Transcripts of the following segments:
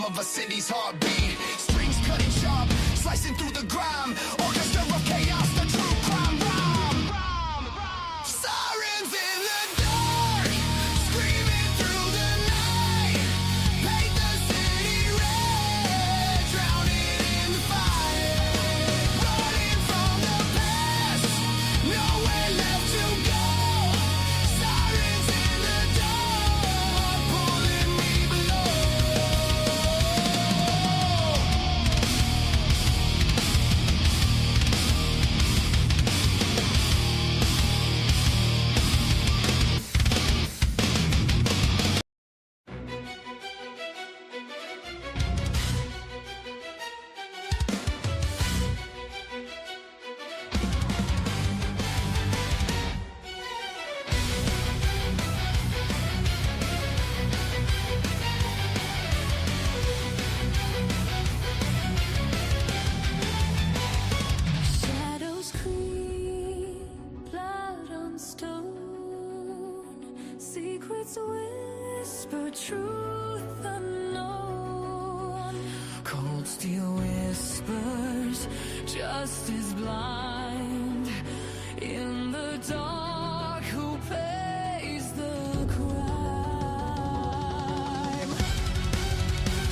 rhythm of a city's heartbeat. Strings cutting sharp, slicing through the grime. Orchestra of chaos, the true crime rhyme. Sirens in the dark, screaming through the night. Paint the city red, drowning in the fire. Running from the past, nowhere left to go. Sirens in the dark, pulling me below. Shadows creep, blood on stone. Secrets whisper, truth unknown. Cold steel whispers, justice blind. In the dark, who pays the crime?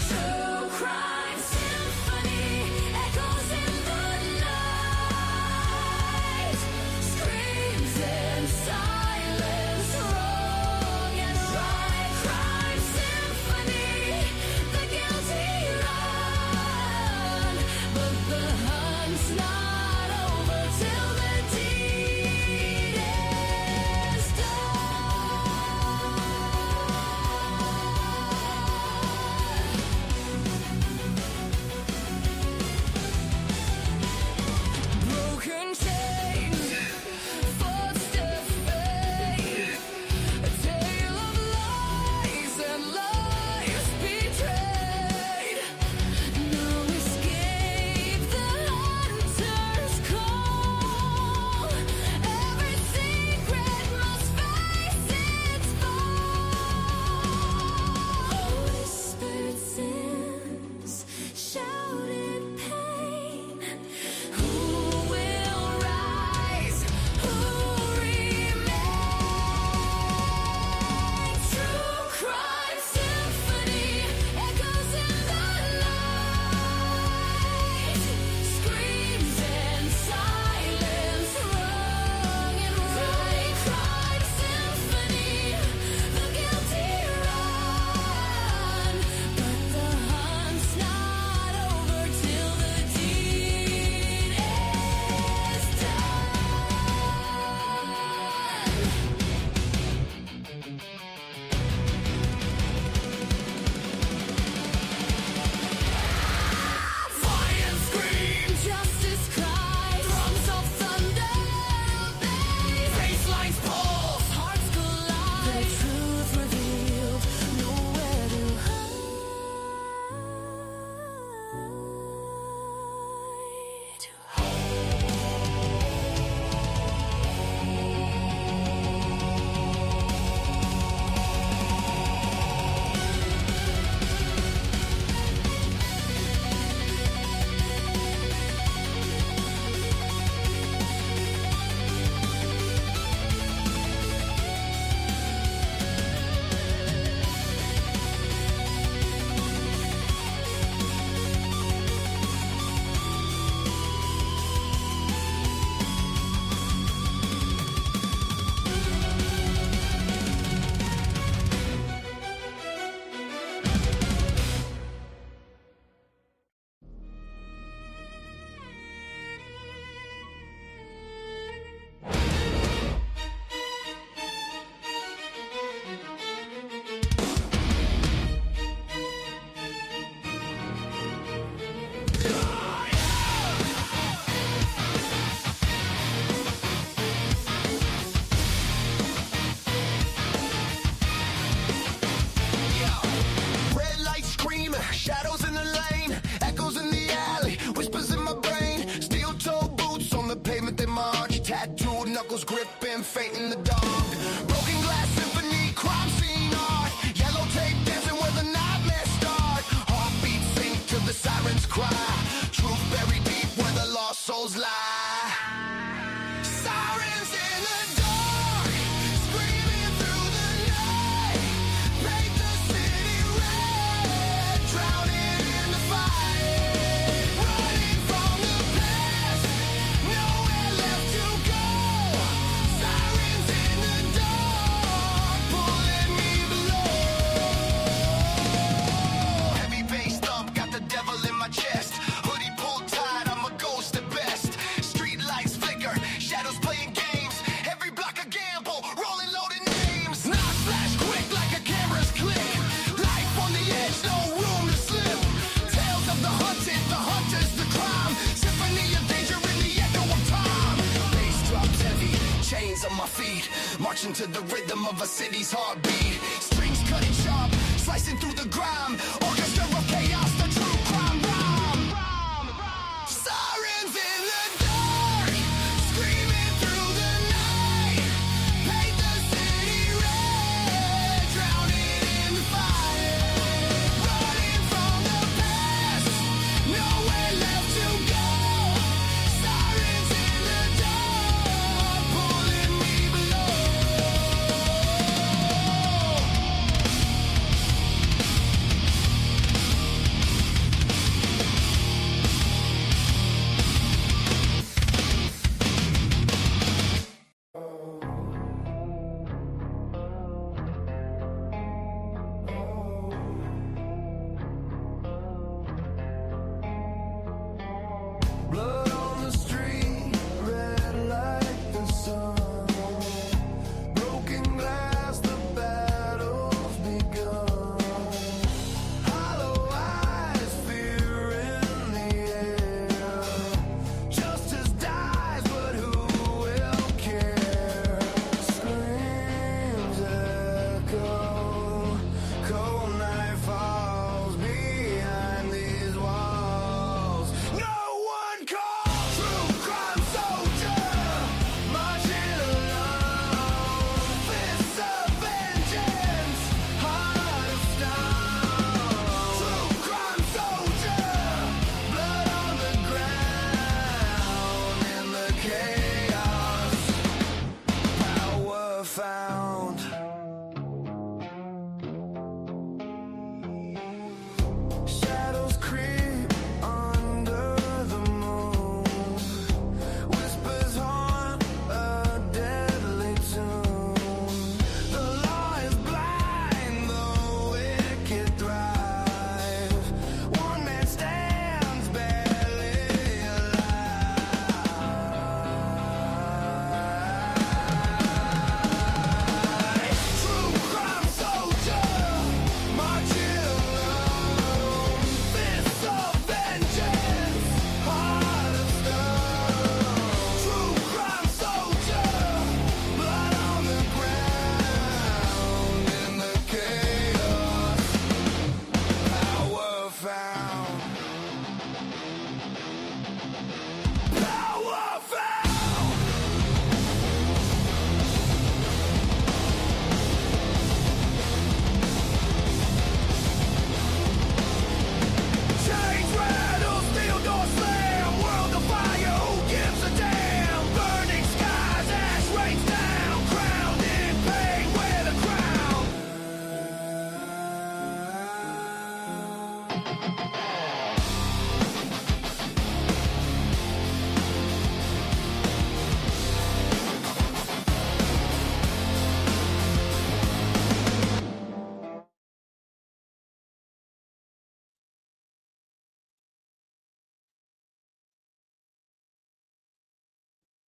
True crime symphony echoes in the night. Screams in silence, wrong and right. Crime symphony, the guilty run, but the hunt's not over till the deed is broken chains, footstep fade, a tale of lies and lives betrayed. No escape, the hunter's call. Every secret must face its fall. Whispered sins, shouted pain. Who will rise? Who remains? True crime symphony echoes in the night. Screams in silence, wrong and right. Crime symphony, the guilty run, but the hunt's not over till the deed is done. Fire scream, justice cries, drums of thunder obey. Baselines pulse, hearts collide. The truth revealed, nowhere to hide. Red light scream, shadows in the lane, echoes in the alley, whispers in my brain. Steel toe boots on the pavement they march, tattooed knuckles gripping, faint in the dark. Broken glass symphony, crime scene art, yellow tape dancing where the nightmares start. Heartbeat my feet, marching to the rhythm of a city's heartbeat. Strings cutting sharp, slicing through the grime. Orchestra of chaos, the true crime rhyme. Sirens in the dark, screaming through the night. Paint the city red, drowning in the fire. Running from the past, nowhere left to go. Sirens in the dark, pulling me below. Blood on the street, red like the sun. Broken glass, the battle's begun. Hollow eyes, fear in the air. Justice dies, but who will care? Screams echo, cold night falls behind these walls. No one calls, true crime soldier, marching alone. Fists of vengeance, heart of stone. True crime soldier, blood on the ground. In the chaos, power found. Shadows creep under the moon. Whispers haunt a deadly tune. The law is blind, the wicked thrive. One man stands barely alive. True crime soldier, marching alone. Fists of vengeance, heart of stone. True crime soldier, blood on the ground. In the chaos, power found. Power found. Chains rattle, steel door slam, world of fire, who gives a damn? Burning skies, ash rains down, crowned in pain, wear the crown.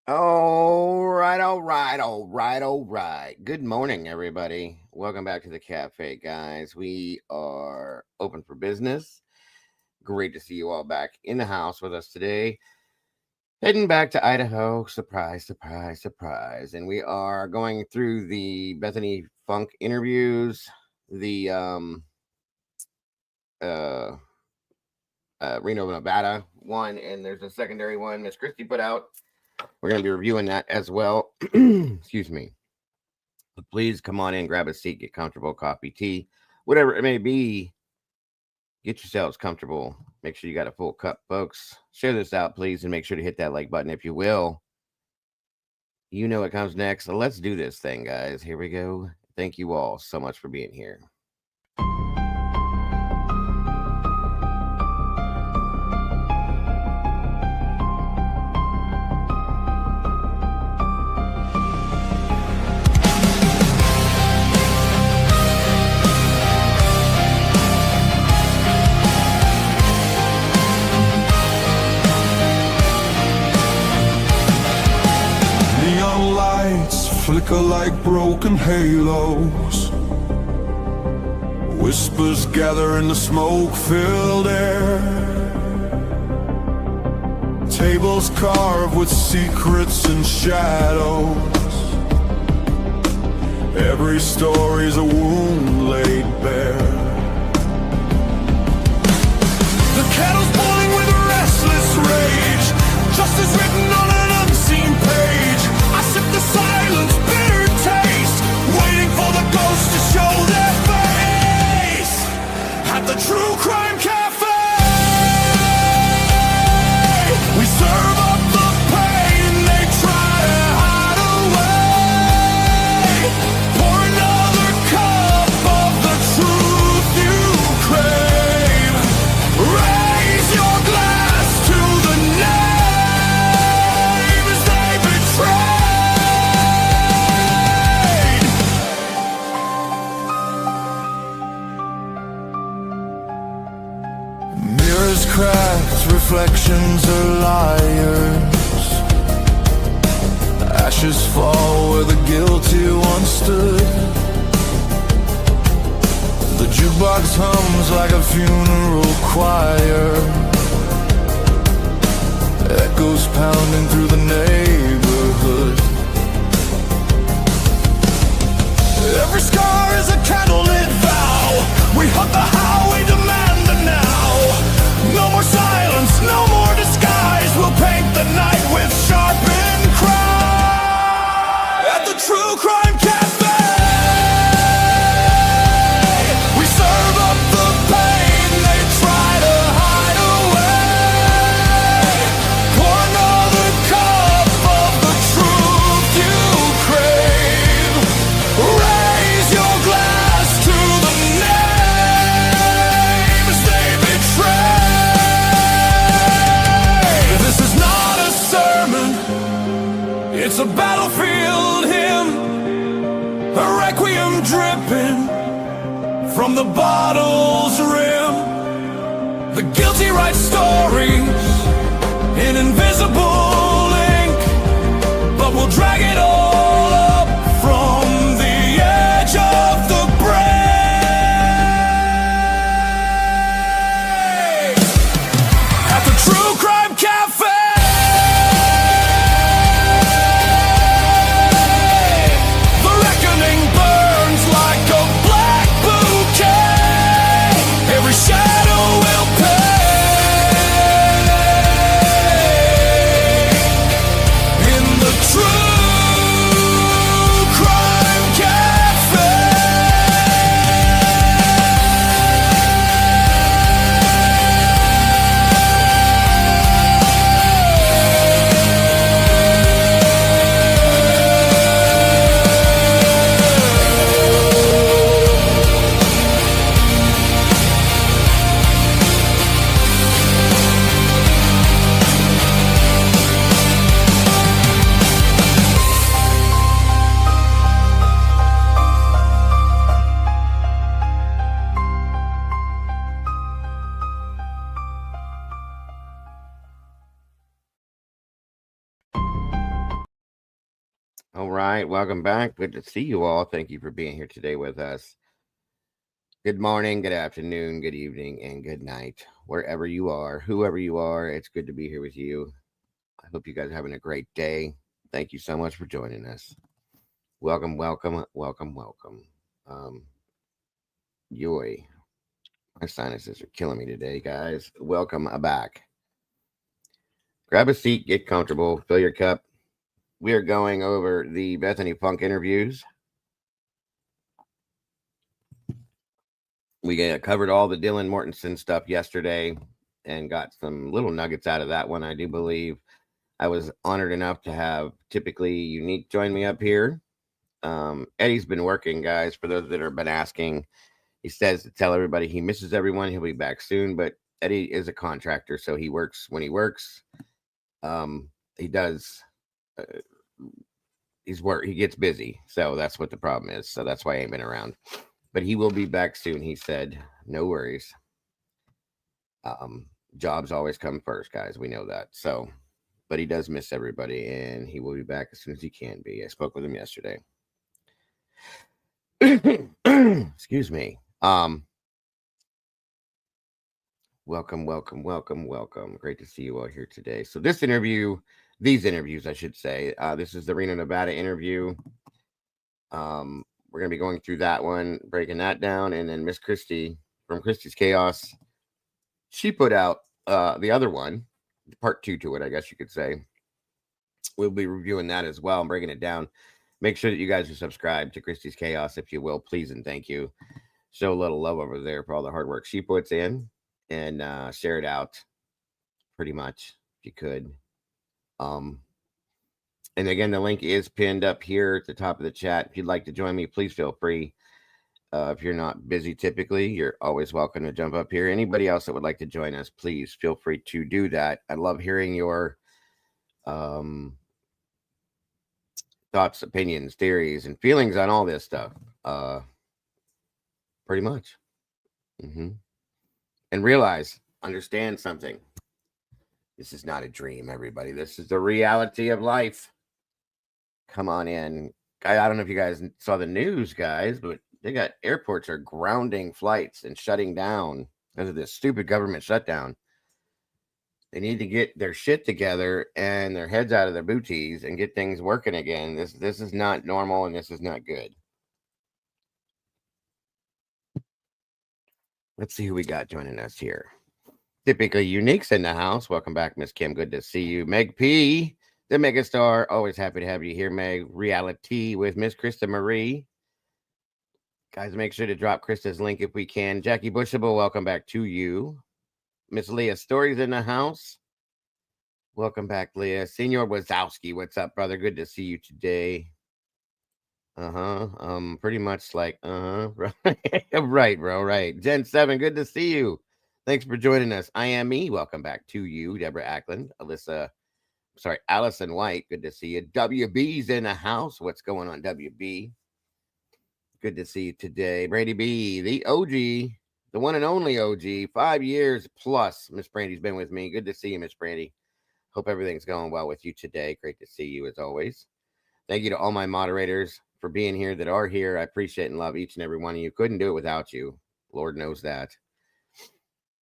All right. Good morning, everybody. Welcome back to the cafe, guys. We are open for business. Great to see you all back in the house with us today. Heading back to Idaho. Surprise, surprise, surprise. And we are going through the Bethany Funk interviews, the Reno, Nevada one, and there's a secondary one Miss Christie put out. We're going to be reviewing that as well. Excuse me. But please come on in, grab a seat, get comfortable, coffee, tea, whatever it may be. Get yourselves comfortable. Make sure you got a full cup, folks. Share this out, please, and make sure to hit that like button if you will. You know what comes next. So let's do this thing, guys. Here we go. Thank you all so much for being here. Neon lights flicker like broken halos. Whispers gather in the smoke-filled air. Tables carved with secrets and shadows. Every story's a wound laid bare. The kettle's boiling with a restless rage, justice written on an unseen page. I sip the silence, bitter taste, waiting for the ghosts to show their face. At the True Crime Cafe, we serve up the pain they try to hide away. Pour another cup of the truth you crave. Raise your glass to the names they betrayed. Mirrors cracked, reflections are liars. Ashes fall where the guilty once stood. The jukebox hums like a funeral choir, echoes pounding through the neighborhood. Every scar is a candlelit vow. We hunt the how, we demand the now. No more silence, no more disguise. We'll paint the night with sharpened cry. At the True Crime Cafe, we serve up the pain they try to hide away. Pour another cup of the truth you crave. Raise your glass to the names they betrayed. This is not a sermon, it's a battlefield hymn, a requiem dripping from the bottle's rim. The guilty write stories in invisible ink, but we'll drag it all up from the edge of the break. At the True Crime Cafe, the reckoning burns like a black bouquet. Every shadow will pay. In the True Crime Cafe. All right, welcome back. Good to see you all. Thank you for being here today with us. Good morning, good afternoon, good evening, and good night. Wherever you are, whoever you are, it's good to be here with you. I hope you guys are having a great day. Thank you so much for joining us. Welcome, welcome, welcome, welcome. Yoy. My sinuses are killing me today, guys. Welcome back. Grab a seat, get comfortable, fill your cup. We are going over the Bethany Funke interviews. We covered all the Dylan Mortensen stuff yesterday and got some little nuggets out of that one, I do believe. I was honored enough to have Typically Unique join me up here. Eddie's been working, guys, for those that have been asking. He says to tell everybody he misses everyone. He'll be back soon, but Eddie is a contractor, so he works when he works. He does... he gets busy, so that's what the problem is. So that's why I ain't been around, but he will be back soon. He said, no worries. Jobs always come first, guys. We know that. So, but he does miss everybody, and he will be back as soon as he can be. I spoke with him yesterday. Excuse me. Welcome. Great to see you all here today. So these interviews, I should say, this is the Reno, Nevada interview. we're going to be going through that one, breaking that down. And then Miss Christy from Christy's Chaos, she put out the other one, part 2 to it, I guess you could say. We'll be reviewing that as well and breaking it down. Make sure that you guys are subscribed to Christy's Chaos, if you will, please and thank you. Show a little love over there for all the hard work she puts in, and share it out pretty much if you could. And again, the link is pinned up here at the top of the chat. If you'd like to join me, please feel free. If you're not busy typically, you're always welcome to jump up here. Anybody else that would like to join us, please feel free to do that. I love hearing your thoughts, opinions, theories, and feelings on all this stuff. Pretty much. And understand something. This is not a dream, everybody. This is the reality of life. Come on in. I don't know if you guys saw the news, guys, but they got airports are grounding flights and shutting down because of this stupid government shutdown. They need to get their shit together and their heads out of their booties and get things working again. This is not normal, and this is not good. Let's see who we got joining us here. Typically Unique's in the house. Welcome back, Miss Kim. Good to see you. Meg P, the megastar. Always happy to have you here, Meg. Reality with Miss Krista Marie. Guys, make sure to drop Krista's link if we can. Jackie Bushable, welcome back to you. Miss Leah Stories in the house. Welcome back, Leah. Senior Wazowski, what's up, brother? Good to see you today. Pretty much like, right, bro, right. Gen 7, good to see you. Thanks for joining us. I am me. Welcome back to you, Deborah Ackland. Allison White, good to see you. WB's in the house. What's going on, WB? Good to see you today. Brady B, the OG, the one and only OG, 5 years plus. Miss Brandy's been with me. Good to see you, Miss Brandy. Hope everything's going well with you today. Great to see you as always. Thank you to all my moderators for being here that are here. I appreciate and love each and every one of you. Couldn't do it without you. Lord knows that.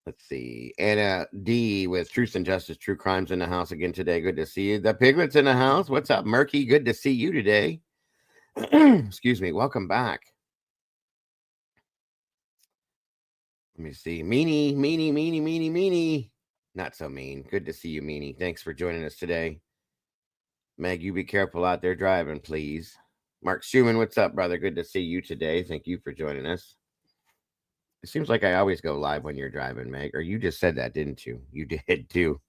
Let's see. Anna D with Truth and Justice, True Crimes in the house again today. Good to see you. The Piglet's in the house. What's up, Murky? Good to see you today. Excuse me. Welcome back. Let me see. Meanie. Not so mean. Good to see you, Meanie. Thanks for joining us today. Meg, you be careful out there driving, please. Mark Schumann, what's up, brother? Good to see you today. Thank you for joining us. It seems like I always go live when you're driving, Meg. Or you just said that, didn't you? You did, too.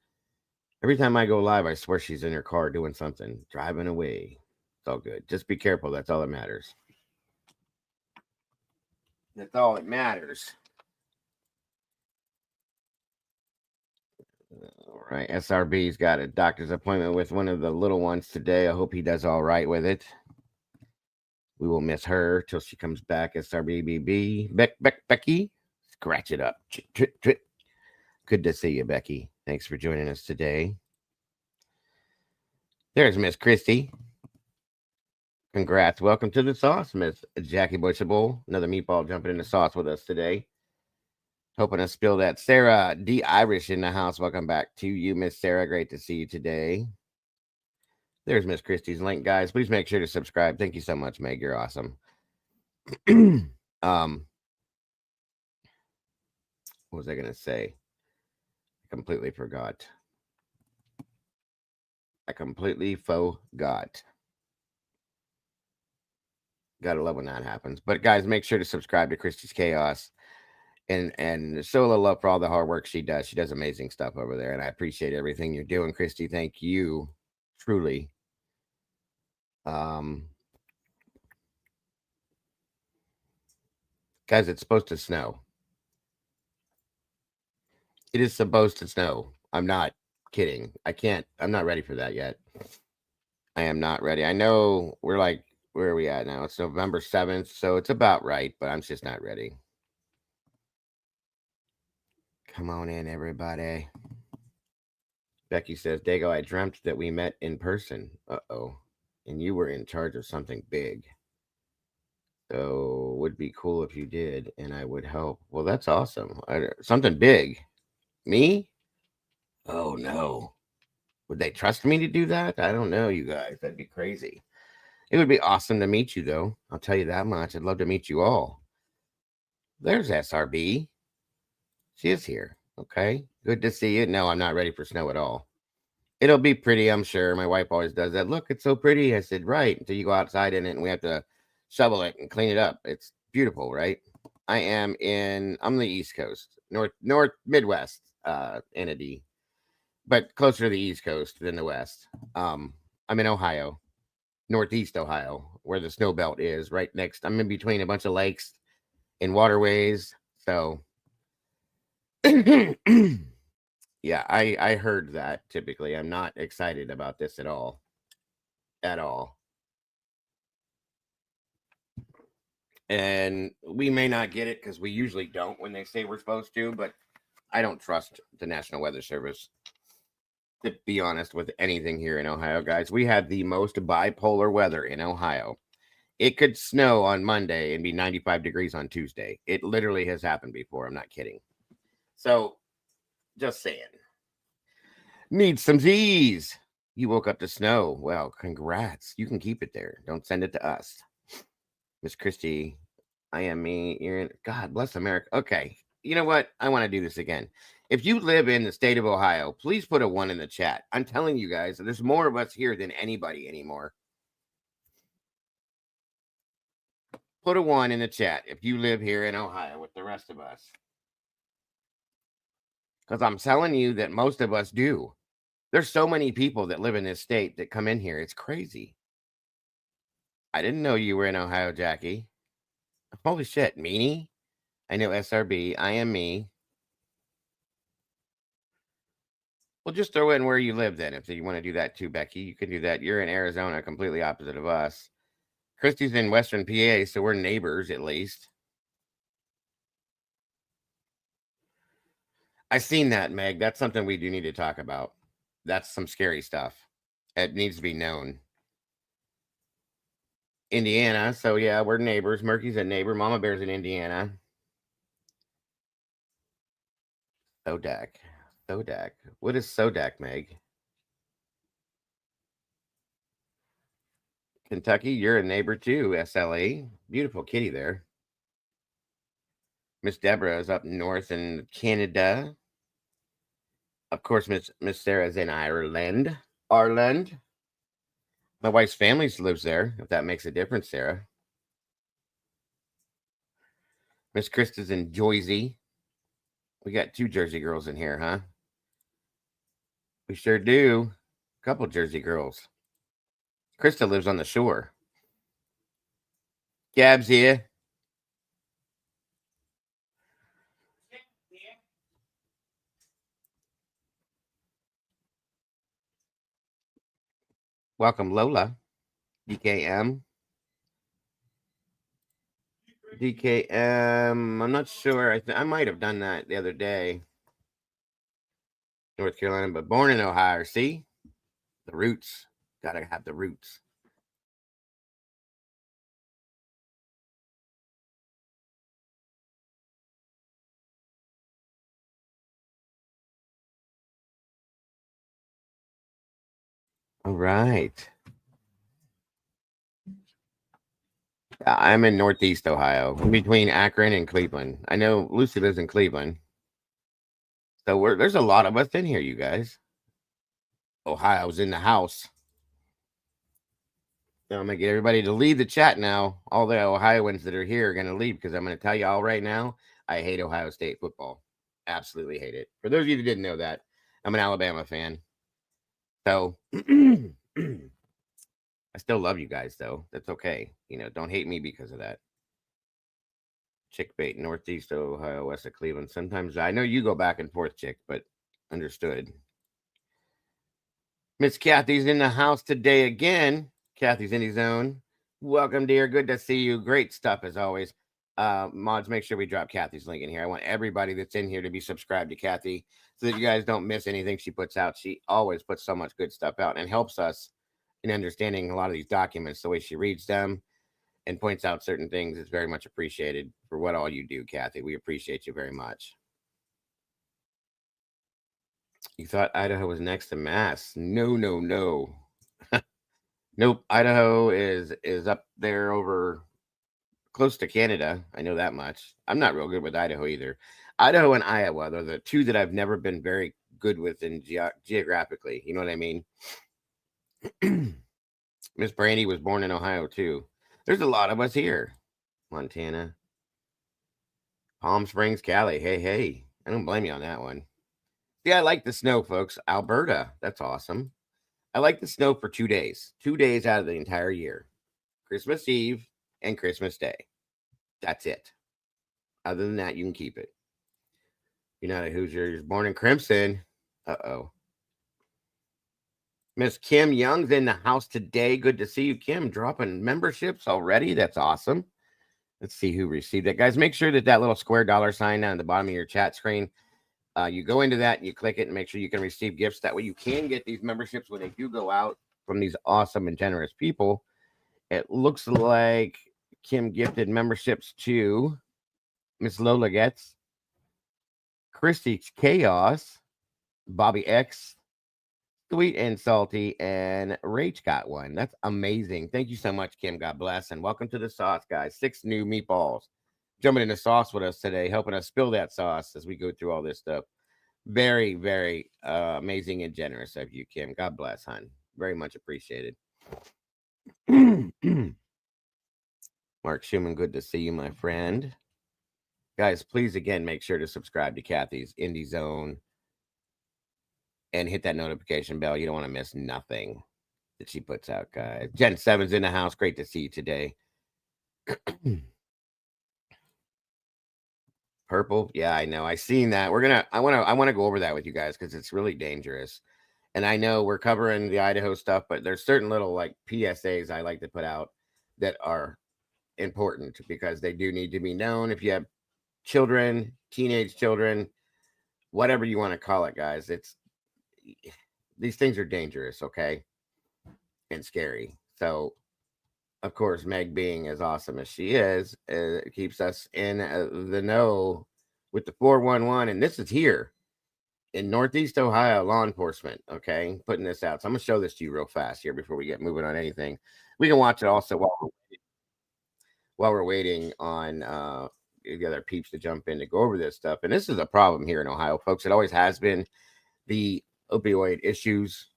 Every time I go live, I swear she's in her car doing something, driving away. It's all good. Just be careful. That's all that matters. That's all that matters. All right. SRB's got a doctor's appointment with one of the little ones today. I hope he does all right with it. We will miss her till she comes back. SRBBB. Becky. Scratch it up. Good to see you, Becky. Thanks for joining us today. There's Miss Christy. Congrats. Welcome to the sauce, Miss Jackie Bushable. Another meatball jumping in the sauce with us today. Hoping to spill that. Sarah D. Irish in the house. Welcome back to you, Miss Sarah. Great to see you today. There's Miss Christie's link, guys. Please make sure to subscribe. Thank you so much, Meg. You're awesome. What was I going to say? I completely forgot. Gotta love when that happens. But guys, make sure to subscribe to Christy's Chaos and show a little love for all the hard work she does. She does amazing stuff over there, and I appreciate everything you're doing, Christy. Thank you, truly. Guys, it's supposed to snow. It is supposed to snow. I'm not kidding. I'm not ready for that yet. I am not ready. I know we're like, where are we at now? It's November 7th, so it's about right, but I'm just not ready. Come on in, everybody. Becky says, Dago, I dreamt that we met in person. Uh-oh. And you were in charge of something big. So would be cool if you did, and I would help. Well, that's awesome. Something big. Me? Oh, no. Would they trust me to do that? I don't know, you guys. That'd be crazy. It would be awesome to meet you, though. I'll tell you that much. I'd love to meet you all. There's SRB. She is here. Okay. Good to see you. No, I'm not ready for snow at all. It'll be pretty, I'm sure. My wife always does that. Look, it's so pretty. I said, right. Until you go outside in it and we have to shovel it and clean it up. It's beautiful, right? I'm the East Coast, North Midwest entity, but closer to the East Coast than the West. I'm in Ohio, Northeast Ohio, where the snow belt is, right next. I'm in between a bunch of lakes and waterways. So yeah, I heard that. Typically, I'm not excited about this at all. At all. And we may not get it because we usually don't when they say we're supposed to, but I don't trust the National Weather Service, to be honest, with anything here in Ohio, guys. We have the most bipolar weather in Ohio. It could snow on Monday and be 95 degrees on Tuesday. It literally has happened before. I'm not kidding. So, just saying. Need some Z's. You woke up to snow. Well, congrats. You can keep it there. Don't send it to us. Miss Christie, I am me. You're in. God bless America. Okay. You know what? I want to do this again. If you live in the state of Ohio, please put a 1 in the chat. I'm telling you guys, there's more of us here than anybody anymore. Put a 1 in the chat if you live here in Ohio with the rest of us. Because I'm telling you that most of us do. There's so many people that live in this state that come in here. It's crazy. I didn't know you were in Ohio, Jackie. Holy shit, meanie. I know SRB. I am me. Well, just throw in where you live then. If you want to do that too, Becky, you can do that. You're in Arizona, completely opposite of us. Christy's in Western PA, so we're neighbors at least. I've seen that, Meg. That's something we do need to talk about. That's some scary stuff. It needs to be known. Indiana, so yeah, we're neighbors. Murky's a neighbor. Mama Bear's in Indiana. Sodak. What is Sodak, Meg? Kentucky, you're a neighbor too, SLE. Beautiful kitty there. Miss Deborah is up north in Canada. Of course, Miss Sarah's in Ireland. Ireland. My wife's family lives there, if that makes a difference, Sarah. Miss Krista's in Jersey. We got 2 Jersey girls in here, huh? We sure do. A couple Jersey girls. Krista lives on the shore. Gab's here. Welcome, Lola. DKM. I'm not sure. I might have done that the other day. North Carolina, but born in Ohio. See? The roots. Gotta have the roots. All right. I'm in Northeast Ohio, between Akron and Cleveland. I know Lucy lives in Cleveland. So there's a lot of us in here, you guys. Ohio's in the house. So I'm going to get everybody to leave the chat now. All the Ohioans that are here are going to leave because I'm going to tell you all right now, I hate Ohio State football. Absolutely hate it. For those of you that didn't know that, I'm an Alabama fan. So I still love you guys, though. That's okay. Don't hate me because of that. Chick bait, Northeast Ohio, west of Cleveland. Sometimes I know you go back and forth, Chick, but understood. Miss Kathy's in the house today again. Kathy's in his zone. Welcome, dear. Good to see you. Great stuff as always. Mods, make sure we drop Kathy's link in here. I want everybody that's in here to be subscribed to Kathy so that you guys don't miss anything she puts out. She always puts so much good stuff out and helps us in understanding a lot of these documents, the way she reads them and points out certain things. It's very much appreciated for what all you do, Kathy. We appreciate you very much. You thought Idaho was next to Mass. No. Nope. Idaho is up there over close to Canada. I know that much. I'm not real good with Idaho either. Idaho and Iowa, they're the two that I've never been very good with in geographically. You know what I mean? Miss Brandy was born in Ohio too. There's a lot of us here. Montana, Palm Springs, Cali. Hey, hey. I don't blame you on that one. Yeah, I like the snow, folks. Alberta. That's awesome. I like the snow for 2 days. 2 days out of the entire year. Christmas Eve and Christmas Day. That's it. Other than that, you can keep it. You're not a Hoosier. You're born in Crimson. Uh-oh. Miss Kim Young's in the house today. Good to see you, Kim. Dropping memberships already. That's awesome. Let's see who received it. Guys, make sure that little square $ sign down at the bottom of your chat screen, you go into that and you click it and make sure you can receive gifts. That way you can get these memberships when they do go out from these awesome and generous people. It looks like Kim gifted memberships to Miss Lola Getz, Christy Chaos, Bobby X, Sweet and Salty, and Rach got one. That's amazing. Thank you so much, Kim. God bless. And welcome to the sauce, guys. 6 new meatballs jumping in the sauce with us today, helping us spill that sauce as we go through all this stuff. Very, very amazing and generous of you, Kim. God bless, hon. Very much appreciated. Mark Schumann, good to see you, my friend. Guys, please, again, make sure to subscribe to Kathy's Indie Zone and hit that notification bell. You don't want to miss nothing that she puts out, guys. Jen 7's in the house. Great to see you today. Purple. Yeah, I know. I seen that. I want to go over that with you guys because it's really dangerous. And I know we're covering the Idaho stuff, but there's certain little like PSAs I like to put out that are important because they do need to be known. If you have children, teenage children, whatever you want to call it, guys, these things are dangerous, okay, and scary. So, of course, Meg, being as awesome as she is, keeps us in the know with the 411, and this is here in Northeast Ohio law enforcement, okay, putting this out. So I'm going to show this to you real fast here before we get moving on anything. We can watch it also while we're waiting on the other peeps to jump in to go over this stuff. And this is a problem here in Ohio, folks. It always has been. The opioid issues.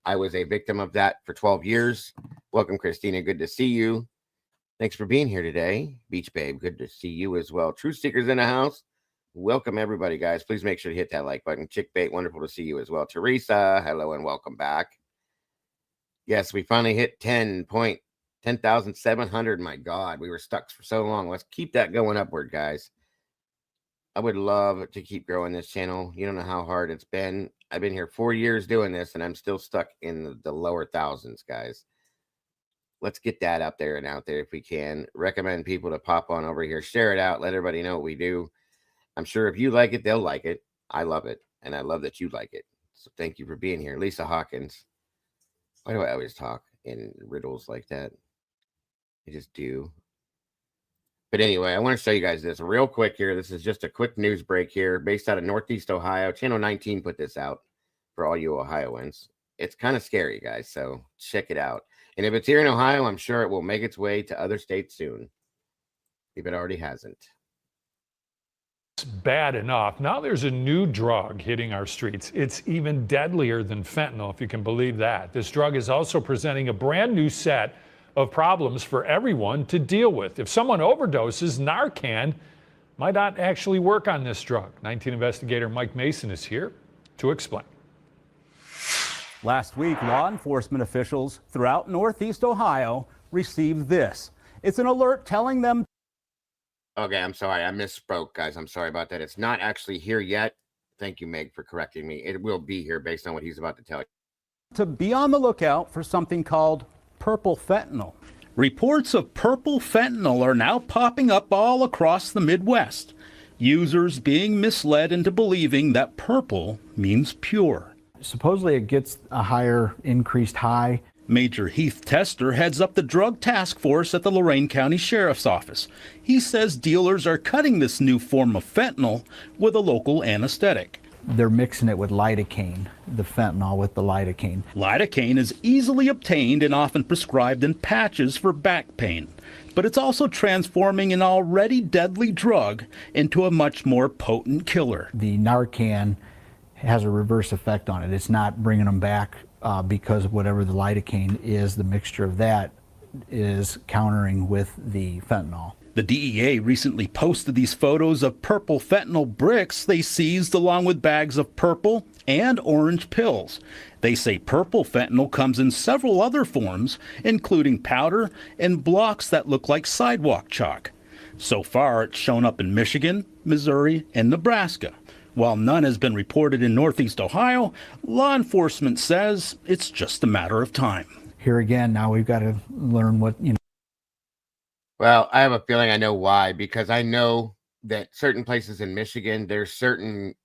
I was a victim of that for 12 years. Welcome, Christina. Good to see you. Thanks for being here today. Beach Babe, good to see you as well. Truth Seekers in the house. Welcome, everybody, guys. Please make sure to hit that like button. Chick Bait, wonderful to see you as well. Teresa, hello and welcome back. Yes, we finally hit 10,700. My God, we were stuck for so long. Let's keep that going upward, guys. I would love to keep growing this channel. You don't know how hard it's been. I've been here 4 years doing this, and I'm still stuck in the lower thousands, guys. Let's get that up there and out there if we can. Recommend people to pop on over here. Share it out. Let everybody know what we do. I'm sure if you like it, they'll like it. I love it, and I love that you like it. So thank you for being here. Lisa Hawkins. Why do I always talk in riddles like that? I just do. But anyway, I want to show you guys this real quick here. This is just a quick news break here based out of Northeast Ohio. Channel 19 put this out for all you Ohioans. It's kind of scary, guys, so check it out. And if it's here in Ohio, I'm sure it will make its way to other states soon, if it already hasn't. It's bad enough. Now there's a new drug hitting our streets. It's even deadlier than fentanyl, if you can believe that. This drug is also presenting a brand new set of problems for everyone to deal with. If someone overdoses, Narcan might not actually work on this drug. 19 investigator Mike Mason is here to explain. Last week, law enforcement officials throughout Northeast Ohio received this. It's an alert telling them. Okay, I'm sorry. I misspoke, guys. I'm sorry about that. It's not actually here yet. Thank you, Meg, for correcting me. It will be here based on what he's about to tell you. To be on the lookout for something called purple fentanyl. Reports of purple fentanyl are now popping up all across the Midwest. Users being misled into believing that purple means pure. Supposedly it gets a higher increased high. Major Heath Tester heads up the drug task force at the Lorain County Sheriff's Office. He says dealers are cutting this new form of fentanyl with a local anesthetic. they're mixing it with lidocaine, the fentanyl with the lidocaine. Lidocaine is easily obtained and often prescribed in patches for back pain, but it's also transforming an already deadly drug into a much more potent killer. The Narcan has a reverse effect on it. It's not bringing them back because of whatever the lidocaine is, the mixture of that is countering with the fentanyl. The DEA recently posted these photos of purple fentanyl bricks they seized along with bags of purple and orange pills. They say purple fentanyl comes in several other forms, including powder and blocks that look like sidewalk chalk. So far, it's shown up in Michigan, Missouri, and Nebraska. While none has been reported in Northeast Ohio, law enforcement says it's just a matter of time. Here again, now we've got to learn what, Well, I have a feeling I know why, because I know that certain places in Michigan, there's certain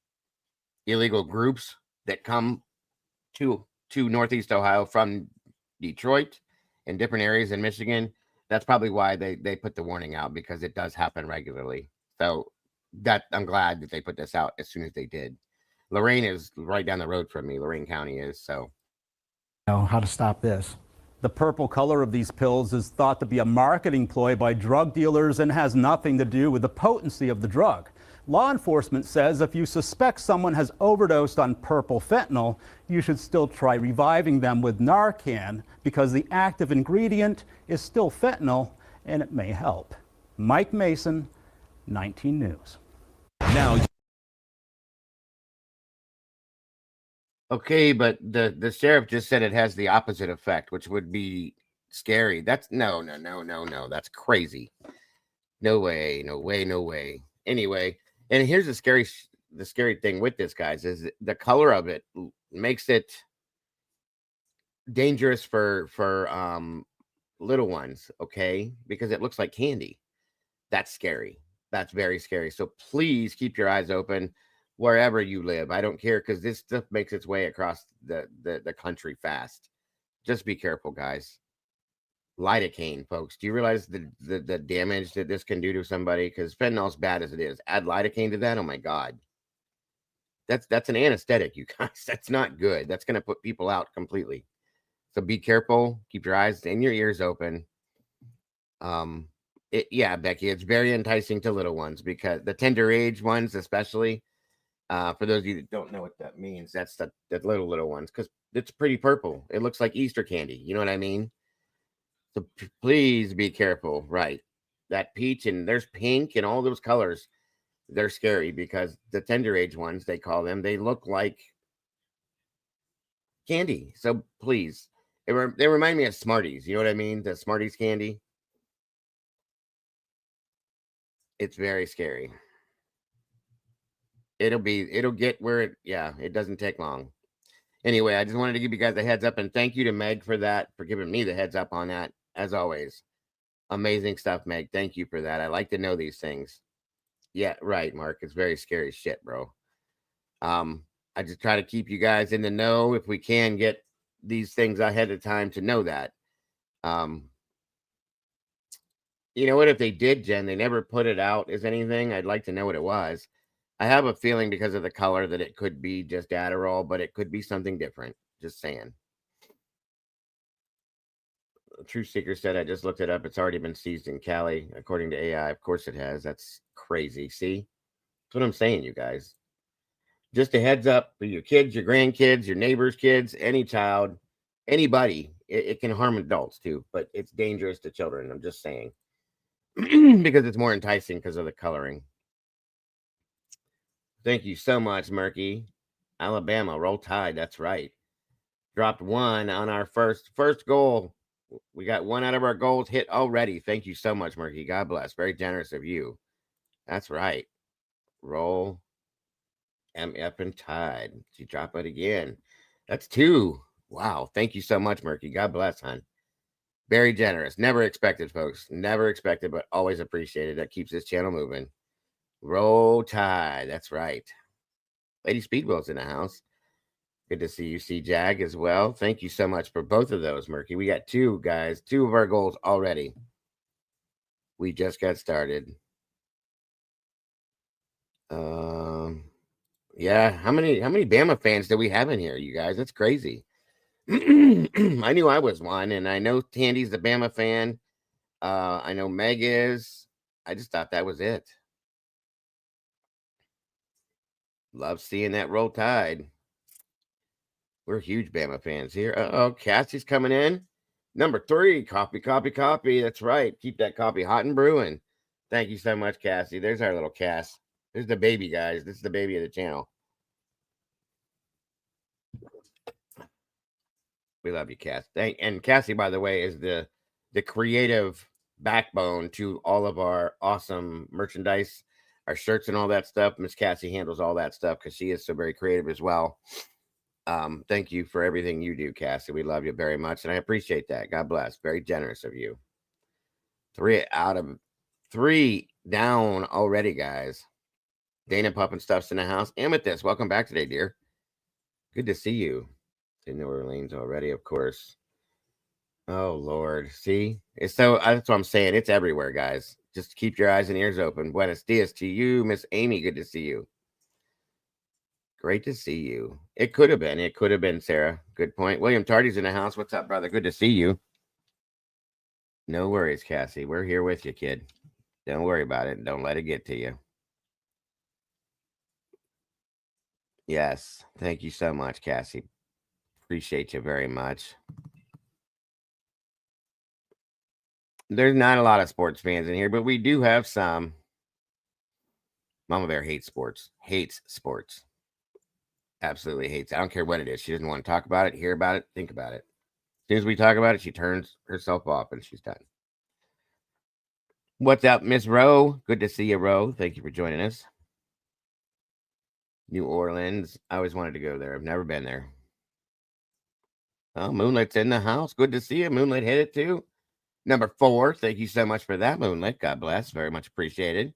illegal groups that come to Northeast Ohio from Detroit and different areas in Michigan. That's probably why they put the warning out, because it does happen regularly. So that I'm glad that they put this out as soon as they did. Lorain is right down the road from me. Lorain County is, so. how to stop this. The purple color of these pills is thought to be a marketing ploy by drug dealers and has nothing to do with the potency of the drug. Law enforcement says if you suspect someone has overdosed on purple fentanyl, you should still try reviving them with Narcan because the active ingredient is still fentanyl and it may help. Mike Mason, 19 News. Now, Okay, but the sheriff just said it has the opposite effect, which would be scary. That's no. That's crazy. No way. Anyway, and here's the scary thing with this, guys, is the color of it makes it dangerous for little ones, okay? Because it looks like candy. That's scary. That's very scary. So please keep your eyes open wherever you live. I don't care, because this stuff makes its way across the country fast. Just be careful, guys. Lidocaine, folks. Do you realize the damage that this can do to somebody? Because fentanyl's bad as it is. Add lidocaine to that, oh my God. That's an anesthetic, you guys. That's not good. That's going to put people out completely. So be careful. Keep your eyes and your ears open. Yeah, Becky, it's very enticing to little ones, because the tender age ones, especially, for those of you that don't know what that means, that's the little ones, because it's pretty purple. It looks like Easter candy. You know what I mean? So please be careful. Right. That peach, and there's pink and all those colors. They're scary, because the tender age ones, they call them, they look like candy. So please, they remind me of Smarties. You know what I mean? The Smarties candy. It's very scary. It'll get where it doesn't take long. Anyway, I just wanted to give you guys a heads up, and thank you to Meg for that, for giving me the heads up on that, as always. Amazing stuff, Meg. Thank you for that. I like to know these things. Yeah, right, Mark. It's very scary shit, bro. I just try to keep you guys in the know if we can get these things ahead of time to know that. You know what? If they did, Jen, they never put it out as anything. I'd like to know what it was. I have a feeling, because of the color, that it could be just Adderall, but it could be something different. Just saying. Truth Seeker said, I just looked it up. It's already been seized in Cali, according to AI. Of course it has. That's crazy. See? That's what I'm saying, you guys. Just a heads up for your kids, your grandkids, your neighbors' kids, any child, anybody. It can harm adults too, but it's dangerous to children. I'm just saying. Because it's more enticing because of the coloring. Thank you so much, Murky. Alabama, roll tide. That's right. Dropped one on our first goal. We got one out of our goals hit already. Thank you so much, Murky. God bless. Very generous of you. That's right. Roll MF and tide. She dropped it again. That's two. Wow. Thank you so much, Murky. God bless, hon. Very generous. Never expected, folks. Never expected, but always appreciated. That keeps this channel moving. Roll tide. That's right. Lady Speedwell's in the house. Good to see you, C-Jag, as well. Thank you so much for both of those, Murky. We got two, guys. Two of our goals already. We just got started. Yeah, how many Bama fans do we have in here, you guys? That's crazy. I knew I was one, and I know Tandy's the Bama fan. I know Meg is. I just thought that was it. Love seeing that Roll Tide. We're huge Bama fans here. Oh, Cassie's coming in. Number 3, copy. That's right. Keep that coffee hot and brewing. Thank you so much, Cassie. There's our little Cass. There's the baby, guys. This is the baby of the channel. We love you, Cass. And Cassie, by the way, is the creative backbone to all of our awesome merchandise, our shirts and all that stuff. Miss Cassie handles all that stuff because she is so very creative as well. Thank you for everything you do, Cassie. We love you very much, and I appreciate that. God bless. Very generous of you. 3 out of 3 down already, guys. Dana Pup and Stuff's in the house. Amethyst, welcome back today, dear. Good to see you. In New Orleans already, of course. Oh, Lord. See? It's so that's what I'm saying. It's everywhere, guys. Just keep your eyes and ears open. Buenos dias to you, Miss Amy. Good to see you. Great to see you. It could have been. It could have been, Sarah. Good point. William Tardy's in the house. What's up, brother? Good to see you. No worries, Cassie. We're here with you, kid. Don't worry about it. Don't let it get to you. Yes. Thank you so much, Cassie. Appreciate you very much. There's not a lot of sports fans in here, but we do have some. Mama Bear hates sports. Hates sports. Absolutely hates it. I don't care what it is. She doesn't want to talk about it, hear about it, think about it. As soon as we talk about it, she turns herself off and she's done. What's up, Miss Rowe? Good to see you, Rowe. Thank you for joining us. New Orleans. I always wanted to go there. I've never been there. Oh, Moonlight's in the house. Good to see you. Moonlight hit it too. Number 4. Thank you so much for that, Moonlight. God bless. Very much appreciated.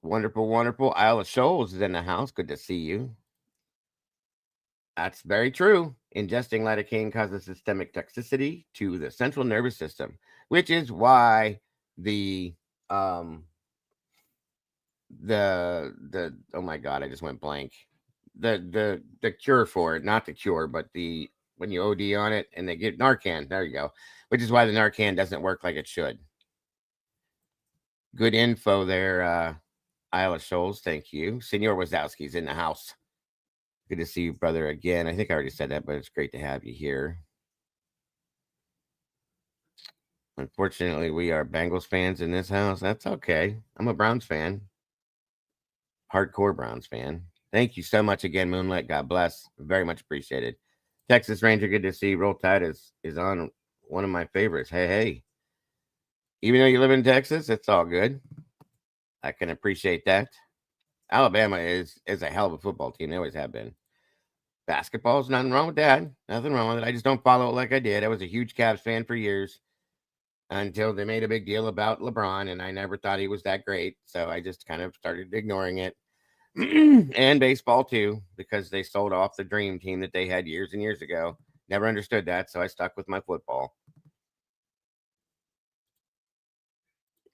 Wonderful, wonderful. Isla Shoals is in the house. Good to see you. That's very true. Ingesting lidocaine causes systemic toxicity to the central nervous system, which is why the oh my God, I just went blank. The cure for it, not the cure, but the when you OD on it and they get Narcan. There you go. Which is why the Narcan doesn't work like it should. Good info there, Isla Shoals. Thank you. Senor Wazowski's in the house. Good to see you, brother, again. I think I already said that, but it's great to have you here. Unfortunately, we are Bengals fans in this house. That's okay. I'm a Browns fan. Hardcore Browns fan. Thank you so much again, Moonlight. God bless. Very much appreciated. Texas Ranger, good to see you. Roll Tide is on one of my favorites. Hey. Even though you live in Texas, it's all good. I can appreciate that. Alabama is a hell of a football team. They always have been. Basketball's nothing wrong with that. Nothing wrong with it. I just don't follow it like I did. I was a huge Cavs fan for years until they made a big deal about LeBron, and I never thought he was that great. So I just kind of started ignoring it. And baseball too, because they sold off the dream team that they had years and years ago. Never understood that, so I stuck with my football.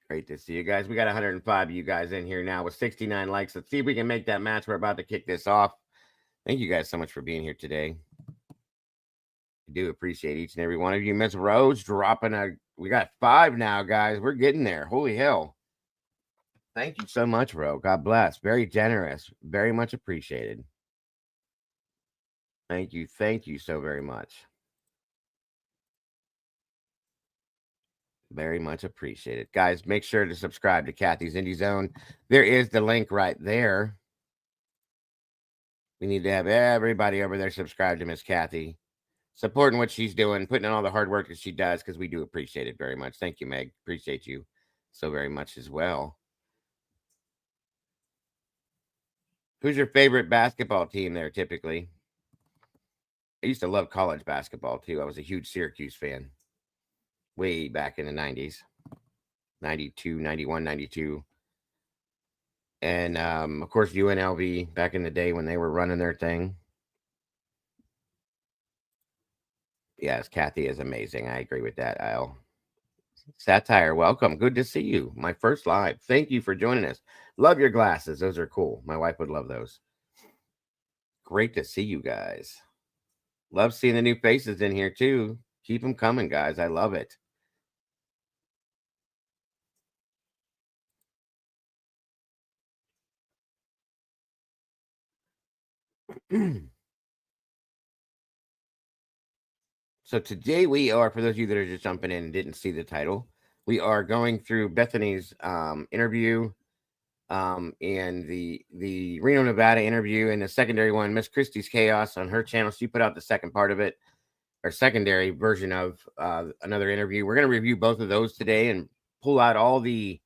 Great to see you guys. We got 105 of you guys in here now with 69 likes. Let's see if we can make that match. We're about to kick this off. Thank you guys so much for being here today. I do appreciate each and every one of you. Miss Rose dropping we got 5 now, guys. We're getting there. Holy hell. Thank you so much, Ro. God bless. Very generous. Very much appreciated. Thank you. Thank you so very much. Very much appreciated. Guys, make sure to subscribe to Kathy's Indie Zone. There is the link right there. We need to have everybody over there subscribe to Miss Kathy. Supporting what she's doing, putting in all the hard work that she does, because we do appreciate it very much. Thank you, Meg. Appreciate you so very much as well. Who's your favorite basketball team there, typically? I used to love college basketball, too. I was a huge Syracuse fan. Way back in the 90s. 92, 91, 92. And, of course, UNLV back in the day when they were running their thing. Yes, Kathy is amazing. I agree with that, Al. Satire, welcome. Good to see you. My first live. Thank you for joining us. Love your glasses. Those are cool. My wife would love those. Great to see you guys. Love seeing the new faces in here too. Keep them coming, guys. I love it. So today we are, for those of you that are just jumping in and didn't see the title, we are going through Bethany's interview, and the Reno, Nevada interview, and the secondary one, Miss Christie's Chaos on her channel. She put out the second part of it, or secondary version of another interview. We're going to review both of those today and pull out all the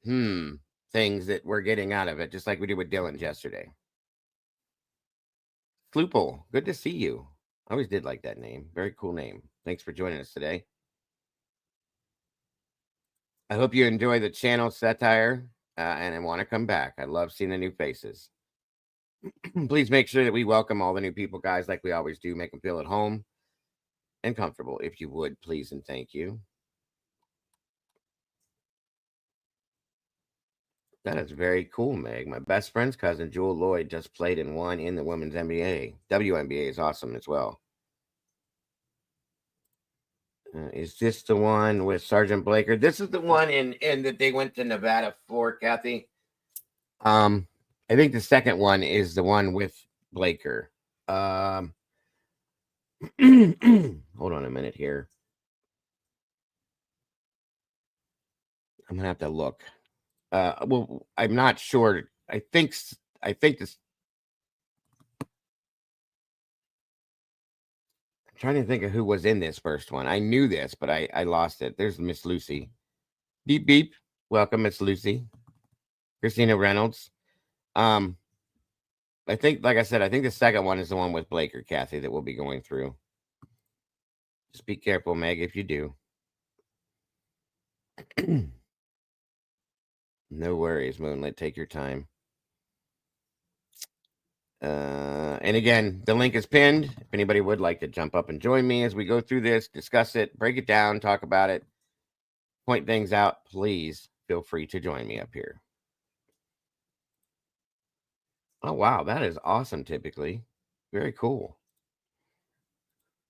things that we're getting out of it, just like we did with Dylan's yesterday. Floople, good to see you. I always did like that name. Very cool name. Thanks for joining us today. I hope you enjoy the channel satire and I want to come back. I love seeing the new faces. Please make sure that we welcome all the new people, guys, like we always do. Make them feel at home and comfortable, if you would, please and thank you. That is very cool, Meg. My best friend's cousin, Jewel Lloyd, just played and won in the women's NBA. WNBA is awesome as well. Is this the one with Sergeant Blaker? This is the one in that they went to Nevada for, Kathy. I think the second one is the one with Blaker. Hold on a minute here. I'm gonna have to look. Well, I'm not sure. I think this. I'm trying to think of who was in this first one. I knew this, but I lost it. There's Miss Lucy. Beep beep. Welcome, Miss Lucy. Christina Reynolds. I think, like I said, I think the second one is the one with Blaker, Kathy, that we'll be going through. Just be careful, Meg, if you do. No worries, Moonlit. Take your time. And again, the link is pinned. If anybody would like to jump up and join me as we go through this, discuss it, break it down, talk about it, point things out, please feel free to join me up here. Oh, wow. That is awesome, typically. Very cool.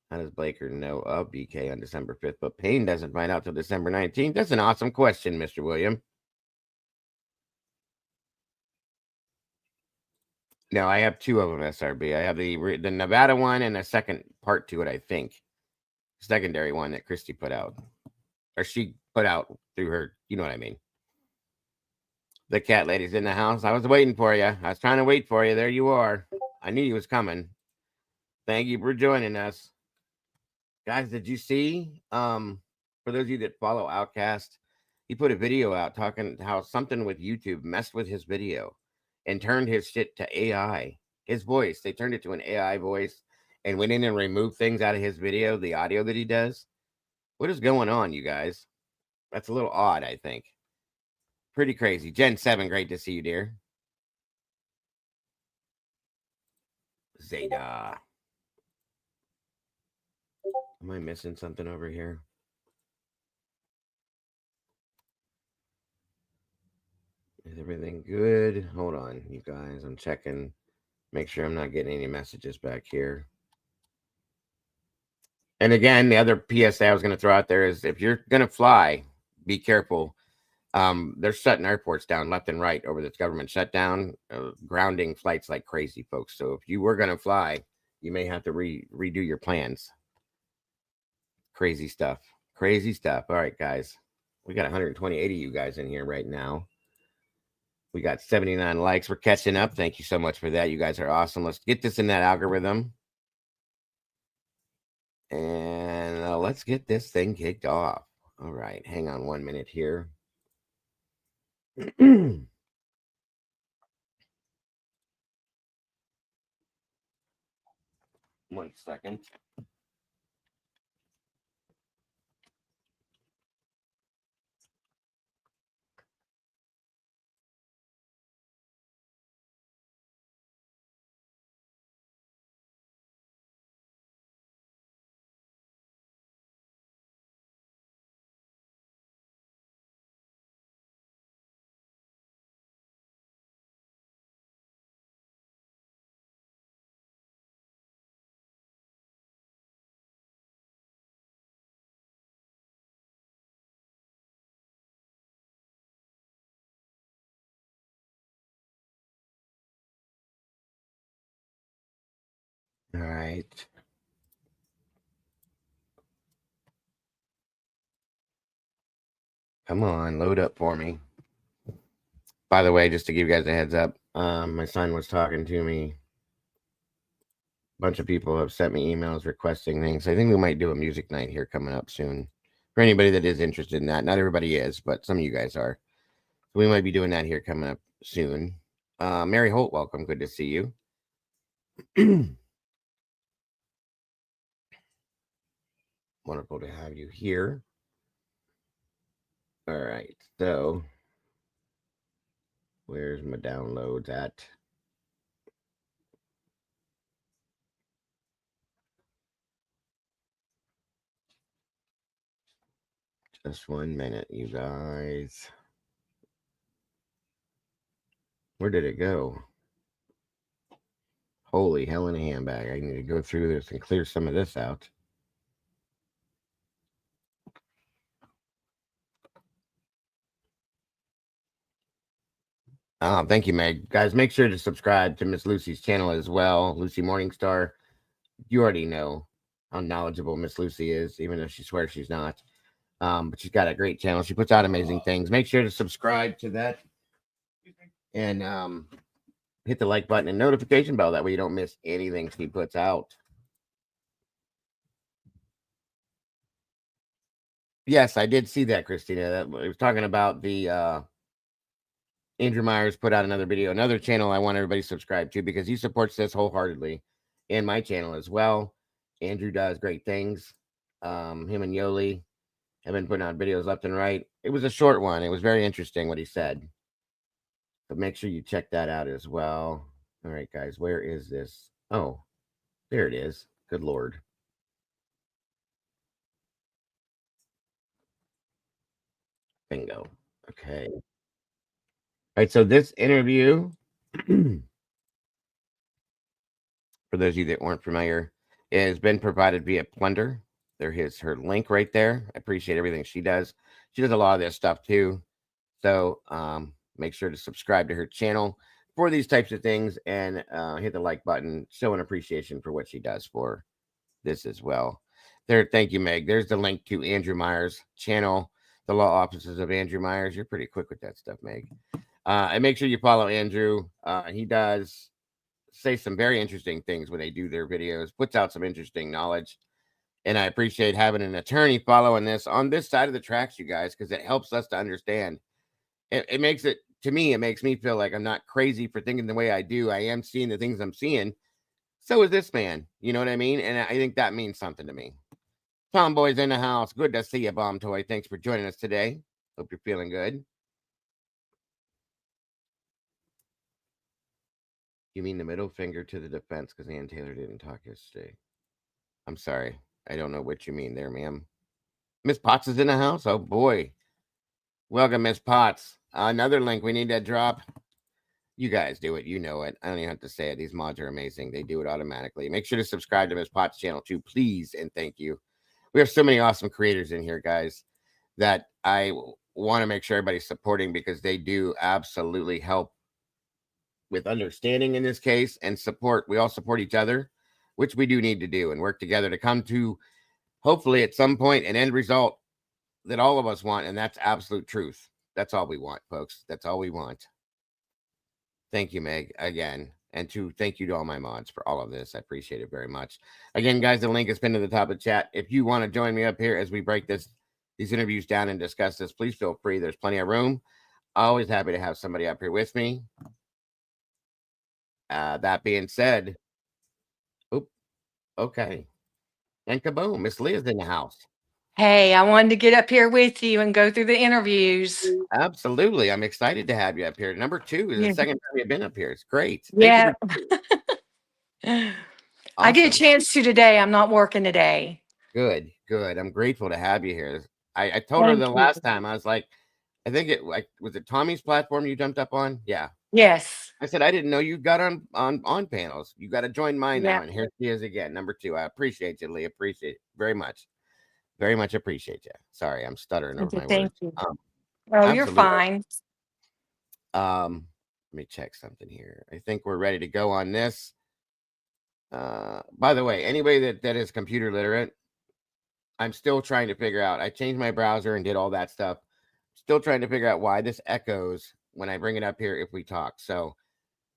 How does Blaker know of BK on December 5th, but Payne doesn't find out till December 19th? That's an awesome question, Mr. William. No, I have two of them, SRB. I have the Nevada one and a second part to it, I think. Secondary one that Christy put out. Or she put out through her, you know what I mean. The cat lady's in the house. I was waiting for you. I was trying to wait for you. There you are. I knew you was coming. Thank you for joining us. Guys, did you see? For those of you that follow Outcast, he put a video out talking how something with YouTube messed with his video and turned his shit to AI. His voice, they turned it to an AI voice and went in and removed things out of his video, the audio that he does. What is going on, you guys? That's a little odd, I think. Pretty crazy. Gen 7, great to see you, dear. Zeta. Am I missing something over here? Is everything good? Hold on, you guys. I'm checking. Make sure I'm not getting any messages back here. And again, the other PSA I was going to throw out there is if you're going to fly, be careful. They're shutting airports down left and right over this government shutdown, grounding flights like crazy, folks. So if you were going to fly, you may have to redo your plans. Crazy stuff. Crazy stuff. All right, guys. We got 128 of you guys in here right now. We got 79 likes. We're catching up. Thank you so much for that. You guys are awesome. Let's get this in that algorithm. And let's get this thing kicked off. All right. Hang on 1 minute here. 1 second. All right. Come on, load up for me. By the way, just to give you guys a heads up, my son was talking to me. A bunch of people have sent me emails requesting things. I think we might do a music night here coming up soon. For anybody that is interested in that, not everybody is, but some of you guys are. So we might be doing that here coming up soon. Mary Holt, welcome. Good to see you. Wonderful to have you here. All right, so where's my downloads at? Just 1 minute, you guys. Where did it go? Holy hell in a handbag. I need to go through this and clear some of this out. Thank you, Meg. Guys, make sure to subscribe to Miss Lucy's channel as well. Lucy Morningstar. You already know how knowledgeable Miss Lucy is, even though she swears she's not. But she's got a great channel. She puts out amazing things. Make sure to subscribe to that and hit the like button and notification bell. That way you don't miss anything she puts out. Yes, I did see that, Christina. That I was talking about the Andrew Myers put out another video, another channel I want everybody to subscribe to because he supports this wholeheartedly, and my channel as well. Andrew does great things. Him and Yoli have been putting out videos left and right. It was a short one. It was very interesting what he said. But make sure you check that out as well. All right, guys, where is this? Oh, there it is. Good Lord. Bingo. Okay. All right, so this interview, for those of you that weren't familiar, has been provided via Plunder. There's her link right there. I appreciate everything she does. She does a lot of this stuff too. So make sure to subscribe to her channel for these types of things and hit the like button, show an appreciation for what she does for this as well. There, thank you, Meg. There's the link to Andrew Myers' channel, the law offices of Andrew Myers. You're pretty quick with that stuff, Meg. And make sure you follow Andrew. He does say some very interesting things when they do their videos, puts out some interesting knowledge. And I appreciate having an attorney following this on this side of the tracks, you guys, because it helps us to understand. It makes it, to me, it makes me feel like I'm not crazy for thinking the way I do. I am seeing the things I'm seeing. So is this man. You know what I mean? And I think that means something to me. Tomboy's in the house. Good to see you, Bomb Toy. Thanks for joining us today. Hope you're feeling good. You mean the middle finger to the defense because Ann Taylor didn't talk yesterday? I'm sorry. I don't know what you mean there, ma'am. Miss Potts is in the house? Oh, boy. Welcome, Miss Potts. Another link we need to drop. You guys do it. You know it. I don't even have to say it. These mods are amazing. They do it automatically. Make sure to subscribe to Miss Potts' channel too, please, and thank you. We have so many awesome creators in here, guys, that I want to make sure everybody's supporting because they do absolutely help with understanding in this case and support. We all support each other, which we do need to do and work together to come to, hopefully at some point, an end result that all of us want, and that's absolute truth. That's all we want, folks. That's all we want. Thank you, Meg, again. And thank you to all my mods for all of this. I appreciate it very much. Again, guys, the link is pinned to the top of the chat. If you want to join me up here as we break these interviews down and discuss this, please feel free. There's plenty of room. Always happy to have somebody up here with me. That being said, okay. And kaboom, Miss Leah's in the house. Hey, I wanted to get up here with you and go through the interviews. Absolutely. I'm excited to have you up here. Number 2 is the second time you've been up here. It's great. Yeah. Awesome. I get a chance to today. I'm not working today. Good. I'm grateful to have you here. I told her the last time, I was like, I think was it Tommy's platform you jumped up on? Yeah. Yes. I said, I didn't know you got on panels. You got to join mine now. And here she is again. Number 2. I appreciate you, Lee. Appreciate it very much. Very much appreciate you. Sorry, I'm stuttering over my Thank words. you. You're fine. Let me check something here. I think we're ready to go on this. By the way, anybody that is computer literate, I'm still trying to figure out. I changed my browser and did all that stuff. Still trying to figure out why this echoes when I bring it up here if we talk. So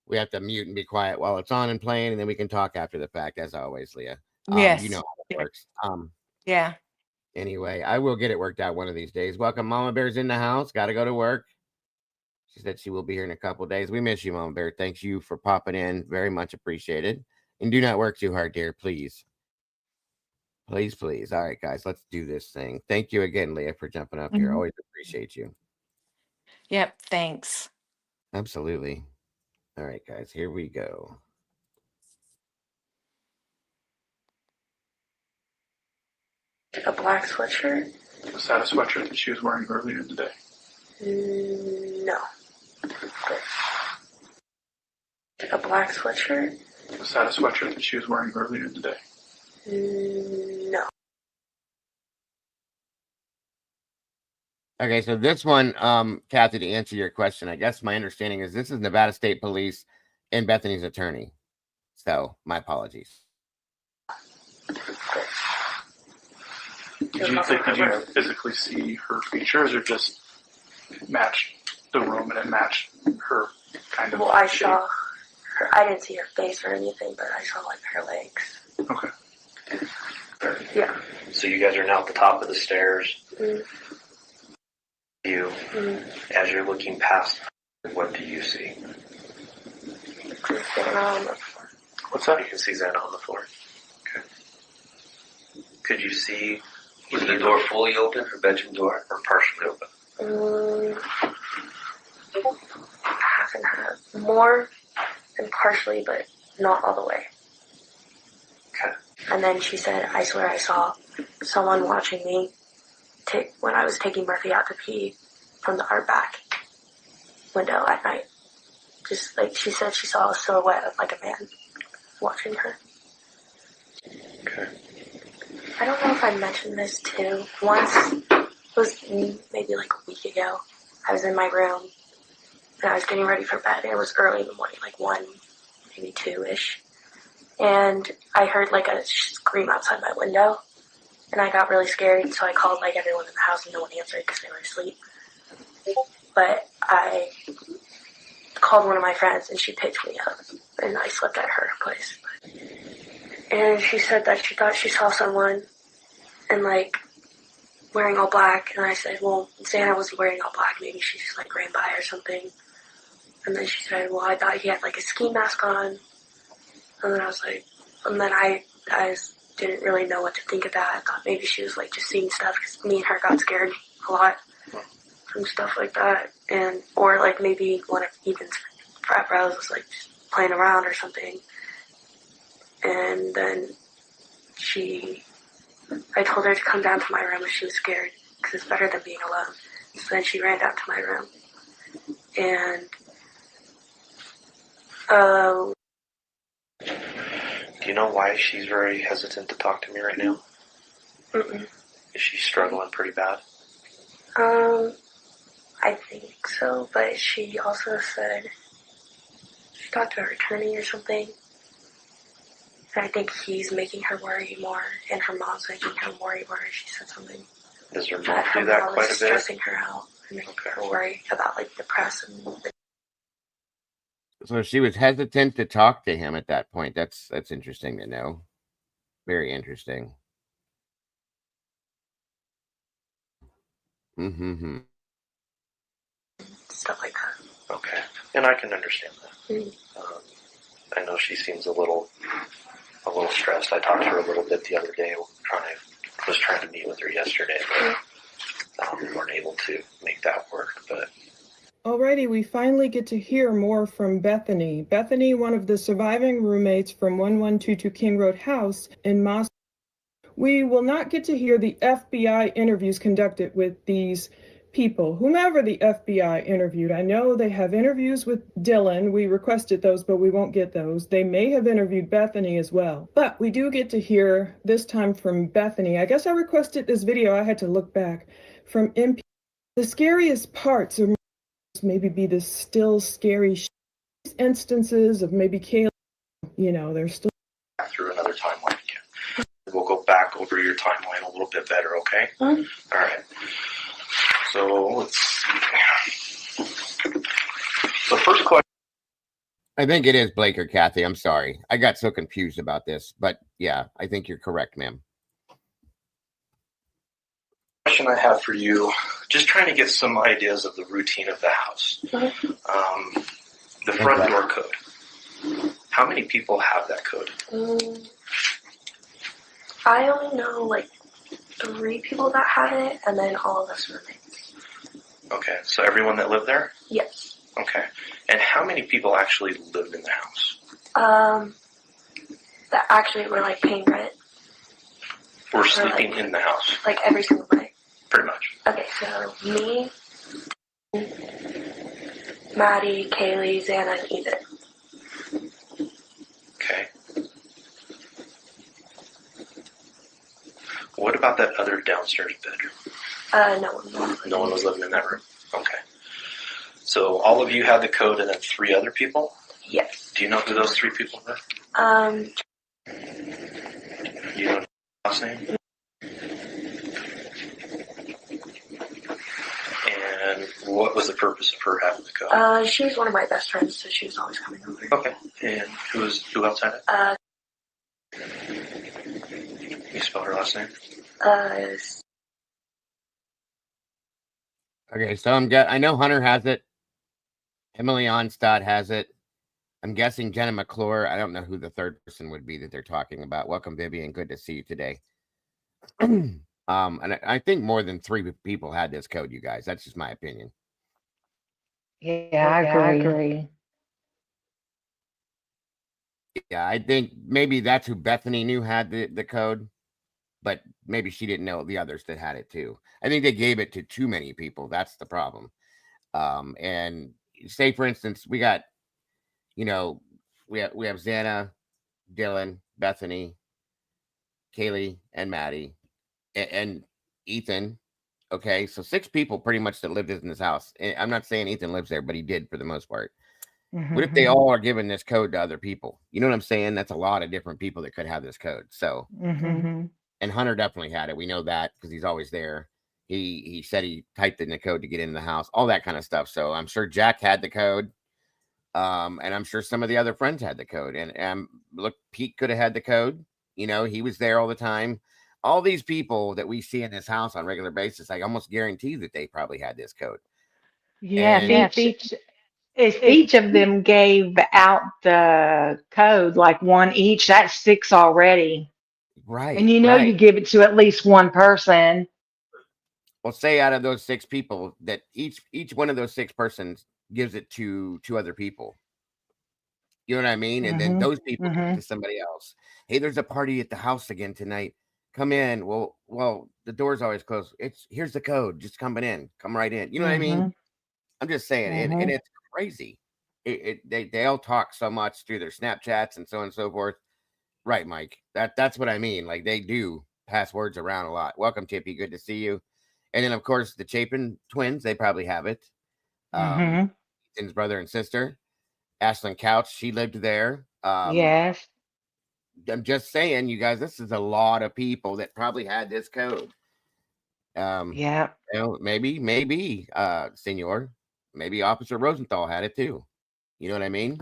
we have to mute and be quiet while it's on and playing, and then we can talk after the fact, as always, Leah. Yes. You know how it works. Yeah. Anyway, I will get it worked out one of these days. Welcome, Mama Bear's in the house. Got to go to work. She said she will be here in a couple of days. We miss you, Mama Bear. Thanks you for popping in. Very much appreciated. And do not work too hard, dear. Please. Please, please. All right, guys, let's do this thing. Thank you again, Leah, for jumping up here. Always appreciate you. Yep. Thanks. Absolutely. All right, guys, here we go. A black sweatshirt? Was that a sweatshirt that she was wearing earlier today? No. A black sweatshirt? Was that a sweatshirt that she was wearing earlier today? No. Okay, so this one, Kathy, to answer your question, I guess my understanding is this is Nevada State Police and Bethany's attorney. So my apologies. Did you physically see her features or just matched the room and it matched her kind of Well, I shape? saw her. I didn't see her face or anything, but I saw like her legs. Okay. Yeah. So you guys are now at the top of the stairs. Mm. As you're looking past, what do you see? What's that? You can see Xana on the floor. Okay. Could you see, was the door fully open, her bedroom door, or partially open? Half and half. More than partially, but not all the way. Okay. And then she said, I swear I saw someone watching me when I was taking Murphy out to pee from the art back window at night. Just like she said, she saw a silhouette of like a man watching her. Okay. I don't know if I mentioned this too. Once, it was maybe like a week ago, I was in my room and I was getting ready for bed, and it was early in the morning, like 1, maybe 2-ish. And I heard like a scream outside my window, and I got really scared, so I called like everyone in the house and no one answered because they were asleep. But I called one of my friends and she picked me up, and I slept at her place. And she said that she thought she saw someone and like wearing all black, and I said, well, Xana wasn't wearing all black, maybe she just like ran by or something. And then she said, well, I thought he had like a ski mask on. And then I was like, and then I didn't really know what to think of that. I thought maybe she was like just seeing stuff, because me and her got scared a lot from stuff like that. And or like maybe one of Ethan's frat bros was like just playing around or something. And then I told her to come down to my room if she was scared, because it's better than being alone. So then she ran down to my room. And do you know why she's very hesitant to talk to me right now? Mm-mm. Is she struggling pretty bad? I think so, but she also said she talked to her attorney or something. And I think he's making her worry more, and her mom's making her worry more. She said something. Does her mom do that quite a bit? Stressing her out and making her worry about like the press and. So she was hesitant to talk to him at that point. That's interesting to know. Very interesting. Mm-hmm. Stuff like that. Okay, and I can understand that. Mm-hmm. I know she seems a little stressed. I talked to her a little bit the other day. Was trying to meet with her yesterday, but we weren't able to make that work. But alrighty, we finally get to hear more from Bethany. Bethany, one of the surviving roommates from 1122 King Road House in Moscow. We will not get to hear the FBI interviews conducted with these people, whomever the FBI interviewed. I know they have interviews with Dylan. We requested those, but we won't get those. They may have interviewed Bethany as well. But we do get to hear this time from Bethany. I guess I requested this video. I had to look back from MP. The scariest parts are maybe be the still scary instances of maybe Kayla. You know, they're still through another timeline again. We'll go back over your timeline a little bit better, okay? Mhm. All right. So let's see. The first question. I think it is Blake or Kathy. I'm sorry. I got so confused about this, but yeah, I think you're correct, ma'am. Question I have for you, just trying to get some ideas of the routine of the house. The front door code. How many people have that code? I only know like 3 people that had it, and then all of us roommates. Okay, so everyone that lived there? Yes. Okay. And how many people actually lived in the house? That actually were like paying rent. Were sleeping in the house? Like every single night. Pretty much. Okay, so me, Maddie, Kaylee, Xana, and Ethan. Okay. What about that other downstairs bedroom? No one. No one was living in that room? Okay. So all of you had the code and then 3 other people? Yes. Do you know who those 3 people were? You know the last name? And what was the purpose of her having the code? She was one of my best friends, so she was always coming over. Okay. And who else had it? Can you spell her last name? Okay, so I know Hunter has it. Emily Onstad has it. I'm guessing Jenna McClure. I don't know who the third person would be that they're talking about. Welcome, Vivian. Good to see you today. And I think more than 3 people had this code, you guys. That's just my opinion. Yeah, I agree. Yeah, I think maybe that's who Bethany knew had the code, but maybe she didn't know the others that had it too. I think they gave it to too many people. That's the problem. And say, for instance, we got, we have Xana, Dylan, Bethany, Kaylee, and Maddie, and Ethan. Okay, so 6 people pretty much that lived in this house. I'm not saying Ethan lives there, but he did for the most part. What if they all are giving this code to other people? You know what I'm saying? That's a lot of different people that could have this code. So, and Hunter definitely had it. We know that because he's always there. He said he typed in the code to get into the house, all that kind of stuff. So I'm sure Jack had the code. And I'm sure some of the other friends had the code. And look, Pete could have had the code. He was there all the time. All these people that we see in this house on a regular basis, I almost guarantee that they probably had this code. Yeah, if each of them gave out the code, like one each, that's 6 already. Right. And you give it to at least one person. Well, say out of those 6 people that each one of those 6 persons gives it to 2 other people. You know what I mean? And then those people give it to somebody else. Hey, there's a party at the house again tonight. Come in. Well, the door's always closed. Here's the code. Just coming in. Come right in. You know what I mean? I'm just saying, and it's crazy. They all talk so much through their Snapchats and so on and so forth. Right, Mike. That's what I mean. Like they do pass words around a lot. Welcome, Tippy. Good to see you. And then of course the Chapin twins, they probably have it. Ethan's brother and sister. Ashlyn Couch, she lived there. Yes. I'm just saying, you guys, this is a lot of people that probably had this code. Yeah. Maybe, Senor, maybe Officer Rosenthal had it too. You know what I mean?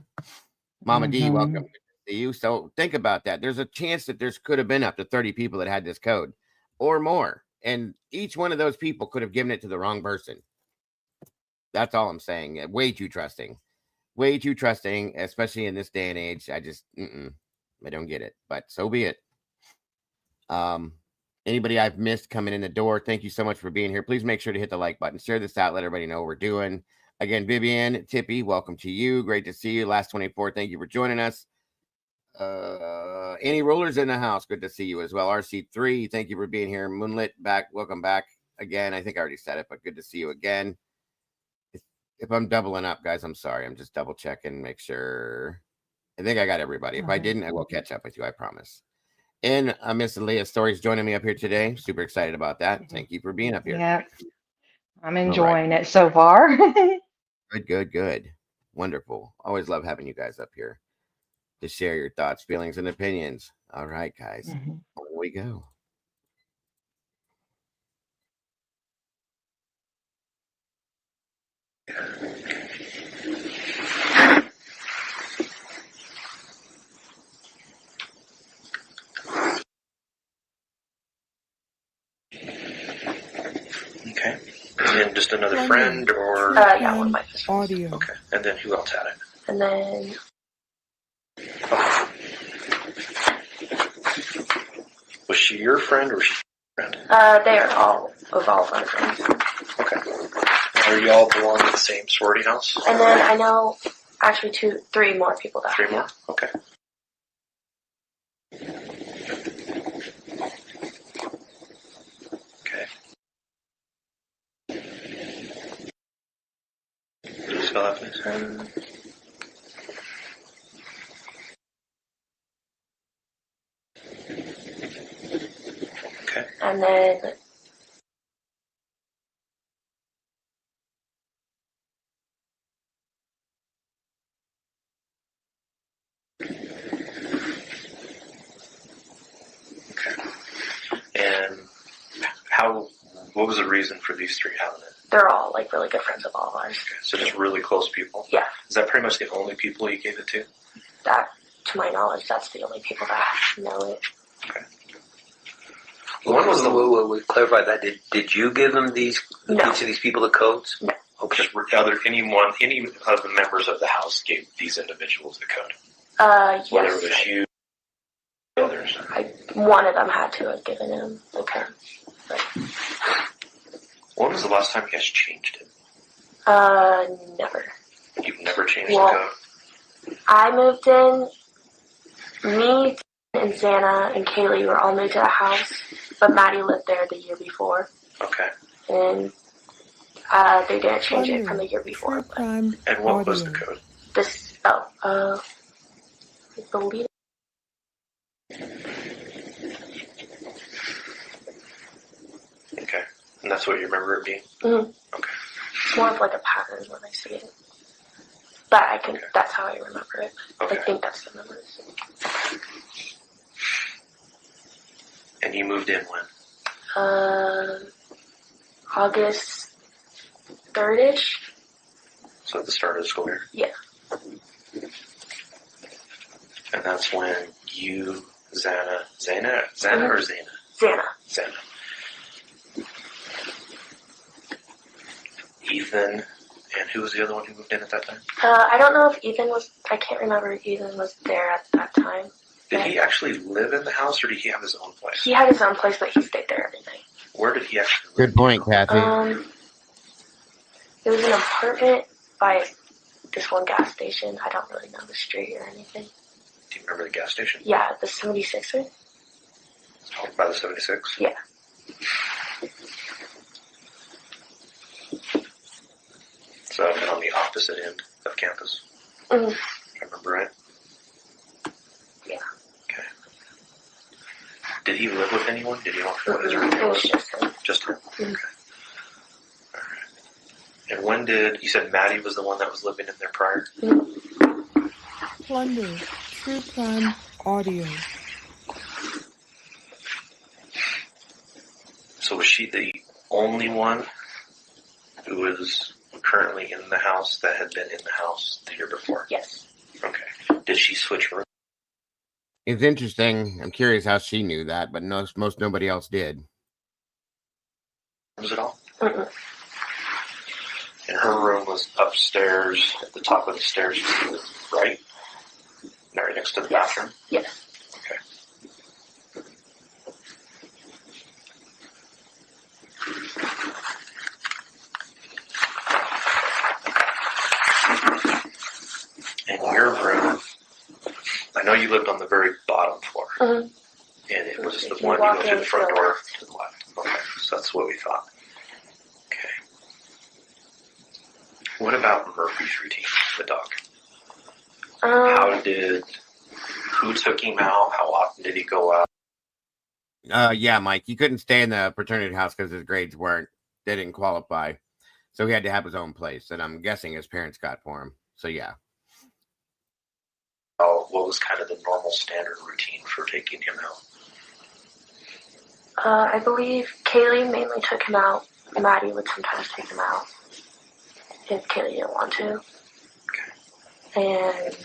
Mama D, welcome to you. So think about that. There's a chance that could have been up to 30 people that had this code or more. And each one of those people could have given it to the wrong person. That's all I'm saying. Way too trusting, especially in this day and age. I just, I don't get it, but so be it. Anybody I've missed coming in the door, thank you so much for being here. Please make sure to hit the like button, share this out, let everybody know what we're doing. Again, Vivian, Tippy, welcome to you. Great to see you. Last 24, thank you for joining us. Any rollers in the house, good to see you as well. RC3, thank you for being here. Moonlit, back, welcome back again. I think I already said it, but good to see you again. If I'm doubling up, guys, I'm sorry. I'm just double checking, make sure. I think I got everybody. If I didn't, I will catch up with you, I promise. And Miss Leah Story's joining me up here today. Super excited about that. Thank you for being up here. Yeah, I'm enjoying it so far. Good. Wonderful. Always love having you guys up here. to share your thoughts, feelings, and opinions. All right, guys, Mm-hmm. on we go. Okay. And then just another friend or? Yeah, one of my sisters. Audio. Okay. And then who else had it? And then Was she your friend or was she your friend? they are all our friends. Okay. Are you all belong to the same sorority house? And then I know actually 3 more people that. 3 more? Okay. Okay. Can you spell that, please? Okay. And then And what was the reason for these 3 having it? they're all like really good friends of all of ours. Okay. So just really close people? Yeah. Is that pretty much the only people you gave it to? That, to my knowledge, that's the only people that know it. Okay. When was the? We clarify that. Did you give them each of these people the codes? No. Okay. Just any of the members of the house gave these individuals the code? Yes. Whether it was you, others. One of them had to have given him the code. But, when was the last time you guys changed it? never. You've never changed Well, the code? I moved in. Me and Xana and Kaylee were all moved to the house, but Maddie lived there the year before. Okay. And they didn't change it from the year before. And what was the code? I believe. Okay. And that's what you remember it being? Mm-hmm. Okay. It's more of like a pattern when I see it. But that's how I remember it. Okay. I think that's the numbers. And you moved in when? August 3rd-ish. So at the start of the school year? Yeah. And that's when you, Xana or Xana? Xana. Ethan, and who was the other one who moved in at that time? I don't know if Ethan was, I can't remember if Ethan was there at that time. Did he actually live in the house, or did he have his own place? He had his own place, but he stayed there every night. Where did he actually live? Good point, Kathy. It was an apartment by this one gas station. I don't really know the street or anything. Do you remember the gas station? Yeah, the 76er. Oh, by the 76? Yeah. So on the opposite end of campus? Mm-hmm. If I remember right? Yeah. Okay. Did he live with anyone? Did you know what his roommate It was? was just him. Just him? Mm-hmm. Okay. Alright. And when did, you said Maddie was the one that was living in there prior? Mm-hmm. Plunder. True Crime Audio. So was she the only one who was currently in the house that had been in the house the year before? Yes. Okay. Did she switch rooms? It's interesting. I'm curious how she knew that, but most nobody else did. At all? Mm-mm. And her room was upstairs at the top of the stairs to the right? Right next to the bathroom? Yes. Okay. And your room, I know you lived on the very bottom floor. Mm-hmm. And it was the If you one you walk go through in the front to the door left. to the left. Okay, so that's what we thought. Okay. What about Murphy's routine, the dog? Who took him out? How often did he go out? Yeah, Mike, he couldn't stay in the fraternity house because his grades didn't qualify. So he had to have his own place, and I'm guessing his parents got for him. So yeah. What was kind of the normal standard routine for taking him out? I believe Kaylee mainly took him out. Maddie would sometimes take him out if Kaylee didn't want to. And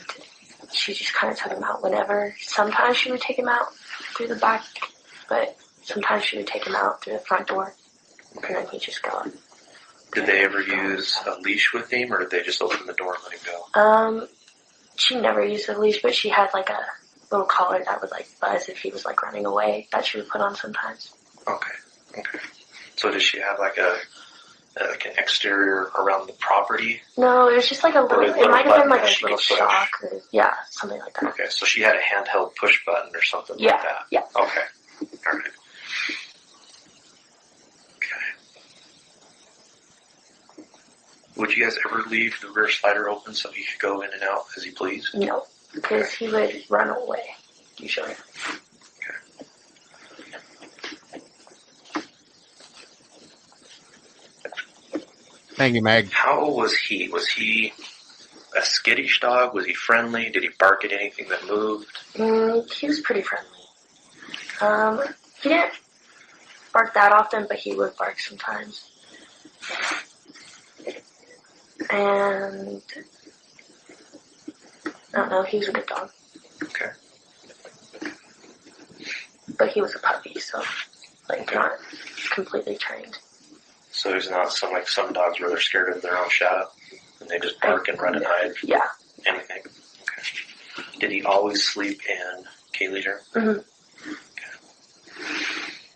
she just kind of took him out whenever. Sometimes she would take him out through the back, but sometimes she would take him out through the front door. And then he'd just go. Did they ever use a leash with him, or did they just open the door and let him go? She never used a leash, but she had like a little collar that would like buzz if he was like running away that she would put on sometimes. Okay. So does she have like an exterior around the property? No, it was just like a little, it might have been like a little push. shock or, yeah, something like that. Okay, so she had a handheld push button or something Yeah, like that? yeah. Okay, all right. Would you guys ever leave the rear slider open so he could go in and out as he pleased? No, because he would run away, usually. Thank you, Meg. How was he? Was he a skittish dog? Was he friendly? Did he bark at anything that moved? He was pretty friendly. He didn't bark that often, but he would bark sometimes. And I don't know, he was a good dog. Okay. But he was a puppy, so like not completely trained. So there's not some dogs where they're scared of their own shadow and they just bark and run and hide? Yeah. Anything? Okay. Did he always sleep in Kaylee's room? Mm-hmm.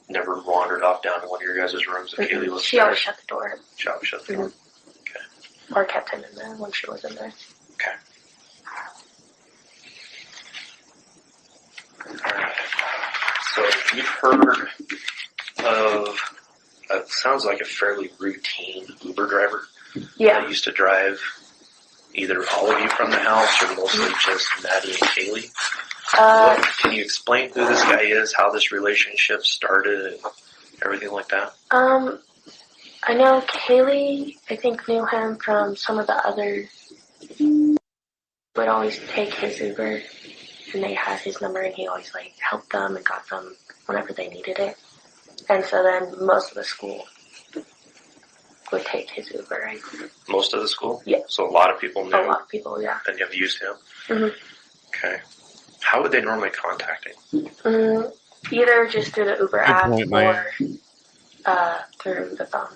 Never wandered off down to one of your guys' rooms if Kaylee was She there? always shut the door. She always shut the door. Or kept him in there when she was in there. Okay. Alright. So you've heard of, sounds like a fairly routine Uber driver. Yeah. That used to drive either all of you from the house or mostly just Maddie and Kaylee. Can you explain who this guy is, how this relationship started, and everything like that? I know Kaylee, I think, knew him from some of the other, would always take his Uber, and they had his number, and he always, like, helped them and got them whenever they needed it. And so then most of the school would take his Uber, right? Most of the school? Yeah. So a lot of people knew? A lot of people, yeah. And you've used him? Mm-hmm. Okay. How would they normally contact him? Either just through the Uber app point, Maya. or through the phone.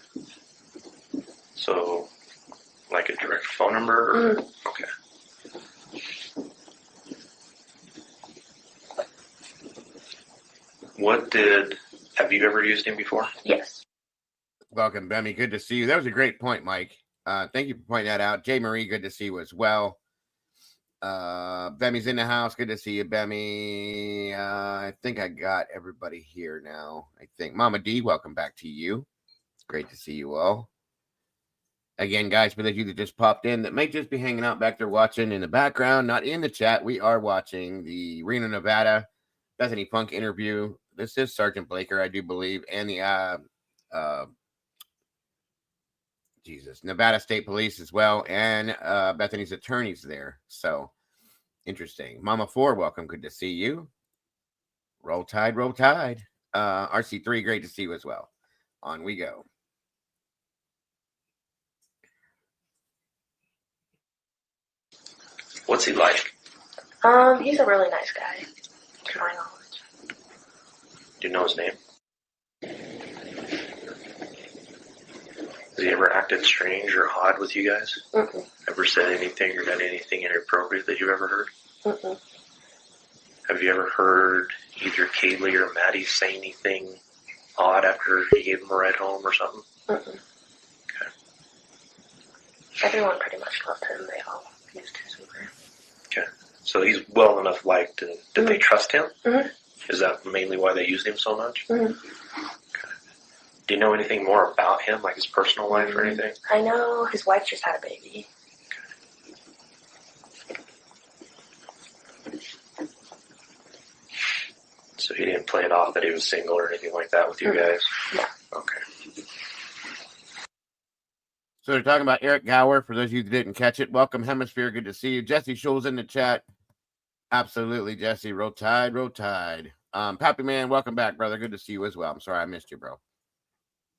So, like a direct phone number? Or? Okay. Have you ever used him before? Yes. Welcome, Bethany. Good to see you. That was a great point, Mike. Thank you for pointing that out. Jay Marie, good to see you as well. Bemmy's in the house. Good to see you, Bemmy. I think I got everybody here now. I think Mama D, welcome back to you. Great to see you all. Again, guys, for those of you that just popped in, that might just be hanging out back there watching in the background, not in the chat. We are watching the Reno, Nevada Bethany Funke interview. This is Sergeant Blaker, I do believe, and the Nevada State Police as well, and Bethany's attorneys there. So interesting. Mama 4, welcome. Good to see you. Roll Tide, Roll Tide. RC3, great to see you as well. On we go. What's he like? He's a really nice guy, to my knowledge. Do you know his name? Has he ever acted strange or odd with you guys? Mm-mm. Ever said anything or done anything inappropriate that you've ever heard? Mm-mm. Have you ever heard either Kaylee or Maddie say anything odd after he gave them a ride home or something? Mm-mm. Okay. Everyone pretty much loved him. They all used his Uber. Okay. So he's well enough liked, and did they trust him? Mm-hmm. Is that mainly why they used him so much? Mm-hmm. Okay. Do you know anything more about him, like his personal life or anything? I know his wife just had a baby. So he didn't play it off that he was single or anything like that with you guys? No. Okay. So they're talking about Eric Gower. For those of you that didn't catch it, welcome, Hemisphere. Good to see you. Jesse Schul's in the chat. Absolutely, Jesse. Roll Tide, roll Tide. Pappy Man, welcome back, brother. Good to see you as well. I'm sorry I missed you, bro.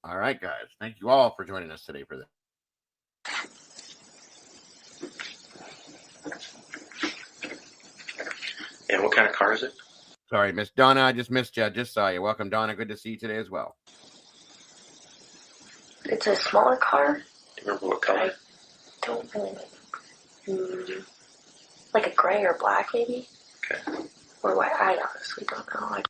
All right, guys. Thank you all for joining us today for this. And what kind of car is it? Sorry, Miss Donna. I just missed you. I just saw you. Welcome, Donna. Good to see you today as well. It's a smaller car. Do you remember what color? I don't really know. Like a gray or black, maybe? Okay. Or white. I honestly don't know.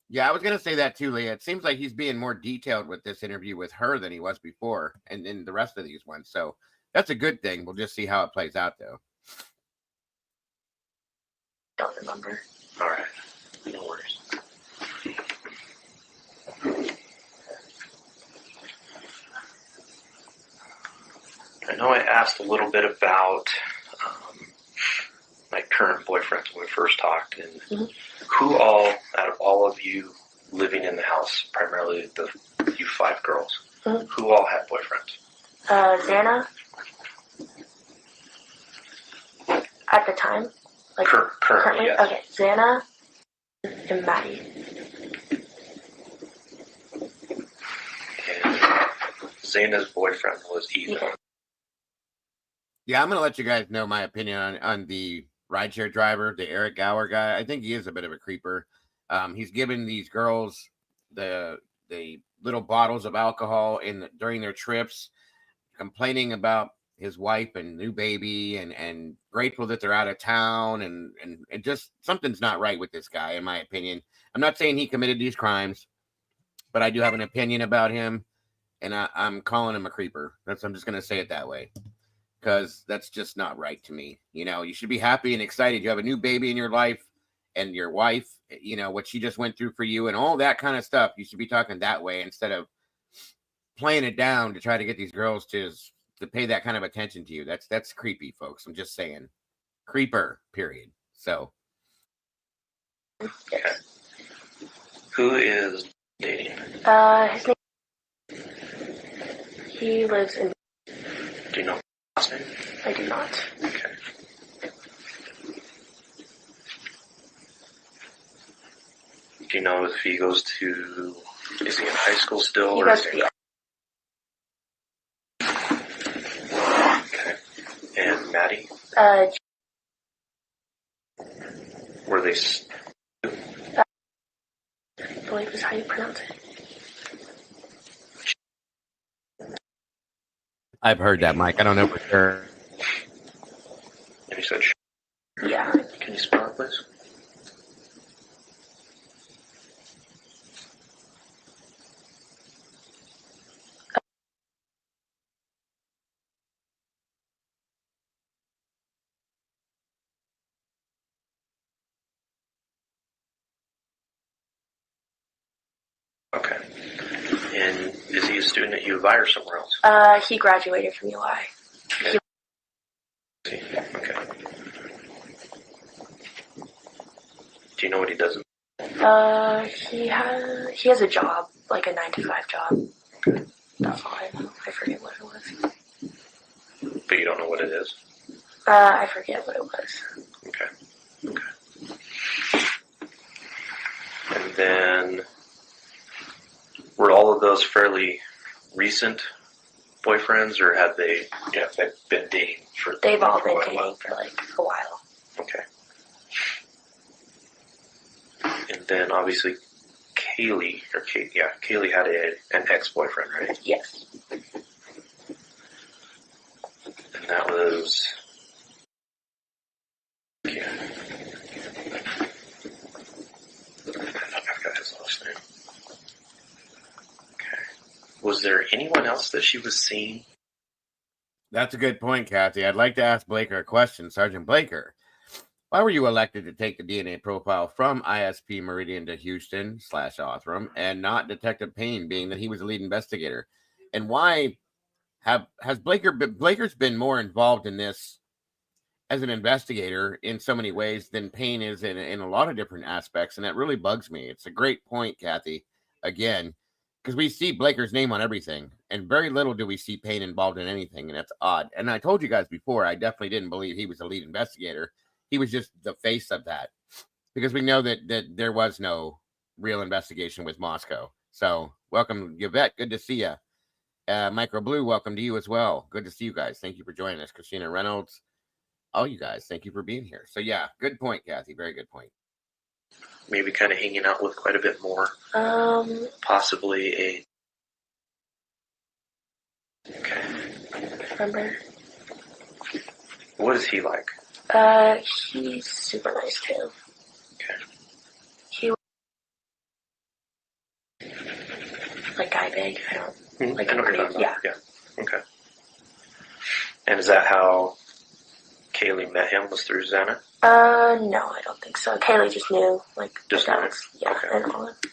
Yeah, I was going to say that too, Leah. It seems like he's being more detailed with this interview with her than he was before and in the rest of these ones. So that's a good thing. We'll just see how it plays out, though. Don't remember. All right. No worries. I know I asked a little bit about my current boyfriend when we first talked, and who all, out of all of you living in the house, primarily you 5 girls, who all had boyfriends? Xana. At the time? Like currently? Yes. Okay, Xana and Maddie. And Xana's boyfriend was Ethan. Yeah, I'm going to let you guys know my opinion on the rideshare driver, the Eric Gower guy. I think he is a bit of a creeper. He's given these girls the little bottles of alcohol during their trips, complaining about his wife and new baby, and grateful that they're out of town, and just something's not right with this guy, in my opinion. I'm not saying he committed these crimes, but I do have an opinion about him, and I'm calling him a creeper. I'm just going to say it that way. Because that's just not right to me. You know, you should be happy and excited. You have a new baby in your life, and your wife, you know, what she just went through for you and all that kind of stuff. You should be talking that way instead of playing it down to try to get these girls to pay that kind of attention to you. That's creepy, folks. I'm just saying. Creeper, period. So. Okay. Who is dating? His name. He lives in. Do you know his last name? I do not. Okay. Do you know if he goes to? Is he in high school still? He goes to the. Okay. And Maddie? Were they? I believe is how you pronounce it. I've heard that, Mike. I don't know for sure. And you said. Yeah. Can you spell it, please? Okay. And is he a student at U of I or somewhere else? He graduated from UI. Okay. Do you know what he does? He has a job, like a 9-to-5 job. Okay. That's all I know. I forget what it was. But you don't know what it is? I forget what it was. Okay. And then, were all of those fairly recent boyfriends, or have they been dating for? They've all been dating for like a while. Okay. And then obviously Kaylee had an ex-boyfriend, right? Yes. And that was. Yeah. I've got his last name. Okay. Was there anyone else that she was seeing? That's a good point, Kathy. I'd like to ask Blaker a question. Sergeant Blaker, why were you elected to take the DNA profile from ISP Meridian to Houston /Othram and not Detective Payne, being that he was the lead investigator? And why has Blaker's been more involved in this as an investigator in so many ways than Payne is in a lot of different aspects, and that really bugs me. It's a great point, Kathy, again, because we see Blaker's name on everything, and very little do we see Payne involved in anything, and that's odd. And I told you guys before, I definitely didn't believe he was the lead investigator. he was just the face of that, because we know that there was no real investigation with Moscow. So welcome, Yvette. Good to see you. Micro Blue, welcome to you as well. Good to see you guys. Thank you for joining us. Christina Reynolds, all you guys, thank you for being here. So yeah, good point, Kathy. Very good point. Maybe kind of hanging out with quite a bit more. Possibly a. Okay. Remember? What is he like? He's super nice too. Okay. He was like guy big. I don't like. I know what you're talking about. Yeah. Okay. And is that how Kaylee met him? Was through Xana? No, I don't think so. Kaylee just knew, like, Just the knew. dogs. Yeah, Okay. and all that.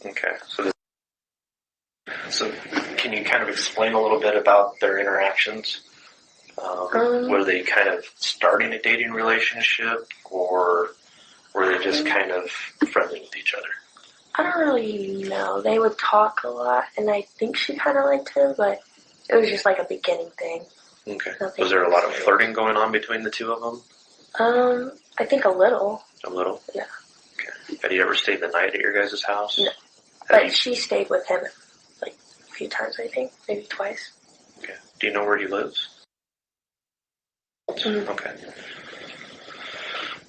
Okay. So can you kind of explain a little bit about their interactions? Were they kind of starting a dating relationship, or were they just kind of friendly with each other? I don't really know. They would talk a lot, and I think she kind of liked him, but it was just like a beginning thing. Okay. Nothing Was there a lot of serious. flirting going on between the two of them? I think a little. A little? Yeah. Okay. Had you ever stayed the night at your guys' house? No. But she stayed with him like a few times, I think. Maybe twice. Okay. Do you know where he lives? Mm-hmm. Okay.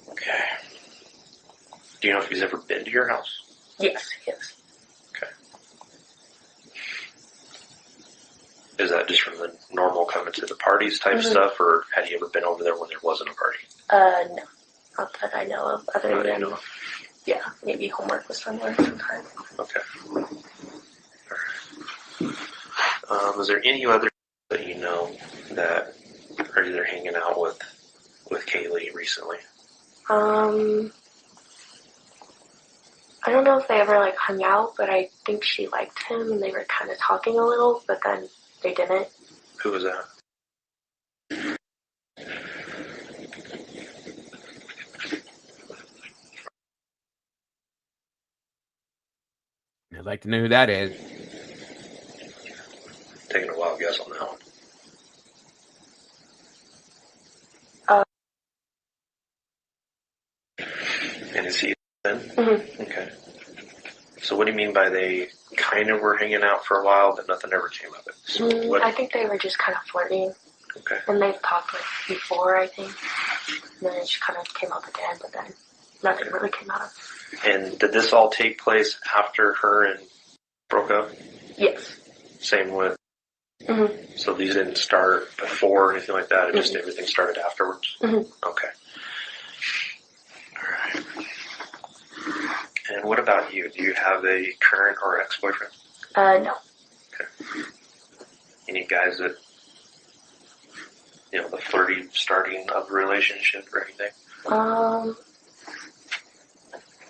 Okay. Do you know if he's ever been to your house? Yes, yes. Okay. Is that just from the normal coming to the parties type stuff, or had he ever been over there when there wasn't a party? No. Not that I know of. Other than, yeah, maybe homework was somewhere sometime. Okay. All right. Is there any other that you know that are either hanging out with Kaylee recently? I don't know if they ever like hung out, but I think she liked him and they were kind of talking a little, but then they didn't. Who was that? I'd like to know who that is. Taking a wild guess on that one. And is he then? Mm-hmm. Okay. So what do you mean by they kind of were hanging out for a while, but nothing ever came of it? So what? I think they were just kind of flirting. Okay. And they've talked like before, I think. And then it just kind of came up again, but then nothing really came out of it. And did this all take place after her and broke up? Yes. Same with. Mm-hmm. So these didn't start before or anything like that. It just everything started afterwards. Mm-hmm. Okay. All right. And what about you? Do you have a current or ex-boyfriend? No. Okay. Any guys that, the flirty starting of a relationship or anything?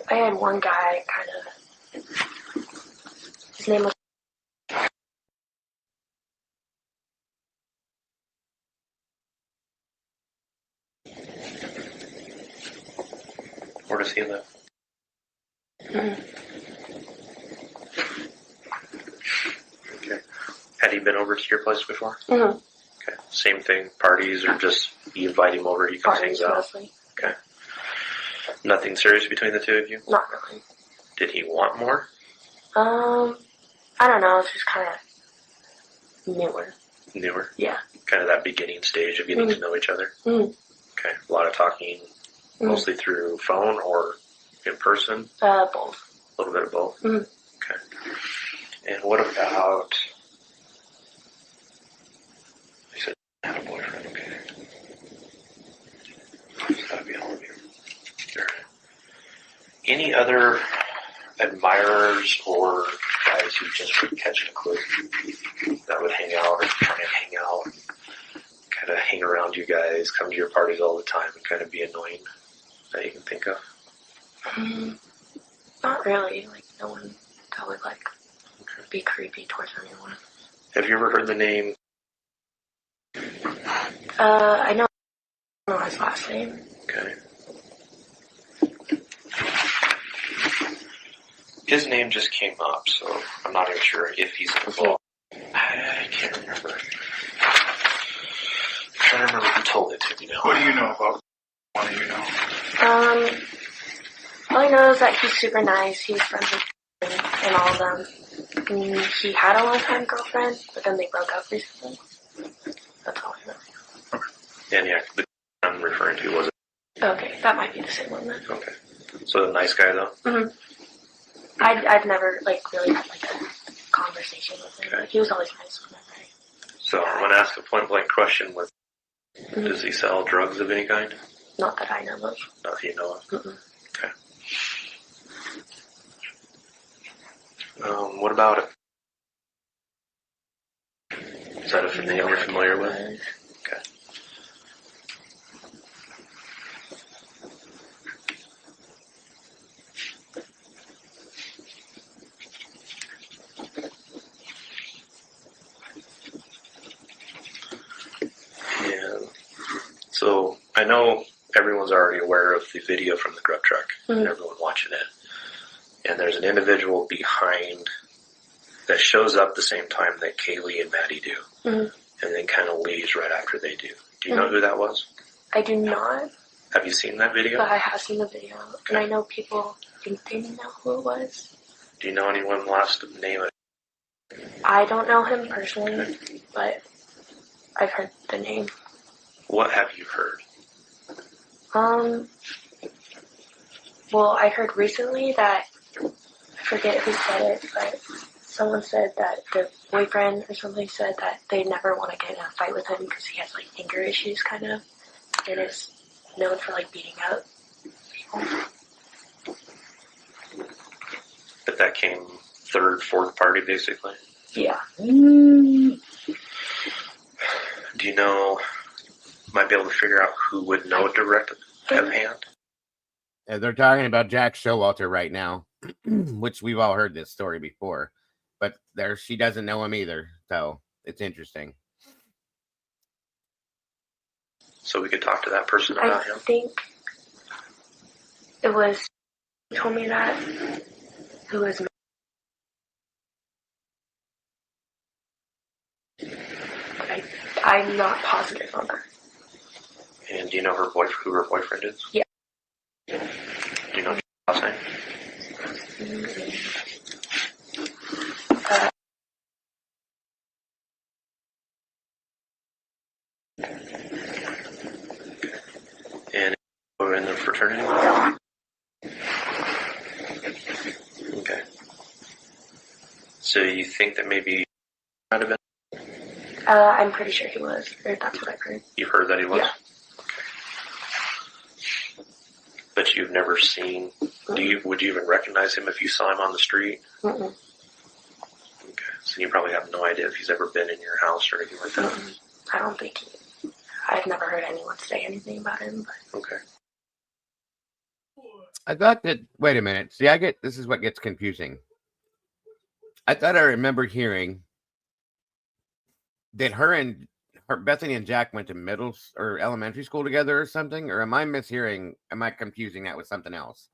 I had one guy kind of. His name was. Where does he live? Mm-hmm. Okay. Had he been over to your place before? Mm-hmm. Okay. Same thing, parties, or just you invite him over, he comes Parties hangs out? mostly. Okay. Nothing serious between the two of you? Not really. Did he want more? I don't know. It's just kind of newer. Newer? Yeah. Kind of that beginning stage of getting to know each other? Mm-hmm. Okay. A lot of talking, mostly through phone or in person? Both. A little bit of both? Mm-hmm. Okay. And what about... You said you had a boyfriend, okay. It's gotta be all of you. Sure. Any other admirers or guys who just would catch a clue that would hang out or try and hang out, kind of hang around you guys, come to your parties all the time and kind of be annoying that you can think of? Not really. Like, no one that would, like, be creepy towards anyone. Have you ever heard the name? I know his last name. Okay. His name just came up, so I'm not even sure if he's involved. I can't remember. I'm trying to remember who told it to me now. What do you know about What do you know? All I know is that he's super nice. He was friends with and all of them. And he had a long-time girlfriend, but then they broke up recently. That's all I know. And yeah, the I'm referring to was it? Okay, that might be the same one then. Okay. So a nice guy though? Mm-hmm. I've never really had a conversation with him. Okay. He was always nice whenever So I'm going to ask a point blank question with, does he sell drugs of any kind? Not that I know of. Not that you know of? Mm-mm. Okay. What about it? Is that a name you're familiar with? Okay. Yeah. So I know everyone's already aware of the video from the grub truck and everyone watching it. And there's an individual behind that shows up the same time that Kaylee and Maddie do. And then kind of leaves right after they do. Do you know who that was? I do not, Have you seen that video? but I have seen the video. And I know people think they know who it was. Do you know anyone last name it? I don't know him personally, but I've heard the name. What have you heard? Well, I heard recently that, I forget who said it, but someone said that the boyfriend or something said that they never want to get in a fight with him because he has anger issues kind of, and is known for beating up people. But that came third, fourth party basically? Yeah. Do you know, might be able to figure out who would know direct at hand? They're talking about Jack Showalter right now, which we've all heard this story before, but she doesn't know him either, so it's interesting. So we could talk to that person about him? I think it was, who told me that, who was, I'm not positive on that. And do you know who her boyfriend is? Yeah. Do you know his last name? And we're in the fraternity? Okay. So you think that maybe might have been? I'm pretty sure he was, or that's what I've heard. You've heard that he was? Yeah. Okay. But you've never seen, would you even recognize him if you saw him on the street? Mm-mm. Okay. So you probably have no idea if he's ever been in your house or anything like that? Mm-mm. I don't think I've never heard anyone say anything about him. But. Okay. I thought that, wait a minute. See, this is what gets confusing. I thought I remember hearing that Bethany and Jack went to middle or elementary school together or something, or am I mishearing? Am I confusing that with something else?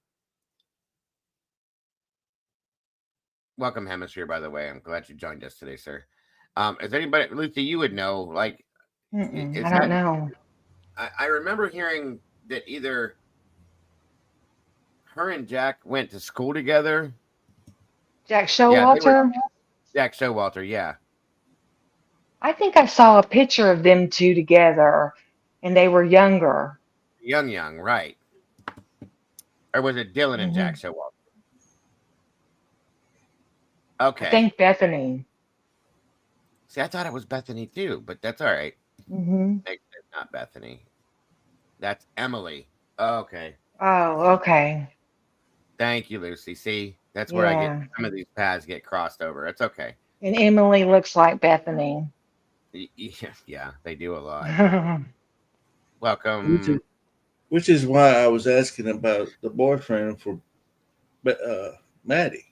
Welcome, Hemisphere, by the way. I'm glad you joined us today, sir. Is anybody, Lucy, you would know, I don't know. I remember hearing that either her and Jack went to school together. Jack Showalter? Jack Showalter, yeah. I think I saw a picture of them two together, and they were younger. Young, right. Or was it Dylan and Jack Showalter? Okay. I think Bethany. See, I thought it was Bethany too, but that's all right. It's not Bethany. That's Emily. Okay. Oh, okay. Thank you, Lucy. See, that's where I get some of these paths get crossed over. It's okay. And Emily looks like Bethany. Yeah, they do a lot. Welcome. Which is why I was asking about the boyfriend for Maddie.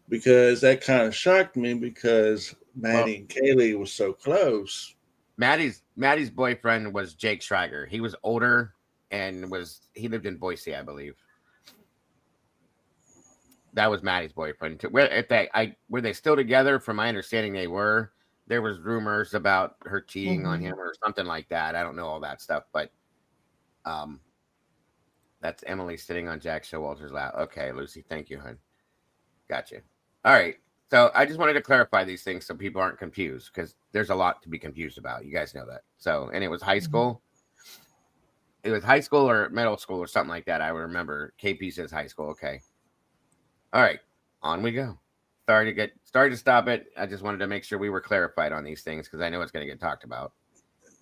Because that kind of shocked me because Maddie and Kaylee were so close. Maddie's boyfriend was Jake Schreiger. He was older and he lived in Boise, I believe. That was Maddie's boyfriend. Were they still together? From my understanding, they were. There was rumors about her cheating on him or something like that. I don't know all that stuff, but That's Emily sitting on Jack Showalter's lap. Okay, Lucy, thank you, hon. Gotcha. All right. So I just wanted to clarify these things so people aren't confused, because there's a lot to be confused about. You guys know that. So, and it was high school. It was high school or middle school or something like that. I remember. KP says high school. Okay. All right. On we go. Sorry to stop it. I just wanted to make sure we were clarified on these things, because I know it's going to get talked about.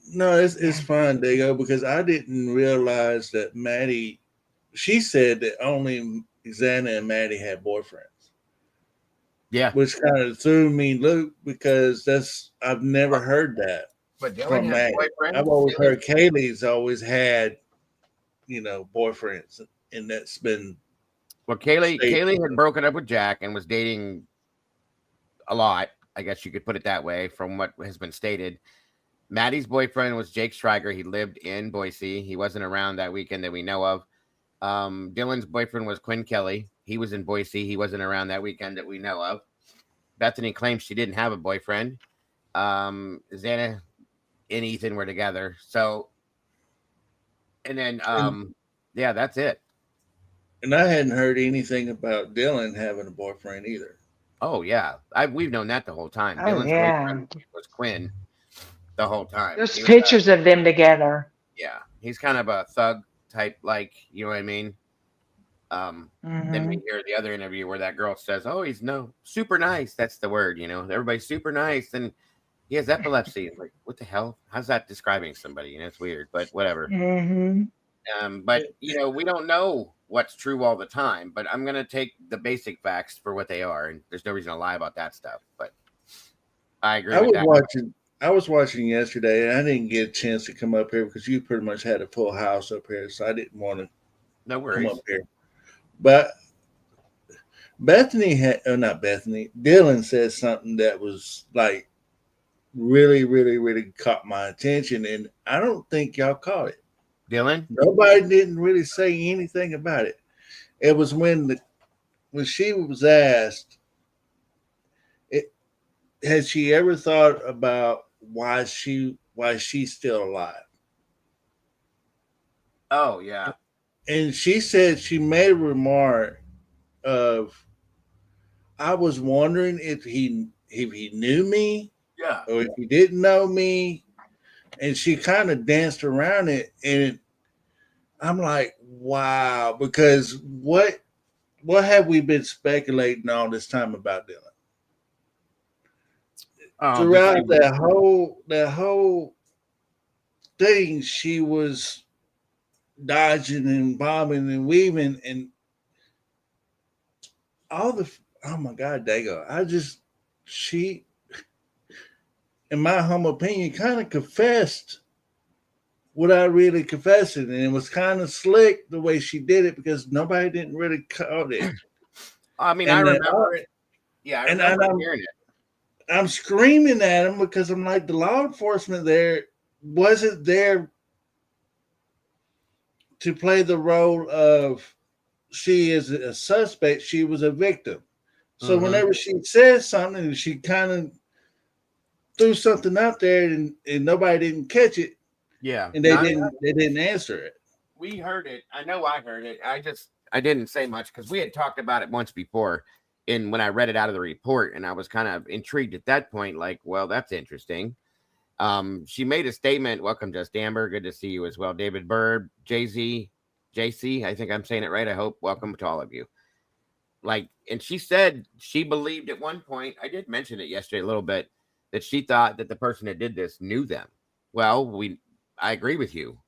No, it's fine, Dago, because I didn't realize that Maddie. She said that only Xana and Maddie had boyfriends. Yeah, which kind of threw me loop, because I've never heard that But Dylan from has Maddie. boyfriends. I've always heard Kaylee's always had, boyfriends, and that's been. Well, Kaylee had broken up with Jack and was dating a lot. I guess you could put it that way, from what has been stated. Maddie's boyfriend was Jake Schreiger. He lived in Boise. He wasn't around that weekend that we know of. Dylan's boyfriend was Quinn Kelly. He was in Boise. He wasn't around that weekend that we know of. Bethany claims she didn't have a boyfriend. Xana and Ethan were together. So, and then, yeah, that's it. And I hadn't heard anything about Dylan having a boyfriend either. Oh, yeah. We've known that the whole time. Oh, Dylan's yeah. boyfriend was Quinn the whole time. There's pictures of them together. Yeah. He's kind of a thug type, like, you know what I mean? Then we hear the other interview where that girl says, oh, he's super nice. That's the word, everybody's super nice. And he has epilepsy. Like, what the hell? How's that describing somebody? It's weird, but whatever. But, we don't know what's true all the time, but I'm going to take the basic facts for what they are. And there's no reason to lie about that stuff, but I agree with that. I was watching yesterday, and I didn't get a chance to come up here because you pretty much had a full house up here. So I didn't want to come up here. But Dylan said something that was like really, really, really caught my attention, and I don't think y'all caught it. Dylan? Nobody didn't really say anything about it. It was when she was asked, had she ever thought about why she's still alive? Oh, yeah. And she said she made a remark of, I was wondering if he knew me, or if he didn't know me, and she kind of danced around it, and I'm like, wow, because what have we been speculating all this time about Dylan? Throughout that whole thing, she was dodging and bombing and weaving and all the. Oh my God, Dago! She, in my humble opinion, kind of confessed without really confessing, and it was kind of slick the way she did it because nobody didn't really caught it. I mean, I remember it. Yeah, I remember hearing it. I'm screaming at him because I'm like, the law enforcement there wasn't there to play the role of she is a suspect. She was a victim. So whenever she says something, she kind of threw something out there and nobody didn't catch it. Yeah. And they didn't answer it. We heard it. I know I heard it. I didn't say much because we had talked about it once before. And when I read it out of the report, and I was kind of intrigued at that point, like, well, that's interesting. She made a statement. Welcome, Just Amber. Good to see you as well. David Bird, JC, I think I'm saying it right. I hope. Welcome to all of you. Like, and she said she believed at one point, I did mention it yesterday a little bit, that she thought that the person that did this knew them. Well, I agree with you.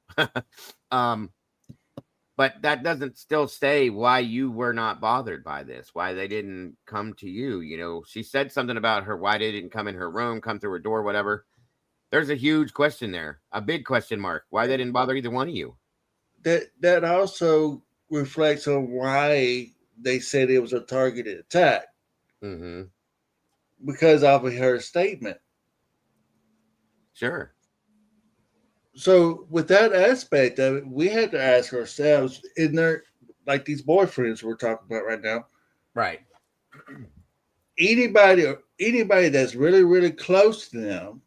But that doesn't still say why you were not bothered by this, why they didn't come to you. She said something about why they didn't come in her room, come through her door, whatever. There's a huge question there, a big question mark, why they didn't bother either one of you. That also reflects on why they said it was a targeted attack. Because of her statement. Sure. So with that aspect of it, we had to ask ourselves, in there, like these boyfriends we're talking about right now, right? Anybody that's really, really close to them,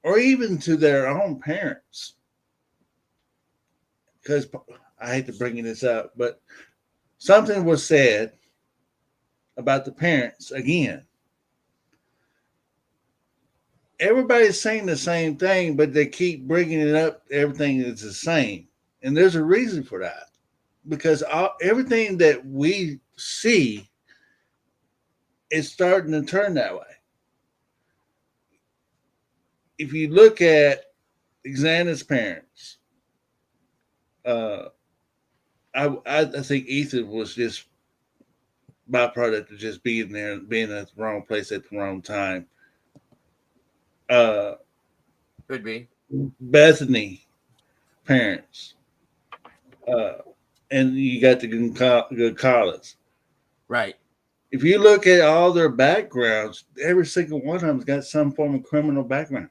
or even to their own parents, because I hate to bring this up, but something was said about the parents again. Everybody's saying the same thing, but they keep bringing it up. Everything is the same, and there's a reason for that. Because everything that we see is starting to turn that way. If you look at Xana's parents, I think Ethan was just byproduct of just being there, being at the wrong place at the wrong time. Could be. Bethany parents, and you got the good college. Right. If you look at all their backgrounds, every single one of them's got some form of criminal background.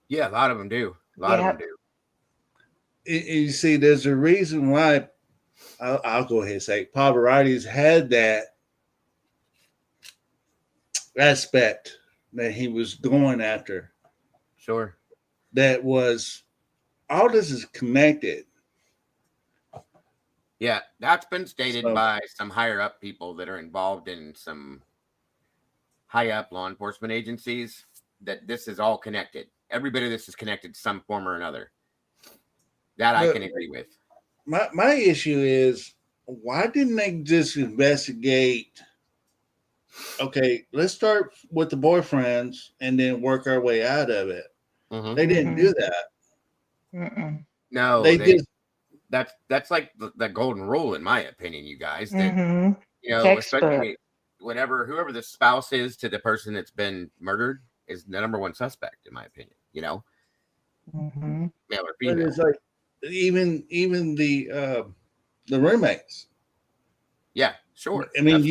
Yeah, a lot of them do. A lot of them do. You see, there's a reason why. I'll go ahead and say Pavarotti had that aspect that he was going after. Sure. That was all this is connected. Yeah, that's been stated by some higher up people that are involved in some high up law enforcement agencies, that this is all connected. Every bit of this is connected some form or another. That I can agree with. My issue is, why didn't they just investigate? Okay, let's start with the boyfriends and then work our way out of it. Mm-hmm. They didn't do that. No, they just. That's like the golden rule, in my opinion, you guys. That you know, Textbook. especially whoever the spouse is to the person that's been murdered is the number one suspect, in my opinion. You know, male or female. But it's like even the roommates. Yeah, sure. I mean,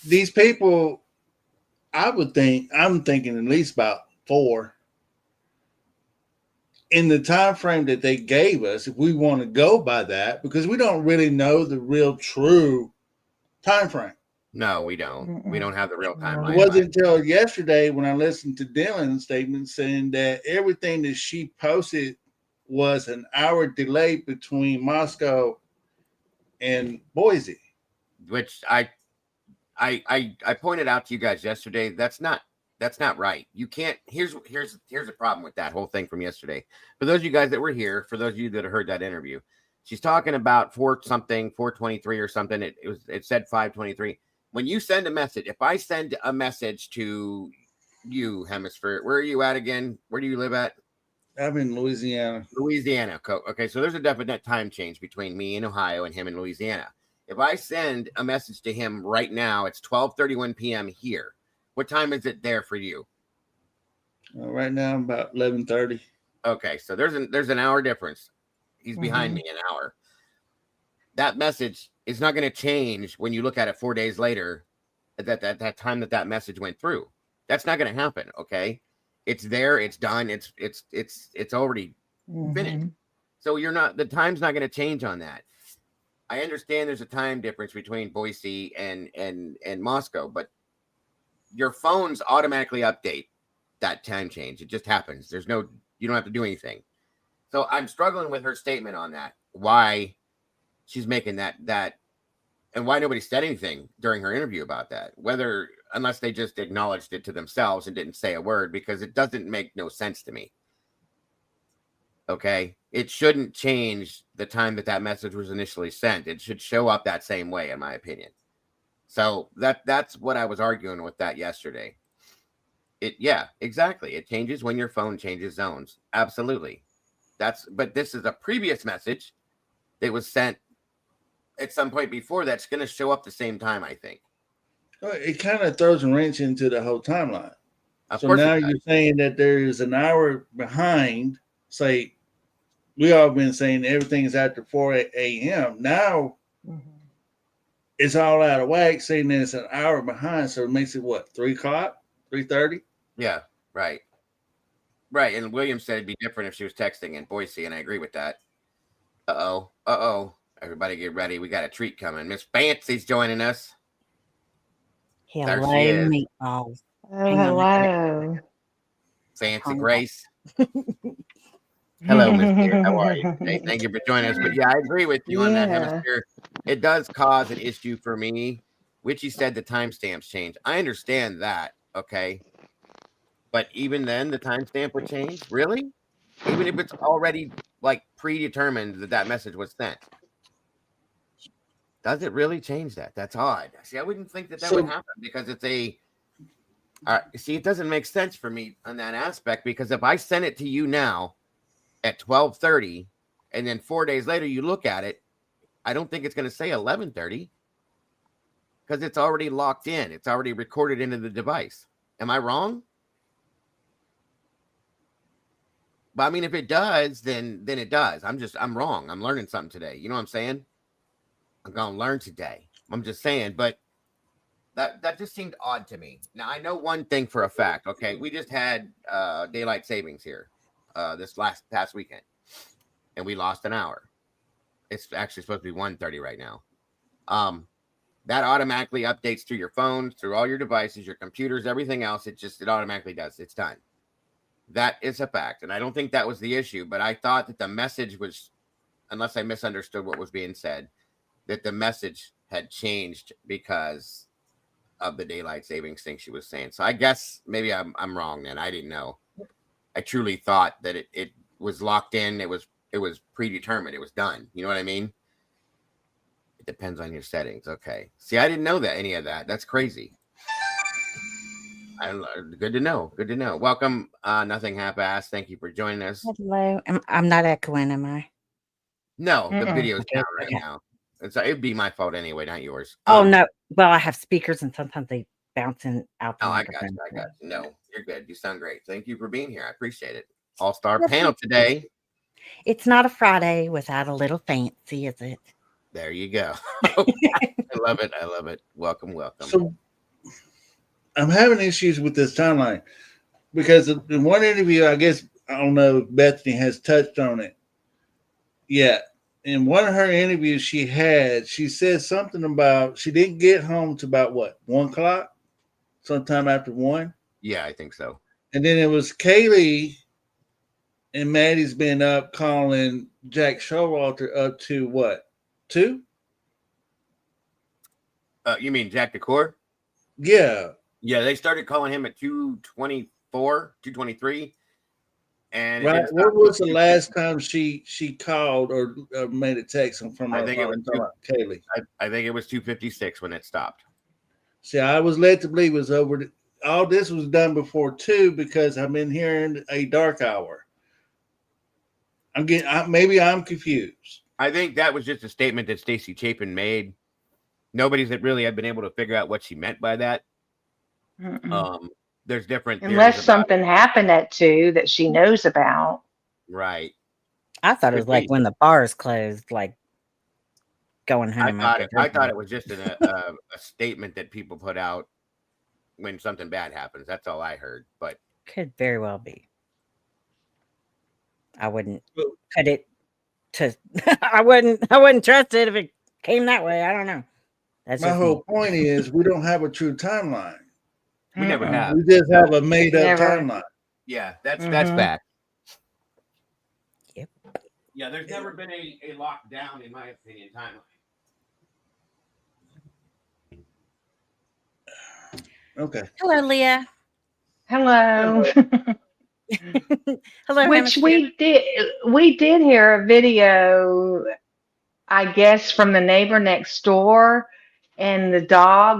these people. I'm thinking at least about 4. In the time frame that they gave us, if we want to go by that, because we don't really know the real true time frame. No, we don't. We don't have the real timeline. It wasn't until yesterday when I listened to Dylan's statement saying that everything that she posted was an hour delay between Moscow and Boise. Which I pointed out to you guys yesterday. That's not right. You can't. Here's a problem with that whole thing from yesterday. For those of you guys that were here, for those of you that heard that interview, she's talking about 423 or something. It said 523. When you send a message, if I send a message to you, Hemisphere, where are you at again? Where do you live at? I'm in Louisiana. Louisiana. Okay, so there's a definite time change between me in Ohio and him in Louisiana. If I send a message to him right now, it's 12:31 p.m. here. What time is it there for you? Right now, about 11:30. Okay, so there's an hour difference. He's behind me an hour. That message is not going to change when you look at it 4 days later. That time that message went through, that's not going to happen. Okay, it's there. It's done. It's already finished. So the time's not going to change on that. I understand there's a time difference between Boise and Moscow, but your phones automatically update that time change. It just happens. You don't have to do anything. So I'm struggling with her statement on that. Why she's making that, and why nobody said anything during her interview about that. Unless they just acknowledged it to themselves and didn't say a word, because it doesn't make no sense to me. Okay, it shouldn't change the time that message was initially sent. It should show up that same way, in my opinion. So that's what I was arguing with that yesterday. Yeah, exactly. It changes when your phone changes zones. Absolutely. But this is a previous message that was sent at some point before that's going to show up the same time, I think. It kind of throws a wrench into the whole timeline. So now you're saying that there is an hour behind. Say, we all been saying everything is after 4 a.m. Now it's all out of whack, saying that it's an hour behind. So it makes it what, 3 o'clock, 3:30? Yeah, right. Right. And William said it'd be different if she was texting in Boise, and I agree with that. Uh-oh. Everybody get ready. We got a treat coming. Miss Fancy's joining us. There Hello, she is. meatballs. Oh, hello. Fancy Grace. Hello, Miss Dear. How are you today? Thank you for joining us. But yeah, I agree with you on that Yeah. hemisphere. It does cause an issue for me. Witchy said the timestamps change. I understand that. Okay. But even then, the timestamp would change? Really? Even if it's already like predetermined that that message was sent. Does it really change that? That's odd. See, I wouldn't think that would So happen because it's a. See, it doesn't make sense for me on that aspect because if I send it to you now at 12:30 and then 4 days later you look at it, I don't think it's going to say 11:30 because it's already locked in. It's already recorded into the device. Am I wrong? But I mean, if it does, then it does. I'm wrong. I'm learning something today. You know what I'm saying? I'm gonna learn today. I'm just saying, but that just seemed odd to me. Now I know one thing for a fact. Okay, we just had daylight savings here this past weekend, and we lost an hour. It's actually supposed to be 1:30 right now. That automatically updates through your phones, through all your devices, your computers, everything else. It automatically does. It's done. That is a fact, and I don't think that was the issue. But I thought that the message was, unless I misunderstood what was being said, that the message had changed because of the daylight savings thing she was saying. So I guess maybe I'm wrong then. I didn't know. I truly thought that it was locked in. It was predetermined. It was done. You know what I mean? It depends on your settings. Okay. See, I didn't know that any of that. That's crazy. Good to know. Good to know. Welcome, Nothing Half-Assed. Thank you for joining us. Hello. I'm not echoing, am I? No, the video's Okay, down right okay. now. It'd be my fault anyway, not yours. Oh no. Well, I have speakers and sometimes they bouncing out the Oh, I got microphone. you. I got you. No, you're good. You sound great. Thank you for being here. I appreciate it. All-star Yes, panel today. It's not a Friday without a little fancy, is it? There you go. I love it. I love it. Welcome, welcome. So I'm having issues with this timeline because in one interview, I guess, I don't know if Bethany has touched on it yet. In one of her interviews she said something about she didn't get home to about what, 1 o'clock, sometime after 1. Yeah, I think so. And then it was Kaylee and Maddie's been up calling Jack Showalter up to what, 2? You mean Jack Decor? Yeah. Yeah, they started calling him at 2:24, 2:23. And Right. What was the last time she called or made a text from her I think it was Kaylee? I think it was 2:56 when it stopped. See, I was led to believe it was over. All this was done before 2 because I'm in here in a dark hour. Maybe I'm confused. I think that was just a statement that Stacy Chapin made. Nobody's really had been able to figure out what she meant by that. There's different Unless theories something happened at 2 that she knows about. Right. I thought it was like when the bars closed, like going home. I thought it was just a statement that people put out when something bad happens. That's all I heard. But could very well be. I wouldn't put it to. I wouldn't trust it if it came that way. I don't know. That's my whole point is we don't have a true timeline. We never have. We just have a made up timeline. Yeah, that's fact. Yep. Yeah, there's never been a lockdown, in my opinion, timeline. Okay. Hello, Leah. Hello. Hello. Which we did hear a video, I guess, from the neighbor next door, and a dog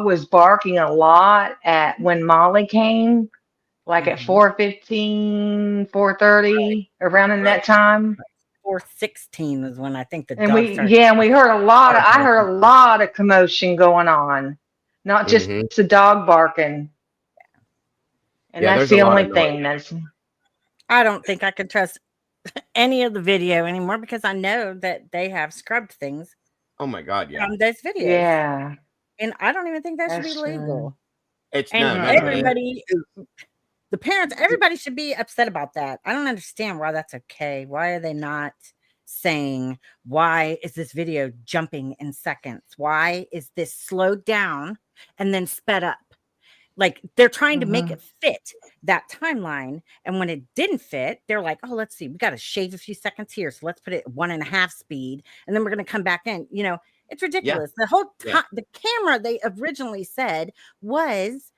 was barking a lot when Molly came, like at 4:15, 4:30, around in that time. 4:16 is when I think the And dog we started. heard I heard a lot of commotion going on, not just the dog barking. And that's the only thing I don't think I can trust any of the video anymore because I know that they have scrubbed things. Oh my God, yeah. From those videos. Yeah. And I don't even think that should be legal. It's and everybody, the parents, everybody should be upset about that. I don't understand why that's okay. Why are they not saying, why is this video jumping in seconds? Why is this slowed down and then sped up? Like they're trying to make Mhm. it fit that timeline. And when it didn't fit, they're like, oh, let's see, we got to shave a few seconds here. So let's put it 1.5 speed. And then we're going to come back in. You know, it's ridiculous. The whole time, the camera they originally said was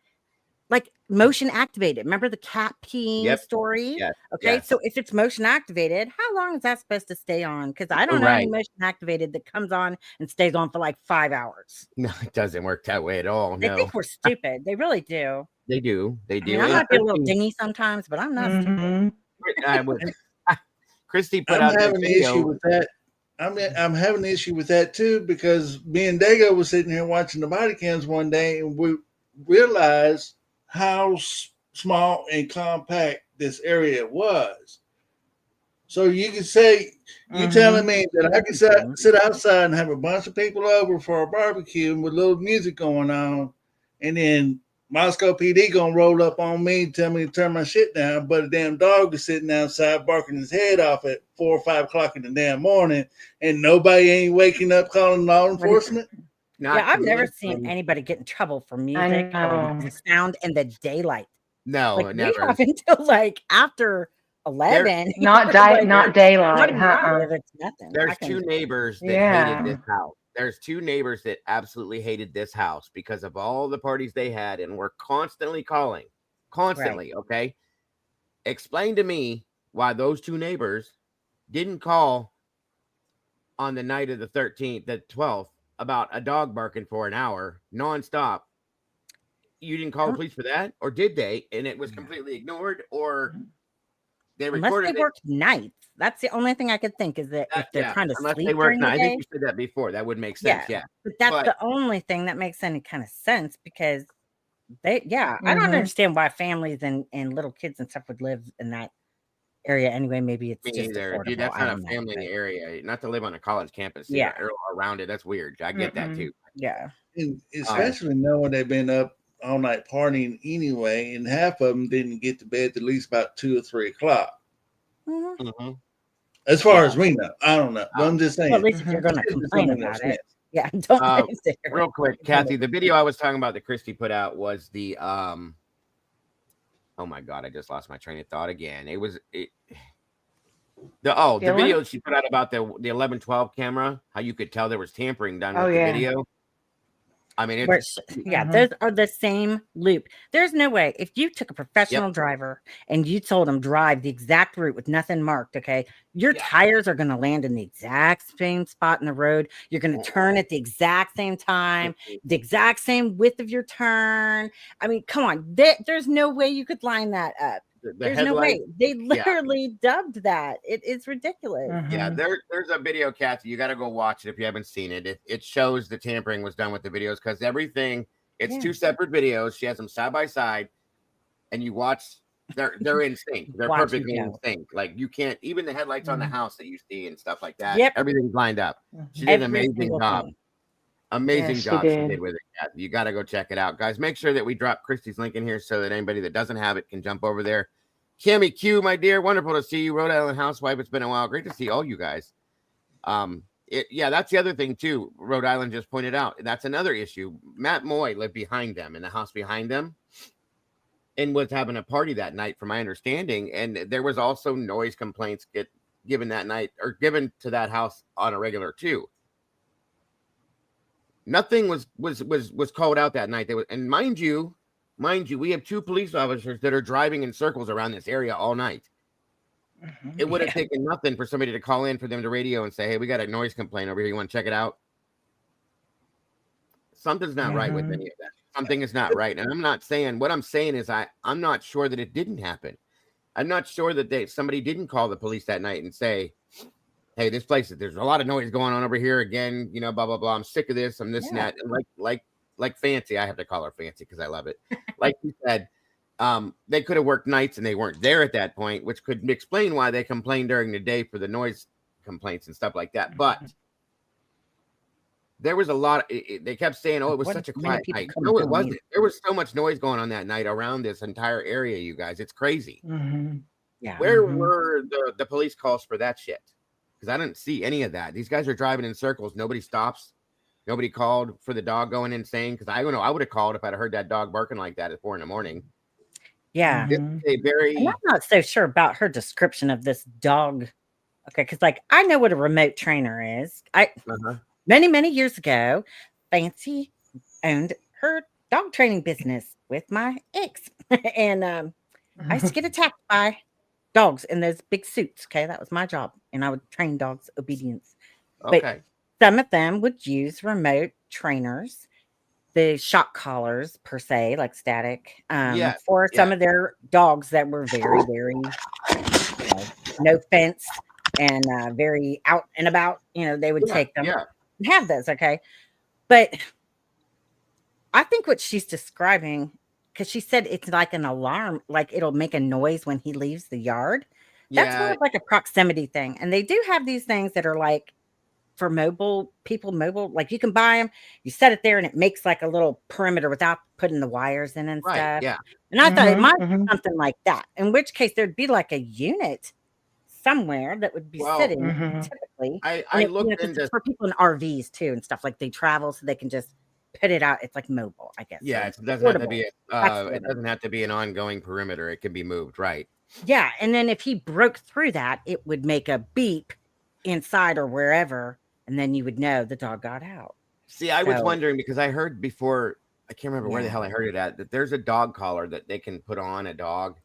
like motion activated. Remember the cat peeing story? Yes. Okay. Yes. So if it's motion activated, how long is that supposed to stay on? Because I don't know any Right. motion activated that comes on and stays on for like 5 hours. No, it doesn't work that way at all. They No. think we're stupid. They really do. They do. They I do. mean, I And might be a little Christy- dingy sometimes, but I'm not stupid. Mhm. I would. Christy put I'm out that having an issue video. with that. I'm having an issue with that too, because me and Dago was sitting here watching the body cams one day, and we realized how small and compact this area was. So you can say you telling me that I can sit outside and have a bunch of people over for a barbecue with a little music going on, and then Moscow PD gonna roll up on me and tell me to turn my shit down, but a damn dog is sitting outside barking his head off at 4 or 5 o'clock in the damn morning, and nobody ain't waking up calling law enforcement. Yeah, I've never seen anybody get in trouble for music or know. sound in the daylight. No, Like we never. have until like after 11. Not Like, not daylight. not even Uh-uh. if it's nothing. I There's can- two neighbors that Yeah. hated this house. There's two neighbors that absolutely hated this house because of all the parties they had and were constantly calling. Constantly, okay? Explain to me why those two neighbors didn't call on the night of the 13th, the 12th, about a dog barking for an hour nonstop. You didn't call the police for that? Or did they? And it was completely ignored? Or they Unless recorded they it? work nights. That's the only thing I could think is that if they're trying to unless sleep they work during the night. I day. think you said that before. That would make sense. Yeah. But that's the only thing that makes any kind of sense because I don't Mhm. understand why families and little kids and stuff would live in that area anyway. Maybe it's Me just either, affordable. dude. That's I not don't a know, family but- area. Not to live on a college campus. Yeah. Or around it. That's weird. I get that too. Yeah. And especially knowing they've been up all night partying anyway, and half of them didn't get to bed till at least about 2 or 3 o'clock. Mhm. As far as we know, I don't know. But I'm just saying. Well, at least if you're going to It just complain don't make no about it. sense. Yeah. Don't sit there. Real quick, Kathy, the video I was talking about that Christy put out was the oh my god, I just lost my train of thought again. The Dylan? video she put out about the 1112 camera, how you could tell there was tampering done Oh, with yeah. the video. I mean, Where it's those are the same loop. There's no way if you took a professional driver and you told him drive the exact route with nothing marked, okay, your tires are going to land in the exact same spot in the road. You're going to turn at the exact same time, the exact same width of your turn. I mean, come on, there's no way you could line that up. There's no way. They literally dubbed that. It is ridiculous. Yeah, there's a video, Kathy. You got to go watch it if you haven't seen it. It shows the tampering was done with the videos because everything. It's two separate videos. She has them side by side, and you watch. They're in sync. They're Watch perfectly them in go. sync. Like you can't even the headlights on the house that you see and stuff like that. Yep. Everything's lined up. She did an Every amazing single job. thing. Amazing Yes, she job she did. did with it. Kathy. You got to go check it out, guys. Make sure that we drop Christy's link in here so that anybody that doesn't have it can jump over there. Kimmy Q, my dear, wonderful to see you. Rhode Island housewife. It's been a while. Great to see all you guys. That's the other thing too. Rhode Island just pointed out. That's another issue. Matt Moy lived behind them in the house behind them, and was having a party that night, from my understanding. And there was also noise complaints given that night or given to that house on a regular too. Nothing was called out that night. And mind you, we have two police officers that are driving in circles around this area all night. It would have taken nothing for somebody to call in for them to radio and say, hey, we got a noise complaint over here. You want to check it out? Something's not right with any of that. Something is not right. And I'm not saying, what I'm saying is I'm not sure that it didn't happen. I'm not sure that somebody didn't call the police that night and say, hey, this place, there's a lot of noise going on over here again, blah, blah, blah. I'm sick of this. I'm this and that. And like Fancy, I have to call her Fancy because I love it. Like you said, they could have worked nights and they weren't there at that point, which could explain why they complained during the day for the noise complaints and stuff like that. But there was a lot. They kept saying, oh, it was such a quiet night. No, it wasn't. There was so much noise going on that night around this entire area, you guys. It's crazy. Yeah. Where were the police calls for that shit? Because I didn't see any of that. These guys are driving in circles. Nobody stops. Nobody called for the dog going insane because I don't know. I would have called if I'd heard that dog barking like that at 4 a.m. Yeah. This Mhm. is a very And I'm not so sure about her description of this dog. Okay, because like I know what a remote trainer is. uh-huh. Many years ago, Fancy owned her dog training business with my ex, and I used to get attacked by dogs in those big suits. Okay, that was my job, and I would train dogs obedience. But Okay. some of them would use remote trainers, the shock collars per se, like static, Yeah. for Yeah. some of their dogs that were very, no fence and very out and about. They would Yeah. take them Yeah. and have those. Okay, but I think what she's describing, because she said it's like an alarm, like it'll make a noise when he leaves the yard. That's more Yeah. of like a proximity thing. And they do have these things that are like for mobile, like you can buy them, you set it there and it makes like a little perimeter without putting the wires in and Right. stuff. Yeah. And I thought it Mhm. might be Mhm. something like that, in which case there'd be like a unit somewhere that would be Well, sitting Mhm. typically. I And I it, looked because into it's for people in RVs too and stuff, like they travel so they can just put it out. It's like mobile, I guess, yeah, or it doesn't have to portable. be That's it what it doesn't is. have to be an ongoing perimeter. It can be moved, right? Yeah, and then if he broke through that, it would make a beep inside or wherever, and then you would know the dog got out. See, I was So, wondering because I heard before, I can't remember where the yeah. hell I heard it at, that there's a dog collar that they can put on a dog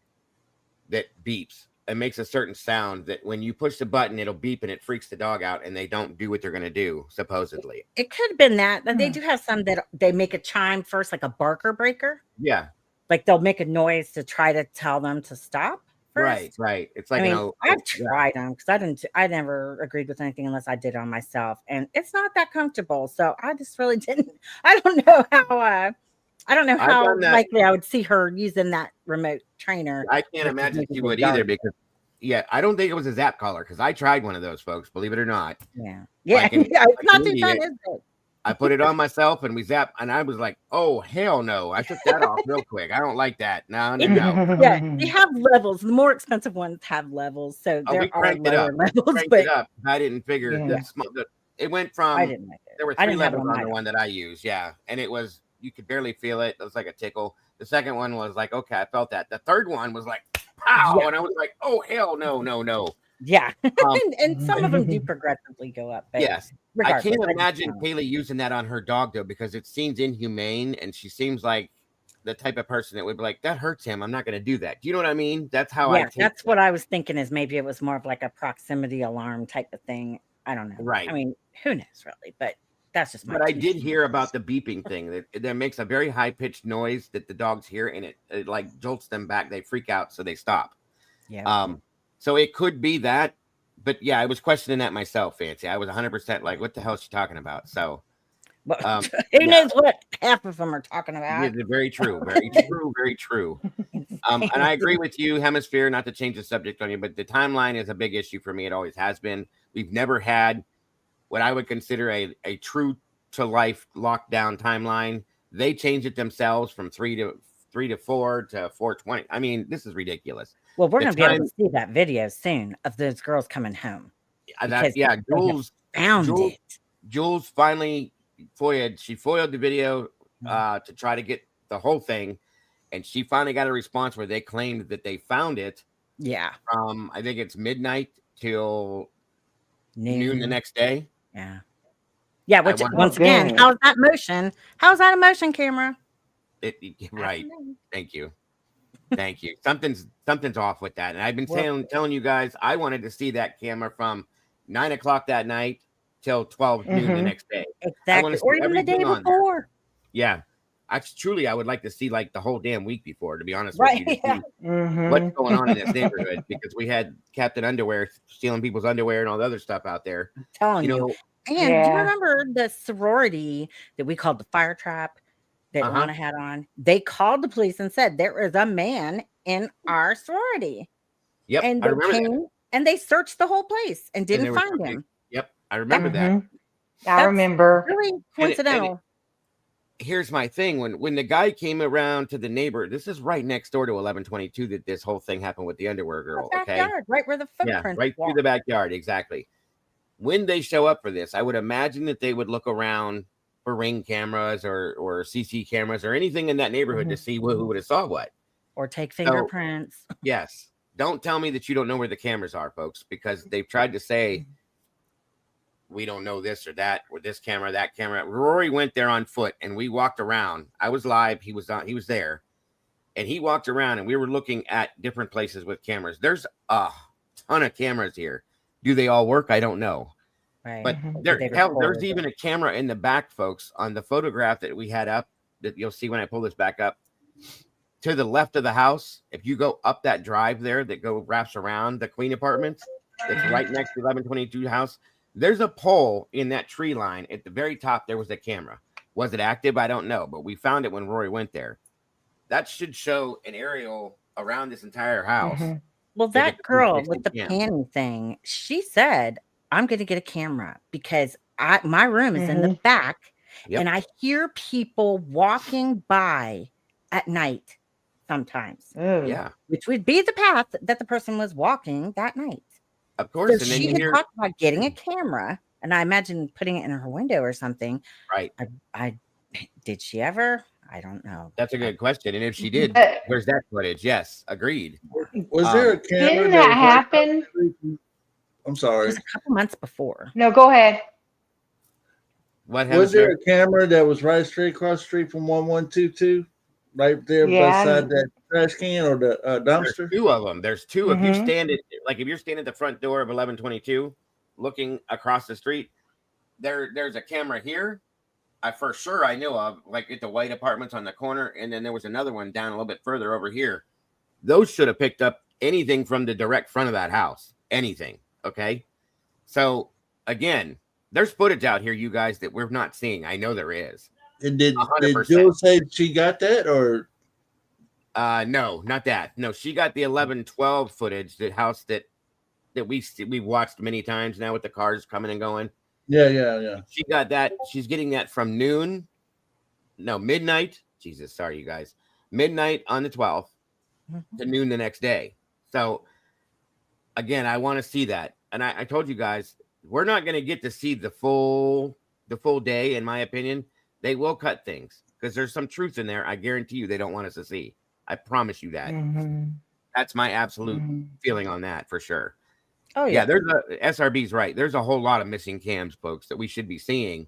that beeps and makes a certain sound that when you push the button, it'll beep and it freaks the dog out and they don't do what they're going to do, supposedly. It could have been that. But they Hmm. do have some that they make a chime first, like a barker breaker. Yeah, Like they'll make a noise to try to tell them to stop right, first. right. It's I like mean, I've yeah, tried them because I never agreed with anything unless I did it on myself, and it's not that comfortable. So I just really didn't. I don't know how. I don't know I've how done that. likely I would see her using that remote trainer I can't versus imagine maybe she the would either yard. because, yeah, I don't think it was a zap collar because I tried one of those, folks, believe it or not. Yeah, Like in, yeah. It's like not an too fun, idiot. is it? I put it on myself and we zapped, and I was like, oh, hell no. I took that off real quick. I don't like that. No, no, no. Yeah, they have levels. The more expensive ones have levels, so Oh, we there are cranked it lower up. levels. Cranked But it up. I didn't figure yeah, it went I from, didn't like it. there were I 3 didn't have it levels on on my the dog. one that I used. Yeah. And it was, you could barely feel it. It was like a tickle. The second one was like, okay, I felt that. The third one was like, pow. Yeah, And I was like, oh, hell no, no, no. yeah. Um, And some of them do progressively go up, but yes. I regardless, can't I just imagine don't. Kaylee using that on her dog though, because it seems inhumane and she seems like the type of person that would be like, that hurts him. I'm not going to do that. Do you know what I mean? That's how I Yeah, take that's it. what I was thinking. Is maybe it was more of like a proximity alarm type of thing. I don't know. I Right. mean, who knows really? But that's just my But I 2 did cents. hear about the beeping thing that makes a very high pitched noise that the dogs hear and it like jolts them back. They freak out, so they stop. Yeah. So it could be that, but yeah, I was questioning that myself, Fancy. I was 100% like, what the hell is she talking about? So, Well, who yeah, knows what half of them are talking yeah, about? very true, very true, very true. And I agree with you, Hemisphere, not to change the subject on you, but the timeline is a big issue for me. It always has been. We've never had what I would consider a true to life lockdown timeline. They changed it themselves from 3 to 4 to 420. I mean, this is ridiculous. Well, we're The going to be able time to see that video soon of those girls coming home because yeah, they have found it. Jules finally foiled the video Mm-hmm. to try to get the whole thing, and she finally got a response where they claimed that they found it. Yeah. From I think it's midnight till noon the next day. Yeah. Yeah, which wonder- once again, how's that motion? How's that a motion camera? Right. Thank you. Thank you. Something's off with that. And I've been Well- telling you guys, I wanted to see that camera from 9 o'clock that night till 12 noon the next day. I wanna Exactly. see Or even the day everything on there. before. Yeah. I would like to see like the whole damn week before, to be honest Right. with you. To see what's going on in this neighborhood, because we had Captain Underwear stealing people's underwear and all the other stuff out there. Telling you. know, And do you remember the sorority that we called the fire trap that Uh-huh. Lana had on? They called the police and said there is a man in our sorority. Yep, And I they remember that. came and they searched the whole place and And didn't they were find searching. him. Yep, I remember that. I That's remember. really And coincidental. here's my thing: when the guy came around to the neighbor, this is right next door to 1122 that this whole thing happened with the underwear girl. The Okay, backyard, right where the yeah, footprints right are. through the backyard, exactly. When they show up for this, I would imagine that they would look around for Ring cameras or CC cameras or anything in that neighborhood to see who would have saw what. Or take So, fingerprints. yes. Don't tell me that you don't know where the cameras are, folks, because they've tried to say we don't know this or that, or this camera, that camera. Rory went there on foot and we walked around. I was live. He was there, and he walked around and we were looking at different places with cameras. There's a ton of cameras here. Do they all work? I don't know. Right. But there's even a camera in the back, folks, on the photograph that we had up that you'll see when I pull this back up. To the left of the house, if you go up that drive there that wraps around the Queen Apartments, that's right next to 1122 house, there's a pole in that tree line. At the very top, there was a camera. Was it active? I don't know, but we found it when Rory went there. That should show an aerial around this entire house. Well, that girl with the panty thing, she said, I'm going to get a camera because my room is in the back and I hear people walking by at night sometimes. Yeah. Which would be the path that the person was walking that night. Of course. So she had talked about getting a camera, and I imagine putting it in her window or something. Right. I did she ever? I don't know. That's a good question. And if she did, where's that footage? Yes, agreed. Was there a camera? Didn't that happen? I'm sorry. It was a couple months before. No, go ahead. What was there a camera that was right straight across the street from 1122? Right there beside that trash can or the dumpster? There's two of them. There's two. If you stand if you're standing at the front door of 1122, looking across the street, there's a camera here. For sure I know of, like at the white apartments on the corner, and then there was another one down a little bit further over here. Those should have picked up anything from the direct front of that house. Anything. Okay. So again, there's footage out here, you guys, that we're not seeing. I know there is. And did Jill say she got that or? No, not that. No, she got the 1112 footage, the house that we've watched many times now with the cars coming and going. Yeah. She got that. She's getting that from midnight. Jesus, sorry, you guys. Midnight on the 12th to noon the next day. So again, I want to see that. And I told you guys, we're not going to get to see the full day, in my opinion. They will cut things because there's some truth in there. I guarantee you they don't want us to see. I promise you that. That's my absolute feeling on that for sure. Oh, yeah. There's SRB's right. There's a whole lot of missing cams, folks, that we should be seeing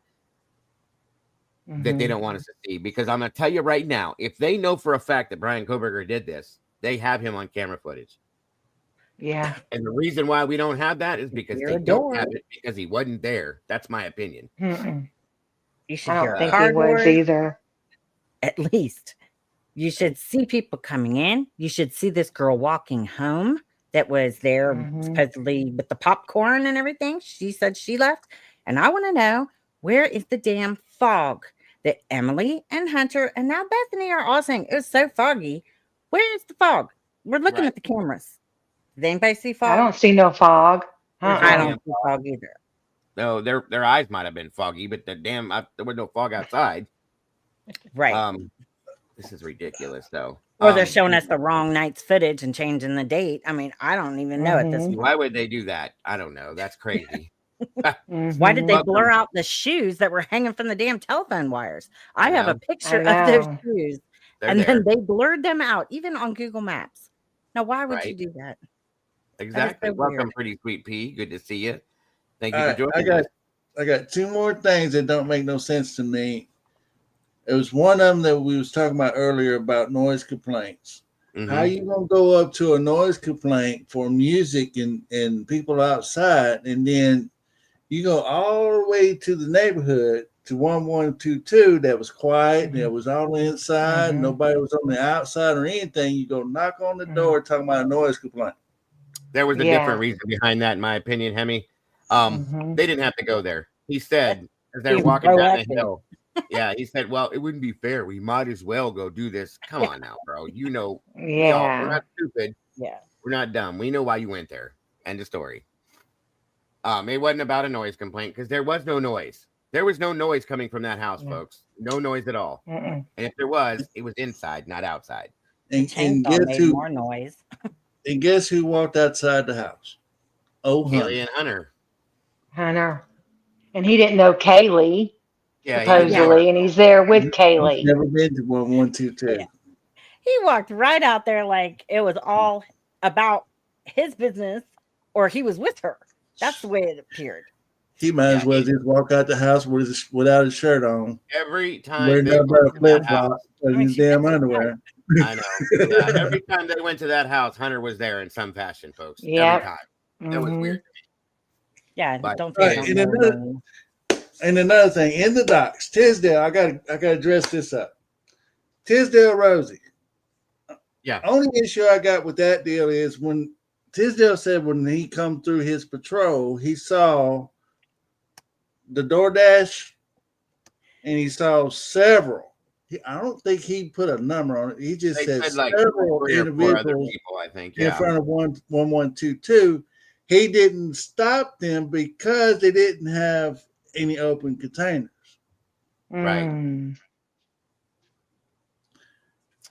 that they don't want us to see. Because I'm going to tell you right now, if they know for a fact that Brian Koberger did this, they have him on camera footage. Yeah. And the reason why we don't have that is because they don't have it because he wasn't there. That's my opinion. You should I hear don't think he was either. At least. You should see people coming in. You should see this girl walking home that was there supposedly with the popcorn and everything. She said she left. And I want to know, where is the damn fog that Emily and Hunter and now Bethany are all saying it was so foggy? Where is the fog? We're looking at the cameras. Did anybody see fog? I don't see no fog. I don't see fog either. No, their eyes might have been foggy, but there was no fog outside. Right. This is ridiculous, though. Or they're showing us the wrong night's footage and changing the date. I mean, I don't even know at this point. Why would they do that? I don't know. That's crazy. Why did they blur out the shoes that were hanging from the damn telephone wires? I have a picture of those shoes. Then they blurred them out, even on Google Maps. Now, why would you do that? Exactly. Welcome, Pretty Sweet Pea. Good to see you. Thank you for joining us. I got two more things that don't make no sense to me. It was one of them that we was talking about earlier about noise complaints. How you gonna go up to a noise complaint for music and people outside, and then you go all the way to the neighborhood to 1122 that was quiet and it was all inside, nobody was on the outside or anything. You go knock on the door talking about a noise complaint. There was a different reason behind that, in my opinion, Hemi. They didn't have to go there. He said as they were walking down the hill. Yeah, he said, well, it wouldn't be fair. We might as well go do this. Come on now, bro. You know, we're not stupid. Yeah. We're not dumb. We know why you went there. End of story. It wasn't about a noise complaint because there was no noise. There was no noise coming from that house, folks. No noise at all. And if there was, it was inside, not outside. And guess who? More noise. And guess who walked outside the house? Oh, Haley and Hunter. Hunter. And he didn't know Kaylee. Yeah, supposedly, and he's there with I've Kaylee. never been to 1122. Yeah. He walked right out there like it was all about his business, or he was with her. That's the way it appeared. He might as well just walk out the house without his shirt on. Every time Wearing they nothing went but to a flip that flop house, and his damn underwear. I know. Yeah, every time they went to that house, Hunter was there in some fashion, folks. Yep. Every time. That was Mhm. weird. Yeah, But- don't Right, take and another thing, in the docs, Tisdale, I gotta dress this up. Tisdale Rosie. Yeah. Only issue I got with that deal is when Tisdale said when he come through his patrol, he saw the DoorDash and he saw several. I don't think he put a number on it. He just They said said like several 3 or 4 other individuals people, I think. in Yeah. front of 1122. He didn't stop them because they didn't have any open containers. Right.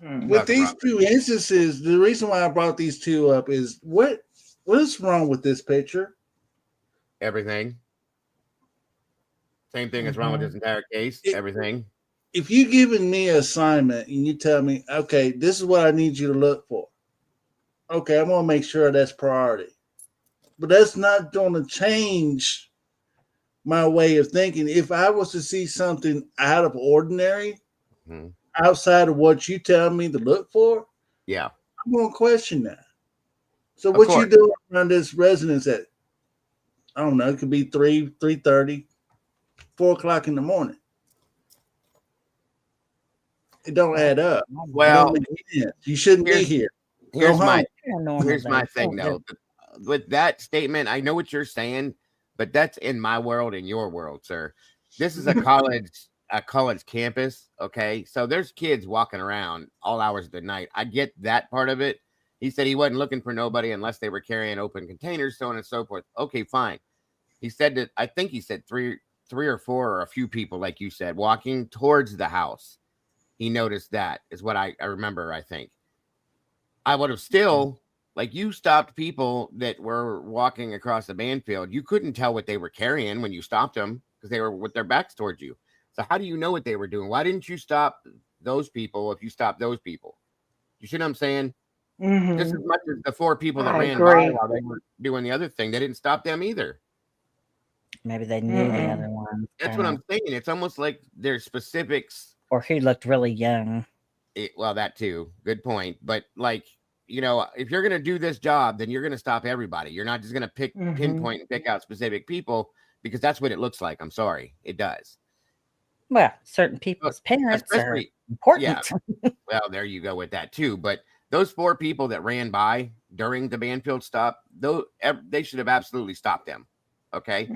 With these two instances, the reason why I brought these two up is what is wrong with this picture? Everything. Same thing is wrong with this entire case. Everything. If you giving me an assignment and you tell me, okay, this is what I need you to look for. Okay, I'm gonna make sure that's priority. But that's not gonna change my way of thinking. If I was to see something out of ordinary, outside of what you tell me to look for, yeah, I'm gonna question that. So Of what course. you doing around this residence at, I don't know, it could be 3:30, 4 o'clock in the morning. It don't add up. Well, It don't make sense. You shouldn't be here. Go Here's my home. here's my thing though. With that statement, I know what you're saying, but that's in my world and your world, sir. This is a college campus, okay? So there's kids walking around all hours of the night. I get that part of it. He said he wasn't looking for nobody unless they were carrying open containers, so on and so forth. Okay, fine. He said that I think he said three or four or a few people, like you said, walking towards the house. He noticed that is what I remember, I think. I would have still, like, you stopped people that were walking across the Banfield. You couldn't tell what they were carrying when you stopped them because they were with their backs towards you. So how do you know what they were doing? Why didn't you stop those people if you stopped those people? You see what I'm saying? Just as much as the 4 people that I ran agree. by while they were doing the other thing, they didn't stop them either. Maybe they knew the other one. That's what I'm saying. It's almost like there's specifics. Or he looked really young. Well, that too. Good point. But like, you know, if you're going to do this job, then you're going to stop everybody. You're not just going to pinpoint and pick out specific people because that's what it looks like. I'm sorry. It does. Well, certain people's parents are important. Yeah. Well, there you go with that too. But those 4 people that ran by during the Banfield stop, they should have absolutely stopped them. Okay.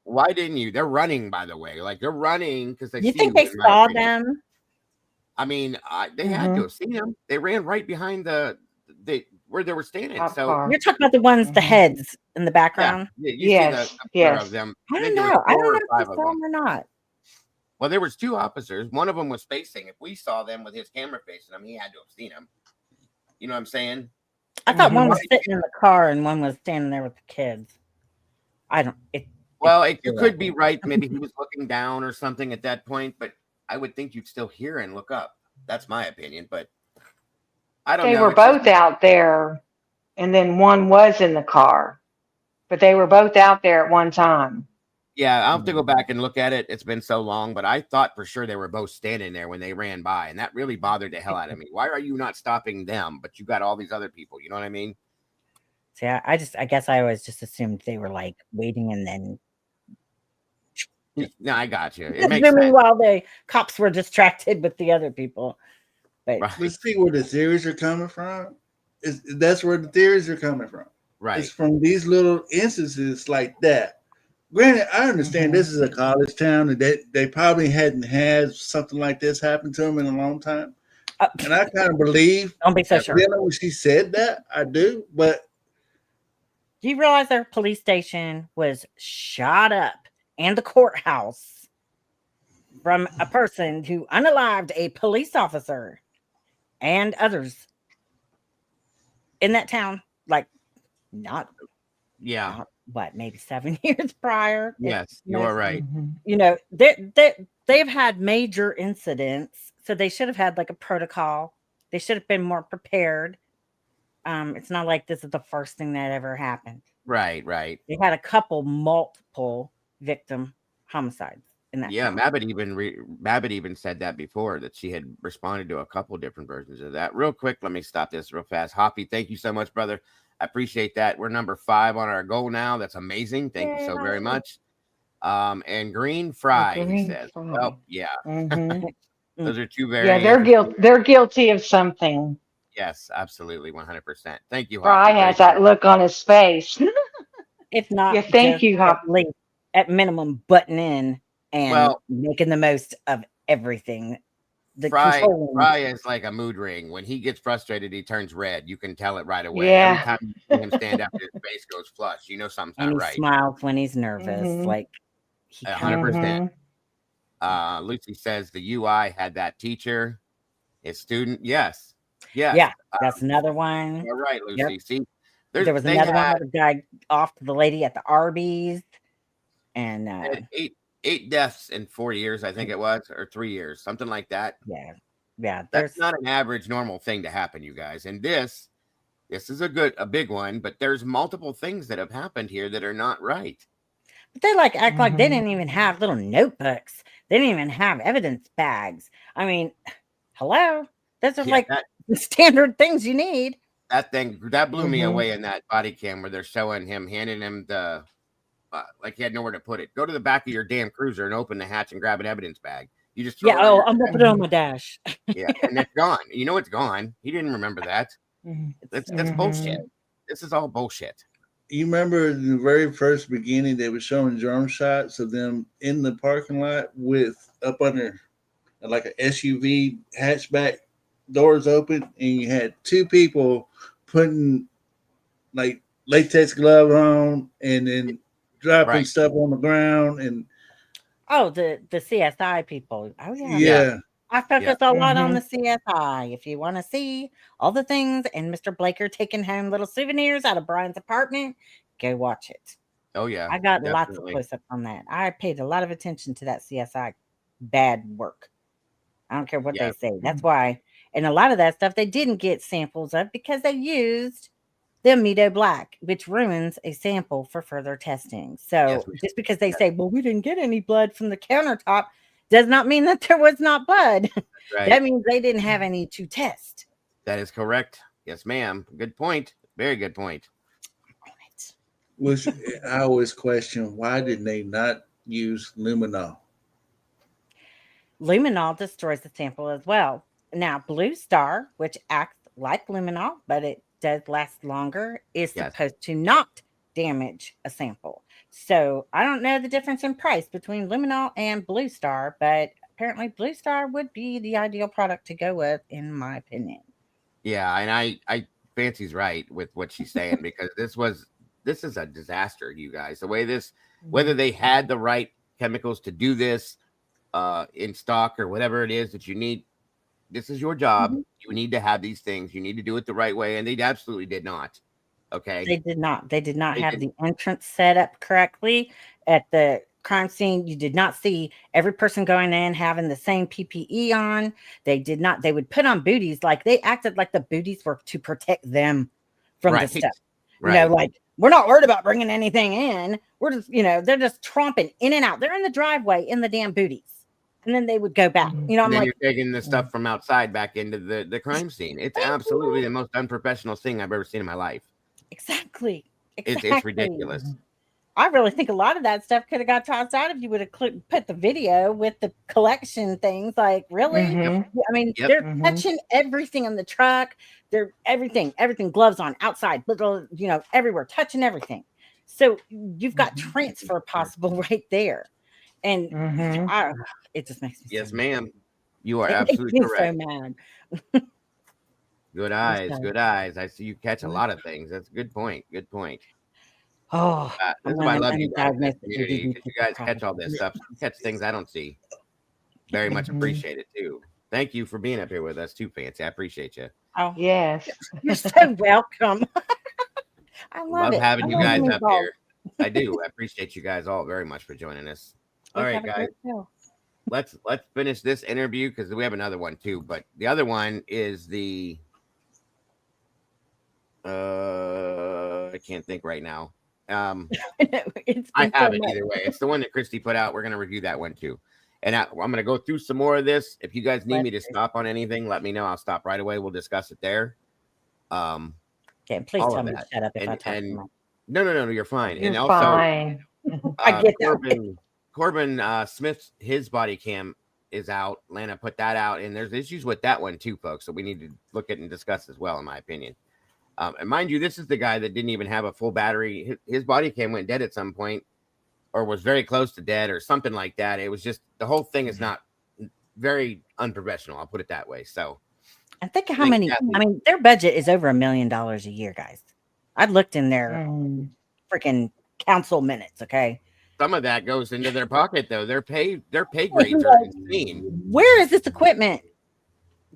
Why didn't you? They're running, by the way. Like they're running because they. You see think you, they in my saw opinion. them? I mean, they had to have seen them. They ran right behind where they were standing. So You're talking about the ones, the heads in the background. Yeah, you see the picture of them. I think don't there was know. I 4 don't or know if 5 they of saw them. them or not. Well, there was 2 officers. One of them was facing. If we saw them with his camera facing him, he had to have seen them. You know what I'm saying? I thought one was sitting in the car and one was standing there with the kids. I don't. You could be right. Maybe he was looking down or something at that point, but I would think you'd still hear and look up. That's my opinion, but I don't know. They were both out there, and then one was in the car, but they were both out there at one time. Yeah, I'll have to go back and look at it. It's been so long, but I thought for sure they were both standing there when they ran by, and that really bothered the hell out of me. Why are you not stopping them, but you got all these other people? You know what I mean? See, I guess I always just assumed they were like waiting and then. No, I got you. It makes Assuming sense. while the cops were distracted with the other people. But Let's see where the theories are coming from. That's where the theories are coming from. Right. It's from these little instances like that. Granted, I understand this is a college town and they probably hadn't had something like this happen to them in a long time. And I kind of believe. Don't be so sure. When she said that, I do. But do you realize their police station was shot up and the courthouse from a person who unalived a police officer and others in that town? Like, not what, maybe 7 years prior? Yes, you are right. You know, they've had major incidents, so they should have had like a protocol. They should have been more prepared. It's not like this is the first thing that ever happened. Right, right. They had a couple multiple victim homicides in that Yeah, town. Babbitt even said that before, that she had responded to a couple different versions of that. Real quick, let me stop this real fast. Hoppy, thank you so much, brother. I appreciate that. We're number 5 on our goal now. That's amazing. Thank you so very much. And Green Fry, he Green says. fry. Well, yeah. Mhm. Those are two very Yeah, interesting. they're guilty of something. Yes, absolutely, 100%. Thank you, Fry Hoppy. has Thank you. that look on his face. If not, Yeah, thank just you, at Hop. least at minimum button in and Well, making the most of everything. The Fry controlling. is like a mood ring. When he gets frustrated, he turns red. You can tell it right away. Every Yeah. time you see him stand up, his face goes flush. You know something's And not he right. smiles when he's nervous. Mhm. Like he kind of 100%. Mhm. Lucy says the UI had that teacher, his student. Yes. Yes. Yeah, that's another one. You're right, Yep. Lucy. See, There was they another one had with a guy off to the lady at the Arby's. And eight deaths in 4 years, I think it was, or 3 years, something like that. yeah, That's there's not an average normal thing to happen, you guys. And this is a big one, but there's multiple things that have happened here that are not right. but they like act like they didn't even have little notebooks. They didn't even have evidence bags. I mean, hello. Those are Yeah, like the standard things you need. that blew me away in that body cam where they're showing him, handing him the like he had nowhere to put it. Go to the back of your damn cruiser and open the hatch and grab an evidence bag. You just throw Yeah, it on your I'm gonna dash. put it on my dash. Yeah, and it's gone. You know it's gone. He didn't remember that. That's bullshit. This is all bullshit. You remember in the very first beginning, they were showing drone shots of them in the parking lot with up under like an SUV hatchback doors open, and you had 2 people putting like latex gloves on and then dropping stuff on the ground. And Oh, the CSI people. Oh yeah. yeah, I focus a lot on the CSI. If you want to see all the things and Mr. Blaker taking home little souvenirs out of Brian's apartment, go watch it. Oh yeah, I got lots of definitely. close-ups on that. I paid a lot of attention to that CSI bad work. I don't care what Yeah. they say. That's why. And a lot of that stuff they didn't get samples of because they used the Amido Black, which ruins a sample for further testing. So just because they say, well, we didn't get any blood from the countertop, does not mean that there was not blood. Right. That means they didn't have any to test. That is correct. Yes, ma'am. Good point. Very good point. which I always question, why did they not use luminol? Luminol destroys the sample as well. Now, Blue Star, which acts like luminol, but it does last longer, is supposed to not damage a sample. So I don't know the difference in price between luminol and Blue Star, but apparently Blue Star would be the ideal product to go with, in my opinion. Yeah, and I Fancy's right with what she's saying because this is a disaster, you guys. The way whether they had the right chemicals to do this in stock or whatever it is that you need, this is your job. You need to have these things. You need to do it the right way, and they absolutely did not. Okay, They did not. They did not have the entrance set up correctly at the crime scene. You did not see every person going in having the same PPE on. They did not. They would put on booties like they acted like the booties were to protect them from the stuff. You know, like we're not worried about bringing anything in. We're just, they're just tromping in and out. They're in the driveway in the damn booties, and then they would go back. I'm then like, you're taking the stuff from outside back into the crime scene. It's absolutely the most unprofessional thing I've ever seen in my life. Exactly. It's ridiculous. I really think a lot of that stuff could have got tossed out if you would have put the video with the collection things. Like, really? I mean, they're touching everything in the truck. They're everything, gloves on, outside, little, everywhere, touching everything. So you've got transfer possible right there. And it just makes me yes, so ma'am. You are mad. absolutely It makes correct. me so mad. Good eyes, good eyes. I see you catch a lot of things. That's a good point. Good point. Oh, This is why I love you guys in this community because you guys catch all this stuff. You catch things I don't see. Very much appreciate it too. Thank you for being up here with us too, Fancy. I appreciate you. Oh yes, you're so welcome. I Love it. having I you love guys being up involved. here. I do. I appreciate you guys all very much for joining us. All right, guys. let's finish this interview because we have another one too. But the other one is the I can't think right now. I have it either way. It's the one that Christy put out. We're gonna review that one too. And I'm gonna go through some more of this. If you guys need me to stop on anything, let me know. I'll stop right away. We'll discuss it there. Okay, please tell me to shut up if I talk too much. No, you're fine. You're and also, fine. I get that. Corbin Smith, his body cam is out. Lana put that out, and there's issues with that one too, folks. So we need to look at and discuss as well, in my opinion. And mind you, this is the guy that didn't even have a full battery. His body cam went dead at some point, or was very close to dead, or something like that. It was just the whole thing is not very unprofessional. I'll put it that way. So, I think how many? I mean, their budget is over $1 million a year, guys. I looked in their freaking council minutes. Okay, some of that goes into their pocket, though. Their pay grades are insane. Where is this equipment?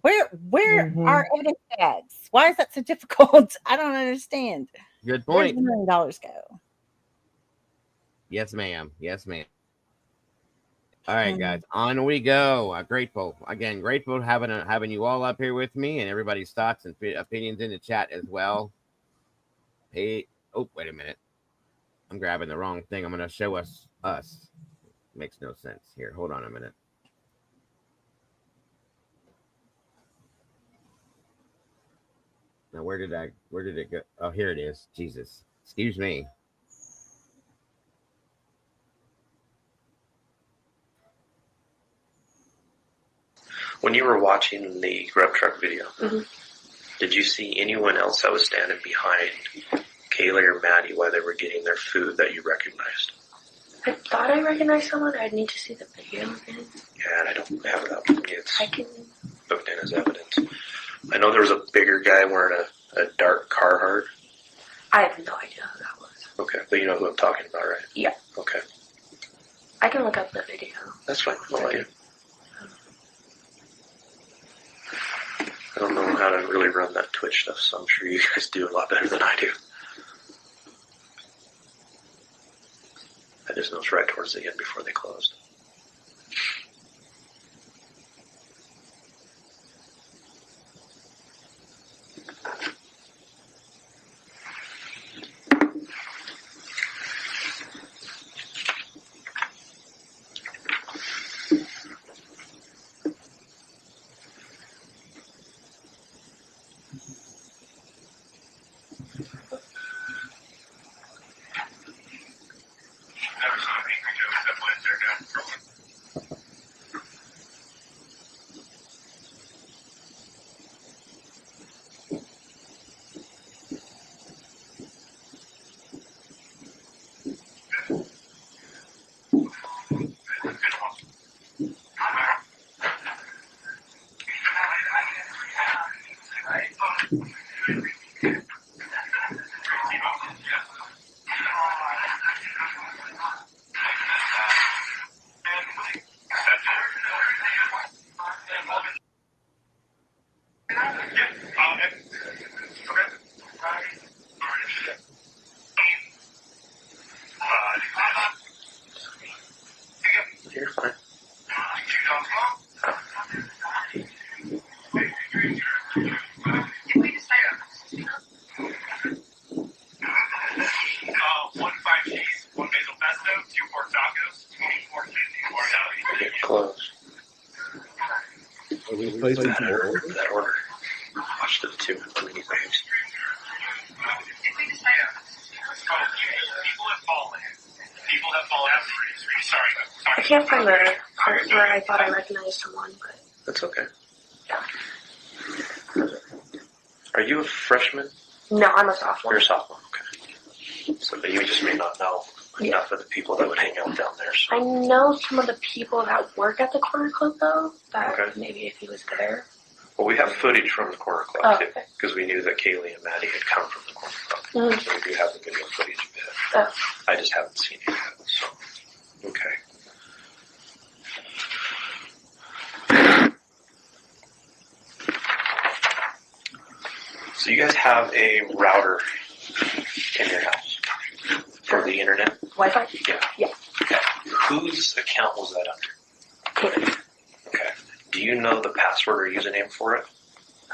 Where are evidence tags? Why is that so difficult? I don't understand. Good point. Where's $1 million go? Yes, ma'am. Yes, ma'am. All right, guys, on we go. Grateful having you all up here with me, and everybody's thoughts and opinions in the chat as well. Hey, oh, wait a minute. I'm grabbing the wrong thing. I'm going to show us. Makes no sense here. Hold on a minute. Now, where did it go? Oh, here it is. Jesus. Excuse me. When you were watching the grub truck video, did you see anyone else that was standing behind Kaylee or Maddie while they were getting their food that you recognized? I thought I recognized someone. I'd need to see the video again. Yeah, and I don't have it up. It's booked in as evidence. I know there was a bigger guy wearing a dark Carhartt. I have no idea who that was. Okay, but you know who I'm talking about, right? Yeah. Okay. I can look up the video. That's fine. I'll let you. I don't know how to really run that Twitch stuff, so I'm sure you guys do a lot better than I do. I just know it's right towards the end before they closed. You're fine. Close. That order. Watch the two mini waves. I can't find the part where I thought I recognized someone, but That's okay. Are you a freshman? no, I'm a sophomore. You're a sophomore, okay. So you just may not know enough of the people that would hang out down there. So. I know some of the people that work at the corner club, though, that maybe if he was there. Well, we have footage from the corner club, too, okay. because we knew that Kaylee and Maddie had come from the corner club. So we do have the video footage of it. I just haven't seen it yet, so, okay. So you guys have a router in your house for the internet? Wi-Fi? Yeah. Yeah. Okay. Whose account was that under? Kaylee. Okay. Do you know the password or username for it?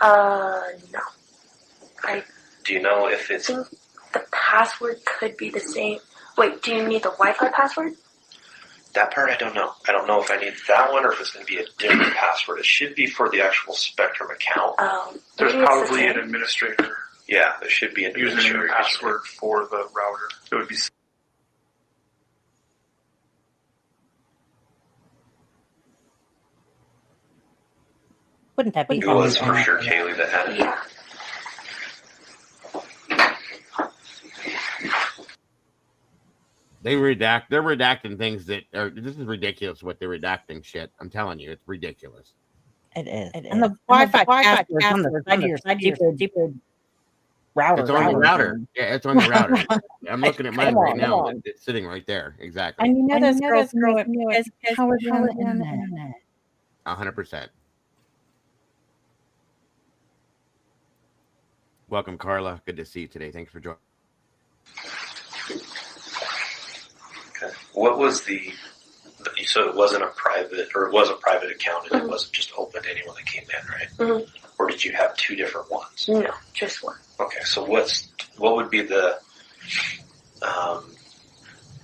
No. I Do you know if it's... think the password could be the same. Wait, do you need the Wi-Fi password? That part I don't know. I don't know if I need that one or if it's going to be a different password. It should be for the actual Spectrum account. There's probably an administrator Yeah, there should be an username administrator. and password for the router. It would be Wouldn't that be It was for sure Kaylee that had it. Yeah. They're redacting things that are. This is ridiculous. What they're redacting shit. I'm telling you, it's ridiculous. It is. And the Wi-Fi password on the side of your stupid router. It's on the router. Yeah, it's on the router. I'm looking at mine right now. It's sitting right there. Exactly. And you know those girls knew it because how are you on the internet? 100%. Welcome, Carla. Good to see you today. Thanks for joining. Okay. What was the... So it wasn't a private, or it was a private account and it wasn't just open to anyone that came in, right? Mm-hmm. Or did you have two different ones? No, just one. Okay, so what would be the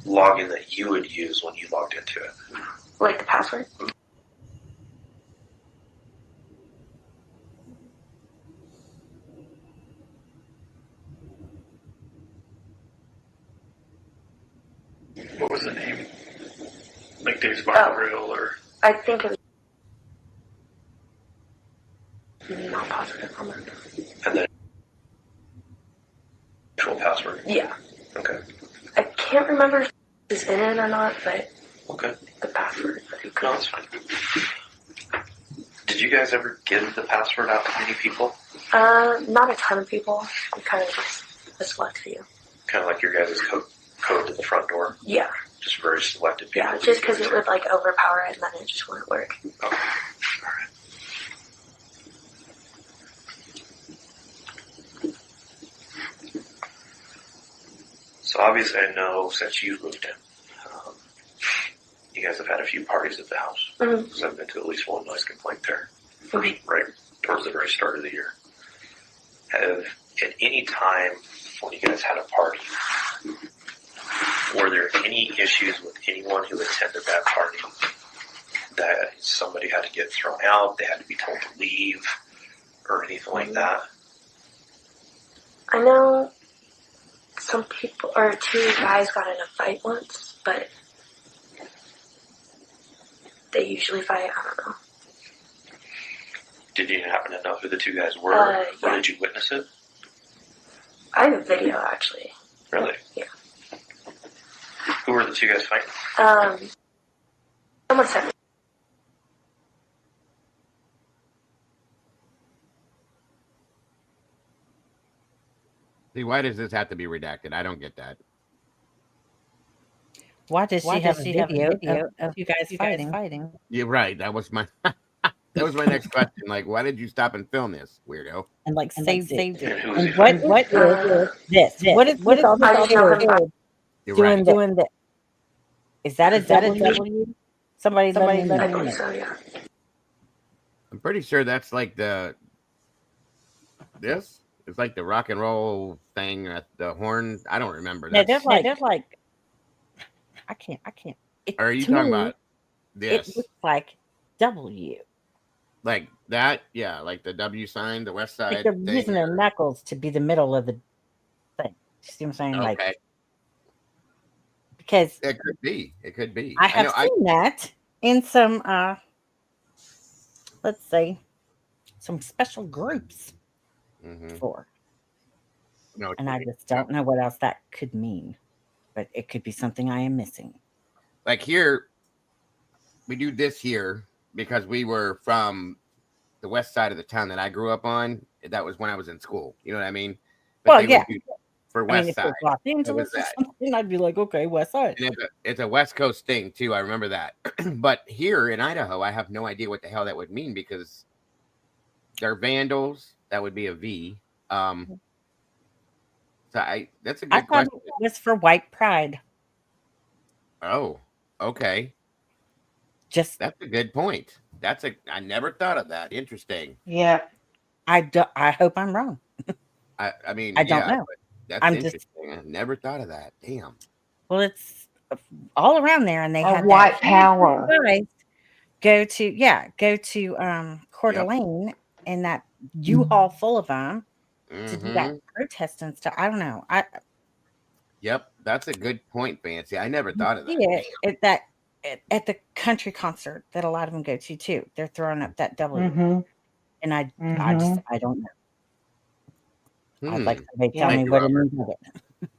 login that you would use when you logged into it? Like the password? what was the name? Like Dave's Bar and Grill or... I think it was not positive on that. And then actual password? Yeah. Okay. I can't remember if it's in it or not, but Okay. the password. No, that's fine. Did you guys ever give the password out to many people? Not a ton of people. We kind of just a select few. Kind of like your guys' code to the front door? Yeah. Just very selected people? Yeah, just because it would like overpower it and then it just wouldn't work. Okay. All right. So obviously I know since you've moved in, you guys have had a few parties at the house. Mm-hmm. Because I've been to at least one noise complaint there. Mm-hmm. Right towards the very start of the year. Have at any time when you guys had a party, were there any issues with anyone who attended that party that somebody had to get thrown out, they had to be told to leave, or anything like that? I know some people, or two guys got in a fight once, but they usually fight, I don't know. Did you happen to know who the two guys were, Yeah. or did you witness it? I have a video, actually. Really? Yeah. Who were the two guys fighting? Someone said See, why does this have to be redacted? I don't get that. Why does she have a video of you guys fighting? You're right. That was my that was my next question. Like, why did you stop and film this, weirdo? And like saved it. And And what is this? What is all this kid You're doing right. this? Is that a W? Somebody let me I know. think so, yeah. I'm pretty sure that's like this. It's like the rock and roll thing at the horn. I don't remember. No, That's, they're like. I can't. are you to talking me, about this? It looks like W. Like that? Yeah, like the W sign, the west side. Like they're thing, using their or- knuckles to be the middle of the thing. You see what I'm saying? Okay. Like because It could be. It could be. I have seen that in some let's say some special groups before. No, And I just don't know what else that could mean. But it could be something I am missing. like here, we do this here because we were from the west side of the town that I grew up on. That was when I was in school. You know what I mean? But Well, they would yeah. do for I mean, west if it side. was Los It was Angeles or that. something, I'd be like, okay, West Side. And it's a West Coast thing too. I remember that. But here in Idaho, I have no idea what the hell that would mean because they're vandals. That would be a V. So that's a I good thought question. it was for white pride. Oh, okay. That's a good point. I never thought of that. Interesting. Yeah. I hope I'm wrong. I mean, I don't yeah, know. but that's I'm interesting. just I never thought of that. Damn. well, it's all around there, and they Or had white that power. guys go to Coeur Yep. d'Alene in that U-Haul full of them to do that Mm-hmm. protest and stuff. I don't know. Yep. That's a good point, Fancy. I never You thought of see that. it at the country concert that a lot of them go to too. They're throwing up that W, Mm-hmm. and I Mm-hmm. I don't know. I'd like Hmm. somebody to tell Thank me you, what it Robert. means of it.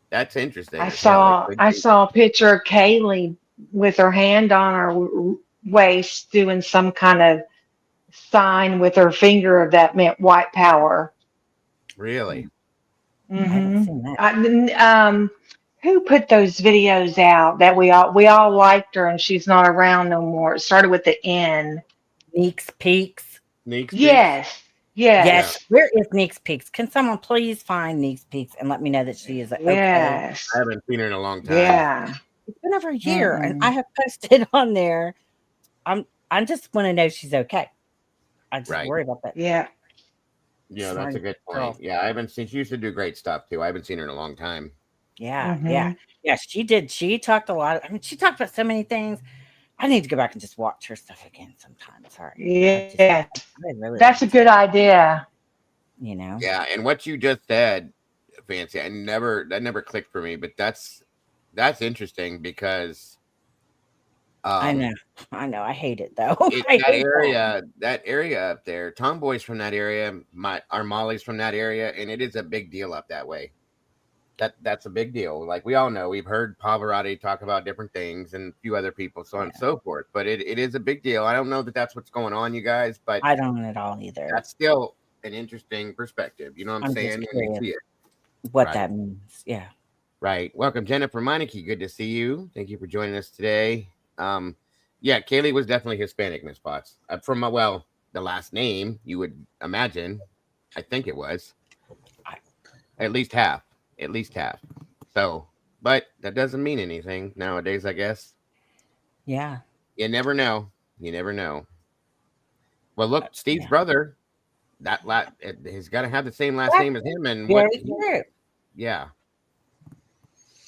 That's interesting I as hell. It saw could I be. saw a picture of Kaylee with her hand on her waist doing some kind of sign with her finger of that meant white power. Really? I haven't Mm-hmm. seen that. Who put those videos out that we all liked her and she's not around no more? It started with the N. Neeks Peaks. Sneaks peeks? Yes. Yeah. Yes, Yes. where is Neeks Peaks? Can someone please find Neeks Peaks and let me know that she is okay? Yes. I haven't seen her in a long time. Yeah. It's been over a year, and I Mm-mm. have posted on there. I just want to know she's okay. I just Right. worry about that Yeah. Yeah, that's smart a good girl. point. Yeah, I haven't seen. She used to do great stuff too. I haven't seen her in a long time. Yeah, Mm-hmm. yeah, yeah. She did. She talked a lot. I mean, she talked about so many things. I need to go back and just watch her stuff again sometime. Sorry, Yes. I really That's a like good to. idea. You know, Yeah, and what you just said, Fancy, that never clicked for me, but that's interesting because I um know, I know. I hate it though. it I hate that. that area up there, Tomboy's from that area, our Molly's from that area, and it is a big deal up that way. That's a big deal. Like we all know, we've heard Pavarotti talk about different things and a few other people, so on and so forth. But it is a big deal. I don't know that that's what's going on, you guys, but I don't at all either. that's still an interesting perspective. You know what I'm I'm saying? just When you curious see it, what right? that means. Yeah. Right. Welcome, Jennifer Meineke. Good to see you. Thank you for joining us today. Yeah, Kaylee was definitely Hispanic, Miss Potts. From the last name, you would imagine. I think it was at least half. At least half. So, but that doesn't mean anything nowadays, I guess. Yeah. You never know. You never know. Well, look, Steve's Yeah. brother, he's got to have the same last That's name as him, and very true. yeah.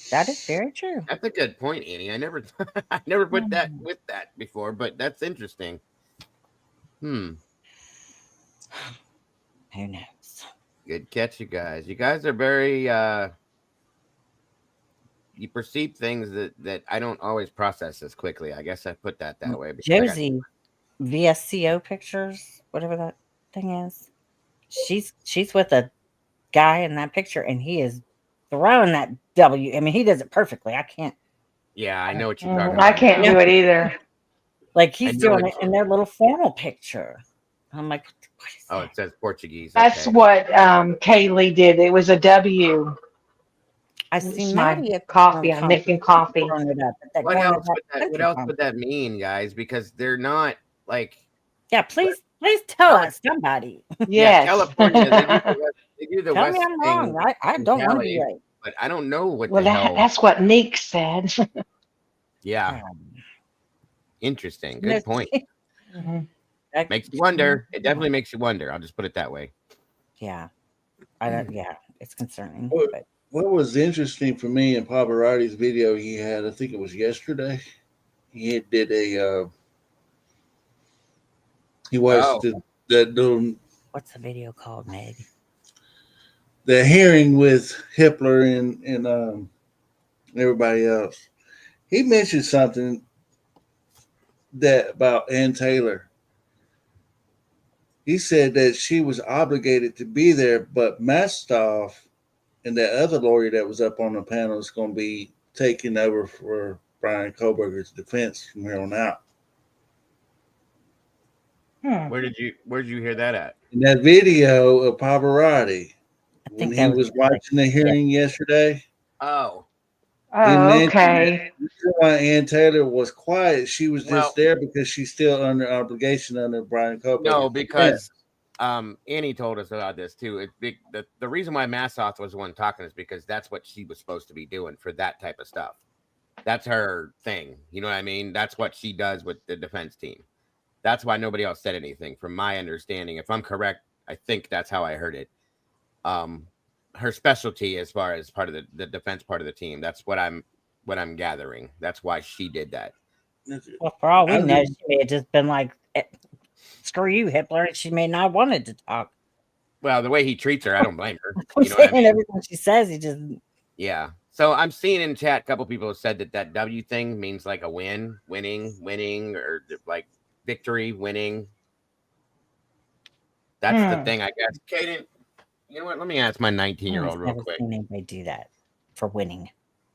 That is very true. That's a good point, Annie. I never put that Mm. with that before, but that's interesting. Who knows? Good catch, you guys. You guys are very you perceive things that I don't always process as quickly. I guess I put that way because I got Josie VSCO pictures, whatever that thing is. She's with a guy in that picture, and he is throwing that W. I mean, he does it perfectly. I can't. yeah, I know what you're talking I about. can't do it either. Like I he's know doing what it in their little formal picture. I'm like, what is Oh, that? it says Portuguese. That's Okay. what Kaylee did. It was a W. I It's see my Maddie coffee. I'm making coffee. throwing it up. That What going to else that would that what country else club. would that mean, guys? Because they're not like Yeah, please tell Cali- us, somebody. yeah, Yes. California, they do the Tell me West I'm thing wrong. I in don't want to be Cali, right. but I don't know what Well, the hell. that's what Neek said. Yeah. Interesting. No, Good point. Mhm. Makes you wonder. It definitely makes you wonder. I'll just put it that way. Yeah. I don't. Yeah, it's concerning. What, But what was interesting for me in Pavarotti's video he had, I think it was yesterday, he did he watched Oh. that little what's the video called, Meg? the hearing with Hitler and everybody else. He mentioned something that about Ann Taylor. He said that she was obligated to be there, but Mastoff and that other lawyer that was up on the panel is going to be taking over for Brian Koberger's defense from here on out. Where did you hear that at? In that video of Pavarotti, when that he was was watching the hearing yesterday, Oh. he Oh, mentioned okay. that the reason why Ann Taylor was quiet, she was Well- just there because she's still under obligation under Brian Koberger's No, defense. because Annie told us about this too. The reason why Massoth was the one talking is because that's what she was supposed to be doing for that type of stuff. That's her thing. You know what I mean? That's what she does with the defense team. That's why nobody else said anything, from my understanding. If I'm correct, I think that's how I heard it. Her specialty as far as part of the defense part of the team. That's what I'm gathering. That's why she did that. Well, for all we know, she may have just been like, "Screw you, Hitler." She may not wanted to talk. Well, the way he treats her, I don't blame her. I'm You know what I saying mean? everything she says, he just Yeah. So I'm seeing in chat, a couple people have said that W thing means like a win, winning, or like victory, winning. That's the thing, I guess. Kaden, you know what? Let me ask my 19-year-old real never quick. seen anybody do that for winning.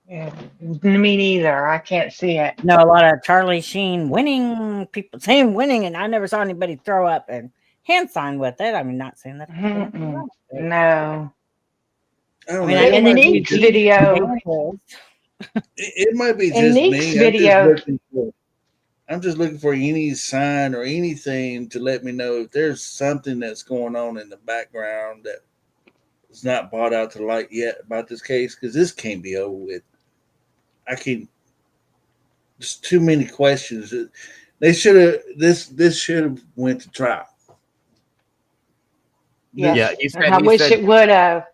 Yeah, me neither. I can't see it. No, a lot of Charlie Sheen winning, people saying winning, and I never saw anybody throw up and hand sign with it. I mean, not saying that. No. I mean, In Neek's video, It might be in just Neek's me. video, I'm just looking for any sign or anything to let me know if there's something that's going on in the background that is not brought out to light yet about this case, because this can't be over with. I can't. There's too many questions. They should have this should have went to trial. yes. Yeah, he said. I wish it would have.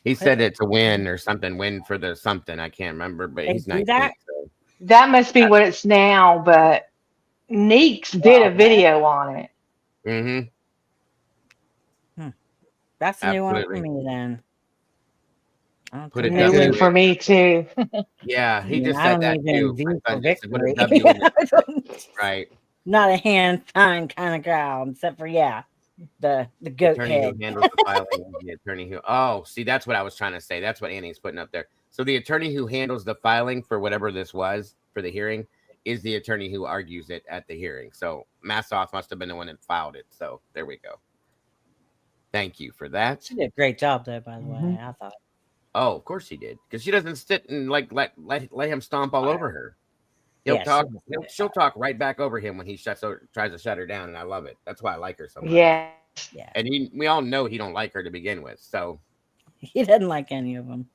He said it's a win or something. Win for the something. I can't remember, but They he's do 19. that? So. That must be what it's now, but Neeks did a video on it. Mm-hmm. That's a new one for Absolutely. me then. Put a New W one for in. me too. Yeah, he I just I said don't that even too. V My for son just said, put a victory. W in there. Right. Not a hand sign kind of crowd, except for the goat Attorney head. who handles the filing is the attorney who. Oh, see, that's what I was trying to say. That's what Annie's putting up there. So the attorney who handles the filing for whatever this was for the hearing is the attorney who argues it at the hearing. So Massoff must have been the one that filed it. So there we go. Thank you for that. She did a great job though, by the way. I thought. Oh, of course she did, because she doesn't sit and like let him stomp all over her. He'll Yeah, talk. She'll talk right back over him when he tries to shut her down, and I love it. That's why I like her so much. Yeah. And we all know he don't like her to begin with, so He doesn't like any of them.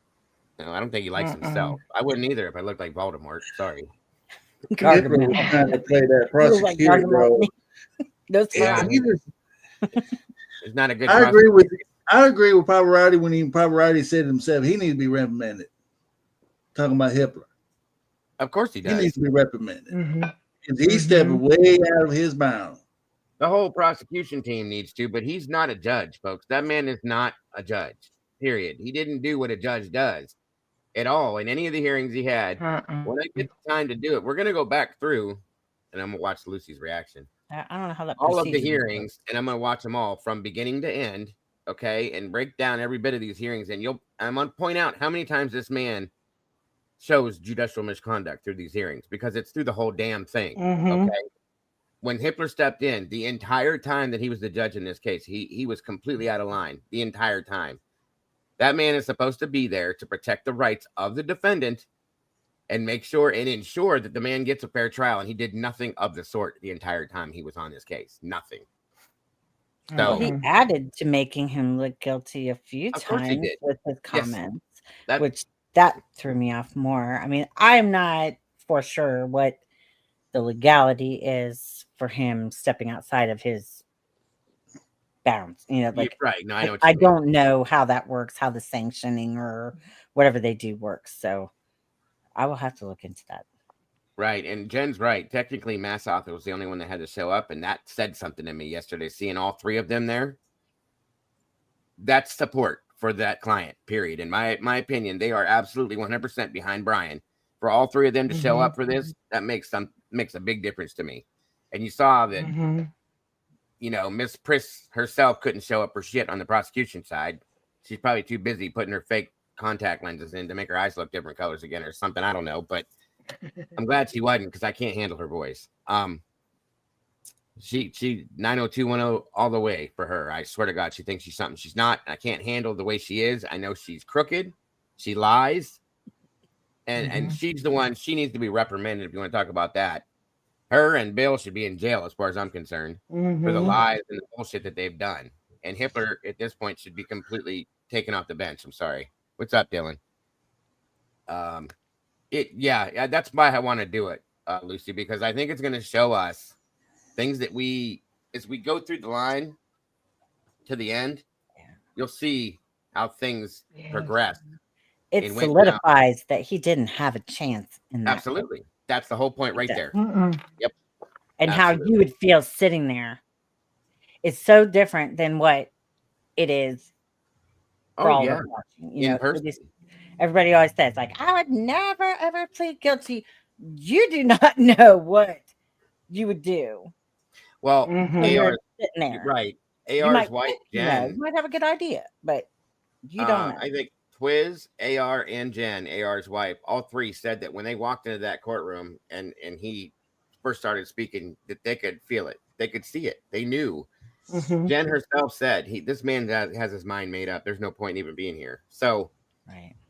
no, I don't think he likes himself. I wouldn't either if I looked like Voldemort. Sorry. Hitler was trying to play that prosecutor role. Yeah, it's not a good. I agree with Pavarotti when Pavarotti said himself he needs to be reprimanded. Talking about Hitler. Of course he does. He needs to be reprimanded. Because he stepped way out of his bounds. The whole prosecution team needs to, but he's not a judge, folks. That man is not a judge. Period. He didn't do what a judge does at all in any of the hearings he had. When I get the time to do it, we're going to go back through, and I'm going to watch Lucy's reaction. I don't know how that. All of the procedure hearings, and I'm going to watch them all from beginning to end, okay, and break down every bit of these hearings. And I'm going to point out how many times this man shows judicial misconduct through these hearings, because it's through the whole damn thing. Okay. When Hitler stepped in, the entire time that he was the judge in this case, he was completely out of line the entire time. That man is supposed to be there to protect the rights of the defendant and make sure and ensure that the man gets a fair trial. And he did nothing of the sort the entire time he was on this case. Nothing. So Well, he added to making him look guilty a few Of course he times did. with his Yes. comments, That- which that threw me off more. I mean, I'm not for sure what the legality is for him stepping outside of his bounds. You know, like right. No, I know what I you mean. don't know how that works, how the sanctioning or whatever they do works. So I will have to look into that. Right. And Jen's right. Technically, Massoff was the only one that had to show up. And that said something to me yesterday, seeing all three of them there. That's support for that client, period. In my opinion, they are absolutely 100% behind Brian. For all three of them to show up for this, that makes a big difference to me. And you saw that, you know, Miss Priss herself couldn't show up for shit on the prosecution side. She's probably too busy putting her fake contact lenses in to make her eyes look different colors again or something. I don't know, but I'm glad she wasn't, because I can't handle her voice. She 90210 all the way for her. I swear to God, she thinks she's something she's not. I can't handle the way she is. I know she's crooked. She lies. And she's the one, she needs to be reprimanded if you want to talk about that. Her and Bill should be in jail as far as I'm concerned for the lies and the bullshit that they've done. And Hitler at this point should be completely taken off the bench. I'm sorry. What's up, Dylan? Yeah, that's why I want to do it, Lucy, because I think it's going to show us things that as we go through the line to the end, you'll see how things progress. It and went down. solidifies that he didn't have a chance in that. Absolutely. That's the whole point right there. Yep. And Absolutely. how you would feel sitting there is so different than what it is for all of us watching. You In know, person. everybody always says, like, I would never ever plead guilty. You do not know what you would do. Well, when AR, you're sitting there. right. You AR's might, wife, you know, Jen. you might have a good idea, but you don't know. I think Twiz, AR, and Jen, AR's wife, all three said that when they walked into that courtroom and he first started speaking, that they could feel it. They could see it. They knew. Jen herself said, this man has his mind made up. There's no point in even being here. So,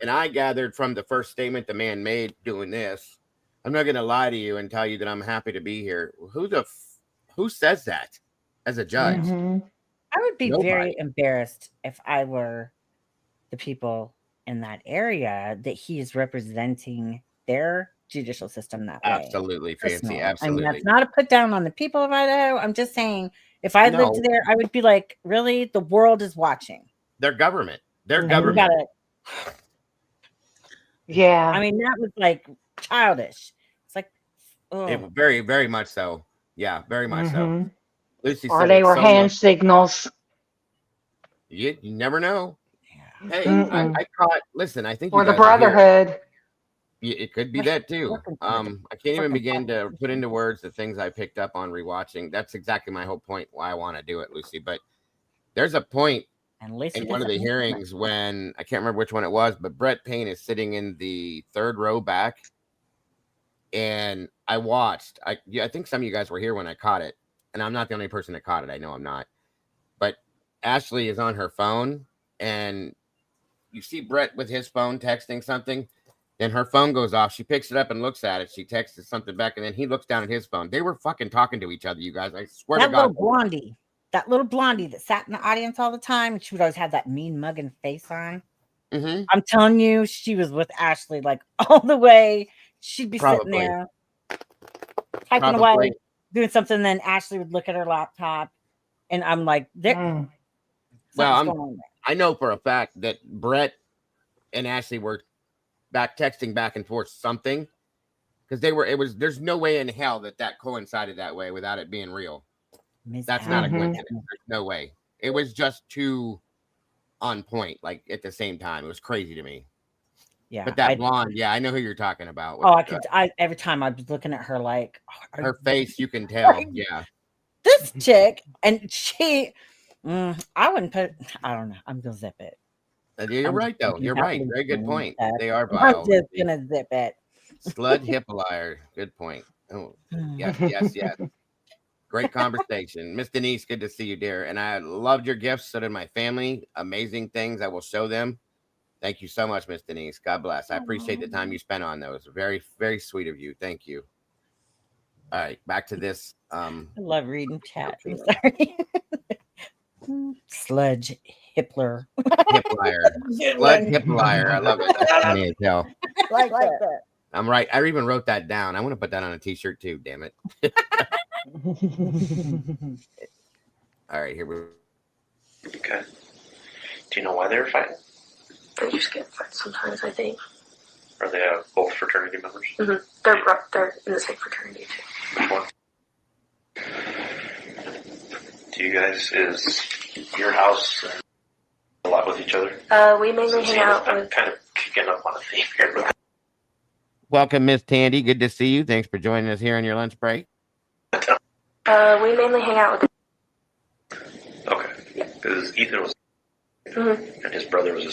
and I gathered from the first statement the man made doing this, I'm not going to lie to you and tell you that I'm happy to be here. Who says that as a judge? I would be Nobody. very embarrassed if I were the people in that area that he is representing their judicial system that way. Absolutely, Fancy. Personally. Absolutely. I mean, that's not a put down on the people of Idaho. I'm just saying, if I lived there, I would be like, really? The world is watching. Their government. Their And government. Yeah. I mean, that was like childish. It's like, oh. Very, very much so. Yeah, very much so. Lucy Or said they it's were so hand much- signals. You never know. Hey, Mm-mm. I caught. Listen, I think Or you the guys are here. Brotherhood. It could be that too. I can't even begin to put into words the things I picked up on rewatching. That's exactly my whole point why I want to do it, Lucy. But there's a point in one of the hearings when I can't remember which one it was, but Brett Payne is sitting in the third row back, and I watched. I think some of you guys were here when I caught it, and I'm not the only person that caught it. I know I'm not, but Ashley is on her phone, and you see Brett with his phone texting something. Then her phone goes off. She picks it up and looks at it. She texts something back, and then he looks down at his phone. They were fucking talking to each other, you guys. I swear to God. That little blondie that sat in the audience all the time, and she would always have that mean mugging face on. I'm telling you, she was with Ashley like all the way. She'd be sitting there typing away, doing something. Then Ashley would look at her laptop, and I'm like, well, I know for a fact that Brett and Ashley were texting back and forth something because there's no way in hell that coincided that way without it being real. That's not a coincidence. There's no way. It was just too on point, like at the same time. It was crazy to me. Yeah. But that blonde, I know who you're talking about. Every time I was looking at her, like her face, you can tell. Yeah. This chick, and she, I wouldn't put, I don't know. I'm going to zip it. You're right, though. You're right. Very good point. They are I'm vile. just going to zip it. Slud Hippelier. Good point. Oh, yes. Great conversation. Miss Denise, good to see you, dear. And I loved your gifts. So did my family. Amazing things. I will show them. Thank you so much, Miss Denise. God bless. I appreciate the time you spent on those. Very, very sweet of you. Thank you. All right, back to this. I love reading chat. I'm sorry. Sludge Hippler. Sludge Hippelier. I love it. That's funny as hell. Like that. I'm right. I even wrote that down. I want to put that on a t-shirt too, damn it. All right, here we go. Okay. Do you know why they were fighting? They just get fights sometimes, I think. Are they both fraternity members? They're in the same fraternity too. Which one? Do you guys, is your house a lot with each other? We mainly hang out I'm with. kind of kicking up on a theme here. Welcome, Miss Tandy. Good to see you. Thanks for joining us here on your lunch break. We mainly hang out with. Okay. Because Ethan was. And his brother was.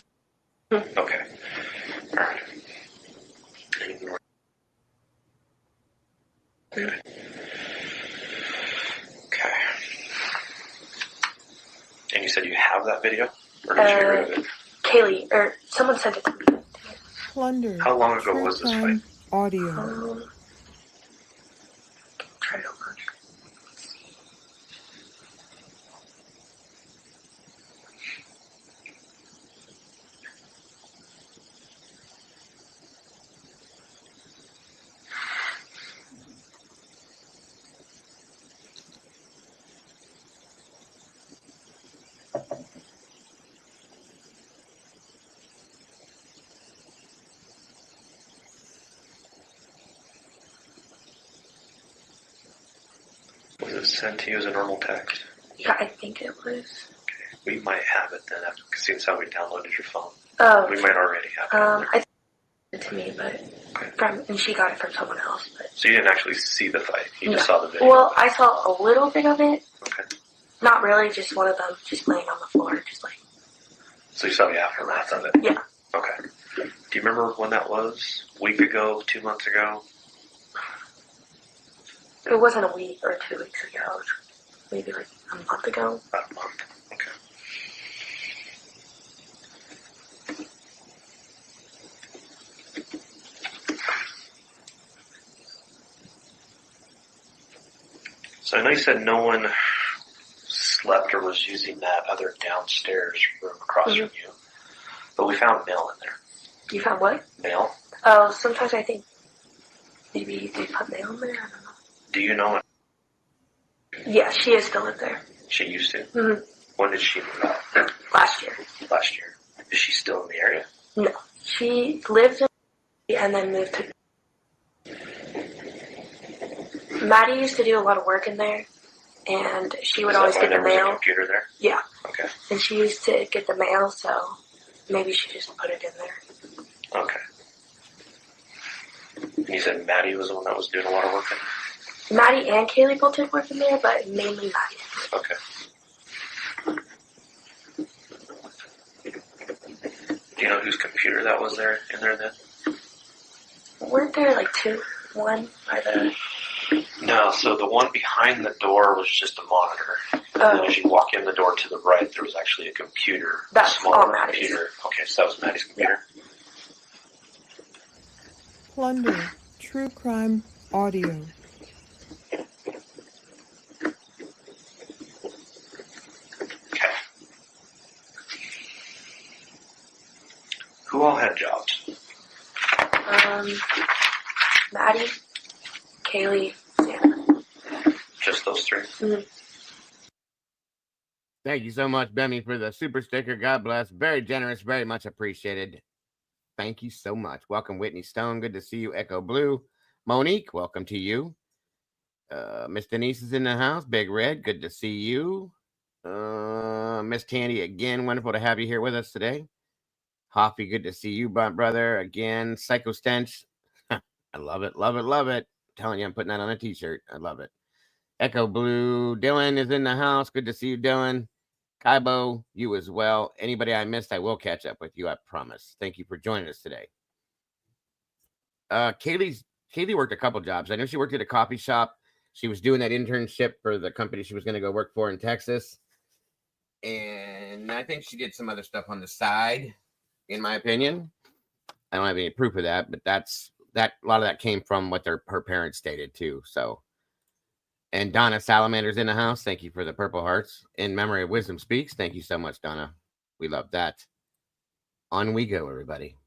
Okay. All right. Okay. Okay. And you said you have that video? Or did you get rid of it? Kaylee, or someone sent it to me. Plunder. How long ago was this fight? Audio. Try to open. Was it sent to you as a normal text? Yeah, I think it was. We might have it then, seeing as how we downloaded your phone. Oh. We might already have it. I think it to me, but and she got it from someone else. But So you didn't actually see the fight. You just no. saw the video. Well, I saw a little bit of it. Okay. Not really, just one of them just laying on the floor, just like. So you saw the aftermath of it? Yeah. Okay. Do you remember when that was? A week ago? 2 months ago? It wasn't a week or 2 weeks ago. It was maybe like a month ago. About a month. Okay. So I know you said no one slept or was using that other downstairs room across from you, but we found mail in there. You found what? Mail? Oh, sometimes I think maybe they put mail in there. I don't know. Do you know it? Yeah, she is still in there. She used to? Mm-hmm. When did she move out? Last year. Last year. Is she still in the area? No, she lived in and then moved to. Maddie used to do a lot of work in there, and she would always get the there was a mail. computer there? Yeah. Okay. And she used to get the mail, so maybe she just put it in there. Okay. And you said Maddie was the one that was doing a lot of work in there? Maddie and Kaylee both did work in there, but mainly Maddie. Okay. Do you know whose computer that was there in there then? Weren't there like two? One by the. No, so the one behind the door was just a monitor. And then as you walk in the door to the right, there was actually a computer. That's a smaller all Maddie's. computer. Okay, so that was Maddie's computer? Plunder, true crime, audio. Okay. Who all had jobs? Maddie, Kaylee, Just those three? Mm-hmm. Thank you so much, Bethany, for the super sticker. God bless. Very generous. Very much appreciated. Thank you so much. Welcome, Whitney Stone. Good to see you. Echo Blue. Monique, welcome to you. Miss Denise is in the house. Big Red, good to see you. Miss Tandy, again, wonderful to have you here with us today. Hoffy, good to see you, brother. Again, Psycho Stench. I love it, love it, love it. Telling you, I'm putting that on a t-shirt. I love it. Echo Blue. Dylan is in the house. Good to see you, Dylan. Kaibo, you as well. Anybody I missed, I will catch up with you, I promise. Thank you for joining us today. Kaylee worked a couple jobs. I know she worked at a coffee shop. She was doing that internship for the company she was going to go work for in Texas. And I think she did some other stuff on the side, in my opinion. I don't have any proof of that, but a lot of that came from what her parents stated too. So, and Donna Salamander's in the house. Thank you for the Purple Hearts. In memory of Wisdom Speaks. Thank you so much, Donna. We love that. On we go, everybody.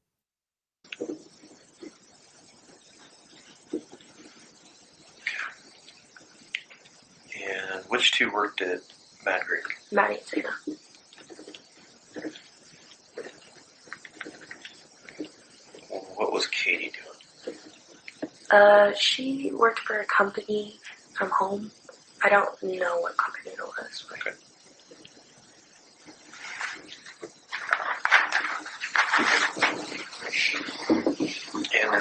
And which two worked at Mad Creek? Maddie and Zena. What was Katie doing? She worked for a company from home. I don't know what company it was. But. Okay. And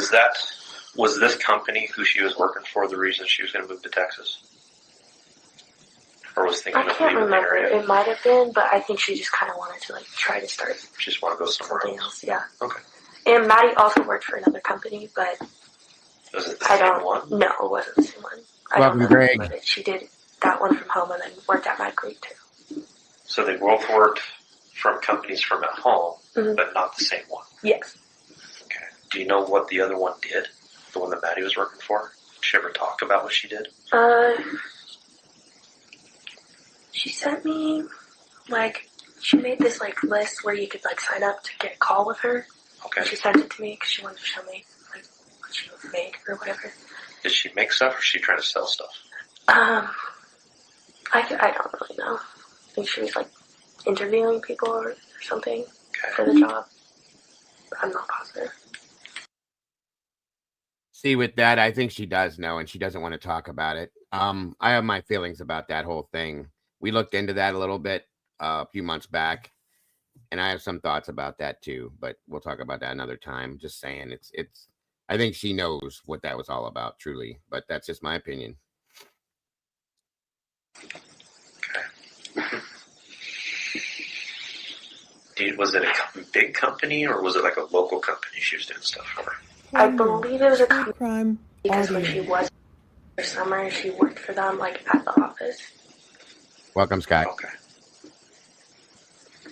was this company who she was working for the reason she was going to move to Texas? Or was thinking I of can't leaving the remember. area? It might have been, but I think she just kind of wanted to try to start. She just want to go somewhere else. Yeah. Okay. And Maddie also worked for another company, but was it the same one? No, it wasn't the same one. Welcome, Greg. But she did that one from home and then worked at Mad Creek too. So they both worked from companies from at home, but not the same one. Yes. Okay. Do you know what the other one did? The one that Maddie was working for? Did she ever talk about what she did? She sent me, she made this, list where you could, sign up to get a call with her. Okay. And she sent it to me because she wanted to show me, what she would make or whatever. Did she make stuff or is she trying to sell stuff? I don't really know. I think she was, interviewing people or something for the job. I'm not positive. See, with that, I think she does know, and she doesn't want to talk about it. I have my feelings about that whole thing. We looked into that a little bit a few months back, and I have some thoughts about that too, but we'll talk about that another time. Just saying, it's I think she knows what that was all about, truly, but that's just my opinion. Was it a big company or was it like a local company she was doing stuff for? I believe it was a company crime because when she was for summer, she worked for them like at the office. Welcome, Scott. Okay.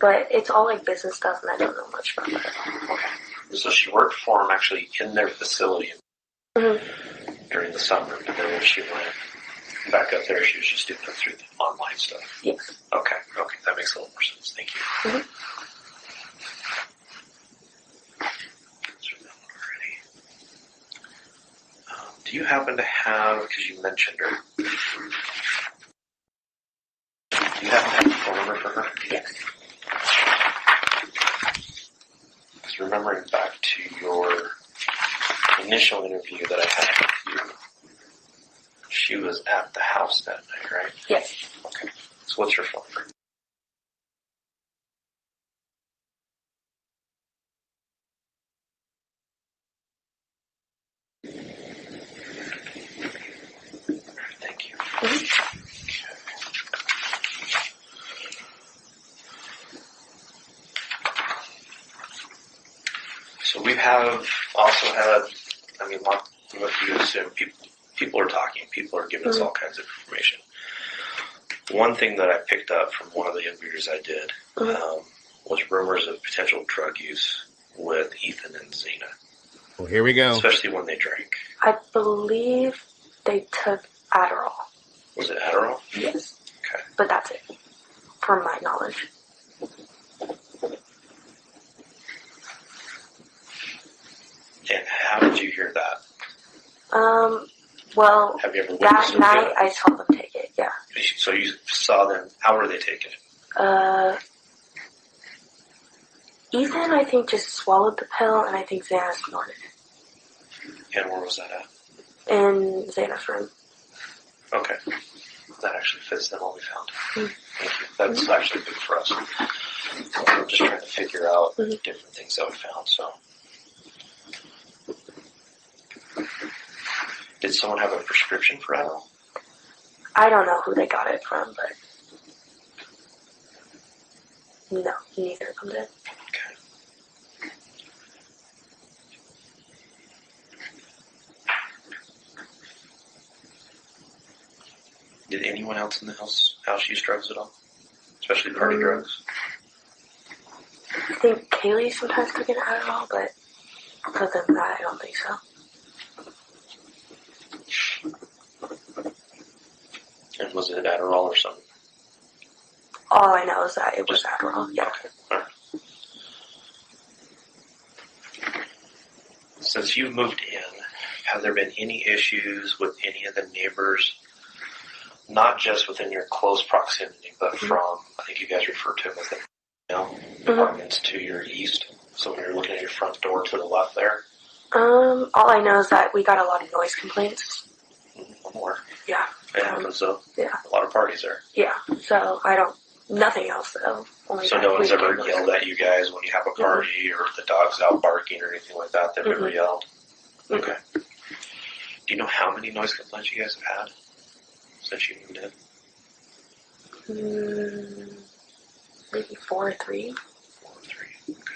But it's all like business stuff, and I don't know much about that. Okay. So she worked for them actually in their facility during the summer, and then when she went back up there, she was just doing it through the online stuff. Yes. Okay. Okay, that makes a little more sense. Thank you. Do you happen to have, because you mentioned her, do you happen to have a phone number for her? Yes. Because remembering back to your initial interview that I had with you, she was at the house that night, right? Yes. Okay. So what's your phone number? Thank you. So we have also had, I mean, what you assume, people are talking, people are giving us all kinds of information. One thing that I picked up from one of the interviews I did was rumors of potential drug use with Ethan and Zena. Well, here we go. Especially when they drank. I believe they took Adderall. Was it Adderall? Yes. Okay. But that's it, from my knowledge. And how did you hear that? Well, Have you ever that witnessed them night do it? I saw them take it, yeah. So you saw them, how were they taking it? Ethan, I think, just swallowed the pill, and I think Xana snorted it. And where was that at? In Xana's room. Okay. That actually fits in what we found. Thank you. That's actually good for us. I'm just trying to figure out different things that we found, so. Did someone have a prescription for Adderall? I don't know who they got it from, but no, neither of them did. Okay. Did anyone else in the house use drugs at all? Especially party drugs? I think Kaylee sometimes took an Adderall, but other than that, I don't think so. And was it Adderall or something? All I know is that it was Adderall, yeah. Okay. All right. Since you've moved in, have there been any issues with any of the neighbors, not just within your close proximity, but from, I think you guys refer to them as the apartments to your east? So when you're looking at your front door to the left there? All I know is that we got a lot of noise complaints. One more. Yeah. It happens though. Yeah. A lot of parties there. Yeah, so I don't, nothing else though. Only So that no one's we ever can- yelled at you guys when you have a party or if the dog's out barking or anything like that? They've never yelled? Okay. Do you know how many noise complaints you guys have had since you moved in? Maybe 4 or 3. 4 or 3. Okay.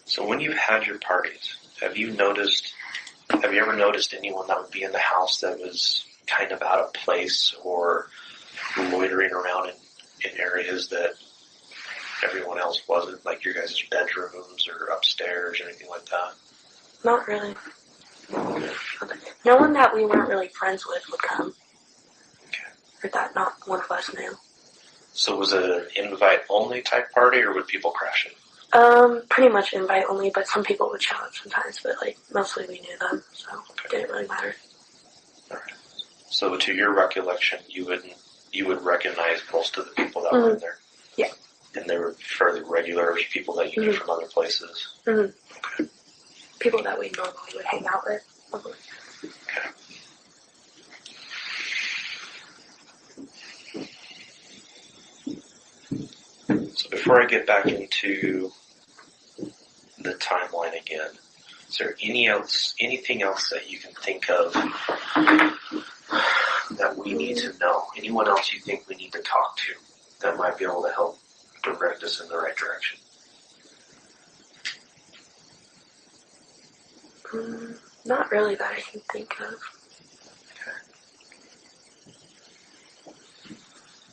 So when you've had your parties, have you ever noticed anyone that would be in the house that was kind of out of place or loitering around in areas that everyone else wasn't, like your guys' bedrooms or upstairs or anything like that? Not really. No one that we weren't really friends with would come. Okay. Or that not one of us knew. So was it an invite-only type party or would people crash it? Pretty much invite only, but some people would show up sometimes, but like mostly we knew them, so it didn't really matter. Alright. So to your recollection, you wouldn't you would recognize most of the people that were in there. Yeah. And they were fairly regular people that you knew from other places. Mm-hmm. People that we normally would hang out with. So before I get back into the timeline again, is there anything else that you can think of that we need to know? Anyone else you think we need to talk to that might be able to help direct us in the right direction? Not really that I can think of.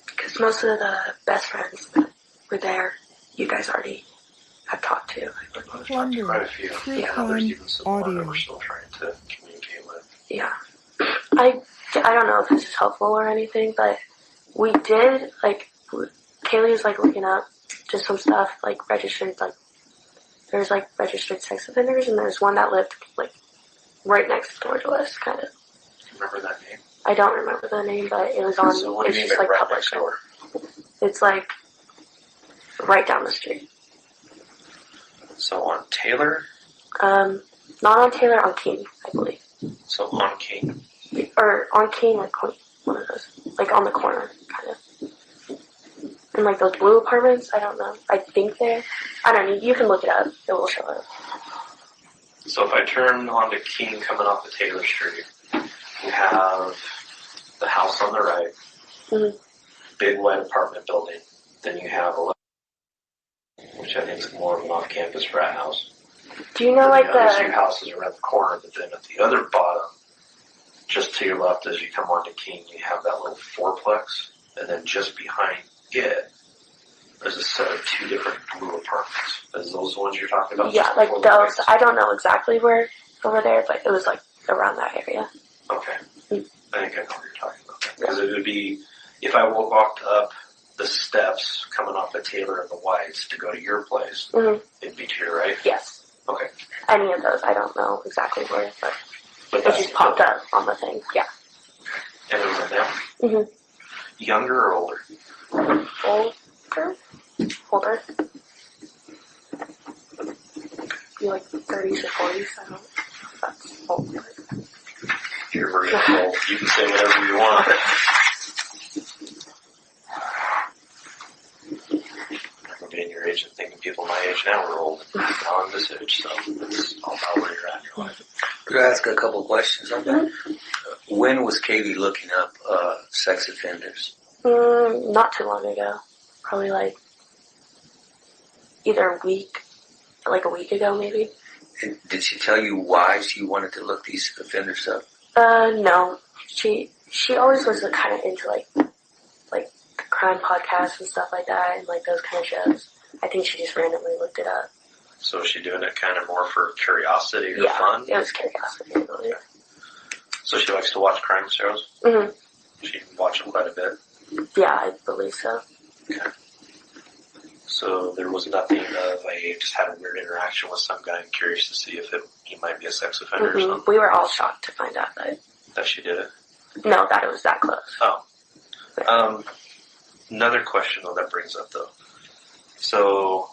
Because most of the best friends that were there, you guys already have talked to. Plunder, Quite a few. True Yeah, Crime there's even some more that Audio. we're still trying to communicate with. Yeah. I don't know if this is helpful or anything, but we did, like, Kaylee was, like, looking up just some stuff, like, registered, like, there's, like, registered sex offenders, and there's one that lived, like, right next door to us, kind of. Do you remember that name? I don't remember the name, but it was on, So what do it's you mean just, by like, right public. next door? It's, like, right down the street. So on Taylor? Not on Taylor, on King, I believe. So on King? Or on King or Queen, one of those. Like, on the corner, kind of. And, like, those blue apartments, I don't know. I think I don't know, you can look it up. It will show up. So if I turn onto King coming off the Taylor Street, you have the house on the right, big white apartment building. Then you have which I think is more of an off-campus frat house. Do you know, like, the other two houses around the corner, but then at the other bottom, just to your left as you come onto King, you have that little fourplex, and then just behind it, there's a set of two different blue apartments. Is those the ones you're talking about? Yeah, like those. I don't know exactly where over there, but it was, like, around that area. Okay. I think I know what you're talking about. Because it would be, if I walked up the steps coming off the Taylor and the Whites to go to your place, it'd be to your right? Yes. Okay. Any of those. I don't know exactly where, but it just popped up on the thing. Yeah. And it was in them? Younger or older? Older? Older. Be like 30s or 40s. I don't know. That's old. You're very old. You can say whatever you want. I'm being your age and thinking people my age now are old. Now I'm this age, so it's all about where you're at in your life. Could I ask a couple of questions on that? When was Katie looking up sex offenders? Not too long ago. Probably like either a week ago maybe. And did she tell you why she wanted to look these offenders up? No. She always was kind of into like crime podcasts and stuff like that, and like those kind of shows. I think she just randomly looked it up. So is she doing it kind of more for curiosity or fun? Yeah, it was curiosity, I believe. So she likes to watch crime shows? Mm-hmm. She watched them quite a bit? Yeah, I believe so. Okay. So there was nothing of I just had a weird interaction with some guy and curious to see if he might be a sex offender or something? We were all shocked to find out that she did it? No, that it was that close. Oh. Another question though that brings up though. So